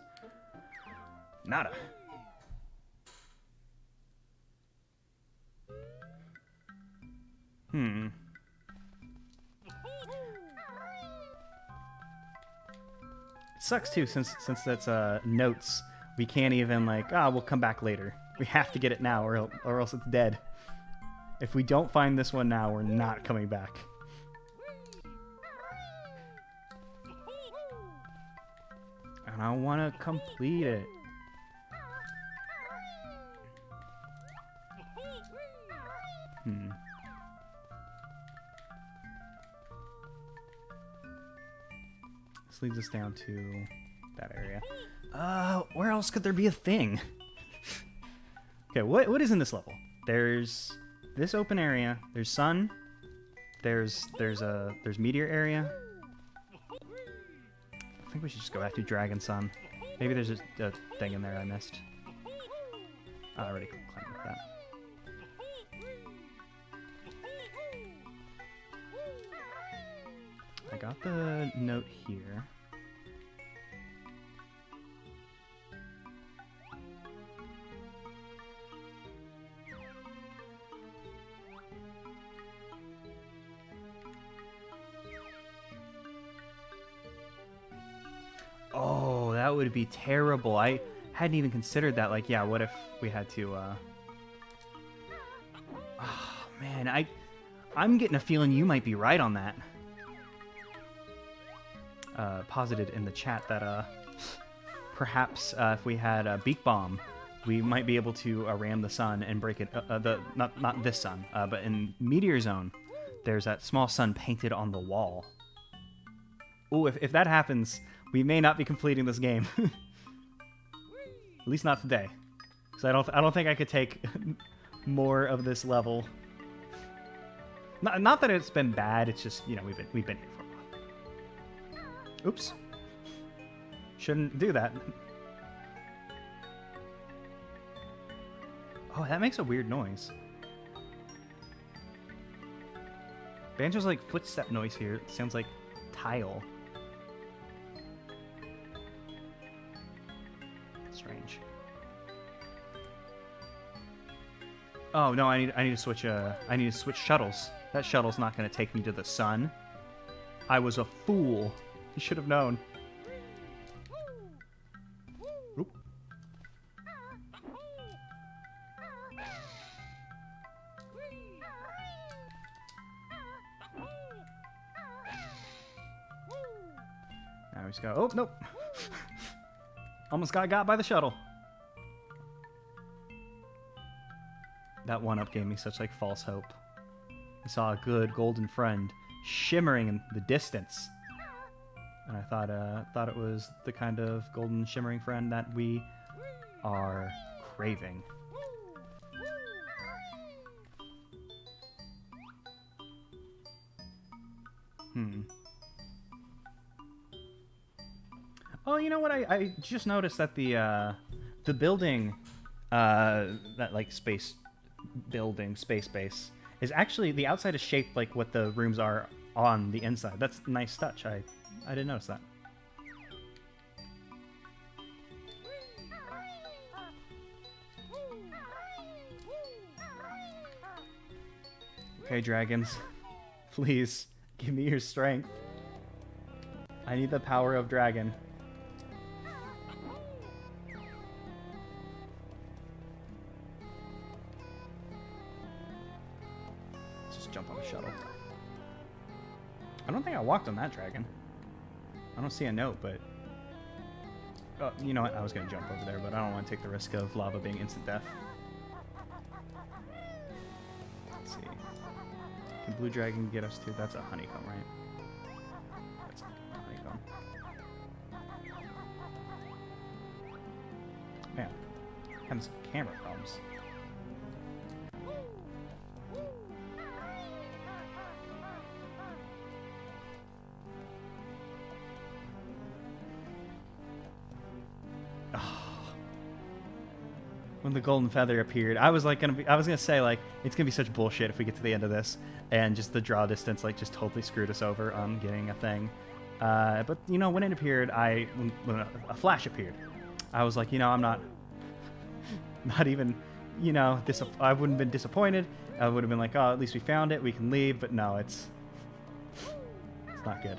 Nada. It sucks too, since that's notes. We can't even like, we'll come back later. We have to get it now, or else it's dead. If we don't find this one now, we're not coming back. And I want to complete it. This leads us down to that area. Where else could there be a thing? Okay, what is in this level? There's this open area. There's sun. There's meteor area. I think we should just go back to Dragon Sun. Maybe there's a thing in there I missed. I already climbed with that. I got the note here. Oh, that would be terrible. I hadn't even considered that. Like, yeah, what if we had to, Oh, man, I'm getting a feeling you might be right on that. Posited in the chat that, perhaps, if we had a beak bomb, we might be able to ram the sun and break it, not this sun, but in Meteor Zone, there's that small sun painted on the wall. Ooh, if that happens, we may not be completing this game. At least not today. Because I don't think I could take more of this level. Not that it's been bad, it's just, you know, we've been here for a while. Oops. Shouldn't do that. Oh, that makes a weird noise. Banjo's like footstep noise here. It sounds like tile. Strange. Oh no, I need to switch shuttles. That shuttle's not gonna take me to the sun. I was a fool. You should have known. Oop. Now we just go. Oh nope. Almost got by the shuttle. That one-up gave me such like false hope. I saw a good golden friend shimmering in the distance, and I thought it was the kind of golden shimmering friend that we are craving. Oh, you know what? I just noticed that the building, that like space base is actually, the outside is shaped like what the rooms are on the inside. That's a nice touch. I didn't notice that. Okay, dragons, please give me your strength. I need the power of dragon. Jump on the shuttle. I don't think I walked on that dragon. I don't see a note, but... Oh, you know what? I was going to jump over there, but I don't want to take the risk of lava being instant death. Let's see. Can blue dragon get us to... That's a honeycomb, right? That's a honeycomb. Man, having some camera problems. When the golden feather appeared, I was gonna say like it's gonna be such bullshit if we get to the end of this and just the draw distance like just totally screwed us over on getting a thing. But you know, when it appeared, when a flash appeared, I was like, you know, I'm not even, you know, I wouldn't have been disappointed. I would have been like, oh, at least we found it, we can leave. But no, it's not good.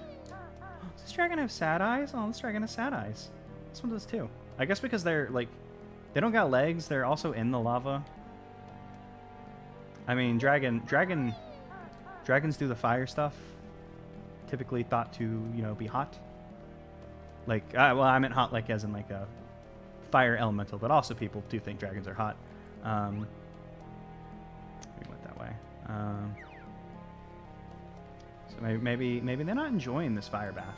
Does this dragon have sad eyes? Oh, this dragon has sad eyes. This one does too. I guess because they're like. They don't got legs. They're also in the lava. I mean, dragons do the fire stuff. Typically thought to, you know, be hot. Like, well, I meant hot like as in like a fire elemental, but also people do think dragons are hot. We went that way. So maybe they're not enjoying this fire bath.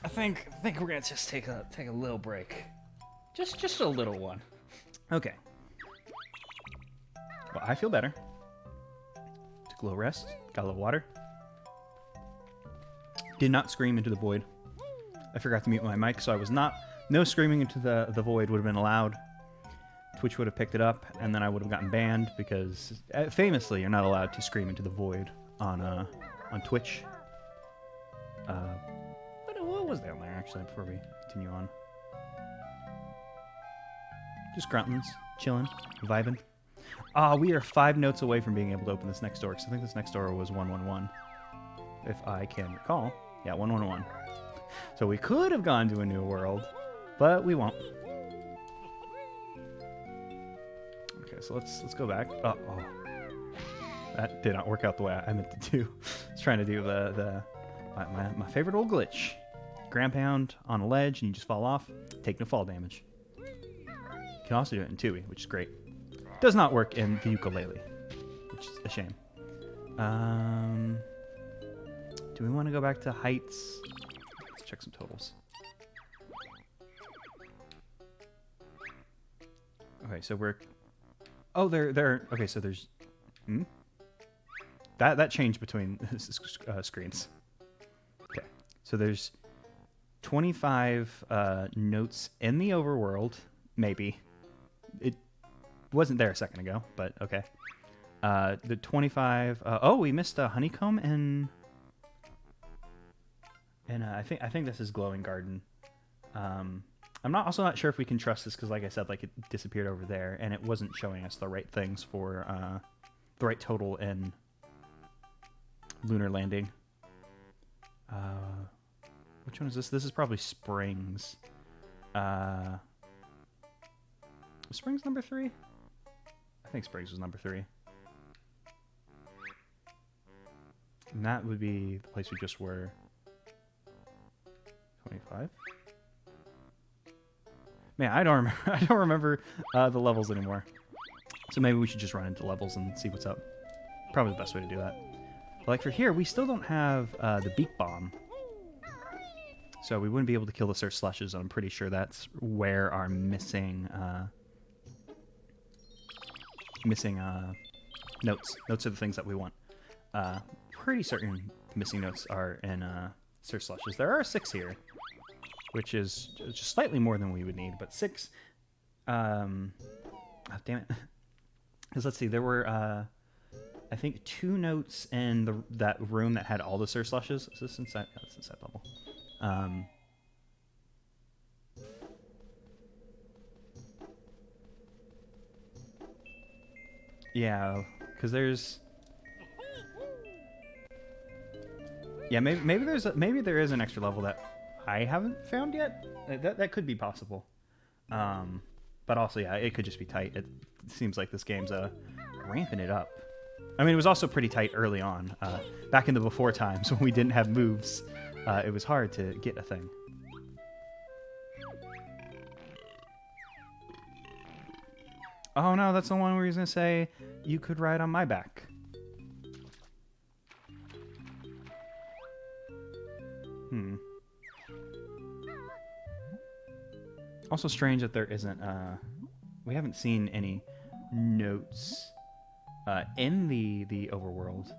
I think we're gonna just take a little break, just a little one. Okay. Well, I feel better. Took a little rest, got a little water. Did not scream into the void. I forgot to mute my mic, so I was no screaming into the void would have been allowed. Twitch would have picked it up, and then I would have gotten banned because famously you're not allowed to scream into the void on Twitch. What was down there actually before we continue on? Just gruntlings, chilling, vibing. We are 5 notes away from being able to open this next door, because I think this next door was 111, if I can recall. Yeah, 111. So we could have gone to a new world, but we won't. Okay, so let's go back. Oh, that did not work out the way I meant to do. I was trying to do my favorite old glitch. Ground pound on a ledge and you just fall off. Take no fall damage. You can also do it in Tui, which is great. Does not work in the ukulele, which is a shame. Do we want to go back to heights? Let's check some totals. Okay, so we're... Oh, there. Okay, so there's... That changed between screens. Okay, so there's 25 notes in the overworld, maybe. It wasn't there a second ago, but okay. The 25... oh, we missed a honeycomb and I think this is Glowing Garden. I'm also not sure if we can trust this because, like I said, like it disappeared over there, and it wasn't showing us the right things for the right total in Lunar Landing. Which one is this? This is probably Springs. Springs number 3? I think Springs was number 3. And that would be the place we just were. 25. Man, I don't remember the levels anymore. So maybe we should just run into levels and see what's up. Probably the best way to do that. But like for here, we still don't have the beak bomb. So we wouldn't be able to kill the Surf Slushes. I'm pretty sure that's where our missing notes. Notes are the things that we want. Pretty certain missing notes are in Surf Slushes. There are 6 here, which is just slightly more than we would need, but 6... oh, damn it. Because let's see, there were, I think, 2 notes in that room that had all the Surf Slushes. Is this inside? Oh, it's inside level. Yeah, because there's... Yeah, maybe there is an extra level that I haven't found yet. That could be possible. But also, yeah, it could just be tight. It seems like this game's ramping it up. I mean, it was also pretty tight early on. Back in the before times when we didn't have moves, it was hard to get a thing. Oh no, that's the one where he's gonna say, you could ride on my back. Also strange that there isn't, we haven't seen any notes in the overworld.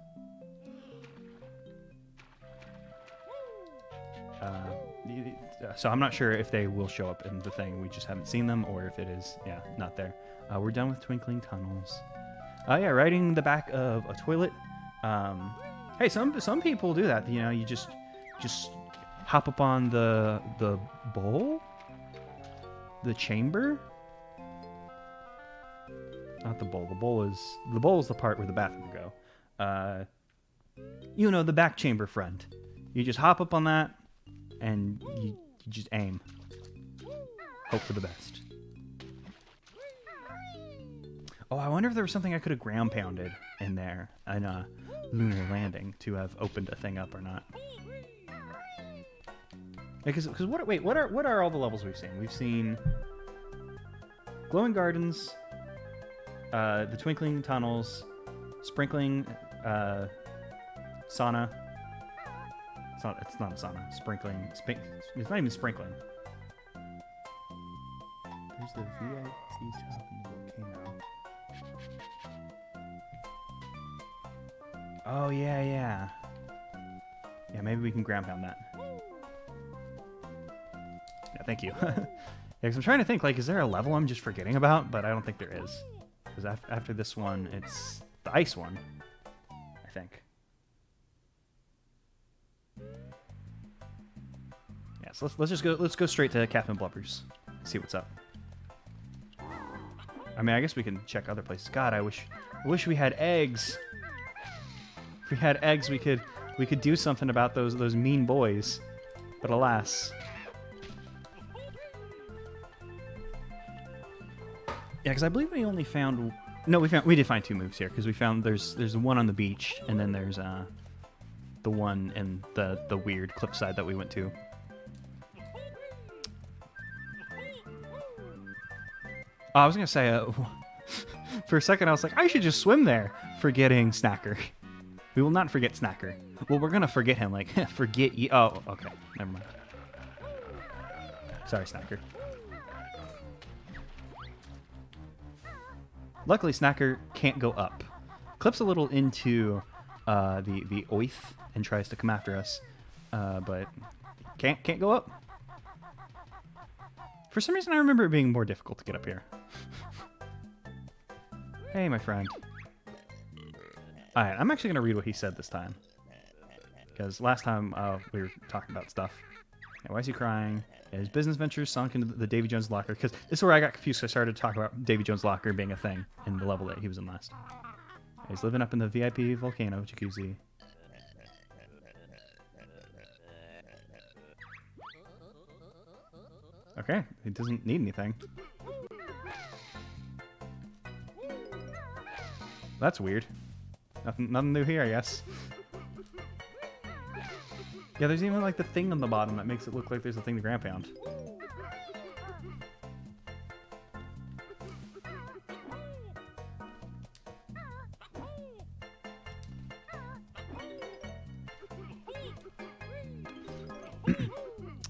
So I'm not sure if they will show up in the thing. We just haven't seen them, or if it is, yeah, not there. We're done with Twinkling Tunnels. Yeah, riding the back of a toilet. Hey, some people do that. You know, you just hop up on the bowl, the chamber. Not the bowl. The bowl is the part where the bathroom go. You know, the back chamber front. You just hop up on that, and you just aim. Hope for the best. Oh, I wonder if there was something I could have ground pounded in there in Lunar Landing to have opened a thing up or not. Because what are all the levels we've seen? We've seen Glowing Gardens, the Twinkling Tunnels, Sprinkling, Sauna. It's not a sauna. Sprinkling. It's not even sprinkling. There's the VIP top in the volcano. Oh, yeah. Yeah, maybe we can ground pound that. Yeah, thank you. Yeah, because I'm trying to think, like, is there a level I'm just forgetting about? But I don't think there is. Because after this one, it's the ice one, I think. Yeah, so let's go straight to Captain Blubber's. See what's up. I mean, I guess we can check other places. God, I wish we had eggs. If we had eggs, we could do something about those mean boys. But alas. Yeah, because I believe we only found... No, we did find 2 moves here, because we found there's one on the beach, and then there's the one in the weird cliffside that we went to. Oh, I was gonna say, for a second I was like, I should just swim there, forgetting Snacker. We will not forget Snacker. Well, we're gonna forget him, like, forget you. Oh, okay, never mind. Sorry, Snacker. Luckily, Snacker can't go up. Clips a little into the oath and tries to come after us, but can't go up. For some reason, I remember it being more difficult to get up here. Hey, my friend. Alright, I'm actually going to read what he said this time. Because last time we were talking about stuff. Yeah, why is he crying? Yeah, his business ventures sunk into the Davy Jones locker. Because this is where I got confused. So I started to talk about Davy Jones locker being a thing in the level that he was in last. He's living up in the VIP volcano jacuzzi. Okay, he doesn't need anything. That's weird. Nothing new here, I guess. Yeah, there's even like the thing on the bottom that makes it look like there's a thing to ground pound.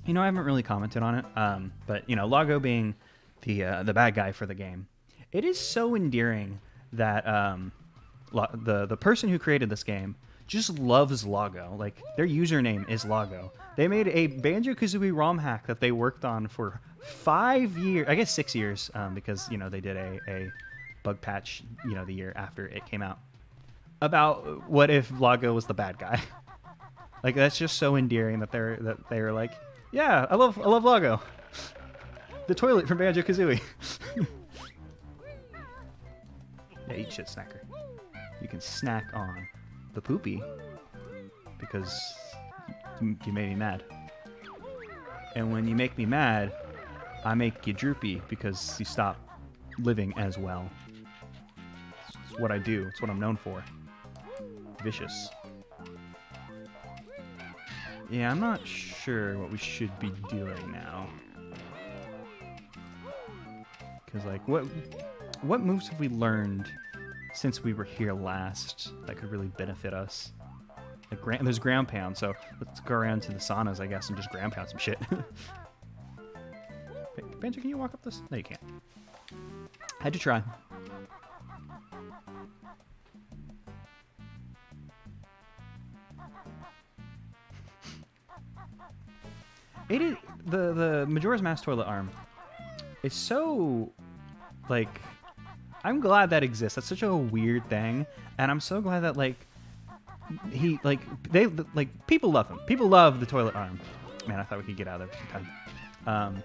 You know, I haven't really commented on it, but you know, Loggo being the bad guy for the game, it is so endearing that the person who created this game just loves Loggo. Like, their username is Loggo. They made a Banjo-Kazooie ROM hack that they worked on for 5 years, I guess 6 years, because you know they did a bug patch, you know, the year after it came out, about what if Loggo was the bad guy. Like, that's just so endearing that they were like, yeah, I love Loggo. The toilet from Banjo-Kazooie. Yeah, eat shit, Snacker. You can snack on the poopy because you made me mad. And when you make me mad, I make you droopy because you stop living as well. It's what I do. It's what I'm known for. Vicious. Yeah, I'm not sure what we should be doing now. Because, like, what moves have we learned since we were here last that could really benefit us? Like, there's ground pound, so let's go around to the saunas, I guess, and just ground pound some shit. Banjo, can you walk up this? No, you can't. Had to try. It is the Majora's Mask toilet arm. It's so, like, I'm glad that exists. That's such a weird thing, and I'm so glad that people love him. People love the toilet arm. Man, I thought we could get out of there sometime.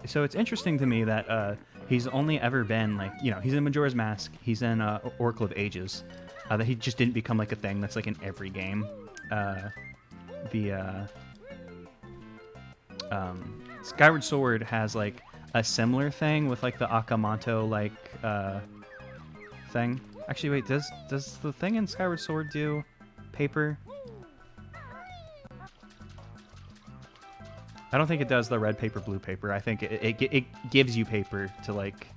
So it's interesting to me that he's only ever been, like, you know, he's in Majora's Mask, he's in Oracle of Ages, that he just didn't become like a thing that's like in every game. Skyward Sword has like a similar thing with like the Akamanto like thing. Actually, wait, does the thing in Skyward Sword do paper? I don't think it does the red paper, blue paper. I think it gives you paper to, like,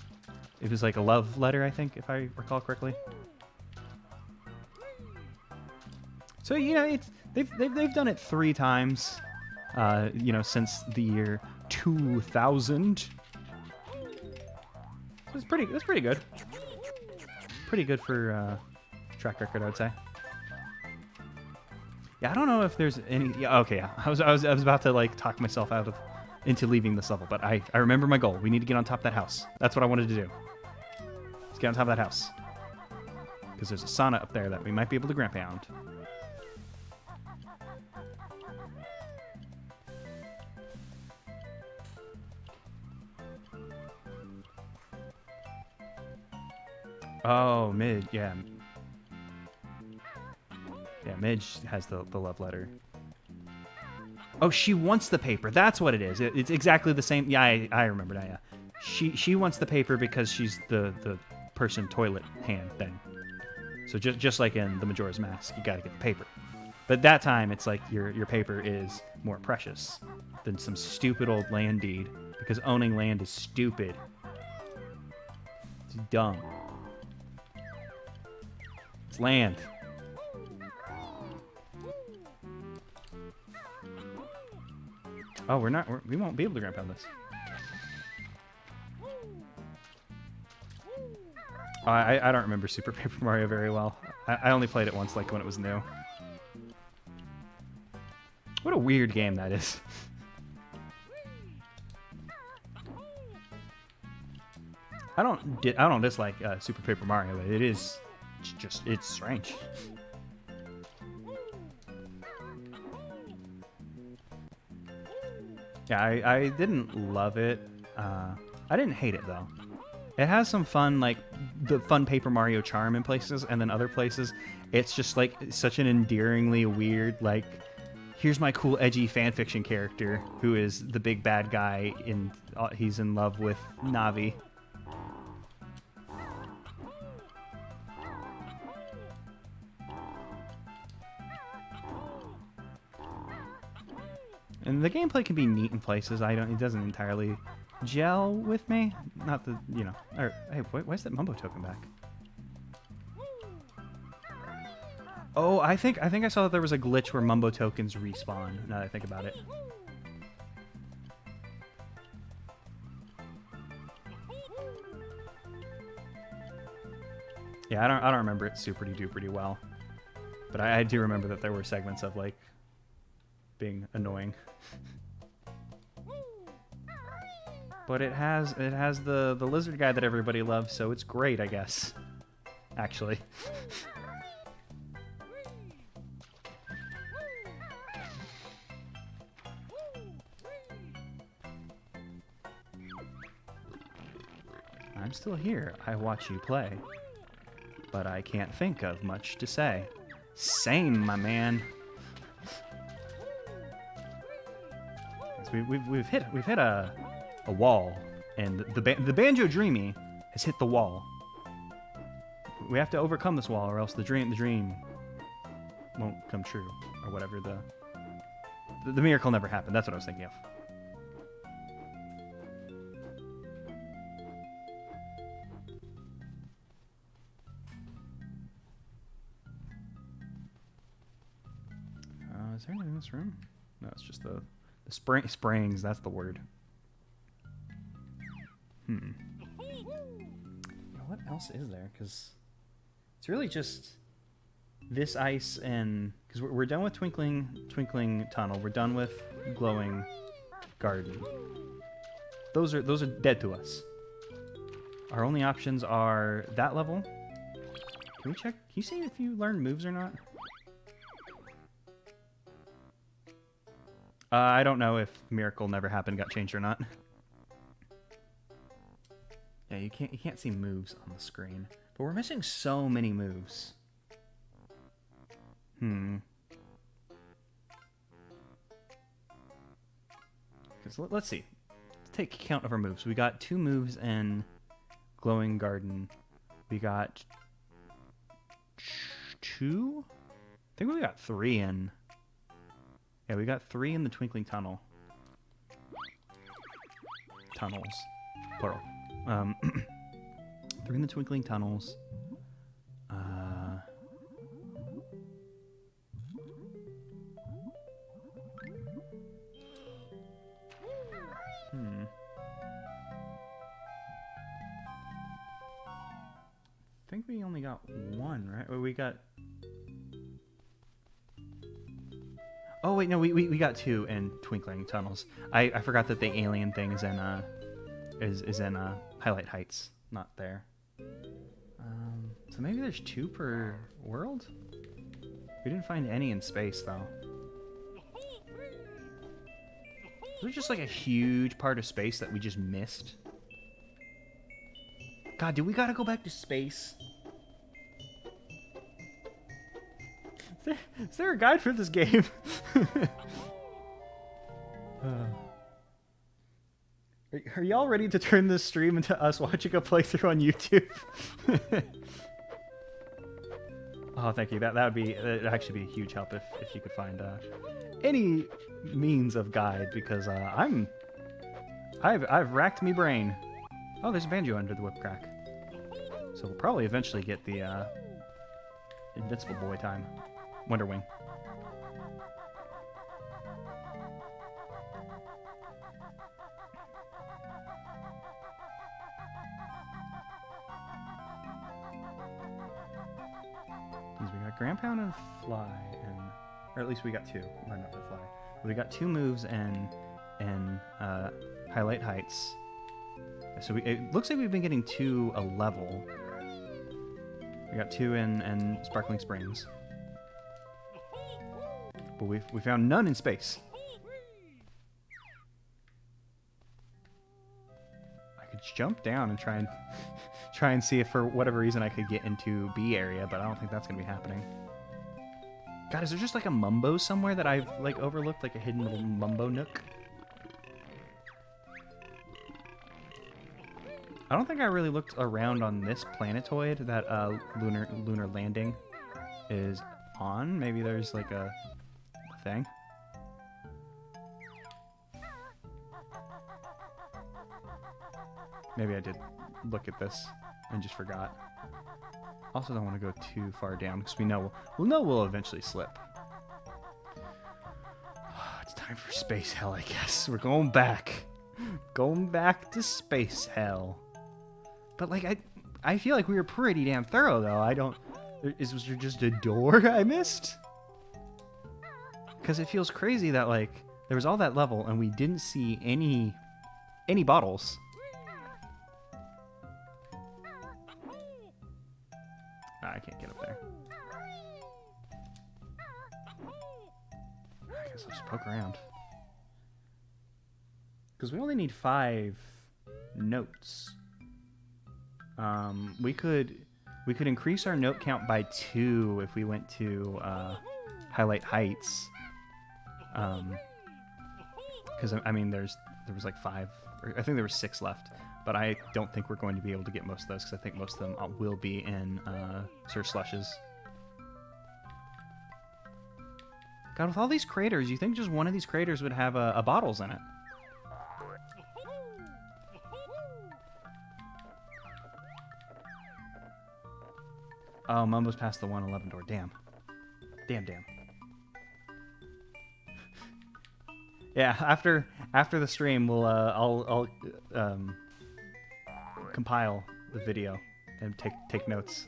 it was like a love letter, I think, if I recall correctly. So, you know, they've done it 3 times. You know, since the year 2000. That's pretty good. Pretty good for track record, I would say. Yeah, I don't know if there's any. Yeah, okay, yeah. I was about to like talk myself into leaving this level, but I remember my goal. We need to get on top of that house. That's what I wanted to do. Let's get on top of that house because there's a sauna up there that we might be able to ground pound. Oh, Midge, yeah. Yeah, Midge has the love letter. Oh, she wants the paper. That's what it is. It's exactly the same. Yeah, I remember now, yeah. She wants the paper because she's the person toilet hand thing. So just like in the Majora's Mask, you gotta get the paper. But that time, it's like your paper is more precious than some stupid old land deed, because owning land is stupid. It's dumb. It's land. Oh, we won't be able to grab on this. Oh, I don't remember Super Paper Mario very well. I only played it once, like when it was new. What a weird game that is. I don't dislike Super Paper Mario, but it's strange. Yeah, I didn't love it. I didn't hate it though. It has some fun, like the fun Paper Mario charm in places, and then other places, it's just like such an endearingly weird, like, here's my cool edgy fanfiction character who is the big bad guy in he's in love with Navi. And the gameplay can be neat in places. It doesn't entirely gel with me. Not the, you know. Or, hey, why is that Mumbo token back? Oh, I think I saw that there was a glitch where Mumbo tokens respawn. Now that I think about it. Yeah, I don't remember it super duper well, but I do remember that there were segments of like being annoying. But it has the lizard guy that everybody loves, so it's great, I guess. Actually. I'm still here. I watch you play. But I can't think of much to say. Same, my man. We've hit a wall, and the Banjo-Dreamie has hit the wall. We have to overcome this wall, or else the dream won't come true, or whatever. The miracle never happened. That's what I was thinking of. Is there anything in this room? No, it's just the springs. That's the word. What else is there? Because it's really just this ice, and because we're done with twinkling tunnel. We're done with glowing garden. Those are dead to us. Our only options are that level. Can we check? Can you see if you learn moves or not? I don't know if Miracle Never Happened got changed or not. Yeah, you can't see moves on the screen. But we're missing so many moves. Let's see. Let's take count of our moves. We got 2 moves in Glowing Garden. We got 2? I think we got 3 in... Yeah, we got 3 in the Twinkling Tunnel. Tunnels. Plural. 3 in the Twinkling Tunnels. I think we only got 1, right? Or we got... Oh wait, no, we got 2 in Twinkling Tunnels. I forgot that the alien thing is in Highlight Heights, not there. So maybe there's 2 per world? We didn't find any in space though. Is there just like a huge part of space that we just missed? God, do we gotta go back to space? Is there a guide for this game? Are y'all ready to turn this stream into us watching a playthrough on YouTube? Oh, thank you. That'd actually be a huge help if you could find any means of guide, because I've racked me brain. Oh, there's a banjo under the whip crack. So we'll probably eventually get the Invincible Boy time. Wonder Wing. We got Ground Pound and Fly, or at least we got two. Run up and Fly. We got two moves and Highlight Heights. So it looks like we've been getting two a level. We got two in Sparkling Springs, but we found none in space. I could jump down and try and see if for whatever reason I could get into B area, but I don't think that's gonna be happening. God, is there just like a Mumbo somewhere that I've like overlooked, like a hidden little Mumbo nook? I don't think I really looked around on this planetoid that lunar landing is on. Maybe there's like a thing. Maybe I did look at this and just forgot. Also don't want to go too far down because we'll eventually slip. It's time for space hell, I guess. We're going back. Going back to space hell. But like I feel like we were pretty damn thorough though. Was there just a door I missed? Because it feels crazy that like there was all that level and we didn't see any bottles. I can't get up there. I guess I'll just poke around. Because we only need 5 notes. We could increase our note count by 2 if we went to Highlight Heights. Because I mean, there was like 5, or I think there were 6 left. But I don't think we're going to be able to get most of those, because I think most of them will be in Sir Slushes. God, with all these craters, you think just one of these craters would have a bottles in it? Oh, Mumbo's past the 111 door. Damn. Damn. Yeah, after the stream, we'll I'll compile the video and take notes.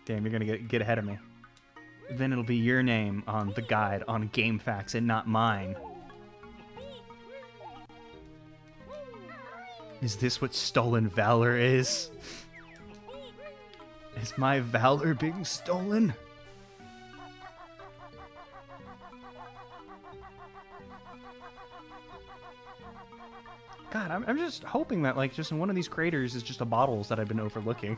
Damn, you're gonna get ahead of me. Then it'll be your name on the guide on GameFAQs and not mine. Is this what stolen valor is? Is my valor being stolen? God, I'm just hoping that like just in one of these craters is just a bottles that I've been overlooking.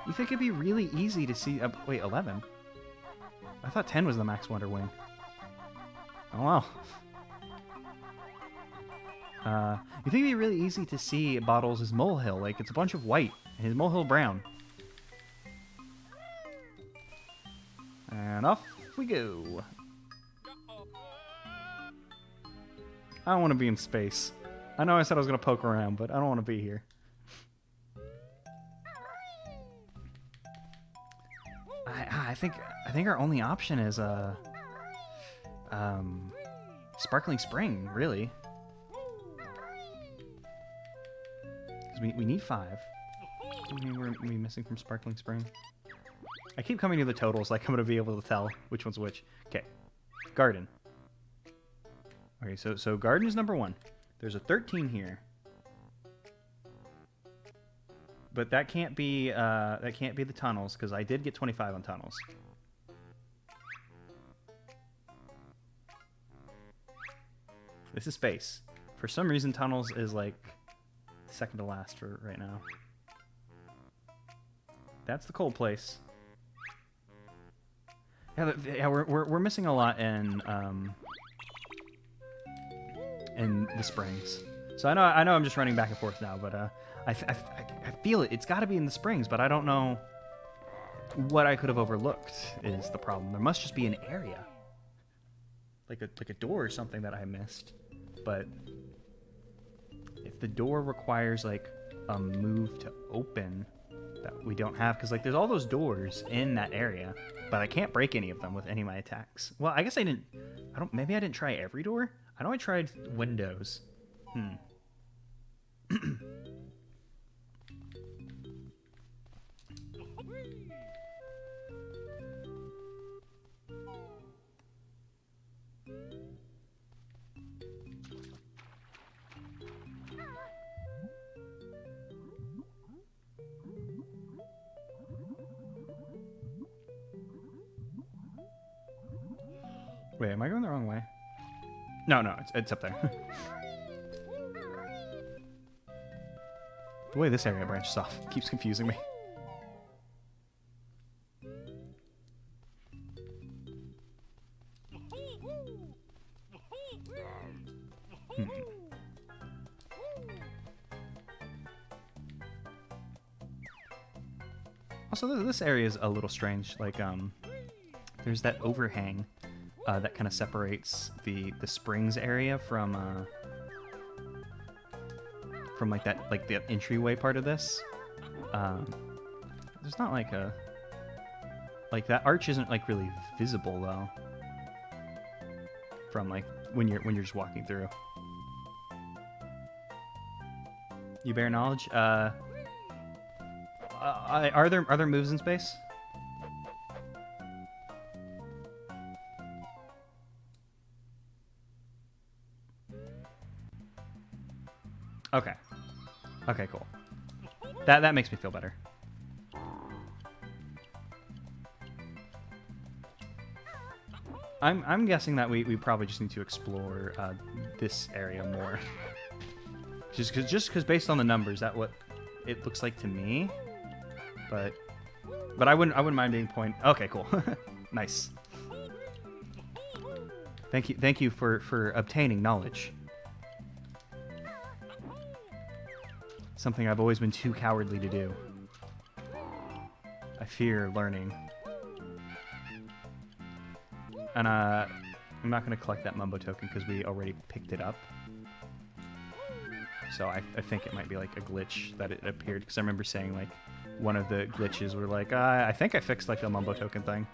You think it'd be really easy to see... wait, 11? I thought 10 was the max Wonder Wing. Oh, wow. You think it'd be really easy to see Bottles' molehill? Like, it's a bunch of white, and his molehill brown. And off we go. I don't want to be in space. I know I said I was going to poke around, but I don't want to be here. I think our only option is Sparkling Spring, really. Because we need 5. What do you mean we're missing from Sparkling Spring? I keep coming to the totals like I'm going to be able to tell which one's which. Okay. Garden. Okay, so Garden is number 1. There's a 13 here. But that can't be the tunnels, because I did get 25 on tunnels. This is space. For some reason, tunnels is like second to last for right now. That's the cold place. Yeah, yeah, we're missing a lot in the springs. So I know I'm just running back and forth now, but I feel it. It's got to be in the springs, but I don't know what I could have overlooked is the problem. There must just be an area, like a door or something that I missed. But if the door requires like a move to open that we don't have, because like there's all those doors in that area, but I can't break any of them with any of my attacks. Well, I guess maybe I didn't try every door. I know I tried windows. Wait, am I going the wrong way? No, it's up there. The way this area branches off keeps confusing me. Also, this area is a little strange. Like, there's that overhang that kind of separates the springs area from like that, like the entryway part of this. There's not like that arch isn't like really visible though from like when you're just walking through. You bear knowledge. Are there moves in space? Okay. Okay, cool. That makes me feel better. I'm guessing that we probably just need to explore this area more. Just because based on the numbers, that's what it looks like to me. But I wouldn't mind being point. Okay, cool. Nice. Thank you for obtaining knowledge. Something I've always been too cowardly to do. I fear learning. And I'm not going to collect that Mumbo token because we already picked it up. So I think it might be like a glitch that it appeared, because I remember saying like one of the glitches were like, I think I fixed like the Mumbo token thing.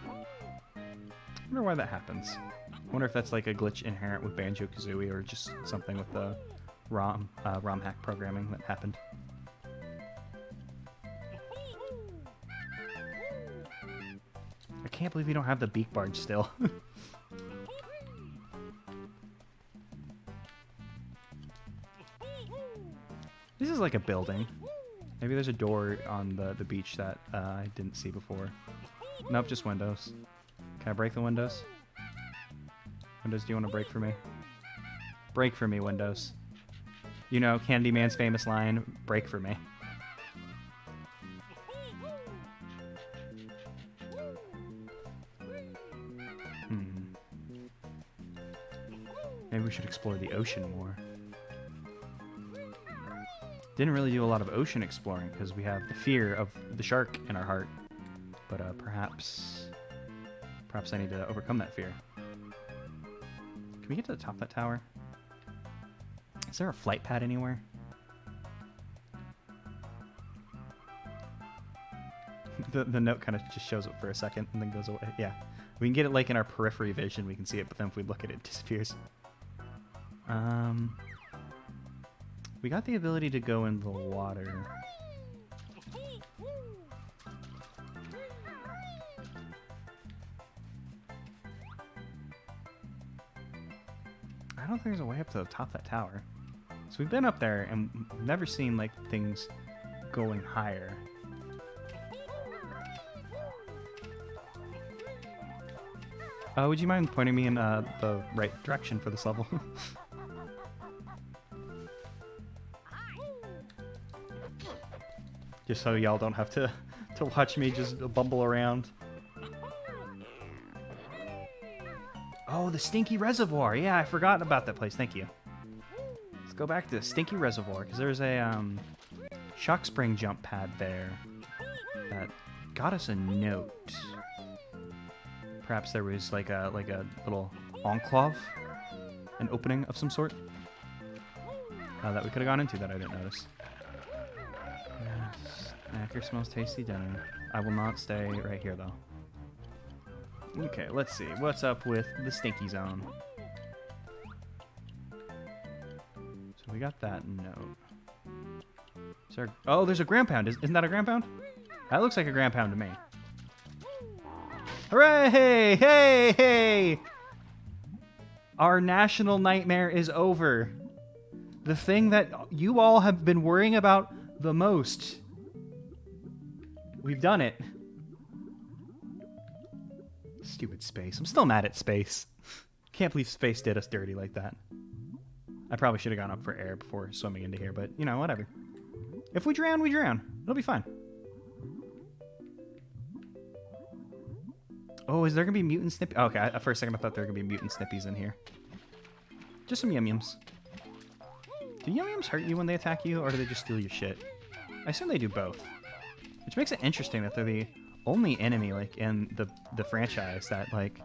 I wonder why that happens. I wonder if that's like a glitch inherent with Banjo-Kazooie or just something with the ROM hack programming that happened. I can't believe we don't have the beak barge still. This is like a building. Maybe there's a door on the beach that I didn't see before. Nope, just windows. Can I break the windows? Windows, do you want to break for me? Break for me, Windows. You know, Candyman's famous line, break for me. Maybe we should explore the ocean more. Didn't really do a lot of ocean exploring because we have the fear of the shark in our heart. But perhaps I need to overcome that fear. Can we get to the top of that tower? Is there a flight pad anywhere? The note kind of just shows up for a second and then goes away. Yeah. We can get it like in our periphery vision. We can see it, but then if we look at it, it disappears. We got the ability to go in the water. I don't think there's a way up to the top of that tower. So we've been up there and never seen like things going higher. Would you mind pointing me in the right direction for this level? Just so y'all don't have to watch me just bumble around. Oh, the Stinky Reservoir. Yeah, I forgot about that place. Thank you. Let's go back to the Stinky Reservoir, because there's a shock spring jump pad there that got us a note. Perhaps there was like a little enclave, an opening of some sort that we could have gone into that I didn't notice. Yes, Acker smells tasty dinner. I will not stay right here though. Okay, let's see. What's up with the Stinky Zone? So we got that note. Is there... Oh, there's a ground pound. Isn't that a ground pound? That looks like a ground pound to me. Hooray! Hey! Hey! Our national nightmare is over. The thing that you all have been worrying about the most. We've done it. Stupid space. I'm still mad at space. Can't believe space did us dirty like that. I probably should have gone up for air before swimming into here, but, you know, whatever. If we drown, we drown. It'll be fine. Oh, is there going to be mutant snippies? Oh, okay, for a second I thought there were going to be mutant snippies in here. Just some yum-yums. Do yum-yums hurt you when they attack you, or do they just steal your shit? I assume they do both. Which makes it interesting that they're the only enemy, like, in the franchise that, like,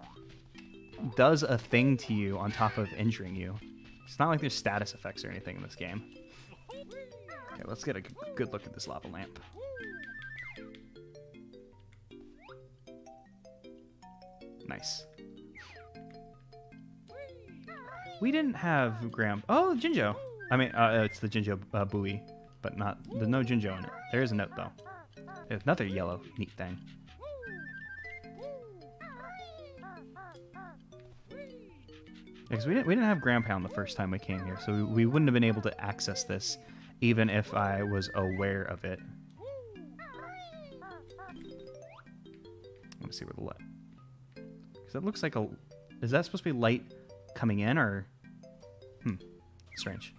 does a thing to you on top of injuring you. It's not like there's status effects or anything in this game. Okay, let's get a good look at this lava lamp. Nice. We didn't have Oh, Jinjo. I mean, it's the Jinjo buoy, but there's no Jinjo in it. There is a note, though. There's another yellow neat thing. Because we didn't have ground pound the first time we came here, so we wouldn't have been able to access this, even if I was aware of it. Let me see where the light. Because it looks like a. Is that supposed to be light coming in, or? Strange.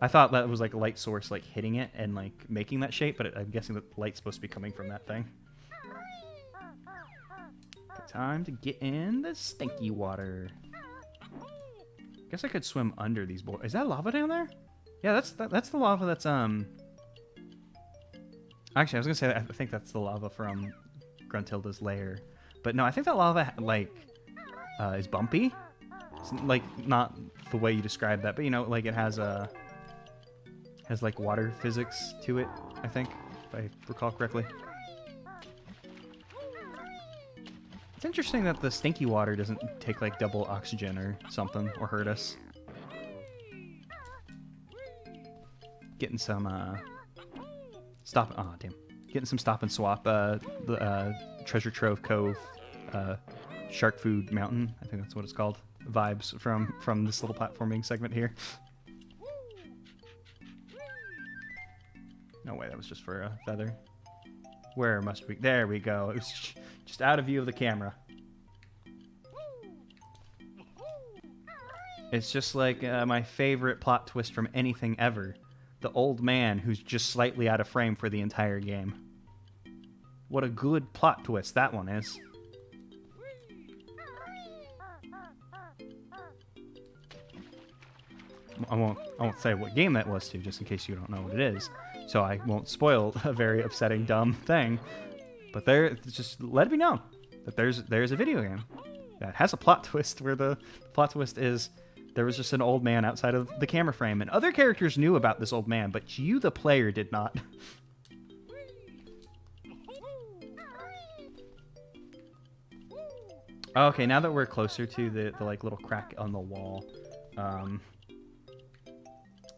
I thought that was like a light source, like hitting it and like making that shape, but I'm guessing that the light's supposed to be coming from that thing. Okay, time to get in the stinky water. Guess I could swim under these boards. Is that lava down there? Yeah, that's the lava that's Actually, I was gonna say I think that's the lava from Gruntilda's lair, but no, I think that lava like is bumpy. It's like not the way you describe that, but you know, like it has like water physics to it, I think, if I recall correctly. It's interesting that the stinky water doesn't take like double oxygen or something, or hurt us. Getting some getting some stop and swap the Treasure Trove Cove Shark Food Mountain, I think that's what it's called, vibes from this little platforming segment here. No way, that was just for a feather. Where must we? There we go. It was just out of view of the camera. It's just like my favorite plot twist from anything ever. The old man who's just slightly out of frame for the entire game. What a good plot twist that one is. I won't say what game that was to, just in case you don't know what it is. So I won't spoil a very upsetting, dumb thing. But just let it be known that there's a video game that has a plot twist where the plot twist is there was just an old man outside of the camera frame, and other characters knew about this old man, but you, the player, did not. Okay, now that we're closer to the like little crack on the wall,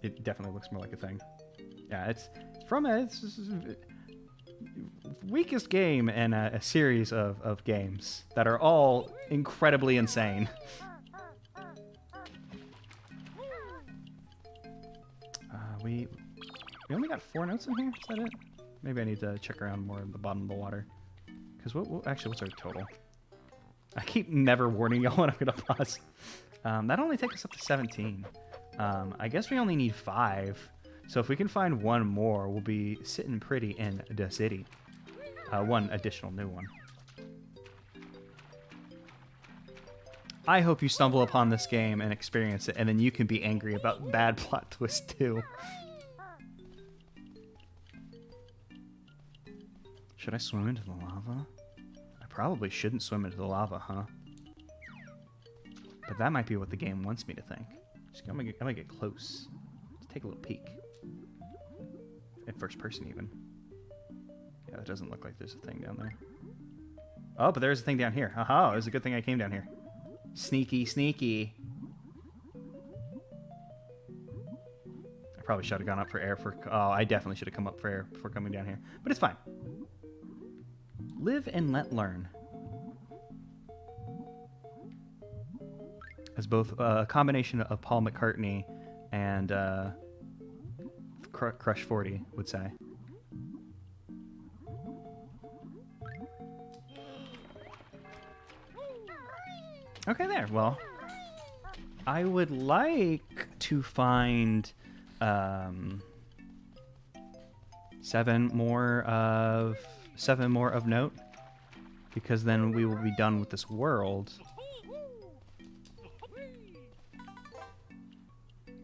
it definitely looks more like a thing. Yeah, it's weakest game in a series of games that are all incredibly insane. We only got 4 notes in here? Is that it? Maybe I need to check around more at the bottom of the water. Because actually, what's our total? I keep never warning y'all when I'm going to pause. That only takes us up to 17. I guess we only need 5. So if we can find one more, we'll be sitting pretty in the city. One additional new one. I hope you stumble upon this game and experience it, and then you can be angry about bad plot twists too. Should I swim into the lava? I probably shouldn't swim into the lava, huh? But that might be what the game wants me to think. I'm gonna get close. Let's take a little peek. In first person, even. Yeah, it doesn't look like there's a thing down there. Oh, but there's a thing down here. Haha, it was a good thing I came down here. Sneaky, sneaky. I probably should have gone up for air for... Oh, I definitely should have come up for air before coming down here. But it's fine. Live and let learn. As both a combination of Paul McCartney and Crush 40 would say. Okay, there. Well, I would like to find 7 more of note, because then we will be done with this world.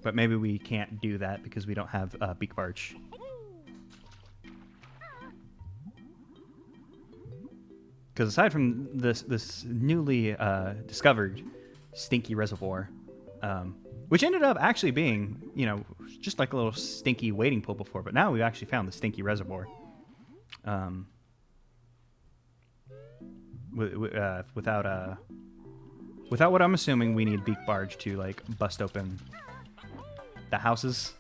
But maybe we can't do that because we don't have Beak Barge. Because aside from this newly discovered stinky reservoir, which ended up actually being, you know, just like a little stinky wading pool before, but now we've actually found the stinky reservoir. Without what I'm assuming we need Beak Barge to like bust open the houses,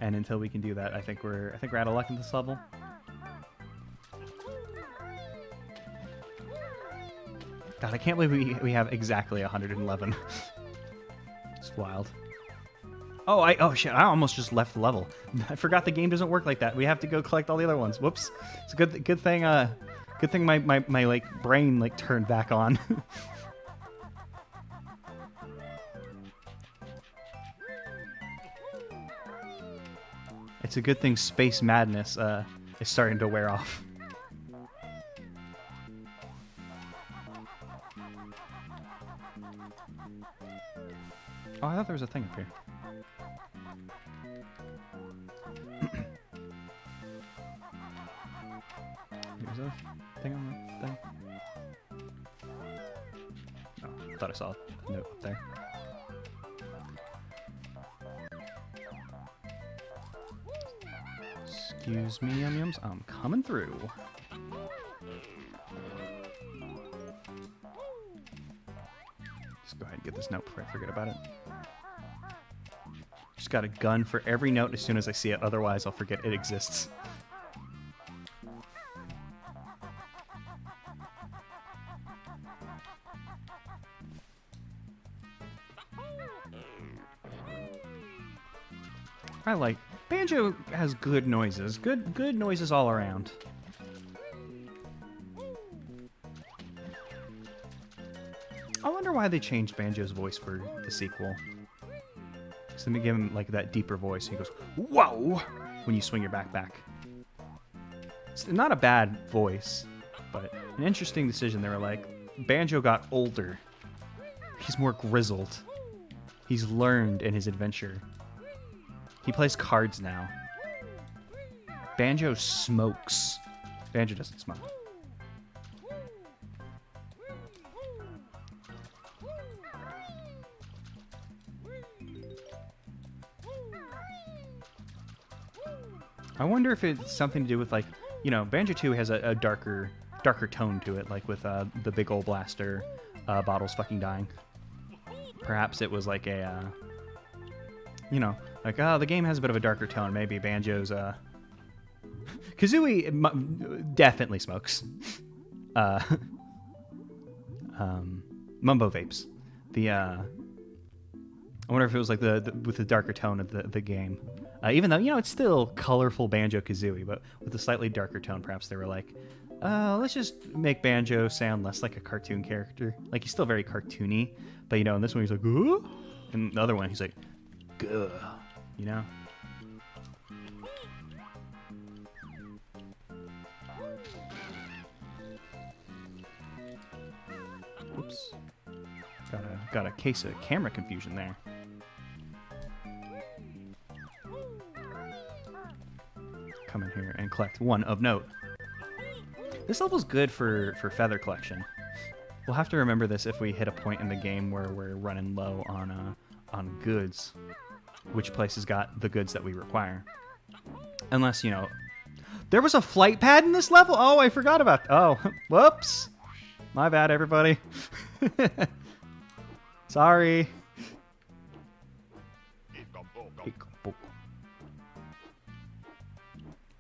and until we can do that, I think we're out of luck in this level. God, I can't believe we have exactly 111. It's wild. Oh shit! I almost just left the level. I forgot the game doesn't work like that. We have to go collect all the other ones. Whoops! It's a good thing. Good thing my like brain like turned back on. It's a good thing Space Madness is starting to wear off. Oh, I thought there was a thing up here. There's a thing on the thing. Oh, I thought I saw a note up there. Excuse me, yum-yums. I'm coming through. Just go ahead and get this note before I forget about it. Just got a gun for every note as soon as I see it, otherwise I'll forget it exists. I like... Banjo has good noises. Good noises all around. I wonder why they changed Banjo's voice for the sequel. So let me give him like that deeper voice. He goes, "Whoa!" when you swing your backpack. It's not a bad voice, but an interesting decision. They were like, Banjo got older. He's more grizzled. He's learned in his adventure. He plays cards now. Banjo smokes. Banjo doesn't smoke. I wonder if it's something to do with, like, you know, Banjo 2 has a darker tone to it, like with the big old blaster, bottles fucking dying. Perhaps it was like a, you know, like, oh, the game has a bit of a darker tone. Maybe Banjo's, Kazooie definitely smokes. Mumbo vapes. I wonder if it was like with the darker tone of the game. Even though, you know, it's still colorful Banjo-Kazooie, but with a slightly darker tone, perhaps they were like, let's just make Banjo sound less like a cartoon character. Like, he's still very cartoony, but, you know, in this one he's like, "Ooh," and the other one he's like, "Gah," you know? got a case of camera confusion there. Come in here and collect one of note. This level's good for feather collection. We'll have to remember this if we hit a point in the game where we're running low on goods. Which place has got the goods that we require? Unless, you know... There was a flight pad in this level? Oh, I forgot about... Oh, whoops. My bad, everybody. Sorry.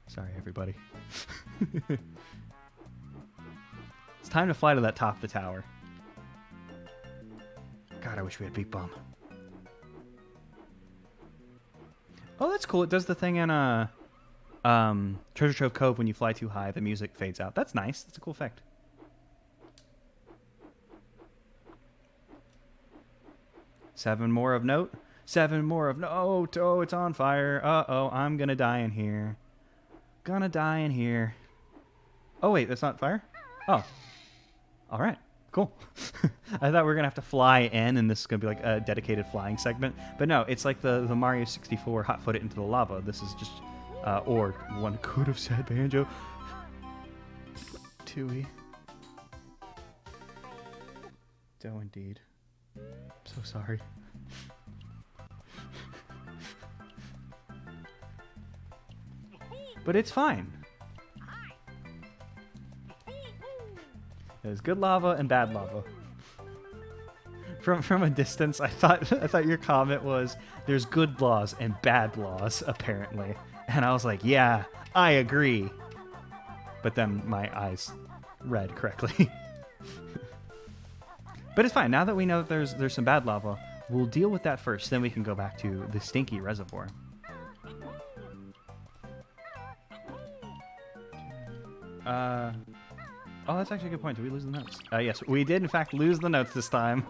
Sorry, everybody. It's time to fly to that top of the tower. God, I wish we had Big Bum. Oh, that's cool. It does the thing in Treasure Trove Cove when you fly too high, the music fades out. That's nice. That's a cool effect. Seven more of note. Seven more of note. Oh, it's on fire. Uh-oh, I'm gonna die in here. Gonna die in here. Oh, wait, that's not fire? Oh. All right. Cool. I thought we were going to have to fly in, and this is going to be like a dedicated flying segment. But no, it's like the Mario 64 hot-foot it into the lava. This is just... or one could have said Banjo. Tooie. Doe indeed. So sorry. But it's fine. There's good lava and bad lava. From a distance, I thought your comment was there's good laws and bad laws apparently, and I was like, yeah, I agree. But then my eyes read correctly. But it's fine. Now that we know that there's some bad lava, we'll deal with that first. Then we can go back to the stinky reservoir. Oh, that's actually a good point. Did we lose the notes? Yes, we did in fact lose the notes this time.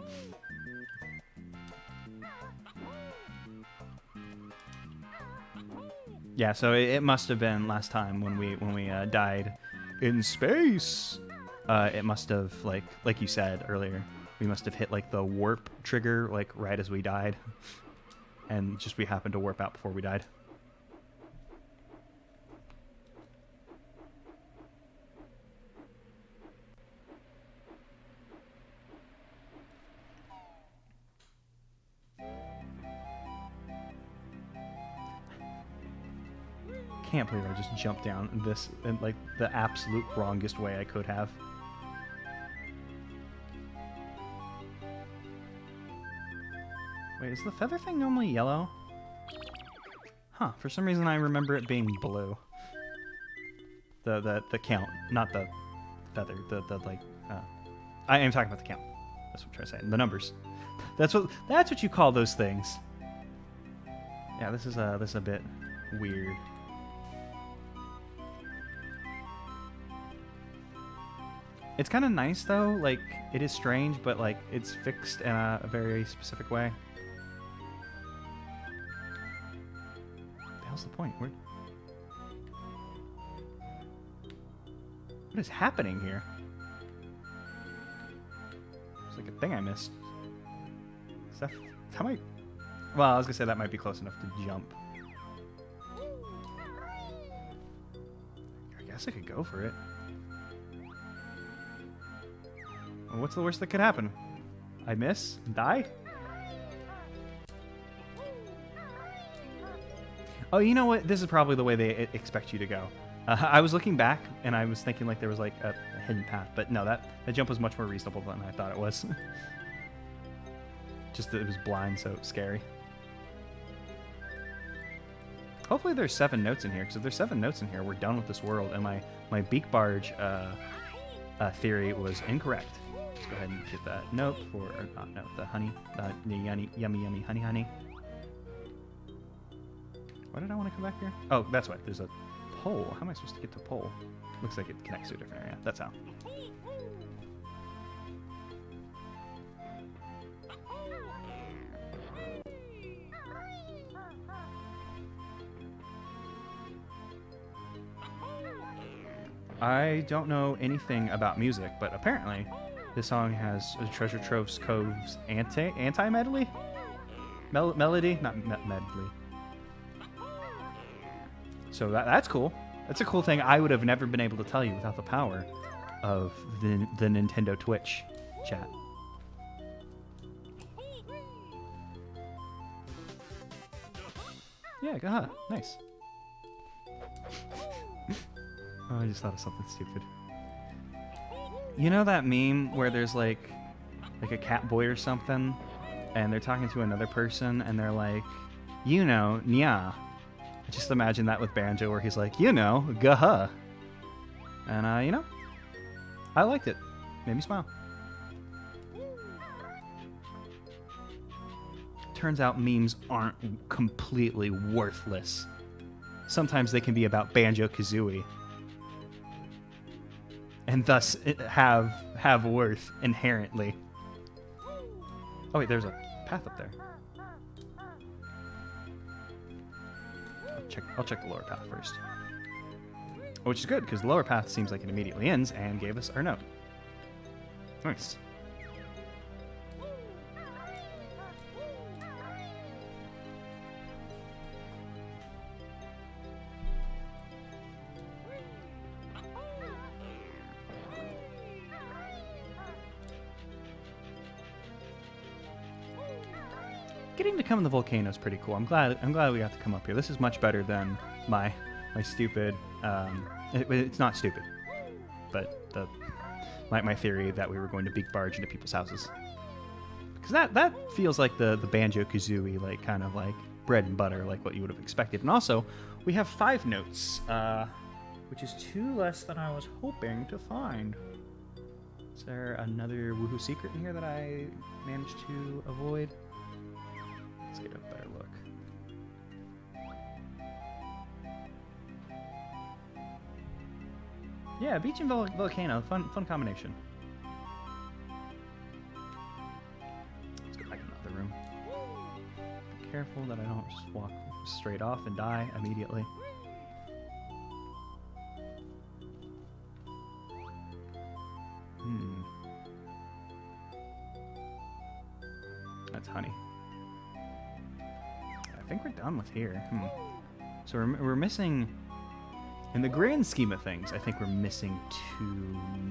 Yeah, so it must have been last time when we died in space. It must have like you said earlier, we must have hit like the warp trigger like right as we died, and just we happened to warp out before we died. Can't believe I just jumped down this in like the absolute wrongest way I could have. Wait, is the feather thing normally yellow? Huh, for some reason I remember it being blue. The count, not the feather, the like I am talking about the count. That's what I'm trying to say. The numbers. That's what you call those things. Yeah, this is a bit weird. It's kind of nice though, like it is strange, but like it's fixed in a very specific way. What the hell's the point? What is happening here? It's like a thing I missed. Is that how might? Well, I was gonna say that might be close enough to jump. I guess I could go for it. Well, what's the worst that could happen? I miss and die? Oh, you know what? This is probably the way they expect you to go. I was looking back and I was thinking like there was like a hidden path, but no, that jump was much more reasonable than I thought it was. Just that it was blind, so scary. Hopefully there's 7 notes in here, because if there's 7 notes in here, we're done with this world, and my beak barge theory was incorrect. Let's go ahead and get that note for, or not note, the honey, the yummy honey. Why did I want to come back here? Oh, that's why. There's a pole. How am I supposed to get to pole? Looks like it connects to a different area. That's how. I don't know anything about music, but apparently This song has a Treasure Trove's Cove's anti-medley? Melody? Not medley. So that's cool. That's a cool thing I would have never been able to tell you without the power of the Nintendo Twitch chat. Yeah, gaha. Nice. Oh, I just thought of something stupid. You know that meme where there's like a cat boy or something, and they're talking to another person, and they're like, you know, nya. Just imagine that with Banjo, where he's like, you know, gaha. And, you know, I liked it. Made me smile. Turns out memes aren't completely worthless. Sometimes they can be about Banjo-Kazooie. And thus have worth inherently. Oh wait, there's a path up there. I'll check the lower path first. Which is good, because the lower path seems like it immediately ends and gave us our note. Nice. Getting to come in the volcano is pretty cool. I'm glad we got to come up here. This is much better than my stupid. It's not stupid, but my theory that we were going to big barge into people's houses, because that feels like the Banjo-Kazooie, like kind of like bread and butter, like what you would have expected. And also, we have 5 notes, which is 2 less than I was hoping to find. Is there another woohoo secret in here that I managed to avoid? Let's get a better look. Yeah, beach and volcano, fun combination. Let's go back in the other room. Be careful that I don't just walk straight off and die immediately. That's honey. I think we're done with here. So we're missing, in the grand scheme of things, I think we're missing 2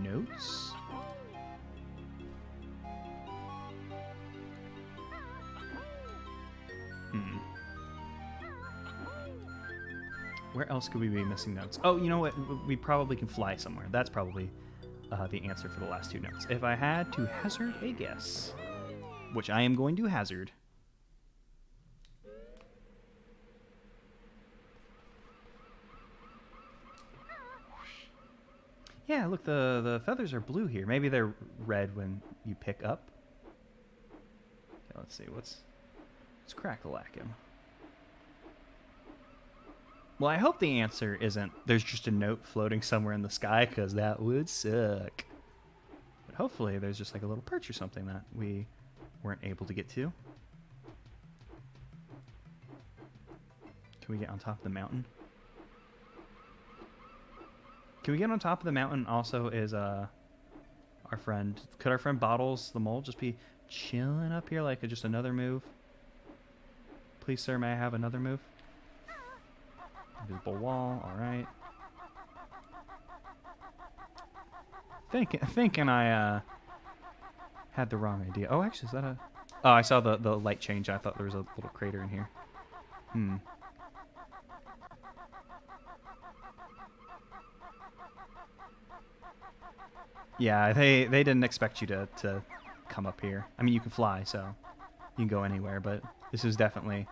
notes. Where else could we be missing notes? Oh, you know what? We probably can fly somewhere. That's probably the answer for the last 2 notes. If I had to hazard a guess, which I am going to hazard. Yeah, look, the feathers are blue here. Maybe they're red when you pick up. Okay, let's see. Let's crack-a-lack him. Well, I hope the answer isn't there's just a note floating somewhere in the sky, because that would suck. But hopefully there's just like a little perch or something that we weren't able to get to. Can we get on top of the mountain? Can we get on top of the mountain? Also, is our friend... Could our friend Bottles the Mole just be chilling up here like just another move? Please, sir, may I have another move? Invisible wall, alright. Thinking I had the wrong idea. Oh, actually, is that a... Oh, I saw the light change. I thought there was a little crater in here. Yeah, they didn't expect you to come up here. I mean, you can fly, so you can go anywhere, but this is definitely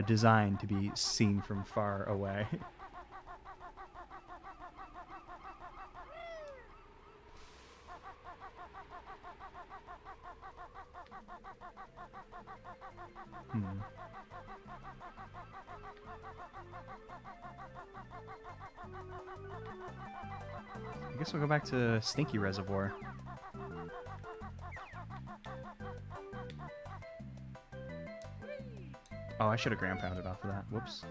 designed to be seen from far away. I guess we'll go back to Stinky Reservoir. Oh, I should have ground pounded off of that. Whoops.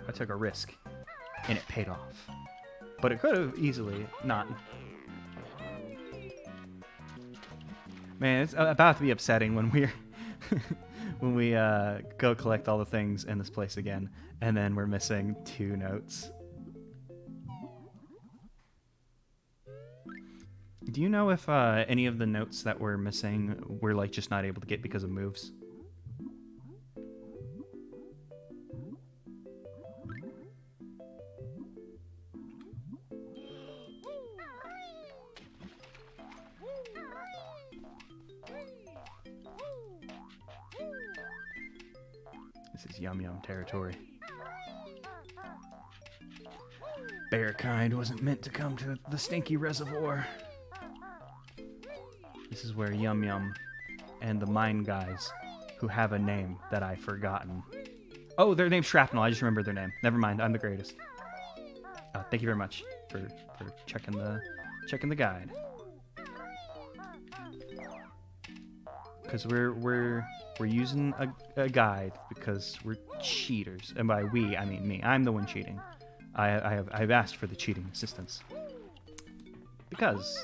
I took a risk, and it paid off. But it could have easily not. Man, it's about to be upsetting when we're when we go collect all the things in this place again, and then we're missing 2 notes. Do you know if any of the notes that we're missing we're like just not able to get because of moves? This is Yum Yum territory. Bear kind wasn't meant to come to the stinky reservoir. This is where Yum Yum and the mine guys, who have a name that I've forgotten. Oh, their name's Shrapnel. I just remembered their name. Never mind. I'm the greatest. Thank you very much for checking the guide. Because we're using a guide because we're cheaters, and by we I mean me. I'm the one cheating. I've asked for the cheating assistance because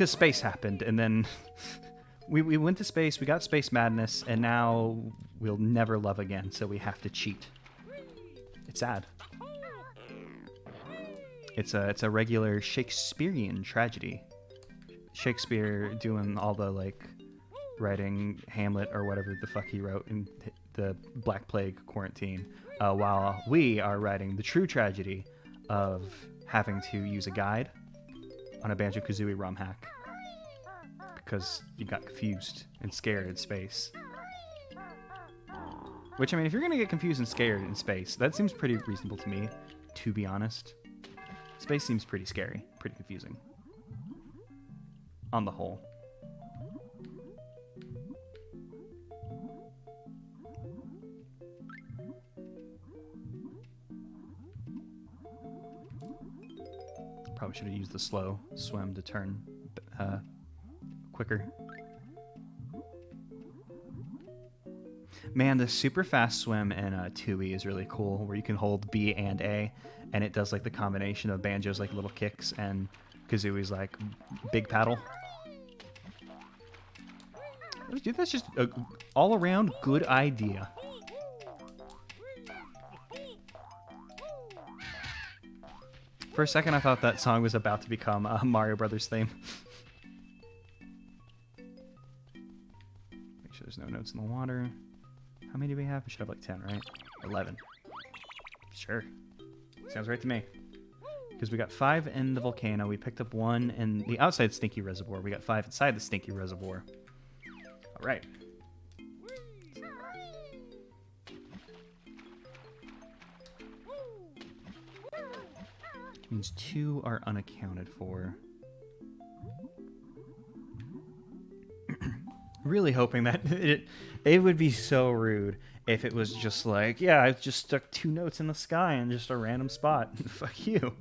space happened, and then we went to space. We got space madness, and now we'll never love again. So we have to cheat. It's sad. It's a regular Shakespearean tragedy. Shakespeare doing all the like writing Hamlet or whatever the fuck he wrote in the Black Plague quarantine, while we are writing the true tragedy of having to use a guide on a Banjo-Kazooie ROM hack because you got confused and scared in space. Which, I mean, if you're gonna get confused and scared in space, that seems pretty reasonable to me, to be honest. Space seems pretty scary, pretty confusing on the whole. Probably should have used the slow swim to turn quicker. Man, the super fast swim in 2E is really cool, where you can hold B and A, and it does like the combination of Banjo's like little kicks and Kazooie's like big paddle. Dude, that's just an all-around good idea. For a second, I thought that song was about to become a Mario Brothers theme. Make sure there's no notes in the water. How many do we have? We should have like 10, right? 11. Sure. Sounds right to me. Because we got 5 in the volcano. We picked up 1 in the outside Stinky Reservoir. We got 5 inside the Stinky Reservoir. All right. Means 2 are unaccounted for. Really hoping that it would be so rude if it was just like, yeah, I just stuck 2 notes in the sky in just a random spot. Fuck you.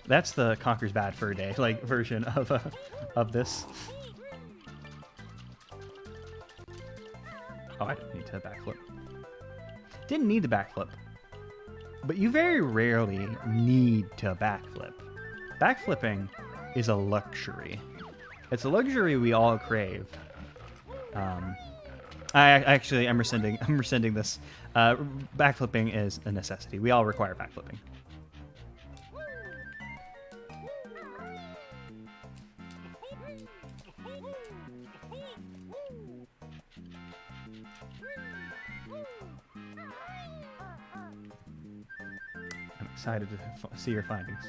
That's the Conker's Bad Fur Day like version of this. Oh, I didn't need to backflip. Didn't need the backflip. But you very rarely need to backflip. Backflipping is a luxury. It's a luxury we all crave. I'm rescinding this. Backflipping is a necessity. We all require backflipping. Excited to see your findings.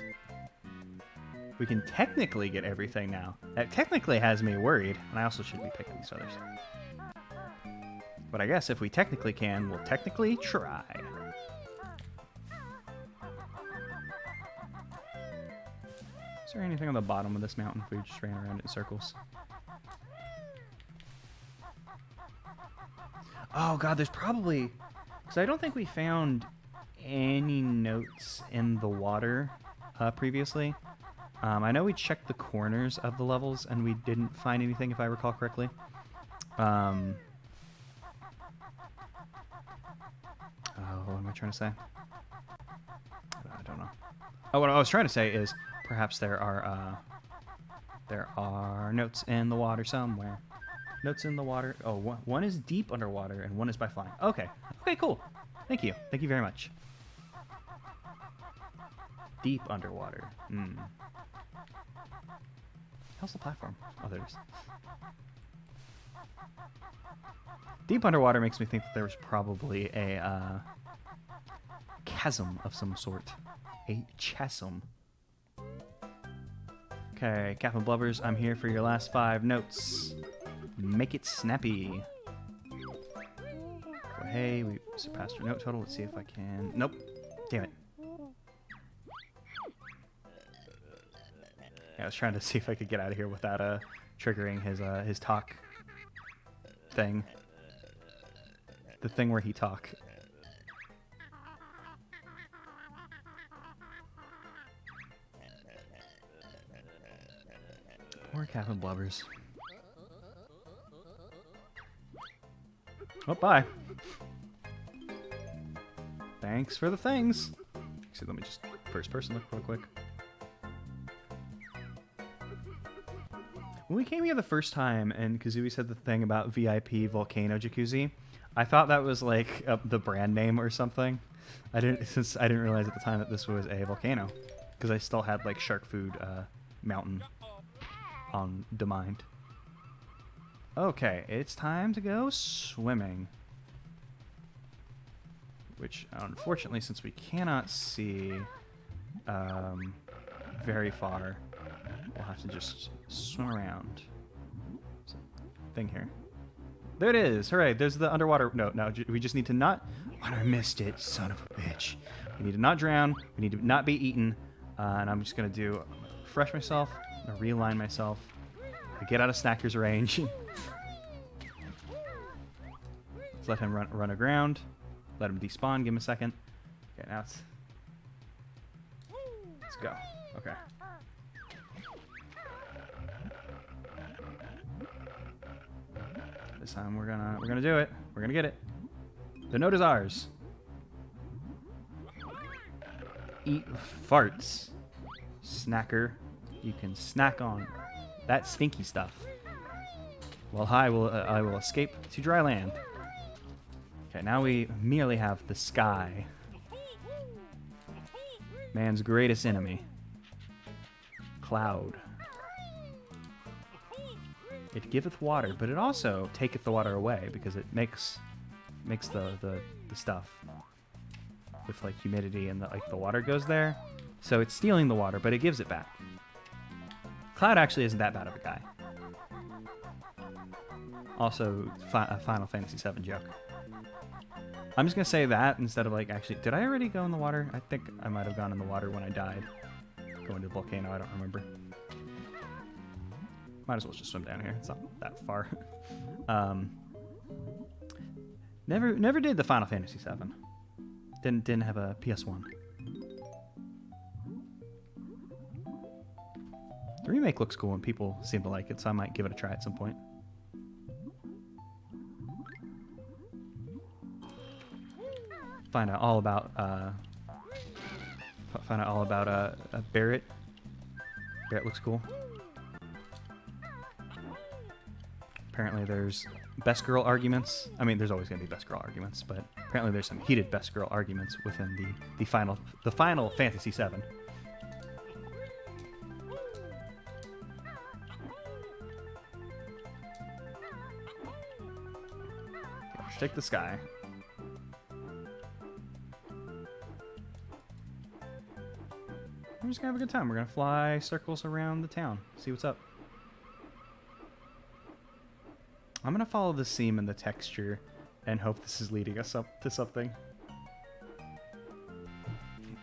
We can technically get everything now. That technically has me worried, and I also should be picking these feathers. But I guess if we technically can, we'll technically try. Is there anything on the bottom of this mountain if we just ran around it in circles? Oh god, there's probably... Because I don't think we found any notes in the water previously. I know we checked the corners of the levels and we didn't find anything, if I recall correctly. what am I trying to say? I don't know. Oh, what I was trying to say is perhaps there are notes in the water somewhere. Notes in the water. Oh, one is deep underwater and one is by flying. Okay. Okay, cool. Thank you. Thank you very much. Deep underwater. How's the platform? Oh, there it is. Deep underwater makes me think that there was probably a chasm of some sort. A chasm. Okay, Captain Blubbers, I'm here for your last 5 notes. Make it snappy. So, hey, we surpassed our note total. Let's see if I can... Nope. Damn it. Yeah, I was trying to see if I could get out of here without triggering his talk thing. The thing where he talk. Poor Captain Blubbers. Oh, bye. Thanks for the things. Actually, let me just first person look real quick. When we came here the first time and Kazooie said the thing about VIP Volcano Jacuzzi, I thought that was like the brand name or something. I didn't realize at the time that this was a volcano because I still had like Shark Food Mountain on the mind. Okay, it's time to go swimming. Which, unfortunately, since we cannot see very far, we'll have to just swim around. So, thing here. There it is! Hooray! There's the underwater... No, we just need to not... Oh, I missed it, son of a bitch. We need to not drown. We need to not be eaten. And I'm just going to do... refresh myself. I'm going to realign myself. Get out of Snacker's range. Let's let him run aground. Let him despawn. Give him a second. Okay, now it's... Let's go. Okay. This time we're gonna do it. We're gonna get it. The note is ours. Eat farts. Snacker. You can snack on that stinky stuff. Well, I will escape to dry land. Okay, now we merely have the sky. Man's greatest enemy. Cloud. It giveth water, but it also taketh the water away because it makes the stuff with like humidity and the water goes there. So it's stealing the water, but it gives it back. Cloud actually isn't that bad of a guy. Also, a Final Fantasy VII joke. I'm just gonna say that instead of like actually. Did I already go in the water? I think I might have gone in the water when I died. Going to the volcano, I don't remember. Might as well just swim down here. It's not that far. Never did the Final Fantasy VII. Didn't have a PS1. The remake looks cool and people seem to like it, so I might give it a try at some point. Find out all about Barrett. Barrett looks cool. Apparently there's best girl arguments. I mean, there's always going to be best girl arguments, but apparently there's some heated best girl arguments within the Final Fantasy VII. Okay, let's take the sky. We're just gonna have a good time. We're gonna fly circles around the town, see what's up. I'm gonna follow the seam in the texture and hope this is leading us up to something.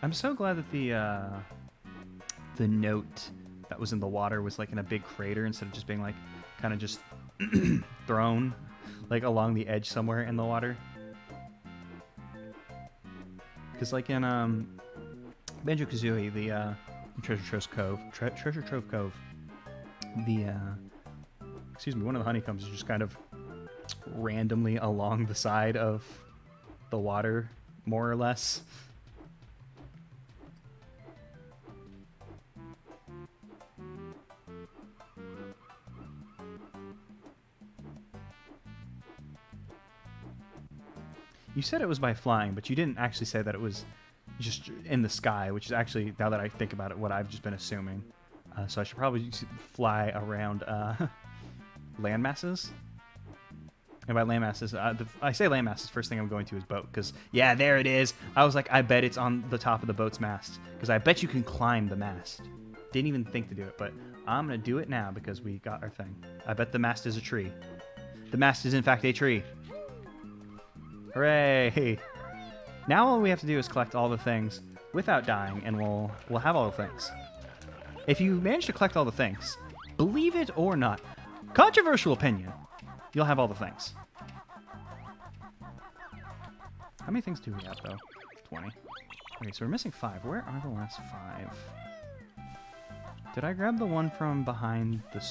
I'm so glad that the note that was in the water was like in a big crater instead of just being like kind of just thrown like along the edge somewhere in the water. Because like in Banjo-Kazooie, the Treasure Trove Cove, one of the honeycombs is just kind of randomly along the side of the water more or less. You said it was by flying, but you didn't actually say that it was just in the sky, which is actually, now that I think about it, what I've just been assuming. So I should probably fly around land masses. And by land masses, I say land masses, first thing I'm going to is boat, because, yeah, there it is. I was like, I bet it's on the top of the boat's mast, because I bet you can climb the mast. Didn't even think to do it, but I'm going to do it now because we got our thing. I bet the mast is a tree. The mast is, in fact, a tree. Hooray! Now all we have to do is collect all the things without dying, and we'll have all the things. If you manage to collect all the things, believe it or not, controversial opinion, you'll have all the things. How many things do we have, though? 20. Okay, so we're missing 5. Where are the last 5? Did I grab the one from behind the...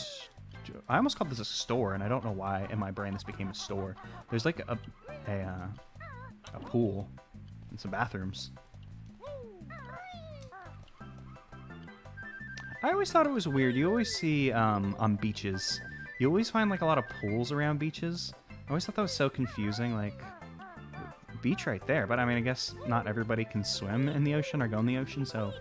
I almost called this a store, and I don't know why in my brain this became a store. There's like a pool and some bathrooms. I always thought it was weird. You always see on beaches, you always find like a lot of pools around beaches. I always thought that was so confusing. Like, beach right there, but I mean, I guess not everybody can swim in the ocean or go in the ocean, so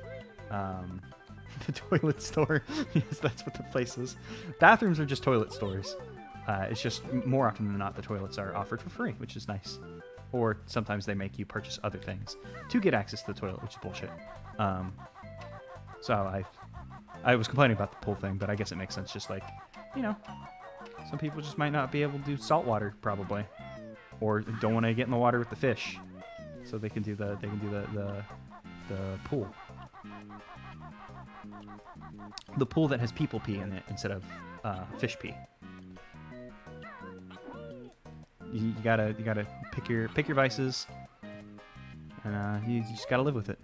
the toilet store. Yes, that's what the place is. Bathrooms are just toilet stores. It's just more often than not the toilets are offered for free, which is nice. Or sometimes they make you purchase other things to get access to the toilet, which is bullshit. So I was complaining about the pool thing, but I guess it makes sense. Just like, you know, some people just might not be able to do salt water, probably, or don't want to get in the water with the fish, so they can do the pool. The pool that has people pee in it instead of fish pee. You gotta pick your vices, and you just gotta live with it.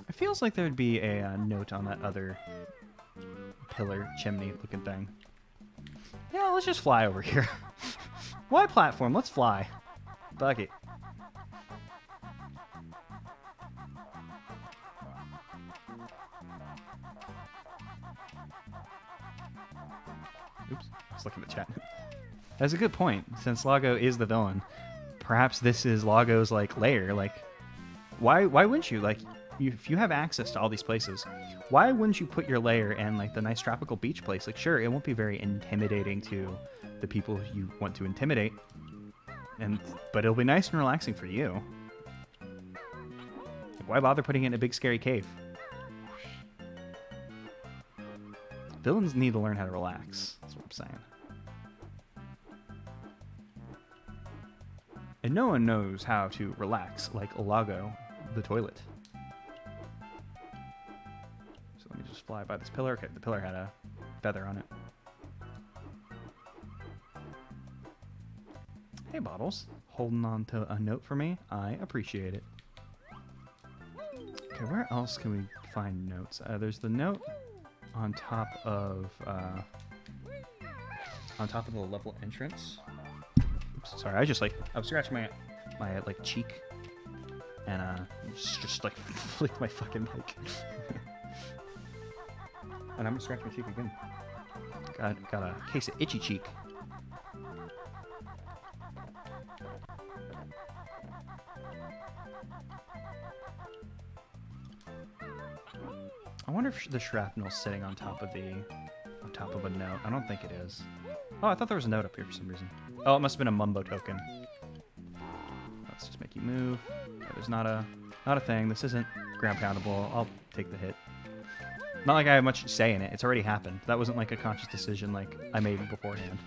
It feels like there would be a note on that other pillar chimney looking thing. Yeah, let's just fly over here. Why platform? Let's fly. Fuck it. Oops, just looking at the chat. That's a good point. Since Loggo is the villain, perhaps this is Loggo's like lair. Like, why wouldn't you? Like, if you have access to all these places, why wouldn't you put your lair in like the nice tropical beach place? Like, sure, it won't be very intimidating to the people you want to intimidate, but it'll be nice and relaxing for you. Like, why bother putting it in a big scary cave? Villains need to learn how to relax. That's what I'm saying. And no one knows how to relax like Loggo, the toilet. So let me just fly by this pillar. Okay, the pillar had a feather on it. Hey, Bottles. Holding on to a note for me. I appreciate it. Okay, where else can we find notes? There's the note on top of the level entrance. Oops, sorry, I was scratching my like cheek, and just like flicked my fucking like. And I'm gonna scratch my cheek again. Got a case of itchy cheek. I wonder if the shrapnel's sitting on top of a note. I don't think it is. Oh, I thought there was a note up here for some reason. Oh, it must have been a mumbo token. Let's just make you move. There's not a thing. This isn't ground poundable. I'll take the hit. Not like I have much say in it. It's already happened. That wasn't like a conscious decision like I made beforehand.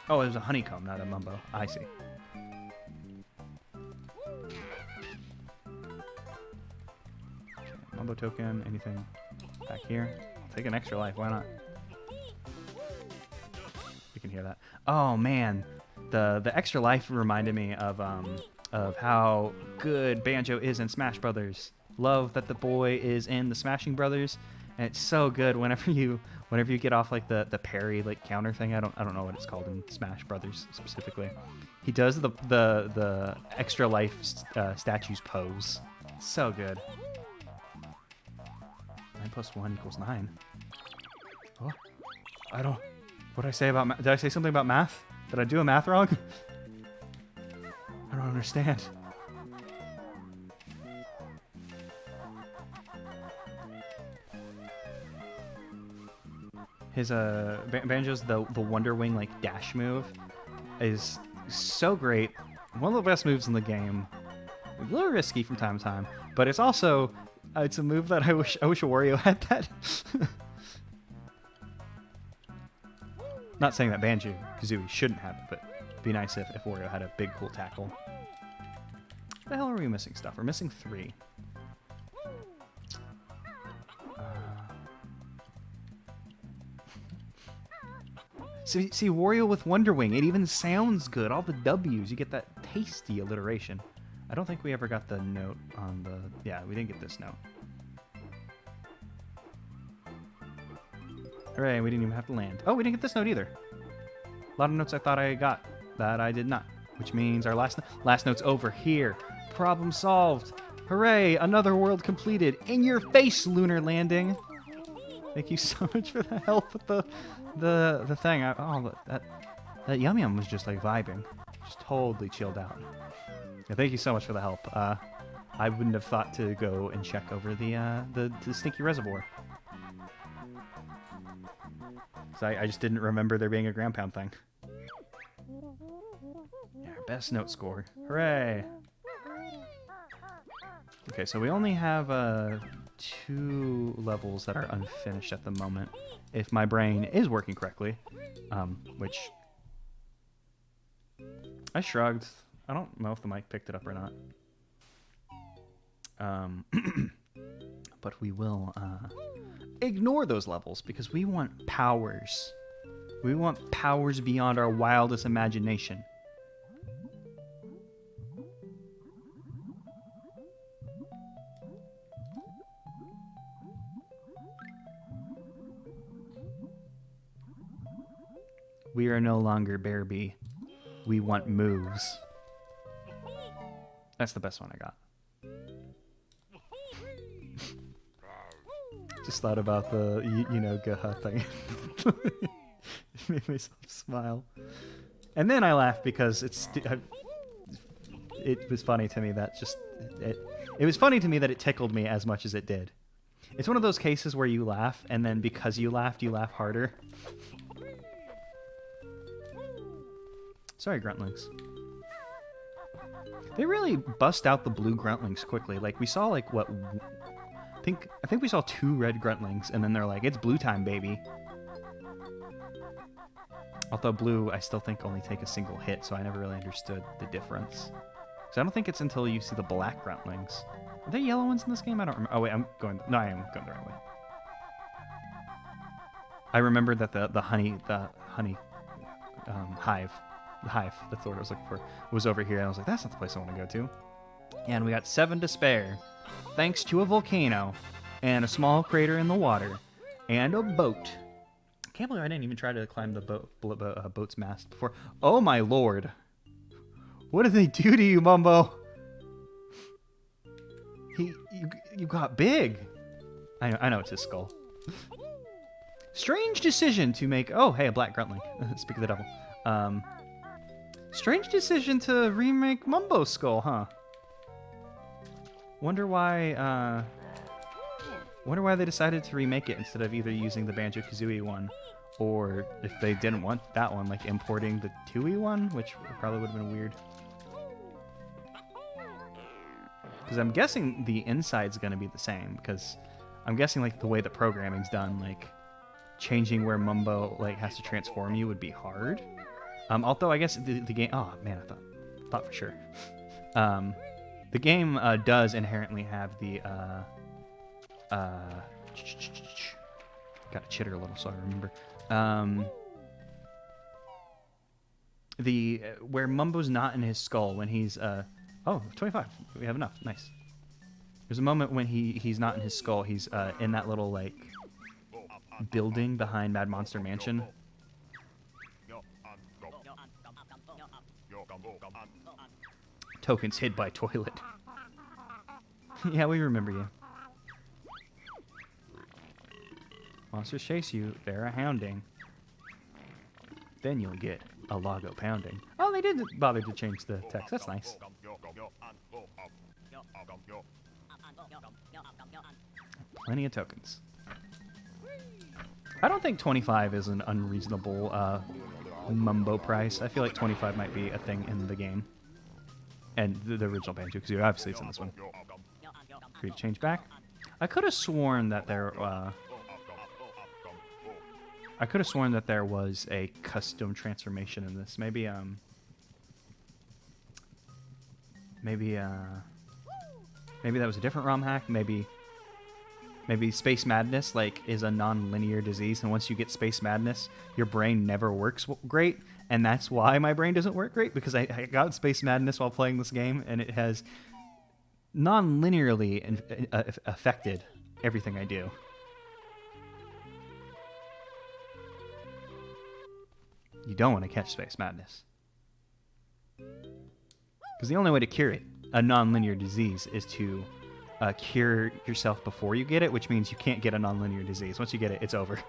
Oh, it was a honeycomb, not a mumbo. I see. Mumbo token, anything back here? Take an extra life, why not? You can hear that. Oh man, the extra life reminded me of how good Banjo is in Smash Brothers. love that the boy is in the Smashing Brothers, and it's so good whenever you get off like the parry like counter thing. I don't know what it's called in Smash Brothers specifically. He does the extra life statues pose. So good. 9 + 1 = 9. Oh, I don't. What did I say about? Did I say something about math? Did I do a math wrong? I don't understand. His Banjo's the Wonder Wing like dash move is so great. One of the best moves in the game. A little risky from time to time, but it's also it's a move that I wish Wario had that. Not saying that Banjo-Kazooie shouldn't have it, but it'd be nice if Wario had a big cool tackle. What the hell are we missing stuff? We're missing 3. See, Wario with Wonder Wing. It even sounds good. All the W's. You get that tasty alliteration. I don't think we ever got the note on the... Yeah, we didn't get this note. Hooray, we didn't even have to land. Oh, we didn't get this note either. A lot of notes I thought I got that I did not. Which means our last note's over here. Problem solved. Hooray, another world completed. In your face, lunar landing. Thank you so much for the help with the thing. That Yum Yum was just like vibing. Just totally chilled out. Yeah, thank you so much for the help. I wouldn't have thought to go and check over the stinky reservoir. So I just didn't remember there being a ground pound thing. Yeah, best note score. Hooray! Okay, so we only have 2 levels that are unfinished at the moment, if my brain is working correctly, which I shrugged. I don't know if the mic picked it up or not. But we will ignore those levels because we want powers. We want powers beyond our wildest imagination. We are no longer Bearby. We want moves. That's the best one I got. Just thought about the, gaha thing. It made myself smile. And then I laughed because it was funny to me that it was funny to me that it tickled me as much as it did. It's one of those cases where you laugh, and then because you laughed, you laugh harder. Sorry, Gruntlings. They really bust out the blue Gruntlings quickly. Like, we saw, like, what... I think we saw 2 red Gruntlings, and then they're like, it's blue time, baby. Although blue, I still think only take a single hit, so I never really understood the difference. Because I don't think it's until you see the black Gruntlings. Are there yellow ones in this game? I don't remember. Oh, wait, No, I am going the right way. I remembered that the honey hive... The hive, that's the word I was looking for, was over here. And I was like, that's not the place I want to go to. And we got 7 to spare. Thanks to a volcano, and a small crater in the water, and a boat. I can't believe I didn't even try to climb the boat's mast before. Oh my lord. What did they do to you, Mumbo? You got big. I know it's his skull. Strange decision to make... Oh, hey, a black Gruntling. Speak of the devil. Strange decision to remake Mumbo's skull, huh? Wonder why they decided to remake it instead of either using the Banjo-Kazooie one, or if they didn't want that one, like importing the 2E one, which probably would have been weird. Because I'm guessing the inside's going to be the same, because I'm guessing like the way the programming's done, like changing where Mumbo like has to transform you would be hard. Although I guess the game... Oh, man, I thought for sure. The game does inherently have the... Gotta chitter a little so I remember. Where Mumbo's not in his skull when he's... Oh, 25. We have enough. Nice. There's a moment when he's not in his skull. He's in that little like building behind Mad Monster Mansion. Tokens hid by toilet. Yeah, we remember you. Monsters chase you. They're a hounding. Then you'll get a Loggo pounding. Oh, they didn't bother to change the text. That's nice. Plenty of tokens. I don't think 25 is an unreasonable mumbo price. I feel like 25 might be a thing in the game. And the original Banjo-Kazooie, obviously it's in this one. Free to change back. I could have sworn that there was a custom transformation in this. Maybe that was a different ROM hack. Maybe Space Madness is a non-linear disease, and once you get Space Madness, your brain never works great, and that's why my brain doesn't work great, because I got Space Madness while playing this game, and it has non-linearly affected everything I do. You don't want to catch Space Madness. Because the only way to cure it, a non-linear disease, is to cure yourself before you get it, which means you can't get a non-linear disease. Once you get it, it's over.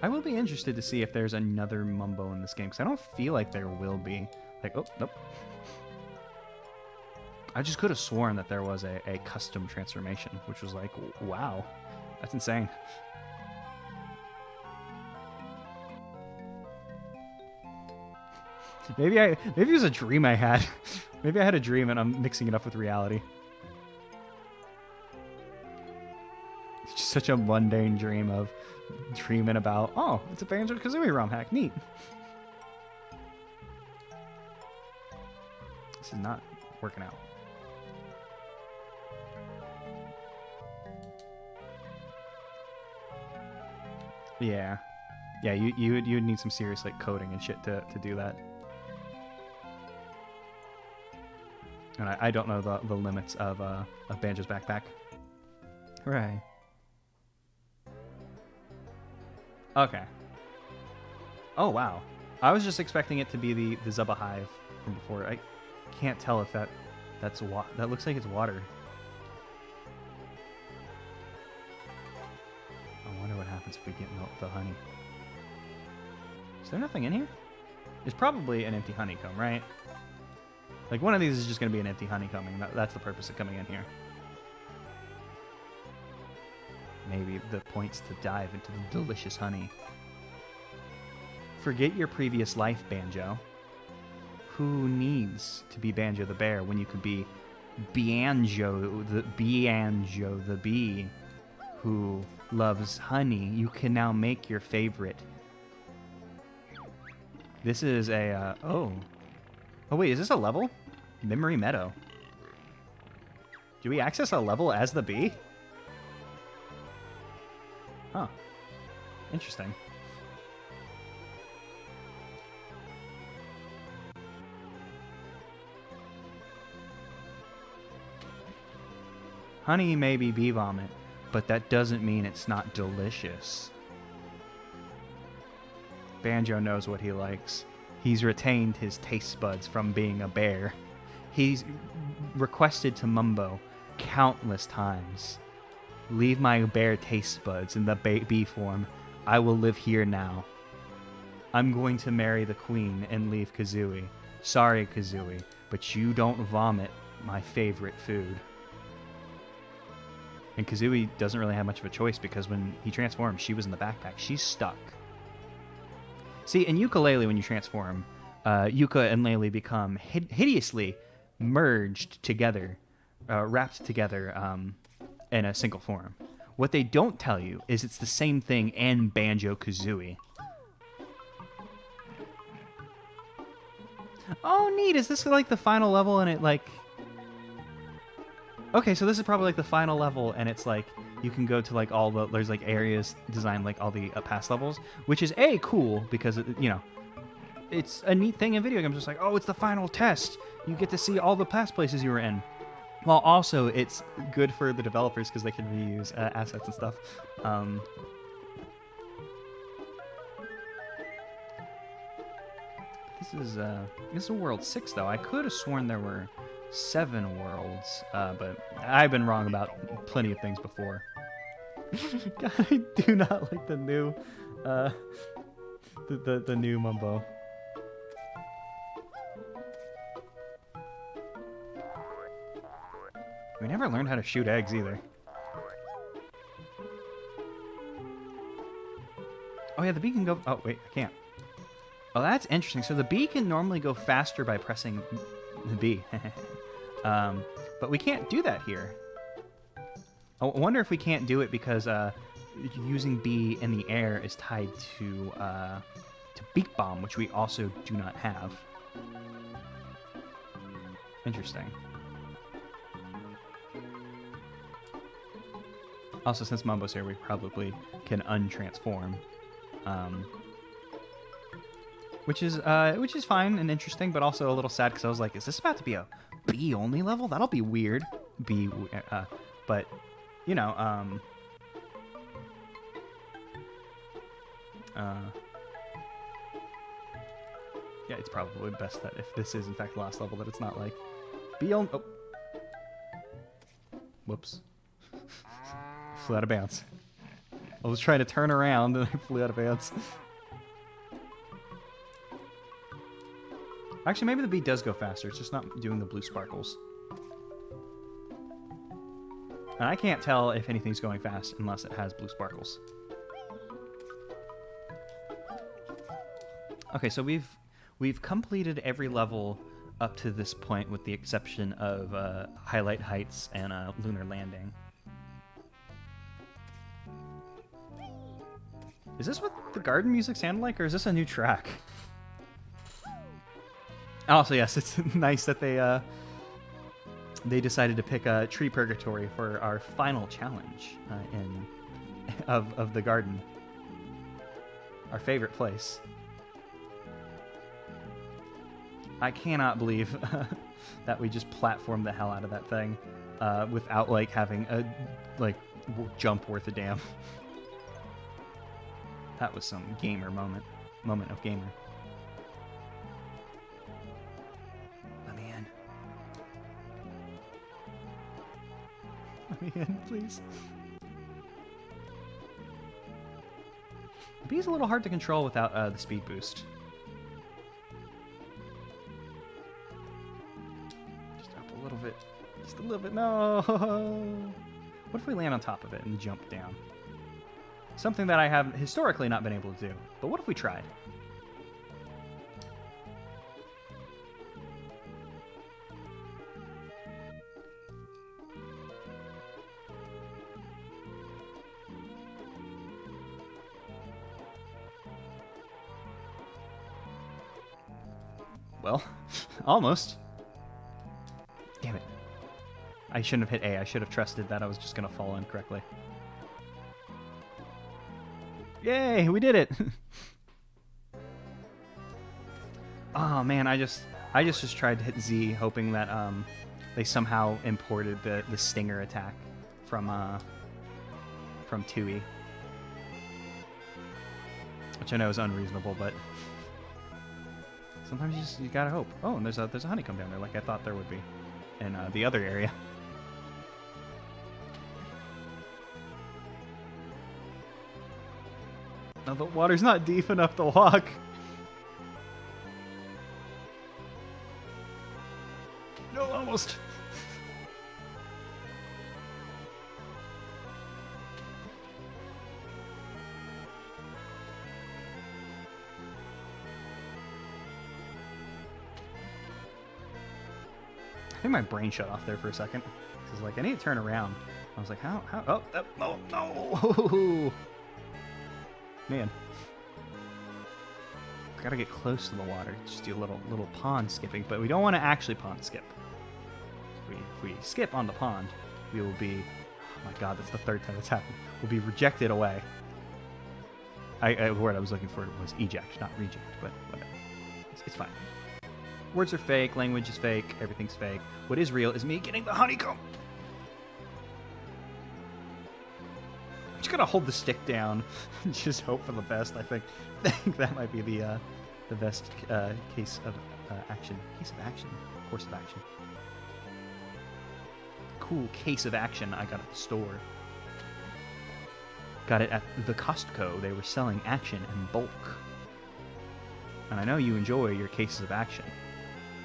I will be interested to see if there's another Mumbo in this game, because I don't feel like there will be. Oh, nope. I just could have sworn that there was a custom transformation, which was like, wow, that's insane. Maybe it was a dream I had. Maybe I had a dream and I'm mixing it up with reality. It's just such a mundane dream of dreaming about, oh, it's a Banjo-Kazooie ROM hack. Neat. This is not working out. Yeah. Yeah, you would need some serious coding and shit to do that. And I don't know the limits of Banjo's backpack. Hooray. Okay. Oh, wow. I was just expecting it to be the Zubba Hive from before. I can't tell if that's that looks like it's water. I wonder what happens if we get the honey. Is there nothing in here? There's probably an empty honeycomb, right? One of these is just going to be an empty honeycomb, and that's the purpose of coming in here. Maybe the point's to dive into the delicious honey. Forget your previous life, Banjo. Who needs to be Banjo the bear when you could be Banjo the bee who loves honey? You can now make your favorite. This is a oh wait, is this a level? Memory Meadow. Do we access a level as the bee? Huh. Interesting. Honey may be bee vomit, but that doesn't mean it's not delicious. Banjo knows what he likes. He's retained his taste buds from being a bear. He's requested to Mumbo countless times, leave my bear taste buds in the bee form. I will live here now. I'm going to marry the queen and leave Kazooie. Sorry, Kazooie, but you don't vomit my favorite food. And Kazooie doesn't really have much of a choice, because when he transforms, she was in the backpack. She's stuck. See, in Yooka-Laylee, when you transform, Yuka and Laylee become hideously merged together, wrapped together in a single form. What they don't tell you is it's the same thing in Banjo-Kazooie. Oh, neat. Is this the final level and it Okay, so this is probably the final level and it's you can go to like all the there's like areas designed like all the past levels, which is cool because you know it's a neat thing in video games. It's like, oh, it's the final test. You get to see all the past places you were in. While also it's good for the developers because they can reuse assets and stuff. This is world 6 though. I could have sworn there were 7 worlds, but I've been wrong about plenty of things before. God, I do not like the new, the new Mumbo. We never learned how to shoot eggs either. Oh yeah, the bee can go. Oh wait, I can't. Oh, that's interesting. So the bee can normally go faster by pressing the B. But we can't do that here. I wonder if we can't do it because using B in the air is tied to Beak Bomb, which we also do not have. Interesting. Also, since Mumbo's here, we probably can untransform. Which is fine and interesting, but also a little sad because I was like, is this about to be a B only level? That'll be weird. But you know, yeah, it's probably best that if this is in fact the last level, that it's not like B only. Oh, whoops, flew out of bounds. I was trying to turn around and I flew out of bounds. Actually, maybe the bee does go faster. It's just not doing the blue sparkles. And I can't tell if anything's going fast unless it has blue sparkles. Okay, so we've completed every level up to this point with the exception of Highlight Heights and Lunar Landing. Is this what the garden music sounded like, or is this a new track? Also, yes, it's nice that they decided to pick a Tree Purgatory for our final challenge of the garden. Our favorite place. I cannot believe that we just platformed the hell out of that thing without like having a jump worth a damn. That was some gamer moment of gamer. Let me in, please. The bee's a little hard to control without the speed boost. Just up a little bit. Just a little bit. No! What if we land on top of it and jump down? Something that I have historically not been able to do. But what if we tried? Well, almost. Damn it. I shouldn't have hit A. I should have trusted that I was just going to fall in correctly. Yay, we did it. Oh man, I just tried to hit Z hoping that they somehow imported the stinger attack from 2E. Which I know is unreasonable, but sometimes you gotta hope. Oh, and there's a honeycomb down there, like I thought there would be in the other area. No, the water's not deep enough to walk. No, almost. I think my brain shut off there for a second. I was like, I need to turn around. I was like, how? Oh, no. Man. Gotta get close to the water. Just do a little pond skipping, but we don't want to actually pond skip. If we skip on the pond, we will be my god, that's the third time that's happened. Will be rejected away. The word I was looking for was eject, not reject, but whatever. It's fine. Words are fake, language is fake, everything's fake. What is real is me getting the honeycomb. I'm just gonna hold the stick down and just hope for the best. I think that might be the best case of action. Case of action? Course of action. Cool case of action I got at the store. Got it at the Costco. They were selling action in bulk. And I know you enjoy your cases of action.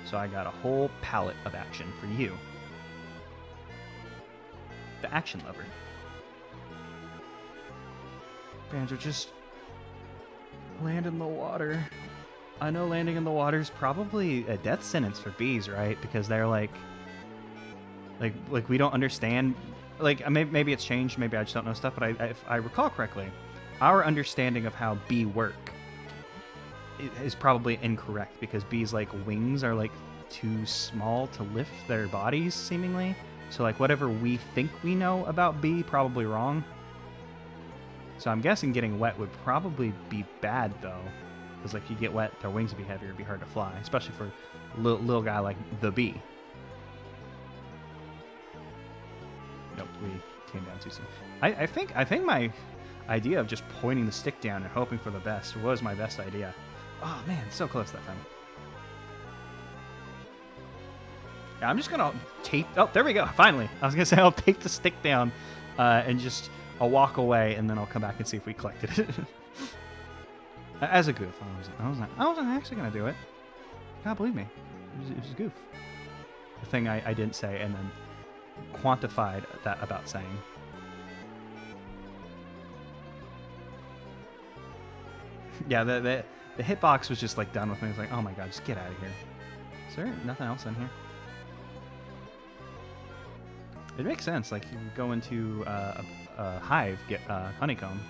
So I got a whole pallet of action for you. The action lover. Banjo, just land in the water. I know landing in the water is probably a death sentence for bees, right? Because they're like we don't understand. Like maybe it's changed. Maybe I just don't know stuff. But if I recall correctly, our understanding of how bee work is probably incorrect because bees' like wings are like too small to lift their bodies, seemingly. So like whatever we think we know about bee, probably wrong. So I'm guessing getting wet would probably be bad though, because like if you get wet, their wings would be heavier, it'd be hard to fly, especially for a little guy like the bee. Nope, we came down too soon. I think my idea of just pointing the stick down and hoping for the best was my best idea. Oh man, so close that time. Yeah, I'm just gonna tape. Oh, there we go. Finally, I was gonna say I'll tape the stick down and just I'll walk away and then I'll come back and see if we collected it. As a goof, I wasn't actually gonna do it. God, believe me, it was a goof. The thing I didn't say and then quantified that about saying. Yeah, the hitbox was just like done with me. I was like, oh my god, just get out of here. Is there nothing else in here? It makes sense. Like you go into a hive, get honeycomb,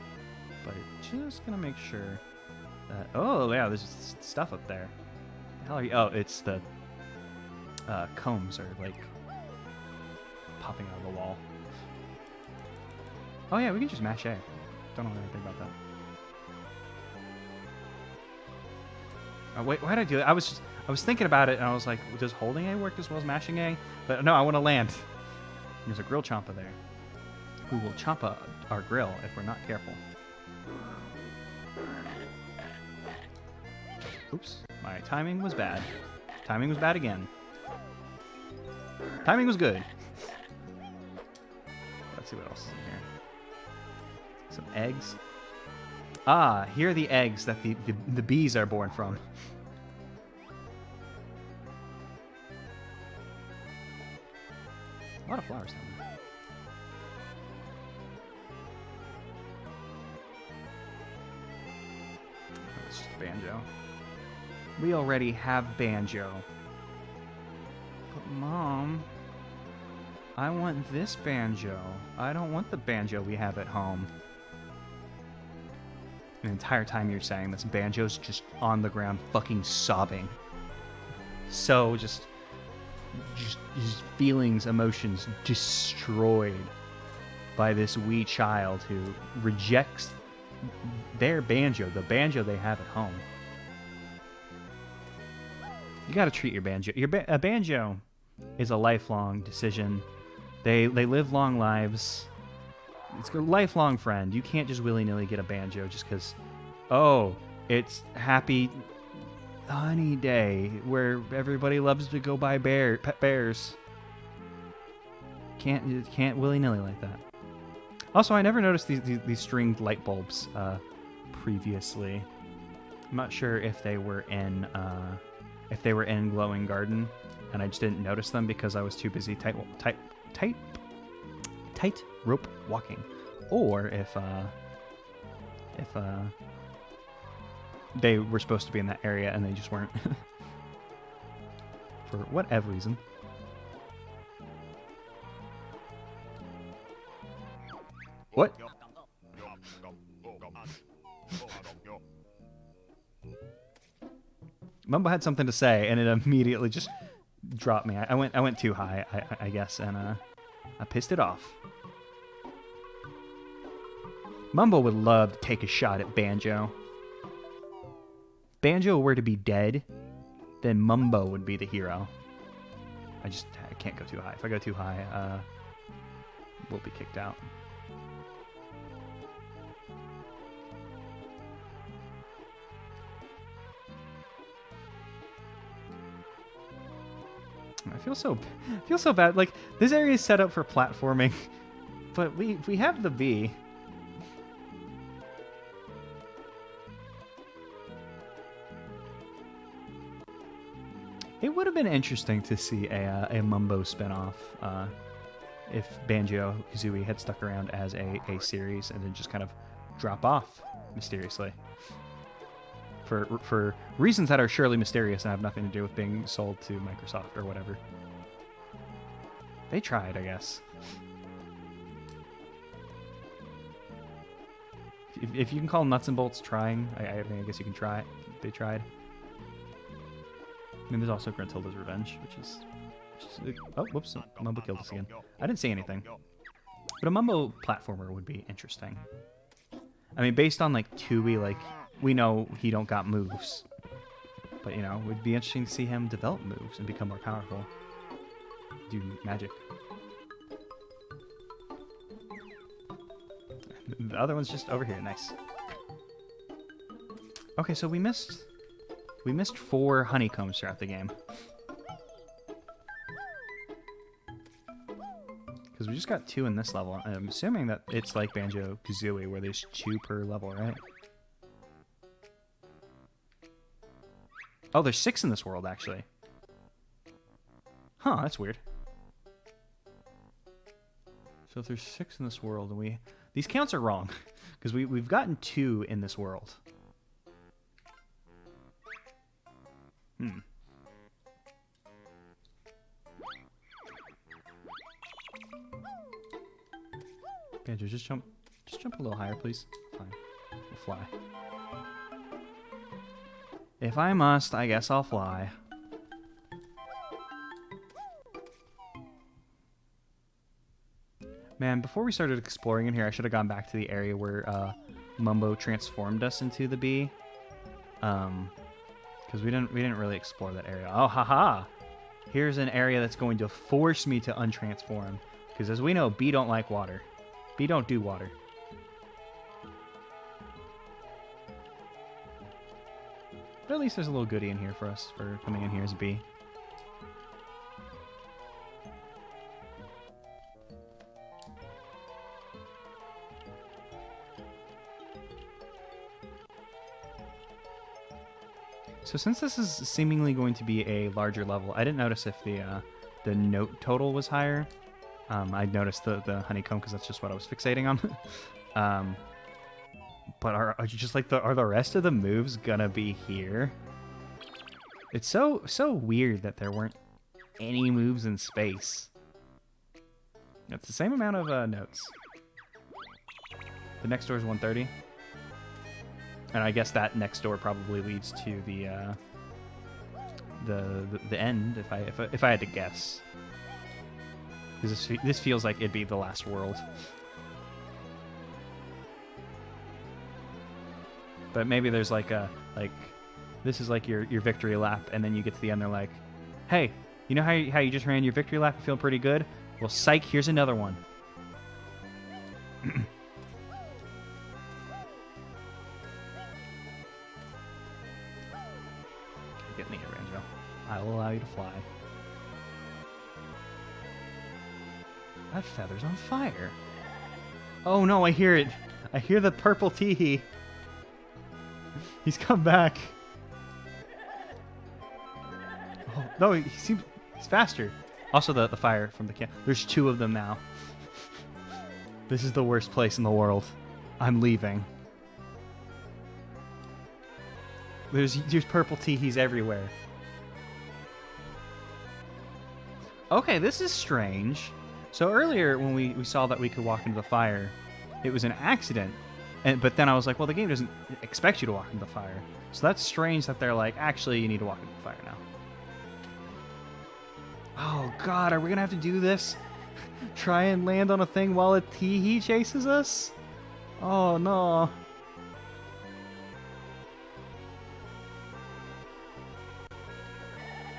but just gonna make sure that. Oh yeah, there's stuff up there. The hell are you? Oh, it's the combs are like popping out of the wall. Oh yeah, we can just mash A. Don't know anything about that. Oh, wait, why did I do it? I was thinking about it and I was like, does holding A work as well as mashing A? But no, I want to land. There's a grill chompa there who will chompa our grill if we're not careful. Oops, my timing was bad. Timing was bad again. Timing was good. Let's see what else is in here. Some eggs. Ah, here are the eggs that the bees are born from. A lot of flowers down there. Oh, it's just Banjo. We already have Banjo. But Mom, I want this Banjo. I don't want the Banjo we have at home. The entire time you're saying this, Banjo's just on the ground fucking sobbing. So just feelings, emotions destroyed by this wee child who rejects their Banjo, the Banjo they have at home. You gotta treat your Banjo. A Banjo is a lifelong decision. They live long lives. It's a lifelong friend. You can't just willy-nilly get a Banjo just because, oh, it's happy honey day where everybody loves to go buy pet bears. Can't willy-nilly like that. Also, I never noticed these stringed light bulbs previously. I'm not sure if they were in Glowing Garden, and I just didn't notice them because I was too busy tight rope walking, or if they were supposed to be in that area and they just weren't for whatever reason. What? Mumbo had something to say, and it immediately just dropped me. I went too high, I guess, and I pissed it off. Mumbo would love to take a shot at Banjo. If Banjo were to be dead, then Mumbo would be the hero. I can't go too high. If I go too high, we'll be kicked out. I feel so bad. Like, this area is set up for platforming, but we have the bee. It would have been interesting to see a Mumbo spinoff if Banjo-Kazooie had stuck around as a series and then just kind of drop off mysteriously. For reasons that are surely mysterious and have nothing to do with being sold to Microsoft or whatever. They tried, I guess. If you can call Nuts and Bolts trying, I guess you can try it. They tried. I mean, there's also Gruntilda's Revenge, which is oh, whoops, Mumbo killed us again. I didn't see anything. But a Mumbo platformer would be interesting. I mean, based on, like, Tooie, like, we know he don't got moves. But, you know, it would be interesting to see him develop moves and become more powerful. Do magic. The other one's just over here. Nice. Okay, so we missed 4 honeycombs throughout the game. Because we just got 2 in this level. I'm assuming that it's like Banjo-Kazooie, where there's 2 per level, right? Oh, there's 6 in this world, actually. Huh, that's weird. So if there's 6 in this world, and these counts are wrong, because we've gotten 2 in this world. Banjo, just jump a little higher, please. Fine. We'll fly. If I must, I guess I'll fly. Man, before we started exploring in here, I should have gone back to the area where Mumbo transformed us into the bee. Because we didn't really explore that area. Oh, haha! Here's an area that's going to force me to untransform. Because as we know, bee don't like water. Bee don't do water. But at least there's a little goodie in here for us for coming in here as a bee. So since this is seemingly going to be a larger level, I didn't notice if the note total was higher. I noticed the honeycomb because that's just what I was fixating on. But are the rest of the moves gonna be here? It's so weird that there weren't any moves in space. It's the same amount of notes. The next door is 130. And I guess that next door probably leads to the end if I had to guess. Because this feels like it'd be the last world. But maybe there's like this is like your victory lap, and then you get to the end, they're like, hey, you know how you just ran your victory lap and feel pretty good? Well, psych, here's another one. Get me, Banjo. I will allow you to fly. That feather's on fire. Oh no, I hear it. I hear the purple teehee. He's come back. Oh, no, he's faster. Also, the fire from the can. There's 2 of them now. This is the worst place in the world. I'm leaving. There's purple teehees everywhere. Okay, this is strange. So earlier when we saw that we could walk into the fire, it was an accident. But then I was like, well, the game doesn't expect you to walk into the fire. So that's strange that they're like, actually, you need to walk into the fire now. Oh, God, are we going to have to do this? Try and land on a thing while a teehee chases us? Oh, no.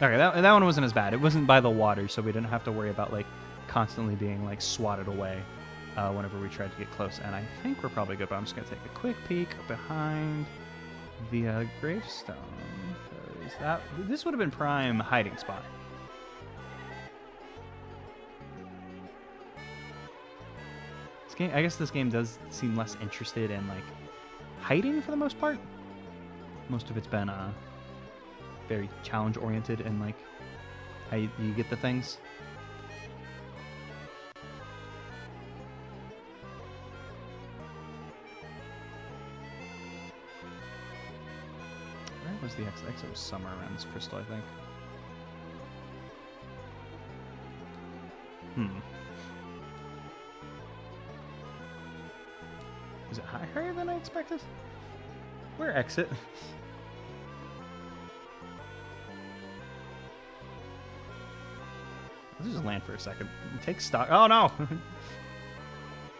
Okay, that one wasn't as bad. It wasn't by the water, so we didn't have to worry about, like, constantly being, like, swatted away whenever we tried to get close. And I think we're probably good, but I'm just going to take a quick peek behind the gravestone. Because this would have been prime hiding spot. This game, I guess this game does seem less interested in, like, hiding for the most part. Most of it's been very challenge oriented and like how you get the things. Where was the exit? Exit was somewhere around this crystal, I think. Is it higher than I expected? Where exit? Let's just land for a second. Take stock. Oh no!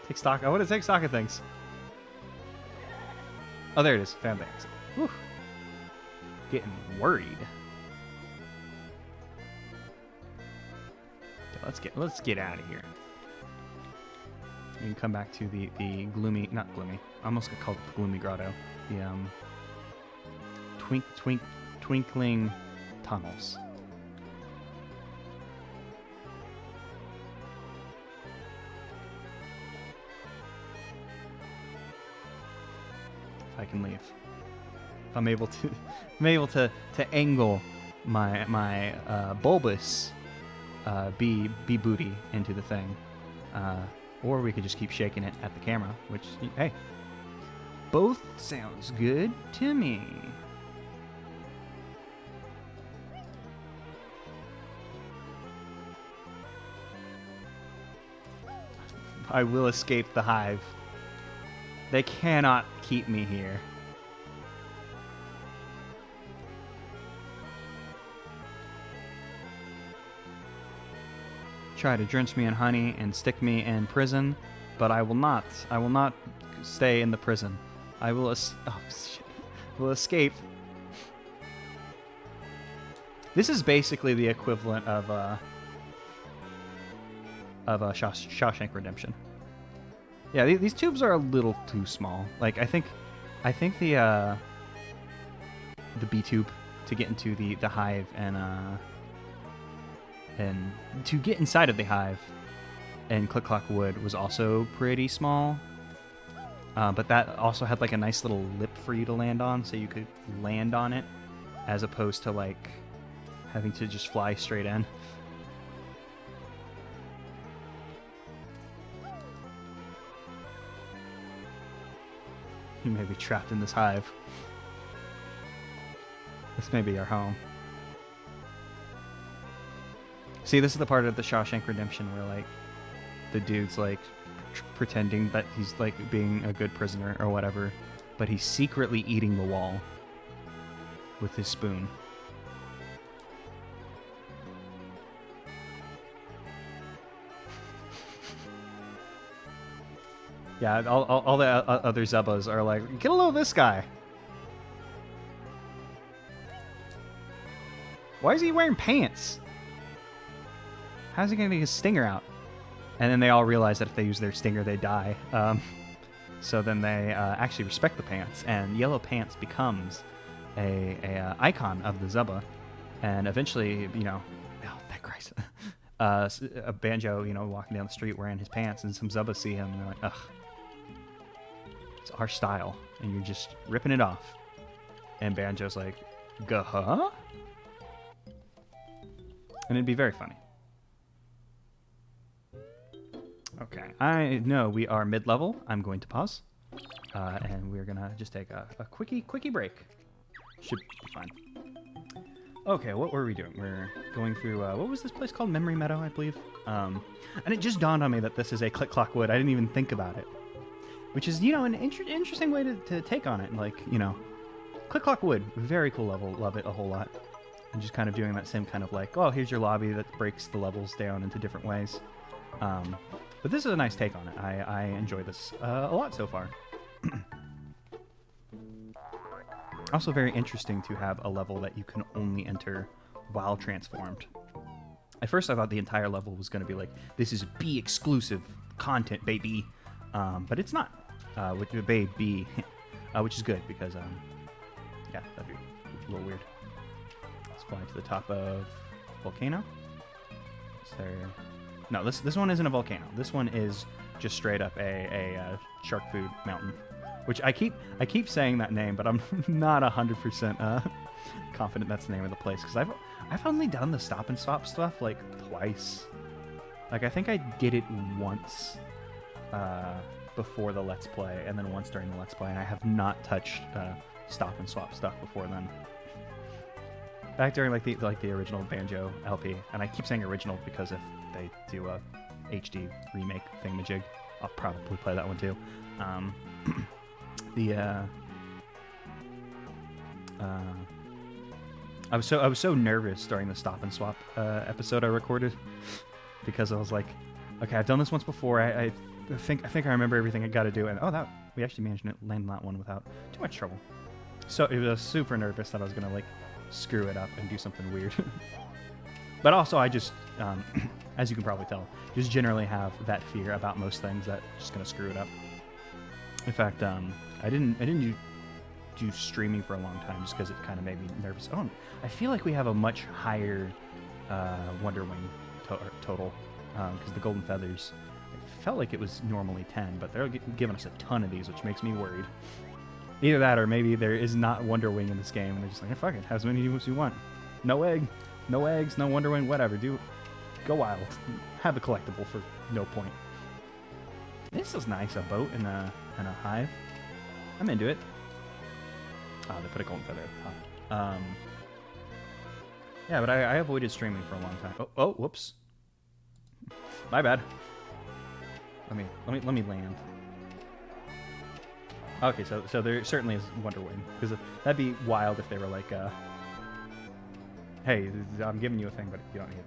Take stock. I want to take stock of things. Oh, there it is. Found the exit. Whew. Getting worried. Okay, let's get out of here. You can come back to the gloomy, not gloomy. I almost got called the gloomy grotto. The twinkling tunnels. I can leave. If I'm able to angle my bulbous bee booty into the thing, or we could just keep shaking it at the camera. Which, hey, both sounds good to me. I will escape the hive. They cannot keep me here. Try to drench me in honey and stick me in prison, but I will not. I will not stay in the prison. I will will escape. This is basically the equivalent of Shawshank Redemption. Yeah, these tubes are a little too small. Like I think the B tube to get into the hive and to get inside of the hive and Click Clock Wood was also pretty small. But that also had like a nice little lip for you to land on, so you could land on it as opposed to like having to just fly straight in. You may be trapped in this hive. This may be our home. See, this is the part of the Shawshank Redemption where, like, the dude's, like, pretending that he's, like, being a good prisoner or whatever, but he's secretly eating the wall with his spoon. Yeah, all the other Zubbas are like, get a load of this guy. Why is he wearing pants? How's he going to get his stinger out? And then they all realize that if they use their stinger, they die. So then they actually respect the pants, and yellow pants becomes a icon of the Zubba. And eventually, you know, oh, thank Christ. A Banjo, you know, walking down the street wearing his pants, and some Zubbas see him, and they're like, ugh. It's our style, and you're just ripping it off. And Banjo's like, huh? And it'd be very funny. Okay, I know we are mid-level. I'm going to pause. And we're going to just take a quickie break. Should be fine. Okay, what were we doing? We're going through, what was this place called? Memory Meadow, I believe. And it just dawned on me that this is a Click Clock Wood. I didn't even think about it. Which is, you know, an interesting way to take on it. Like, you know, Click Clock Wood, very cool level. Love it a whole lot. And just kind of doing that same kind of like, oh, here's your lobby that breaks the levels down into different ways. But this is a nice take on it. I enjoy this a lot so far. Also very interesting to have a level that you can only enter while transformed. At first I thought the entire level was going to be like, this is B exclusive content, baby. But it's not. With the baby, which is good because, yeah, that'd be a little weird. Let's fly to the top of volcano. Is there... No, this one isn't a volcano. This one is just straight up a shark food mountain. Which I keep saying that name, but I'm not 100% confident that's the name of the place because I've only done the stop and swap stuff like twice. Like I think I did it once before the Let's Play, and then once during the Let's Play, and I have not touched stop and swap stuff before then. Back during like the original Banjo LP, and I keep saying original because if they do a HD remake thingamajig, I'll probably play that one too. I was so nervous during the stop and swap episode I recorded because I was like, okay, I've done this once before. I think I remember everything I got to do, and we actually managed to land that one without too much trouble. So it was super nervous that I was gonna like screw it up and do something weird. But also I just, as you can probably tell, just generally have that fear about most things that just gonna screw it up. In fact, I didn't do streaming for a long time just because it kind of made me nervous. Oh, I feel like we have a much higher Wonder Wing total because the Golden Feathers, it felt like it was normally 10, but they're giving us a ton of these, which makes me worried. Either that or maybe there is not Wonder Wing in this game and they're just like, hey, fuck it, have as many as you want. No egg, no eggs, no Wonder Wing, whatever. Go wild. Have a collectible for no point. This is nice, a boat and a hive. I'm into it. Oh, they put a golden feather at the top. Yeah, but I avoided streaming for a long time. Oh, whoops. My bad. Let me land. Okay, so there certainly is Wonder Wing, because that'd be wild if they were like, hey, I'm giving you a thing, but you don't need it.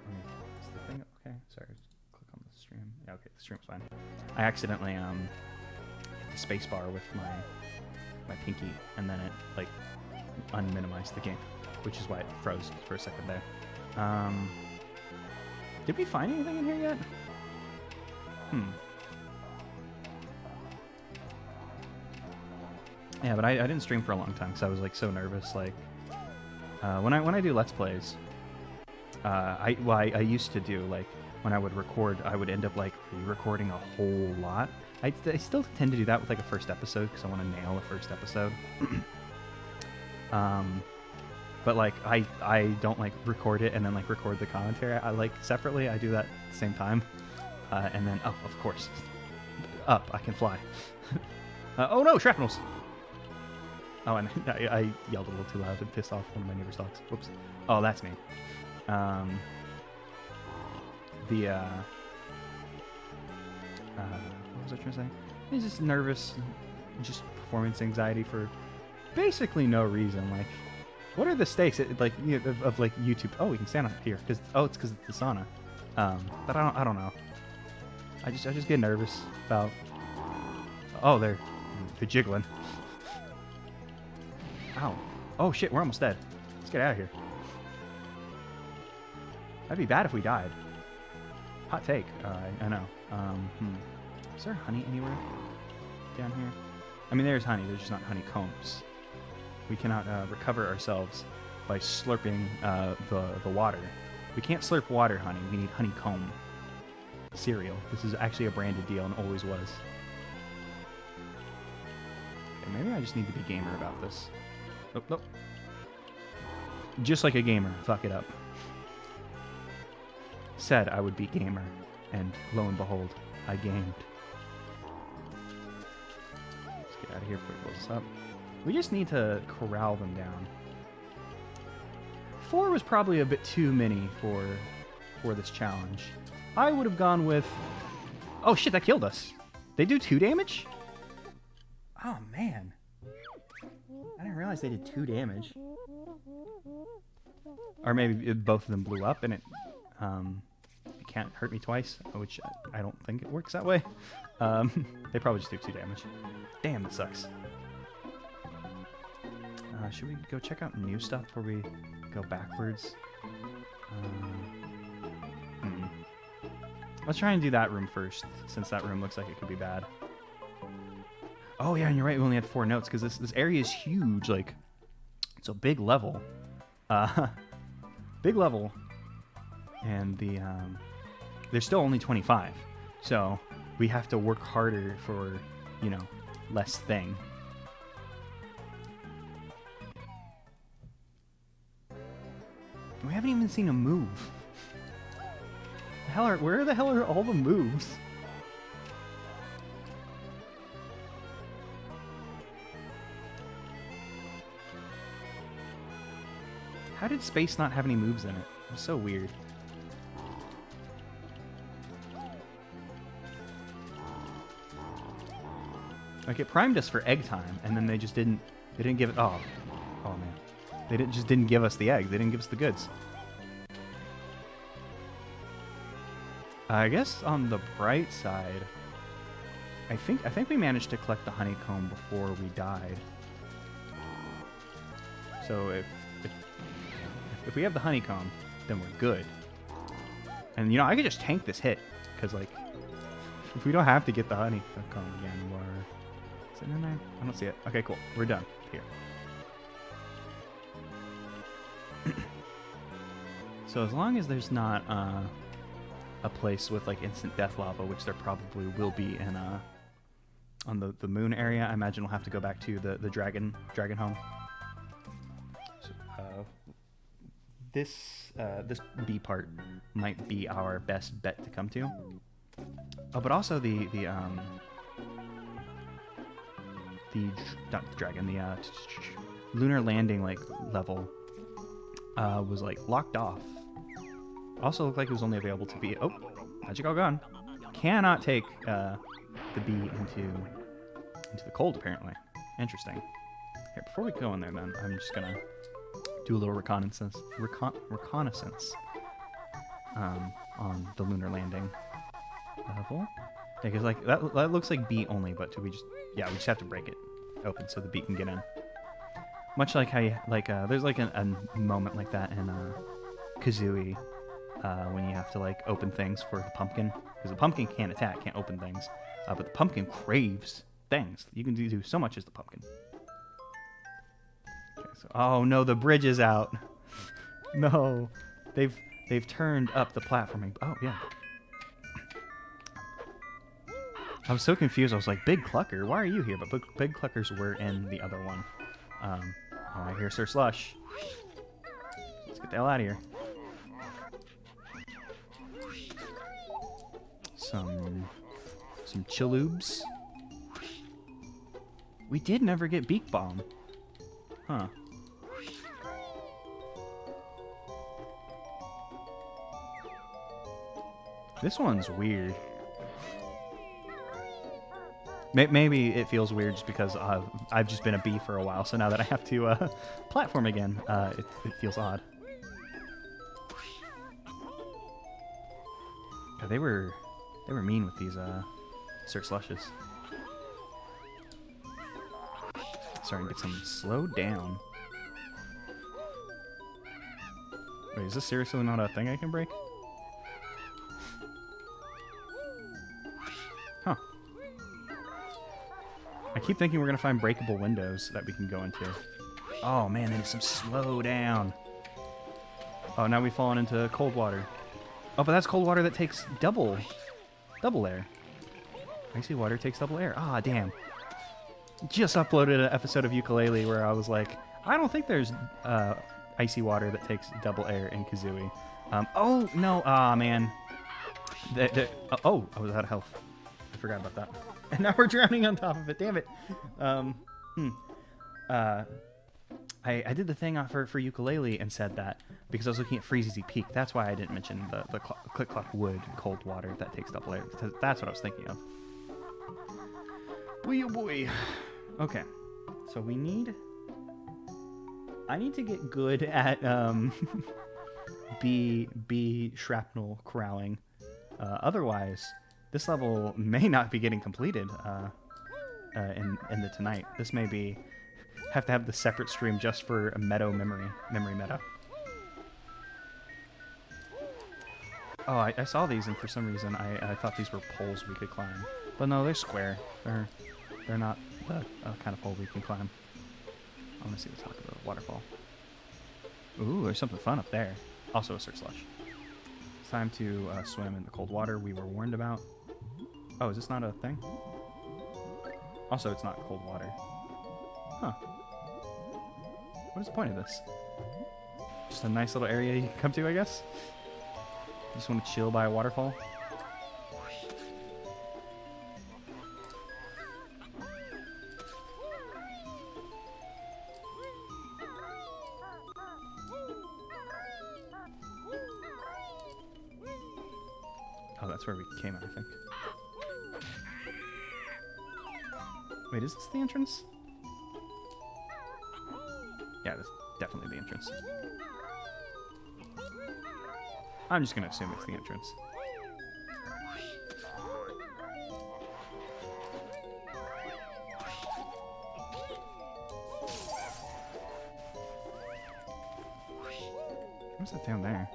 Is the thing okay? Sorry, click on the stream. Yeah, okay, the stream's fine. I accidentally hit the space bar with my pinky, and then it like unminimized the game, which is why it froze for a second there. Did we find anything in here yet? Yeah, but I didn't stream for a long time because I was like so nervous. Like when I do Let's Plays, I used to do like when I would record, I would end up like re-recording a whole lot. I still tend to do that with like a first episode because I want to nail a first episode. But like I don't like record it and then like record the commentary. I like separately. I do that at the same time, and then of course, I can fly. Oh no, shrapnels! Oh, and I yelled a little too loud and pissed off one of my neighbor's dogs. Whoops. Oh, that's me. What was I trying to say? He's just nervous, just performance anxiety for basically no reason. Like, what are the stakes? Like, you know, of like YouTube. Oh, we can stand up here because it's because it's the sauna. But I don't know. I just get nervous about. Oh, they're jiggling. Ow. Oh shit, we're almost dead. Let's get out of here. That'd be bad if we died. Hot take. I know. Is there honey anywhere down here? I mean, there's honey. There's just not honeycombs. We cannot recover ourselves by slurping the water. We can't slurp water honey. We need honeycomb cereal. This is actually a branded deal and always was. Okay, maybe I just need to be gamer about this. Oh, nope. Just like a gamer. Fuck it up. Said I would be gamer, and lo and behold, I gamed. Let's get out of here before it blows us up. We just need to corral them down. 4 was probably a bit too many for this challenge. I would have gone with... Oh shit, that killed us. They do 2 damage? Oh man. I didn't realize they did 2 damage. Or maybe both of them blew up and it can't hurt me twice, which I don't think it works that way. They probably just do 2 damage. Damn, that sucks. Should we go check out new stuff before we go backwards? Let's try and do that room first, since that room looks like it could be bad. Oh yeah, and you're right, we only had 4 notes, because this area is huge, like, it's a big level. Big level. And the, there's still only 25, so we have to work harder for, you know, less thing. We haven't even seen a move. Where the hell are all the moves? How did space not have any moves in it? It was so weird. Like, it primed us for egg time, and then they just didn't give it. Oh man. They just didn't give us the eggs. They didn't give us the goods. I guess on the bright side, I think we managed to collect the honeycomb before we died. So if we have the honeycomb, then we're good. And you know, I could just tank this hit, because like, if we don't have to get the honeycomb again, is it in there? I don't see it. Okay, cool. We're done here. So as long as there's not a place with like instant death lava, which there probably will be in on the moon area, I imagine we'll have to go back to the dragon home. So, this B part might be our best bet to come to. Oh, but also the lunar landing like level was like locked off. Also looked like it was only available to be... Oh, magical gun. Cannot take the bee into the cold, apparently. Interesting. Here, before we go in there, then, I'm just gonna do a little reconnaissance on the lunar landing level. Yeah, because like that looks like bee only, but we just have to break it open so the bee can get in. Much like how there's like a moment like that in Kazooie. When you have to like open things for the pumpkin, because the pumpkin can't attack, can't open things, but the pumpkin craves things. You can do so much as the pumpkin. Okay, so oh no, the bridge is out. No, they've turned up the platforming. Oh yeah. I was so confused. I was like, Big Clucker, why are you here? But Big Cluckers were in the other one. Oh, I hear Sir Slush. Let's get the hell out of here. Some Chilloobs. We did never get Beak Bomb. Huh. This one's weird. Maybe it feels weird just because I've just been a bee for a while, so now that I have to platform again, it feels odd. Yeah, they were mean with these Sir Slushes. Starting to get some slowed down. Wait, is this seriously not a thing I can break? Huh. I keep thinking we're gonna find breakable windows that we can go into. Oh man, there's some slow down. Oh, now we've fallen into cold water. Oh, but that's cold water that takes double air. Icy water takes double air. Ah, damn. Just uploaded an episode of Yooka-Laylee where I was like, I don't think there's icy water that takes double air in Kazooie. Oh, no. Ah, man. Oh, I was out of health. I forgot about that. And now we're drowning on top of it. Damn it. I did the thing for Yooka-Laylee and said that because I was looking at Freezy Peak. That's why I didn't mention the Click Clock Wood cold water that takes double air. That's what I was thinking of. Boy, oh boy. Okay. So I need to get good at bee shrapnel corralling. Otherwise, this level may not be getting completed in the tonight. This may be have to have the separate stream just for a meadow memory meadow. Oh, I saw these, and for some reason I thought these were poles we could climb, but no, they're square. They're not the kind of pole we can climb. I want to see what's talking about waterfall. Ooh, there's something fun up there. Also a Sir Slush. It's time to swim in the cold water we were warned about. Oh, is this not a thing? Also, it's not cold water. Huh. What is the point of this? Just a nice little area you can come to, I guess? You just want to chill by a waterfall? Oh, that's where we came out, I think. Wait, is this the entrance? Yeah, that's definitely the entrance. I'm just gonna assume it's the entrance. What's that down there?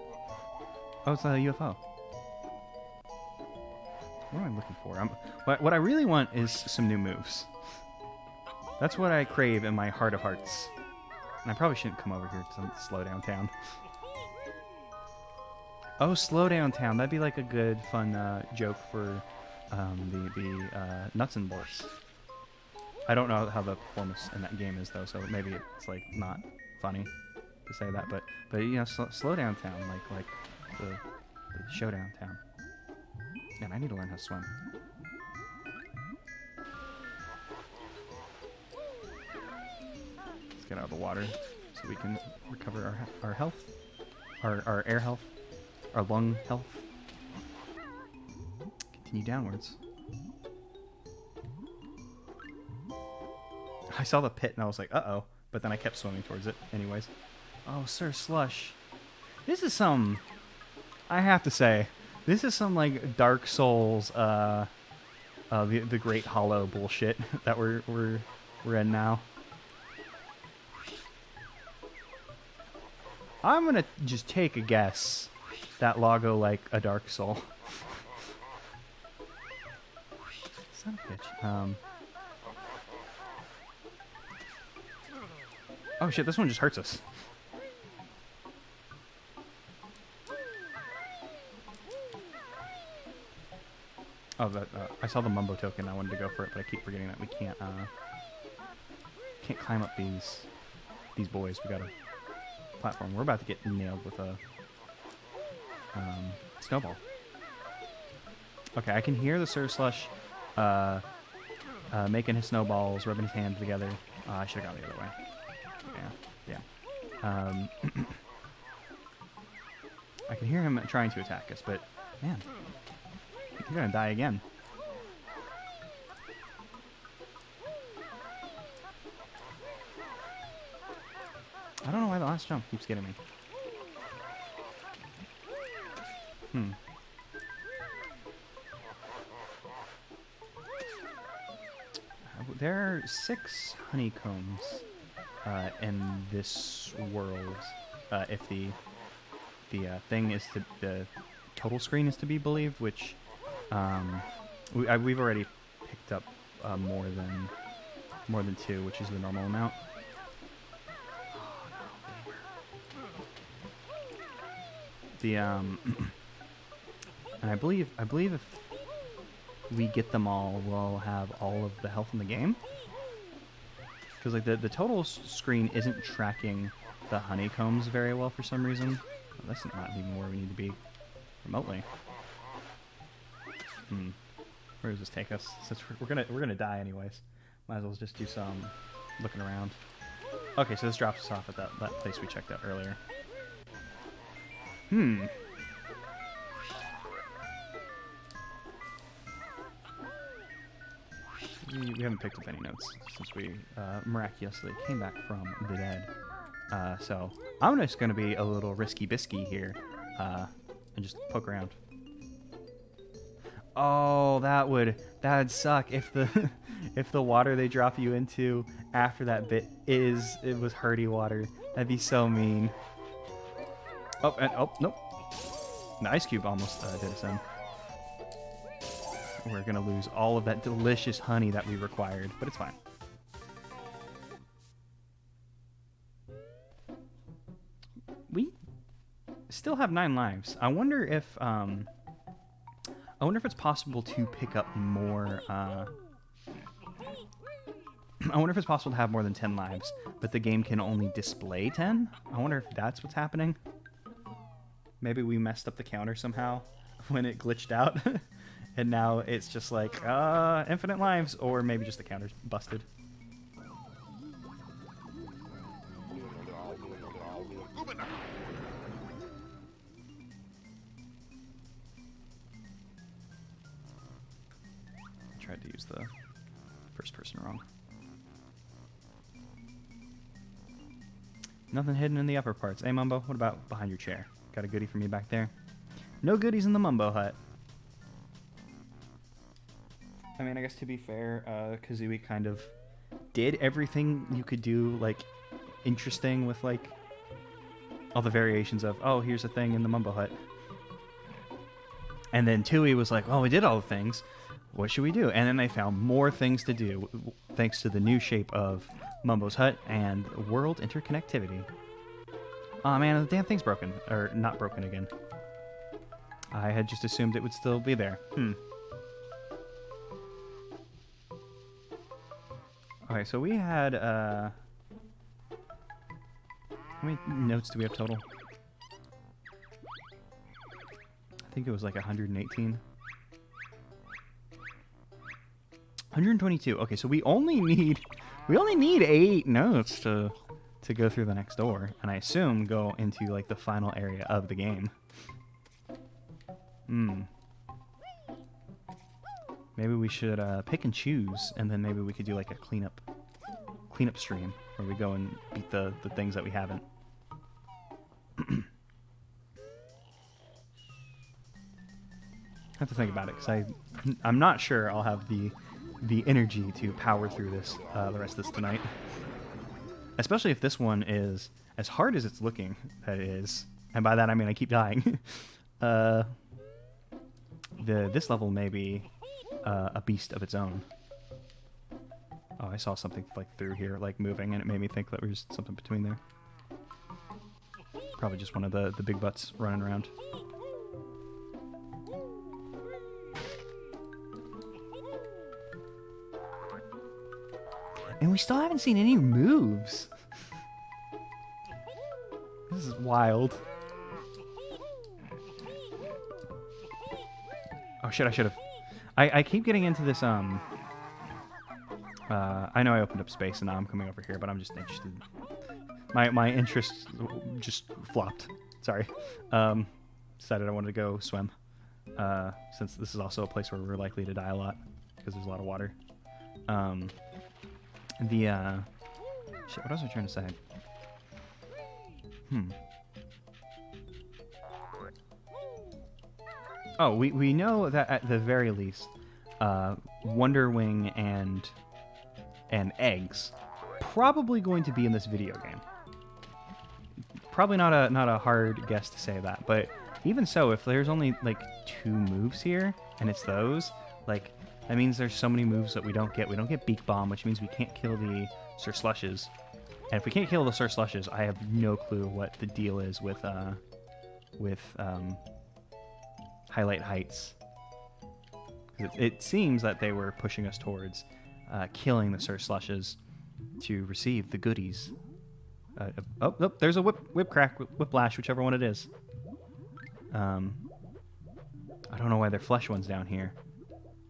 Oh, it's a UFO. What am I looking for? What I really want is some new moves. That's what I crave in my heart of hearts. And I probably shouldn't come over here to slow down town. Oh, slow down town. That'd be like a good, fun joke for the nuts and bolts. I don't know how the performance in that game is though, so maybe it's like not funny to say that. But you know, slow down town, like the showdown town. Man, I need to learn how to swim. Let's get out of the water so we can recover our health, our air health, our lung health. Continue downwards. I saw the pit and I was like, uh-oh, but then I kept swimming towards it anyways. Oh, Sir Slush. This is some, I have to say, this is some like Dark Souls, the Great Hollow bullshit that we're in now. I'm gonna just take a guess that Loggo like a Dark Soul. Son of a bitch. Oh shit! This one just hurts us. Oh, that I saw the Mumbo token. I wanted to go for it, but I keep forgetting that we can't climb up these boys. We got a platform. We're about to get nailed with a snowball. Okay, I can hear the Sir Slush making his snowballs, rubbing his hands together. I should have gone the other way. Yeah. I can hear him trying to attack us, but man. You're gonna die again. I don't know why the last jump keeps getting me. There are 6 honeycombs in this world. If the thing is the total screen is to be believed, which we've already picked up more than 2, which is the normal amount. And I believe if we get them all, we'll have all of the health in the game. Because like the total screen isn't tracking the honeycombs very well for some reason. Well, that's not even where we need to be remotely. Where does this take us? Since we're gonna die anyways, might as well just do some looking around. Okay, so this drops us off at that place we checked out earlier. We haven't picked up any notes since we miraculously came back from the dead. So I'm just gonna be a little risky bisky here and just poke around. Oh, that'd suck if the if the water they drop you into after that bit it was Hurdy water. That'd be so mean. Oh, and oh, nope. The ice cube almost did us in. We're gonna lose all of that delicious honey that we required, but it's fine. We still have 9 lives. I wonder if it's possible to pick up more. I wonder if it's possible to have more than 10 lives, but the game can only display 10. I wonder if that's what's happening. Maybe we messed up the counter somehow when it glitched out, and now it's just like infinite lives, or maybe just the counter's busted. Tried to use the first person wrong. Nothing hidden in the upper parts. Hey, Mumbo, what about behind your chair? Got a goodie for me back there? No goodies in the Mumbo hut. I mean, I guess to be fair, Kazooie kind of did everything you could do, like, interesting with, like, all the variations of, oh, here's a thing in the Mumbo hut. And then Tooie was like, oh, we did all the things. What should we do? And then they found more things to do, thanks to the new shape of Mumbo's hut and world interconnectivity. Aw, man, the damn thing's broken. Or not broken again. I had just assumed it would still be there. Okay, so we had, how many notes do we have total? I think it was like 118. 122. Okay, so we only need 8 notes to go through the next door, and I assume go into like the final area of the game. Maybe we should pick and choose, and then maybe we could do like a cleanup stream where we go and beat the things that we haven't. I have to think about it because I'm not sure I'll have the energy to power through this the rest of this tonight. Especially if this one is as hard as it's looking, that is. And by that I mean I keep dying. This level may be a beast of its own. Oh, I saw something like through here, like moving, and it made me think that there's something between there. Probably just one of the big butts running around. And we still haven't seen any moves. This is wild. Oh shit, I should have. I keep getting into this, I know I opened up space and now I'm coming over here, but I'm just interested. My interest just flopped. Sorry. Decided I wanted to go swim. Since this is also a place where we're likely to die a lot, because there's a lot of water. Shit, what else was I trying to say? Oh, we know that at the very least, Wonder Wing and eggs probably going to be in this video game. Probably not a hard guess to say that, but even so, if there's only like 2 moves here and it's those, like that means there's so many moves that we don't get. We don't get Beak Bomb, which means we can't kill the Sir Slushes. And if we can't kill the Sir Slushes, I have no clue what the deal is with Highlight Heights. It seems that they were pushing us towards killing the Sir Slushes to receive the goodies. Oh, there's a whip crack, whiplash, whichever one it is. I don't know why they're flesh ones down here.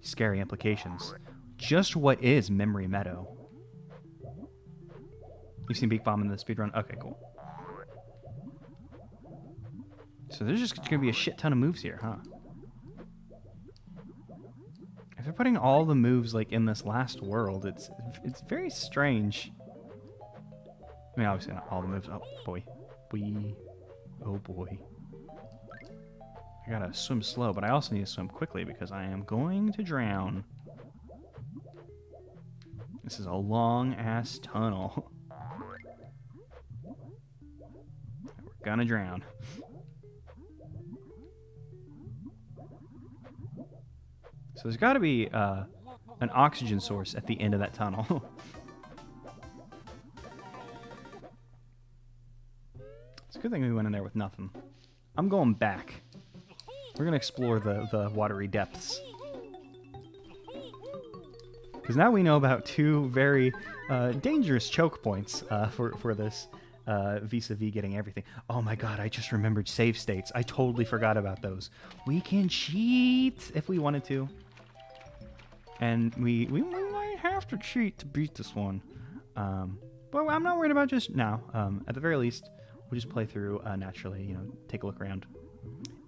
Scary implications. Just what is Memory Meadow? You've seen Beak Bomb in the speedrun? Okay, cool. So there's just going to be a shit ton of moves here, huh? If they're putting all the moves like in this last world, it's very strange. I mean, obviously not all the moves. Oh boy, oh boy. I gotta swim slow, but I also need to swim quickly because I am going to drown. This is a long-ass tunnel. We're gonna drown. So there's gotta be an oxygen source at the end of that tunnel. It's a good thing we went in there with nothing. I'm going back. We're gonna explore the watery depths. Because now we know about two very dangerous choke points for this vis-a-vis getting everything. Oh my god, I just remembered save states. I totally forgot about those. We can cheat if we wanted to. And we might have to cheat to beat this one. But I'm not worried about just now. At the very least, we'll just play through naturally, you know, take a look around.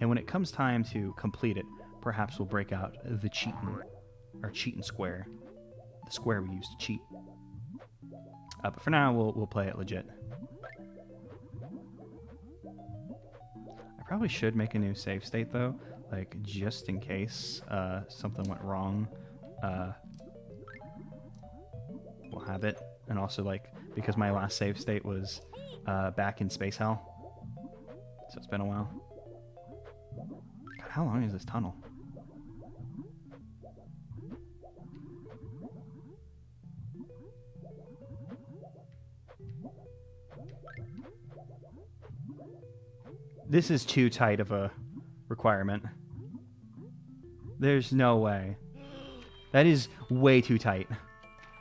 And when it comes time to complete it, perhaps we'll break out the cheatin' square. The square we use to cheat. But for now, we'll play it legit. I probably should make a new save state, though, like, just in case something went wrong. We'll have it. And also, like, because my last save state was back in Space Hell. So it's been a while. God, how long is this tunnel? This is too tight of a requirement. There's no way. That is way too tight.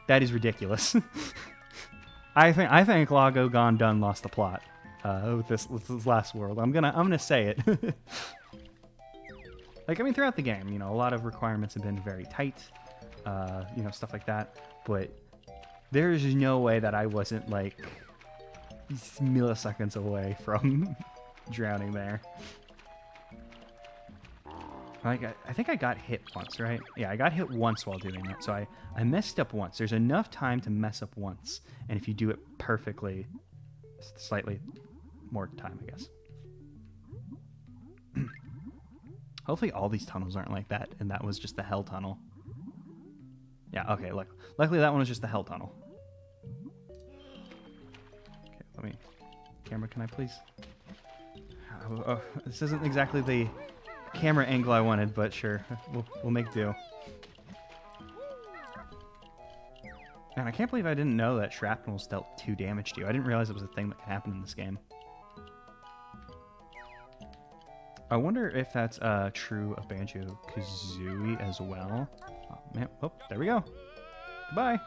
That is ridiculous. I think Loggo Gone Done lost the plot with this last world. I'm gonna say it. Like, I mean, throughout the game, you know, a lot of requirements have been very tight, you know, stuff like that. But there's no way that I wasn't like milliseconds away from drowning there. Like, I think I got hit once, right? Yeah, I got hit once while doing that. So I messed up once. There's enough time to mess up once. And if you do it perfectly, slightly more time, I guess. Hopefully all these tunnels aren't like that, and that was just the hell tunnel. Yeah, okay, luckily that one was just the hell tunnel. Okay, let me... Camera, can I please? Oh, this isn't exactly the camera angle I wanted, but sure, we'll make do. Man, I can't believe I didn't know that shrapnels dealt 2 damage to you. I didn't realize it was a thing that could happen in this game. I wonder if that's true of Banjo-Kazooie as well. Oh, man. Oh, there we go. Goodbye.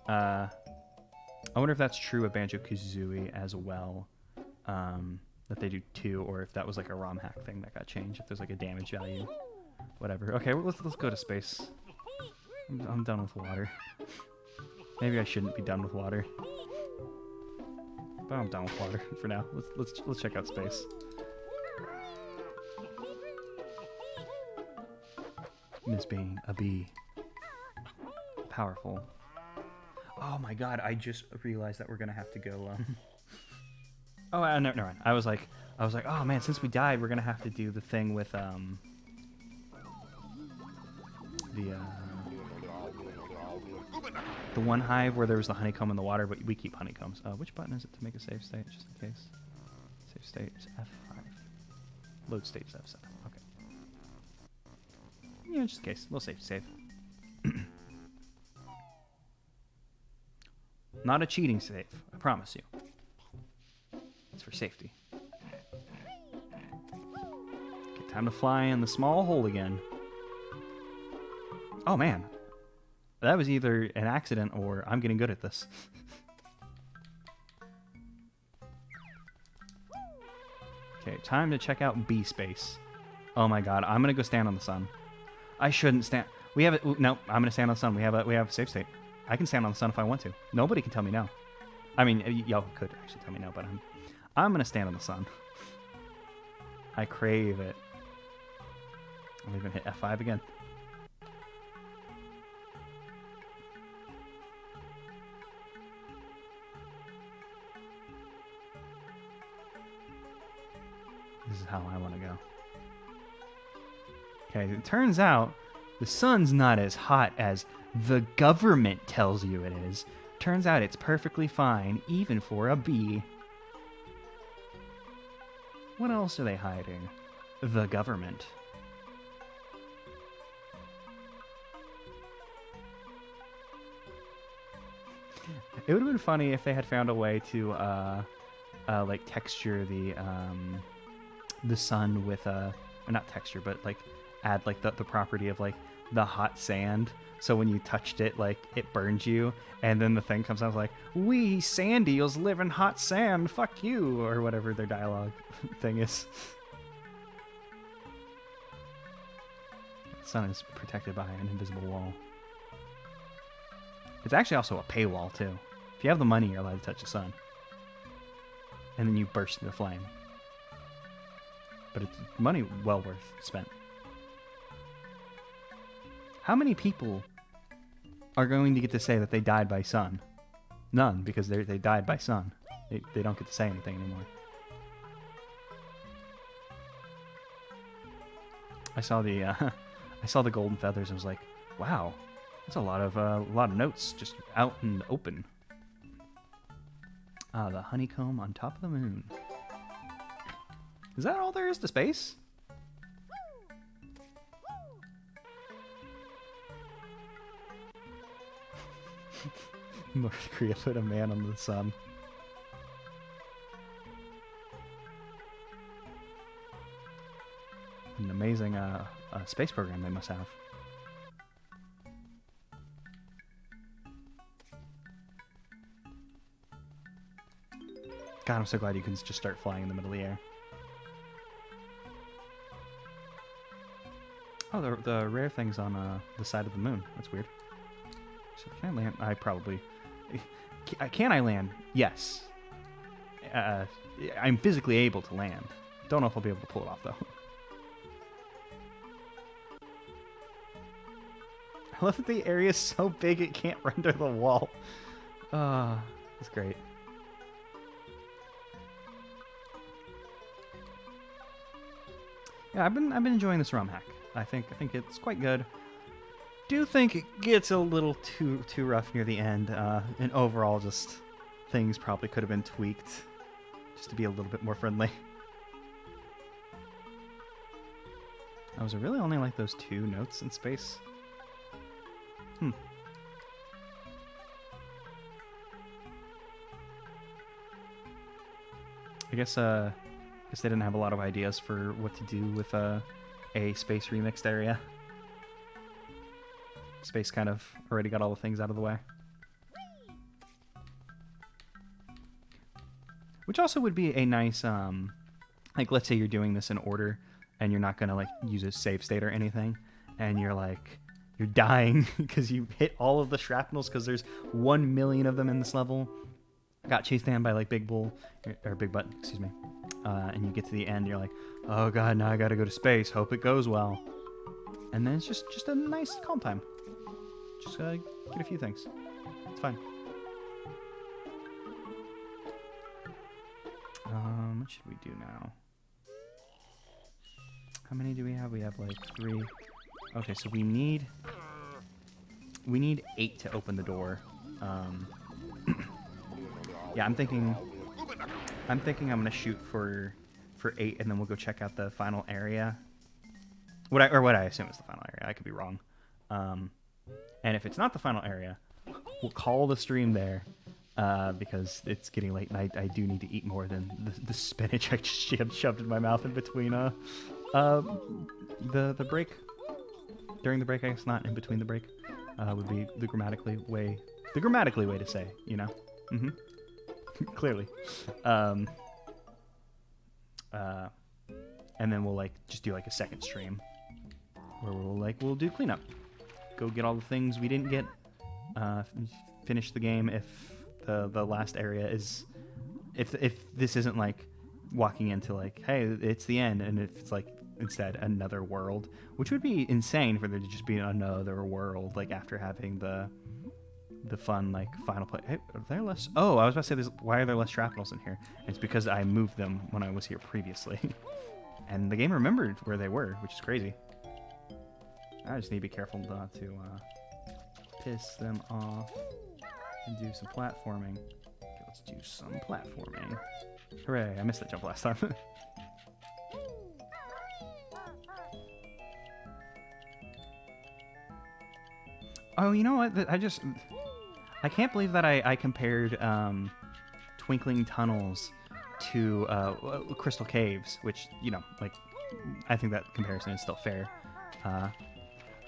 I wonder if that's true of Banjo-Kazooie as well. That they do 2, or if that was like a ROM hack thing that got changed. If there's like a damage value, whatever. Okay, well, let's go to space. I'm done with water. Maybe I shouldn't be done with water, but I'm done with water for now. Let's check out space. Miss being a bee. Powerful. Oh my god, I just realized that we're gonna have to go, Oh, no, never mind. I was like, oh man, since we died, we're gonna have to do the thing with, the one hive where there was the honeycomb in the water, but we keep honeycombs. Which button is it to make a save state, just in case? Save state is F5. Load state is F7. Okay. Yeah, just in case. We'll save. Not a cheating save, I promise you. It's for safety. Okay, time to fly in the small hole again. Oh man. That was either an accident or I'm getting good at this. Okay, time to check out B space. Oh my god, I'm gonna go stand on the sun. I shouldn't stand. We have it. No, I'm gonna stand on the sun. We have a safe state. I can stand on the sun if I want to. Nobody can tell me no. I mean, y'all could actually tell me no, but I'm gonna stand on the sun. I crave it. I'll even hit F5 again. This is how I want to go. Okay, it turns out the sun's not as hot as the government tells you it is. Turns out it's perfectly fine, even for a bee. What else are they hiding? The government. It would have been funny if they had found a way to like texture the sun with or not texture, but like add like the property of like the hot sand. So when you touched it, like it burns you, and then the thing comes out like, "We sand eels live in hot sand. Fuck you," or whatever their dialogue thing is. The sun is protected by an invisible wall. It's actually also a paywall too. If you have the money, you're allowed to touch the sun, and then you burst into flame. But it's money well worth spent. How many people are going to get to say that they died by sun? None, because they died by sun. They don't get to say anything anymore. I saw the golden feathers and was like, wow, that's a lot of notes just out in the open. The honeycomb on top of the moon. Is that all there is to space? North Korea put a man on the sun. An amazing space program they must have. God, I'm so glad you can just start flying in the middle of the air. Oh, the rare thing's on the side of the moon. That's weird. So can I land? I probably... Can I land? Yes. I'm physically able to land. Don't know if I'll be able to pull it off, though. I love that the area is so big it can't render the wall. That's great. Yeah, I've been enjoying this ROM hack. I think it's quite good. Do think it gets a little too rough near the end, and overall, just things probably could have been tweaked just to be a little bit more friendly. Oh, was it really only like those 2 notes in space? I guess they didn't have a lot of ideas for what to do with a space remixed area. Space kind of already got all the things out of the way. Which also would be a nice, like, let's say you're doing this in order, and you're not going to, like, use a save state or anything, and you're, like, you're dying because you hit all of the shrapnels because there's 1 million of them in this level. Got chased down by, like, Big Bull, or Big Butt, excuse me. And you get to the end, you're like, oh god, now I gotta go to space, hope it goes well. And then it's just a nice calm time. Just get a few things. It's fine. What should we do now? How many do we have? We have like 3. Okay, so we need 8 to open the door. Yeah, I'm thinking I'm gonna shoot for 8, and then we'll go check out the final area. What I assume is the final area. I could be wrong. And if it's not the final area, we'll call the stream there, because it's getting late, and I do need to eat more than the spinach I just shoved in my mouth in between the break. During the break, I guess, not in between the break, would be the grammatically way to say, you know. Clearly. And then we'll like just do like a second stream where we'll do cleanup, go get all the things we didn't get, finish the game if the last area is, if this isn't like walking into like, hey, it's the end, and if it's like instead another world, which would be insane for there to just be another world like after having the fun like final play. Hey, are there less? Oh, I was about to say, why are there less shrapnels in here? It's because I moved them when I was here previously. And the game remembered where they were, which is crazy. I just need to be careful not to piss them off and do some platforming. Okay, let's do some platforming. Hooray, I missed that jump last time. Oh, you know what? I can't believe that I compared Twinkling Tunnels to Crystal Caves, which, you know, like, I think that comparison is still fair.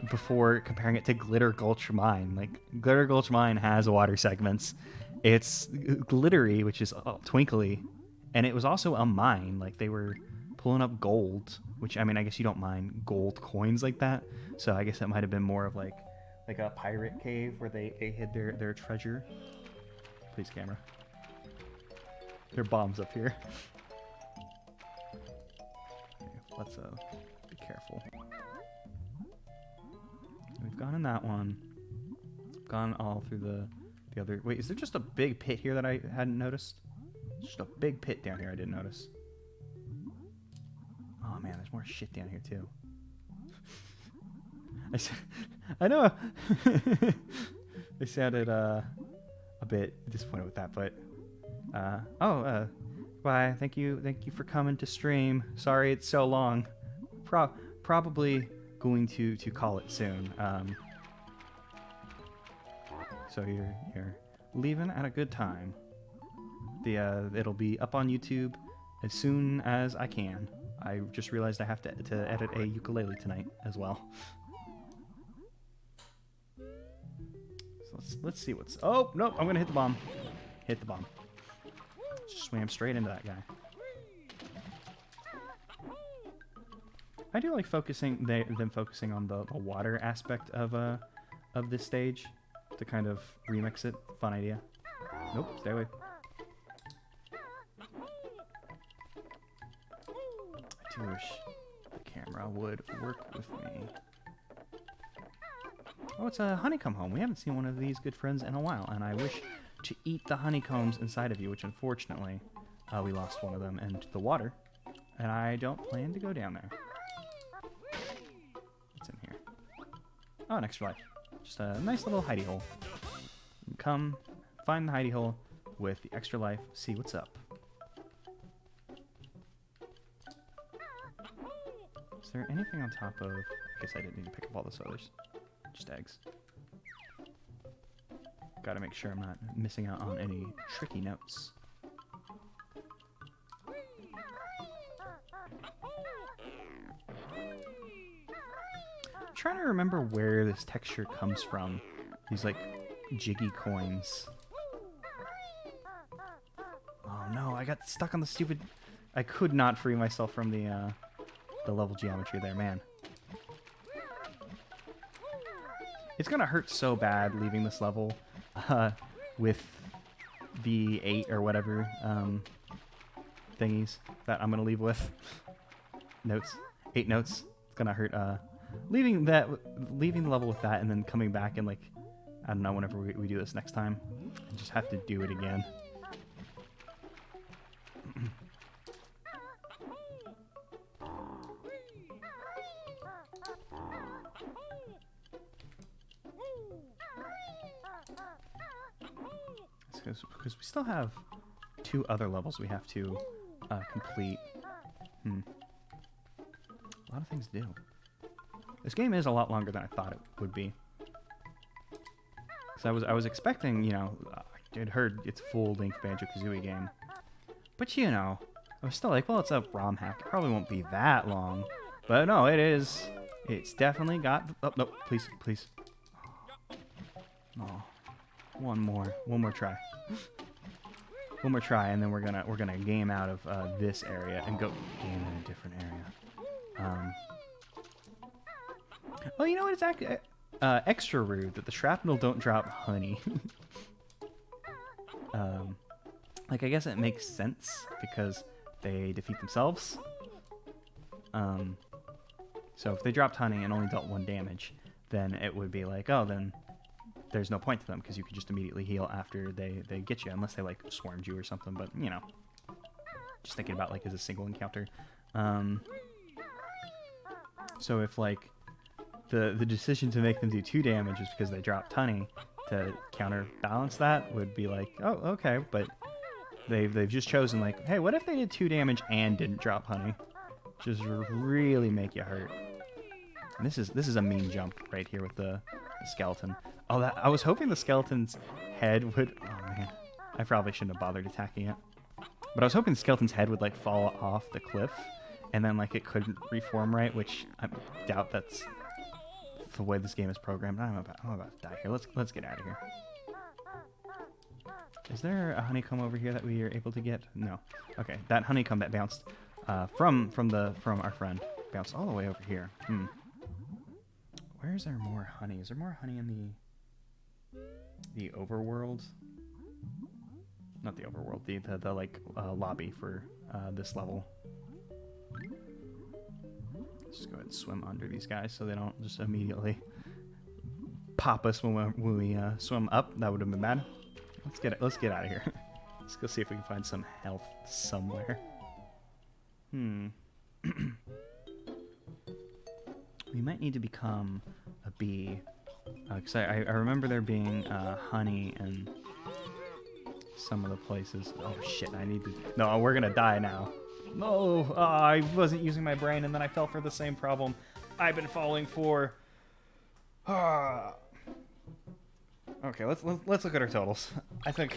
Before comparing it to Glitter Gulch Mine. Like, Glitter Gulch Mine has water segments. It's glittery, which is twinkly, and it was also a mine. Like, they were pulling up gold, which, I mean, I guess you don't mine gold coins like that, so I guess it might have been more of like a pirate cave where they hid their treasure. Please, camera. There are bombs up here. Okay, let's be careful. We've gone in that one. Gone all through the other... Wait, is there just a big pit here that I hadn't noticed? Just a big pit down here I didn't notice. Oh man, there's more shit down here too. I know. They sounded a bit disappointed with that, but bye. Thank you for coming to stream. Sorry it's so long. Probably going to call it soon. So you're leaving at a good time. It'll be up on YouTube as soon as I can. I just realized I have to edit a ukulele tonight as well. So let's see what's... Oh, nope, I'm gonna hit the bomb. Hit the bomb. Just swam straight into that guy. I do like them focusing on the water aspect of this stage to kind of remix it. Fun idea. Nope, stay away. I do wish the camera would work with me. Oh, it's a honeycomb home. We haven't seen one of these good friends in a while, and I wish to eat the honeycombs inside of you, which unfortunately we lost one of them into the water, and I don't plan to go down there. What's in here? Oh, an extra life. Just a nice little hidey hole. Come, find the hidey hole with the extra life, see what's up. Is there anything on top of... I guess I didn't need to pick up all those others. Just eggs. Gotta make sure I'm not missing out on any tricky notes. I'm trying to remember where this texture comes from. These, like, jiggy coins. Oh no, I got stuck on the stupid... I could not free myself from the level geometry there, man. It's gonna hurt so bad leaving this level with the 8 or whatever thingies that I'm gonna leave with. Notes. 8 notes. It's gonna hurt leaving the level with that and then coming back and, like, I don't know, whenever we do this next time, I just have to do it again. Because we still have 2 other levels we have to complete. A lot of things to do. This game is a lot longer than I thought it would be. Because I was expecting, you know, I had heard it's a full-length Banjo-Kazooie game. But, you know, I was still like, well, it's a ROM hack. It probably won't be that long. But no, it is. It's definitely got... Oh, no, please, please. Oh, one more try. One more try, and then we're gonna game out of this area and go game in a different area. Oh, you know what? It's actually extra rude that the shrapnel don't drop honey. Like, I guess it makes sense because they defeat themselves. So if they dropped honey and only dealt 1 damage, then it would be like, oh, then there's no point to them because you could just immediately heal after they get you, unless they, like, swarmed you or something. But, you know, just thinking about, like, as a single encounter. So if, like, the decision to make them do 2 damage is because they dropped honey. To counterbalance that would be like, oh, okay, but they've just chosen like, hey, what if they did 2 damage and didn't drop honey? Just really make you hurt. And this is a mean jump right here with the skeleton. Oh, I was hoping the skeleton's head would. Oh man, I probably shouldn't have bothered attacking it. But I was hoping the skeleton's head would like fall off the cliff, and then like it couldn't reform right, which I doubt that's the way this game is programmed. I'm about to die here. Let's get out of here. Is there a honeycomb over here that we are able to get? No. Okay, that honeycomb that bounced from our friend bounced all the way over here. Where is there more honey? Is there more honey in the overworld? Not the overworld. The like lobby for this level. Let's just go ahead and swim under these guys so they don't just immediately pop us when we swim up. That would have been bad. Let's get out of here. Let's go see if we can find some health somewhere. We might need to become a bee. Because I remember there being honey in some of the places. Oh shit, I need to... No, we're gonna die now. No, I wasn't using my brain and then I fell for the same problem I've been falling for. Okay, let's look at our totals. I think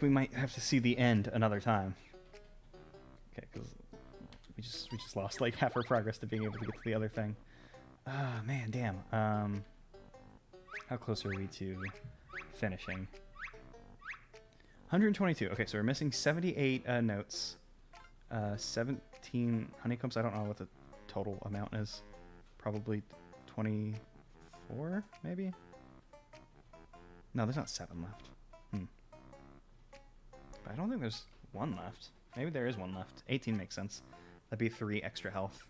we might have to see the end another time. Okay, because we just lost like half our progress to being able to get to the other thing. Ah, man, damn. How close are we to finishing? 122. Okay, so we're missing 78 notes. 17 honeycombs. I don't know what the total amount is. Probably 24, maybe? No, there's not 7 left. But I don't think there's 1 left. Maybe there is 1 left. 18 makes sense. That'd be 3 extra health.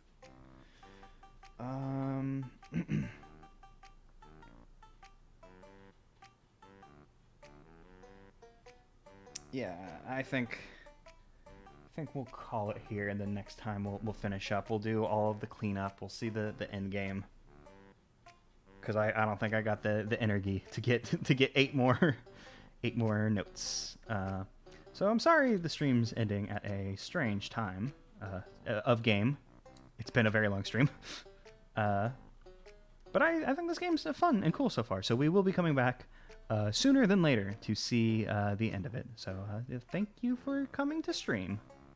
Yeah, I think we'll call it here, and then next time we'll finish up. We'll do all of the cleanup. We'll see the end game. Because I don't think I got the energy to get 8 more notes. So I'm sorry the stream's ending at a strange time of game. It's been a very long stream. But I think this game's fun and cool so far. So we will be coming back sooner than later to see the end of it. So thank you for coming to stream.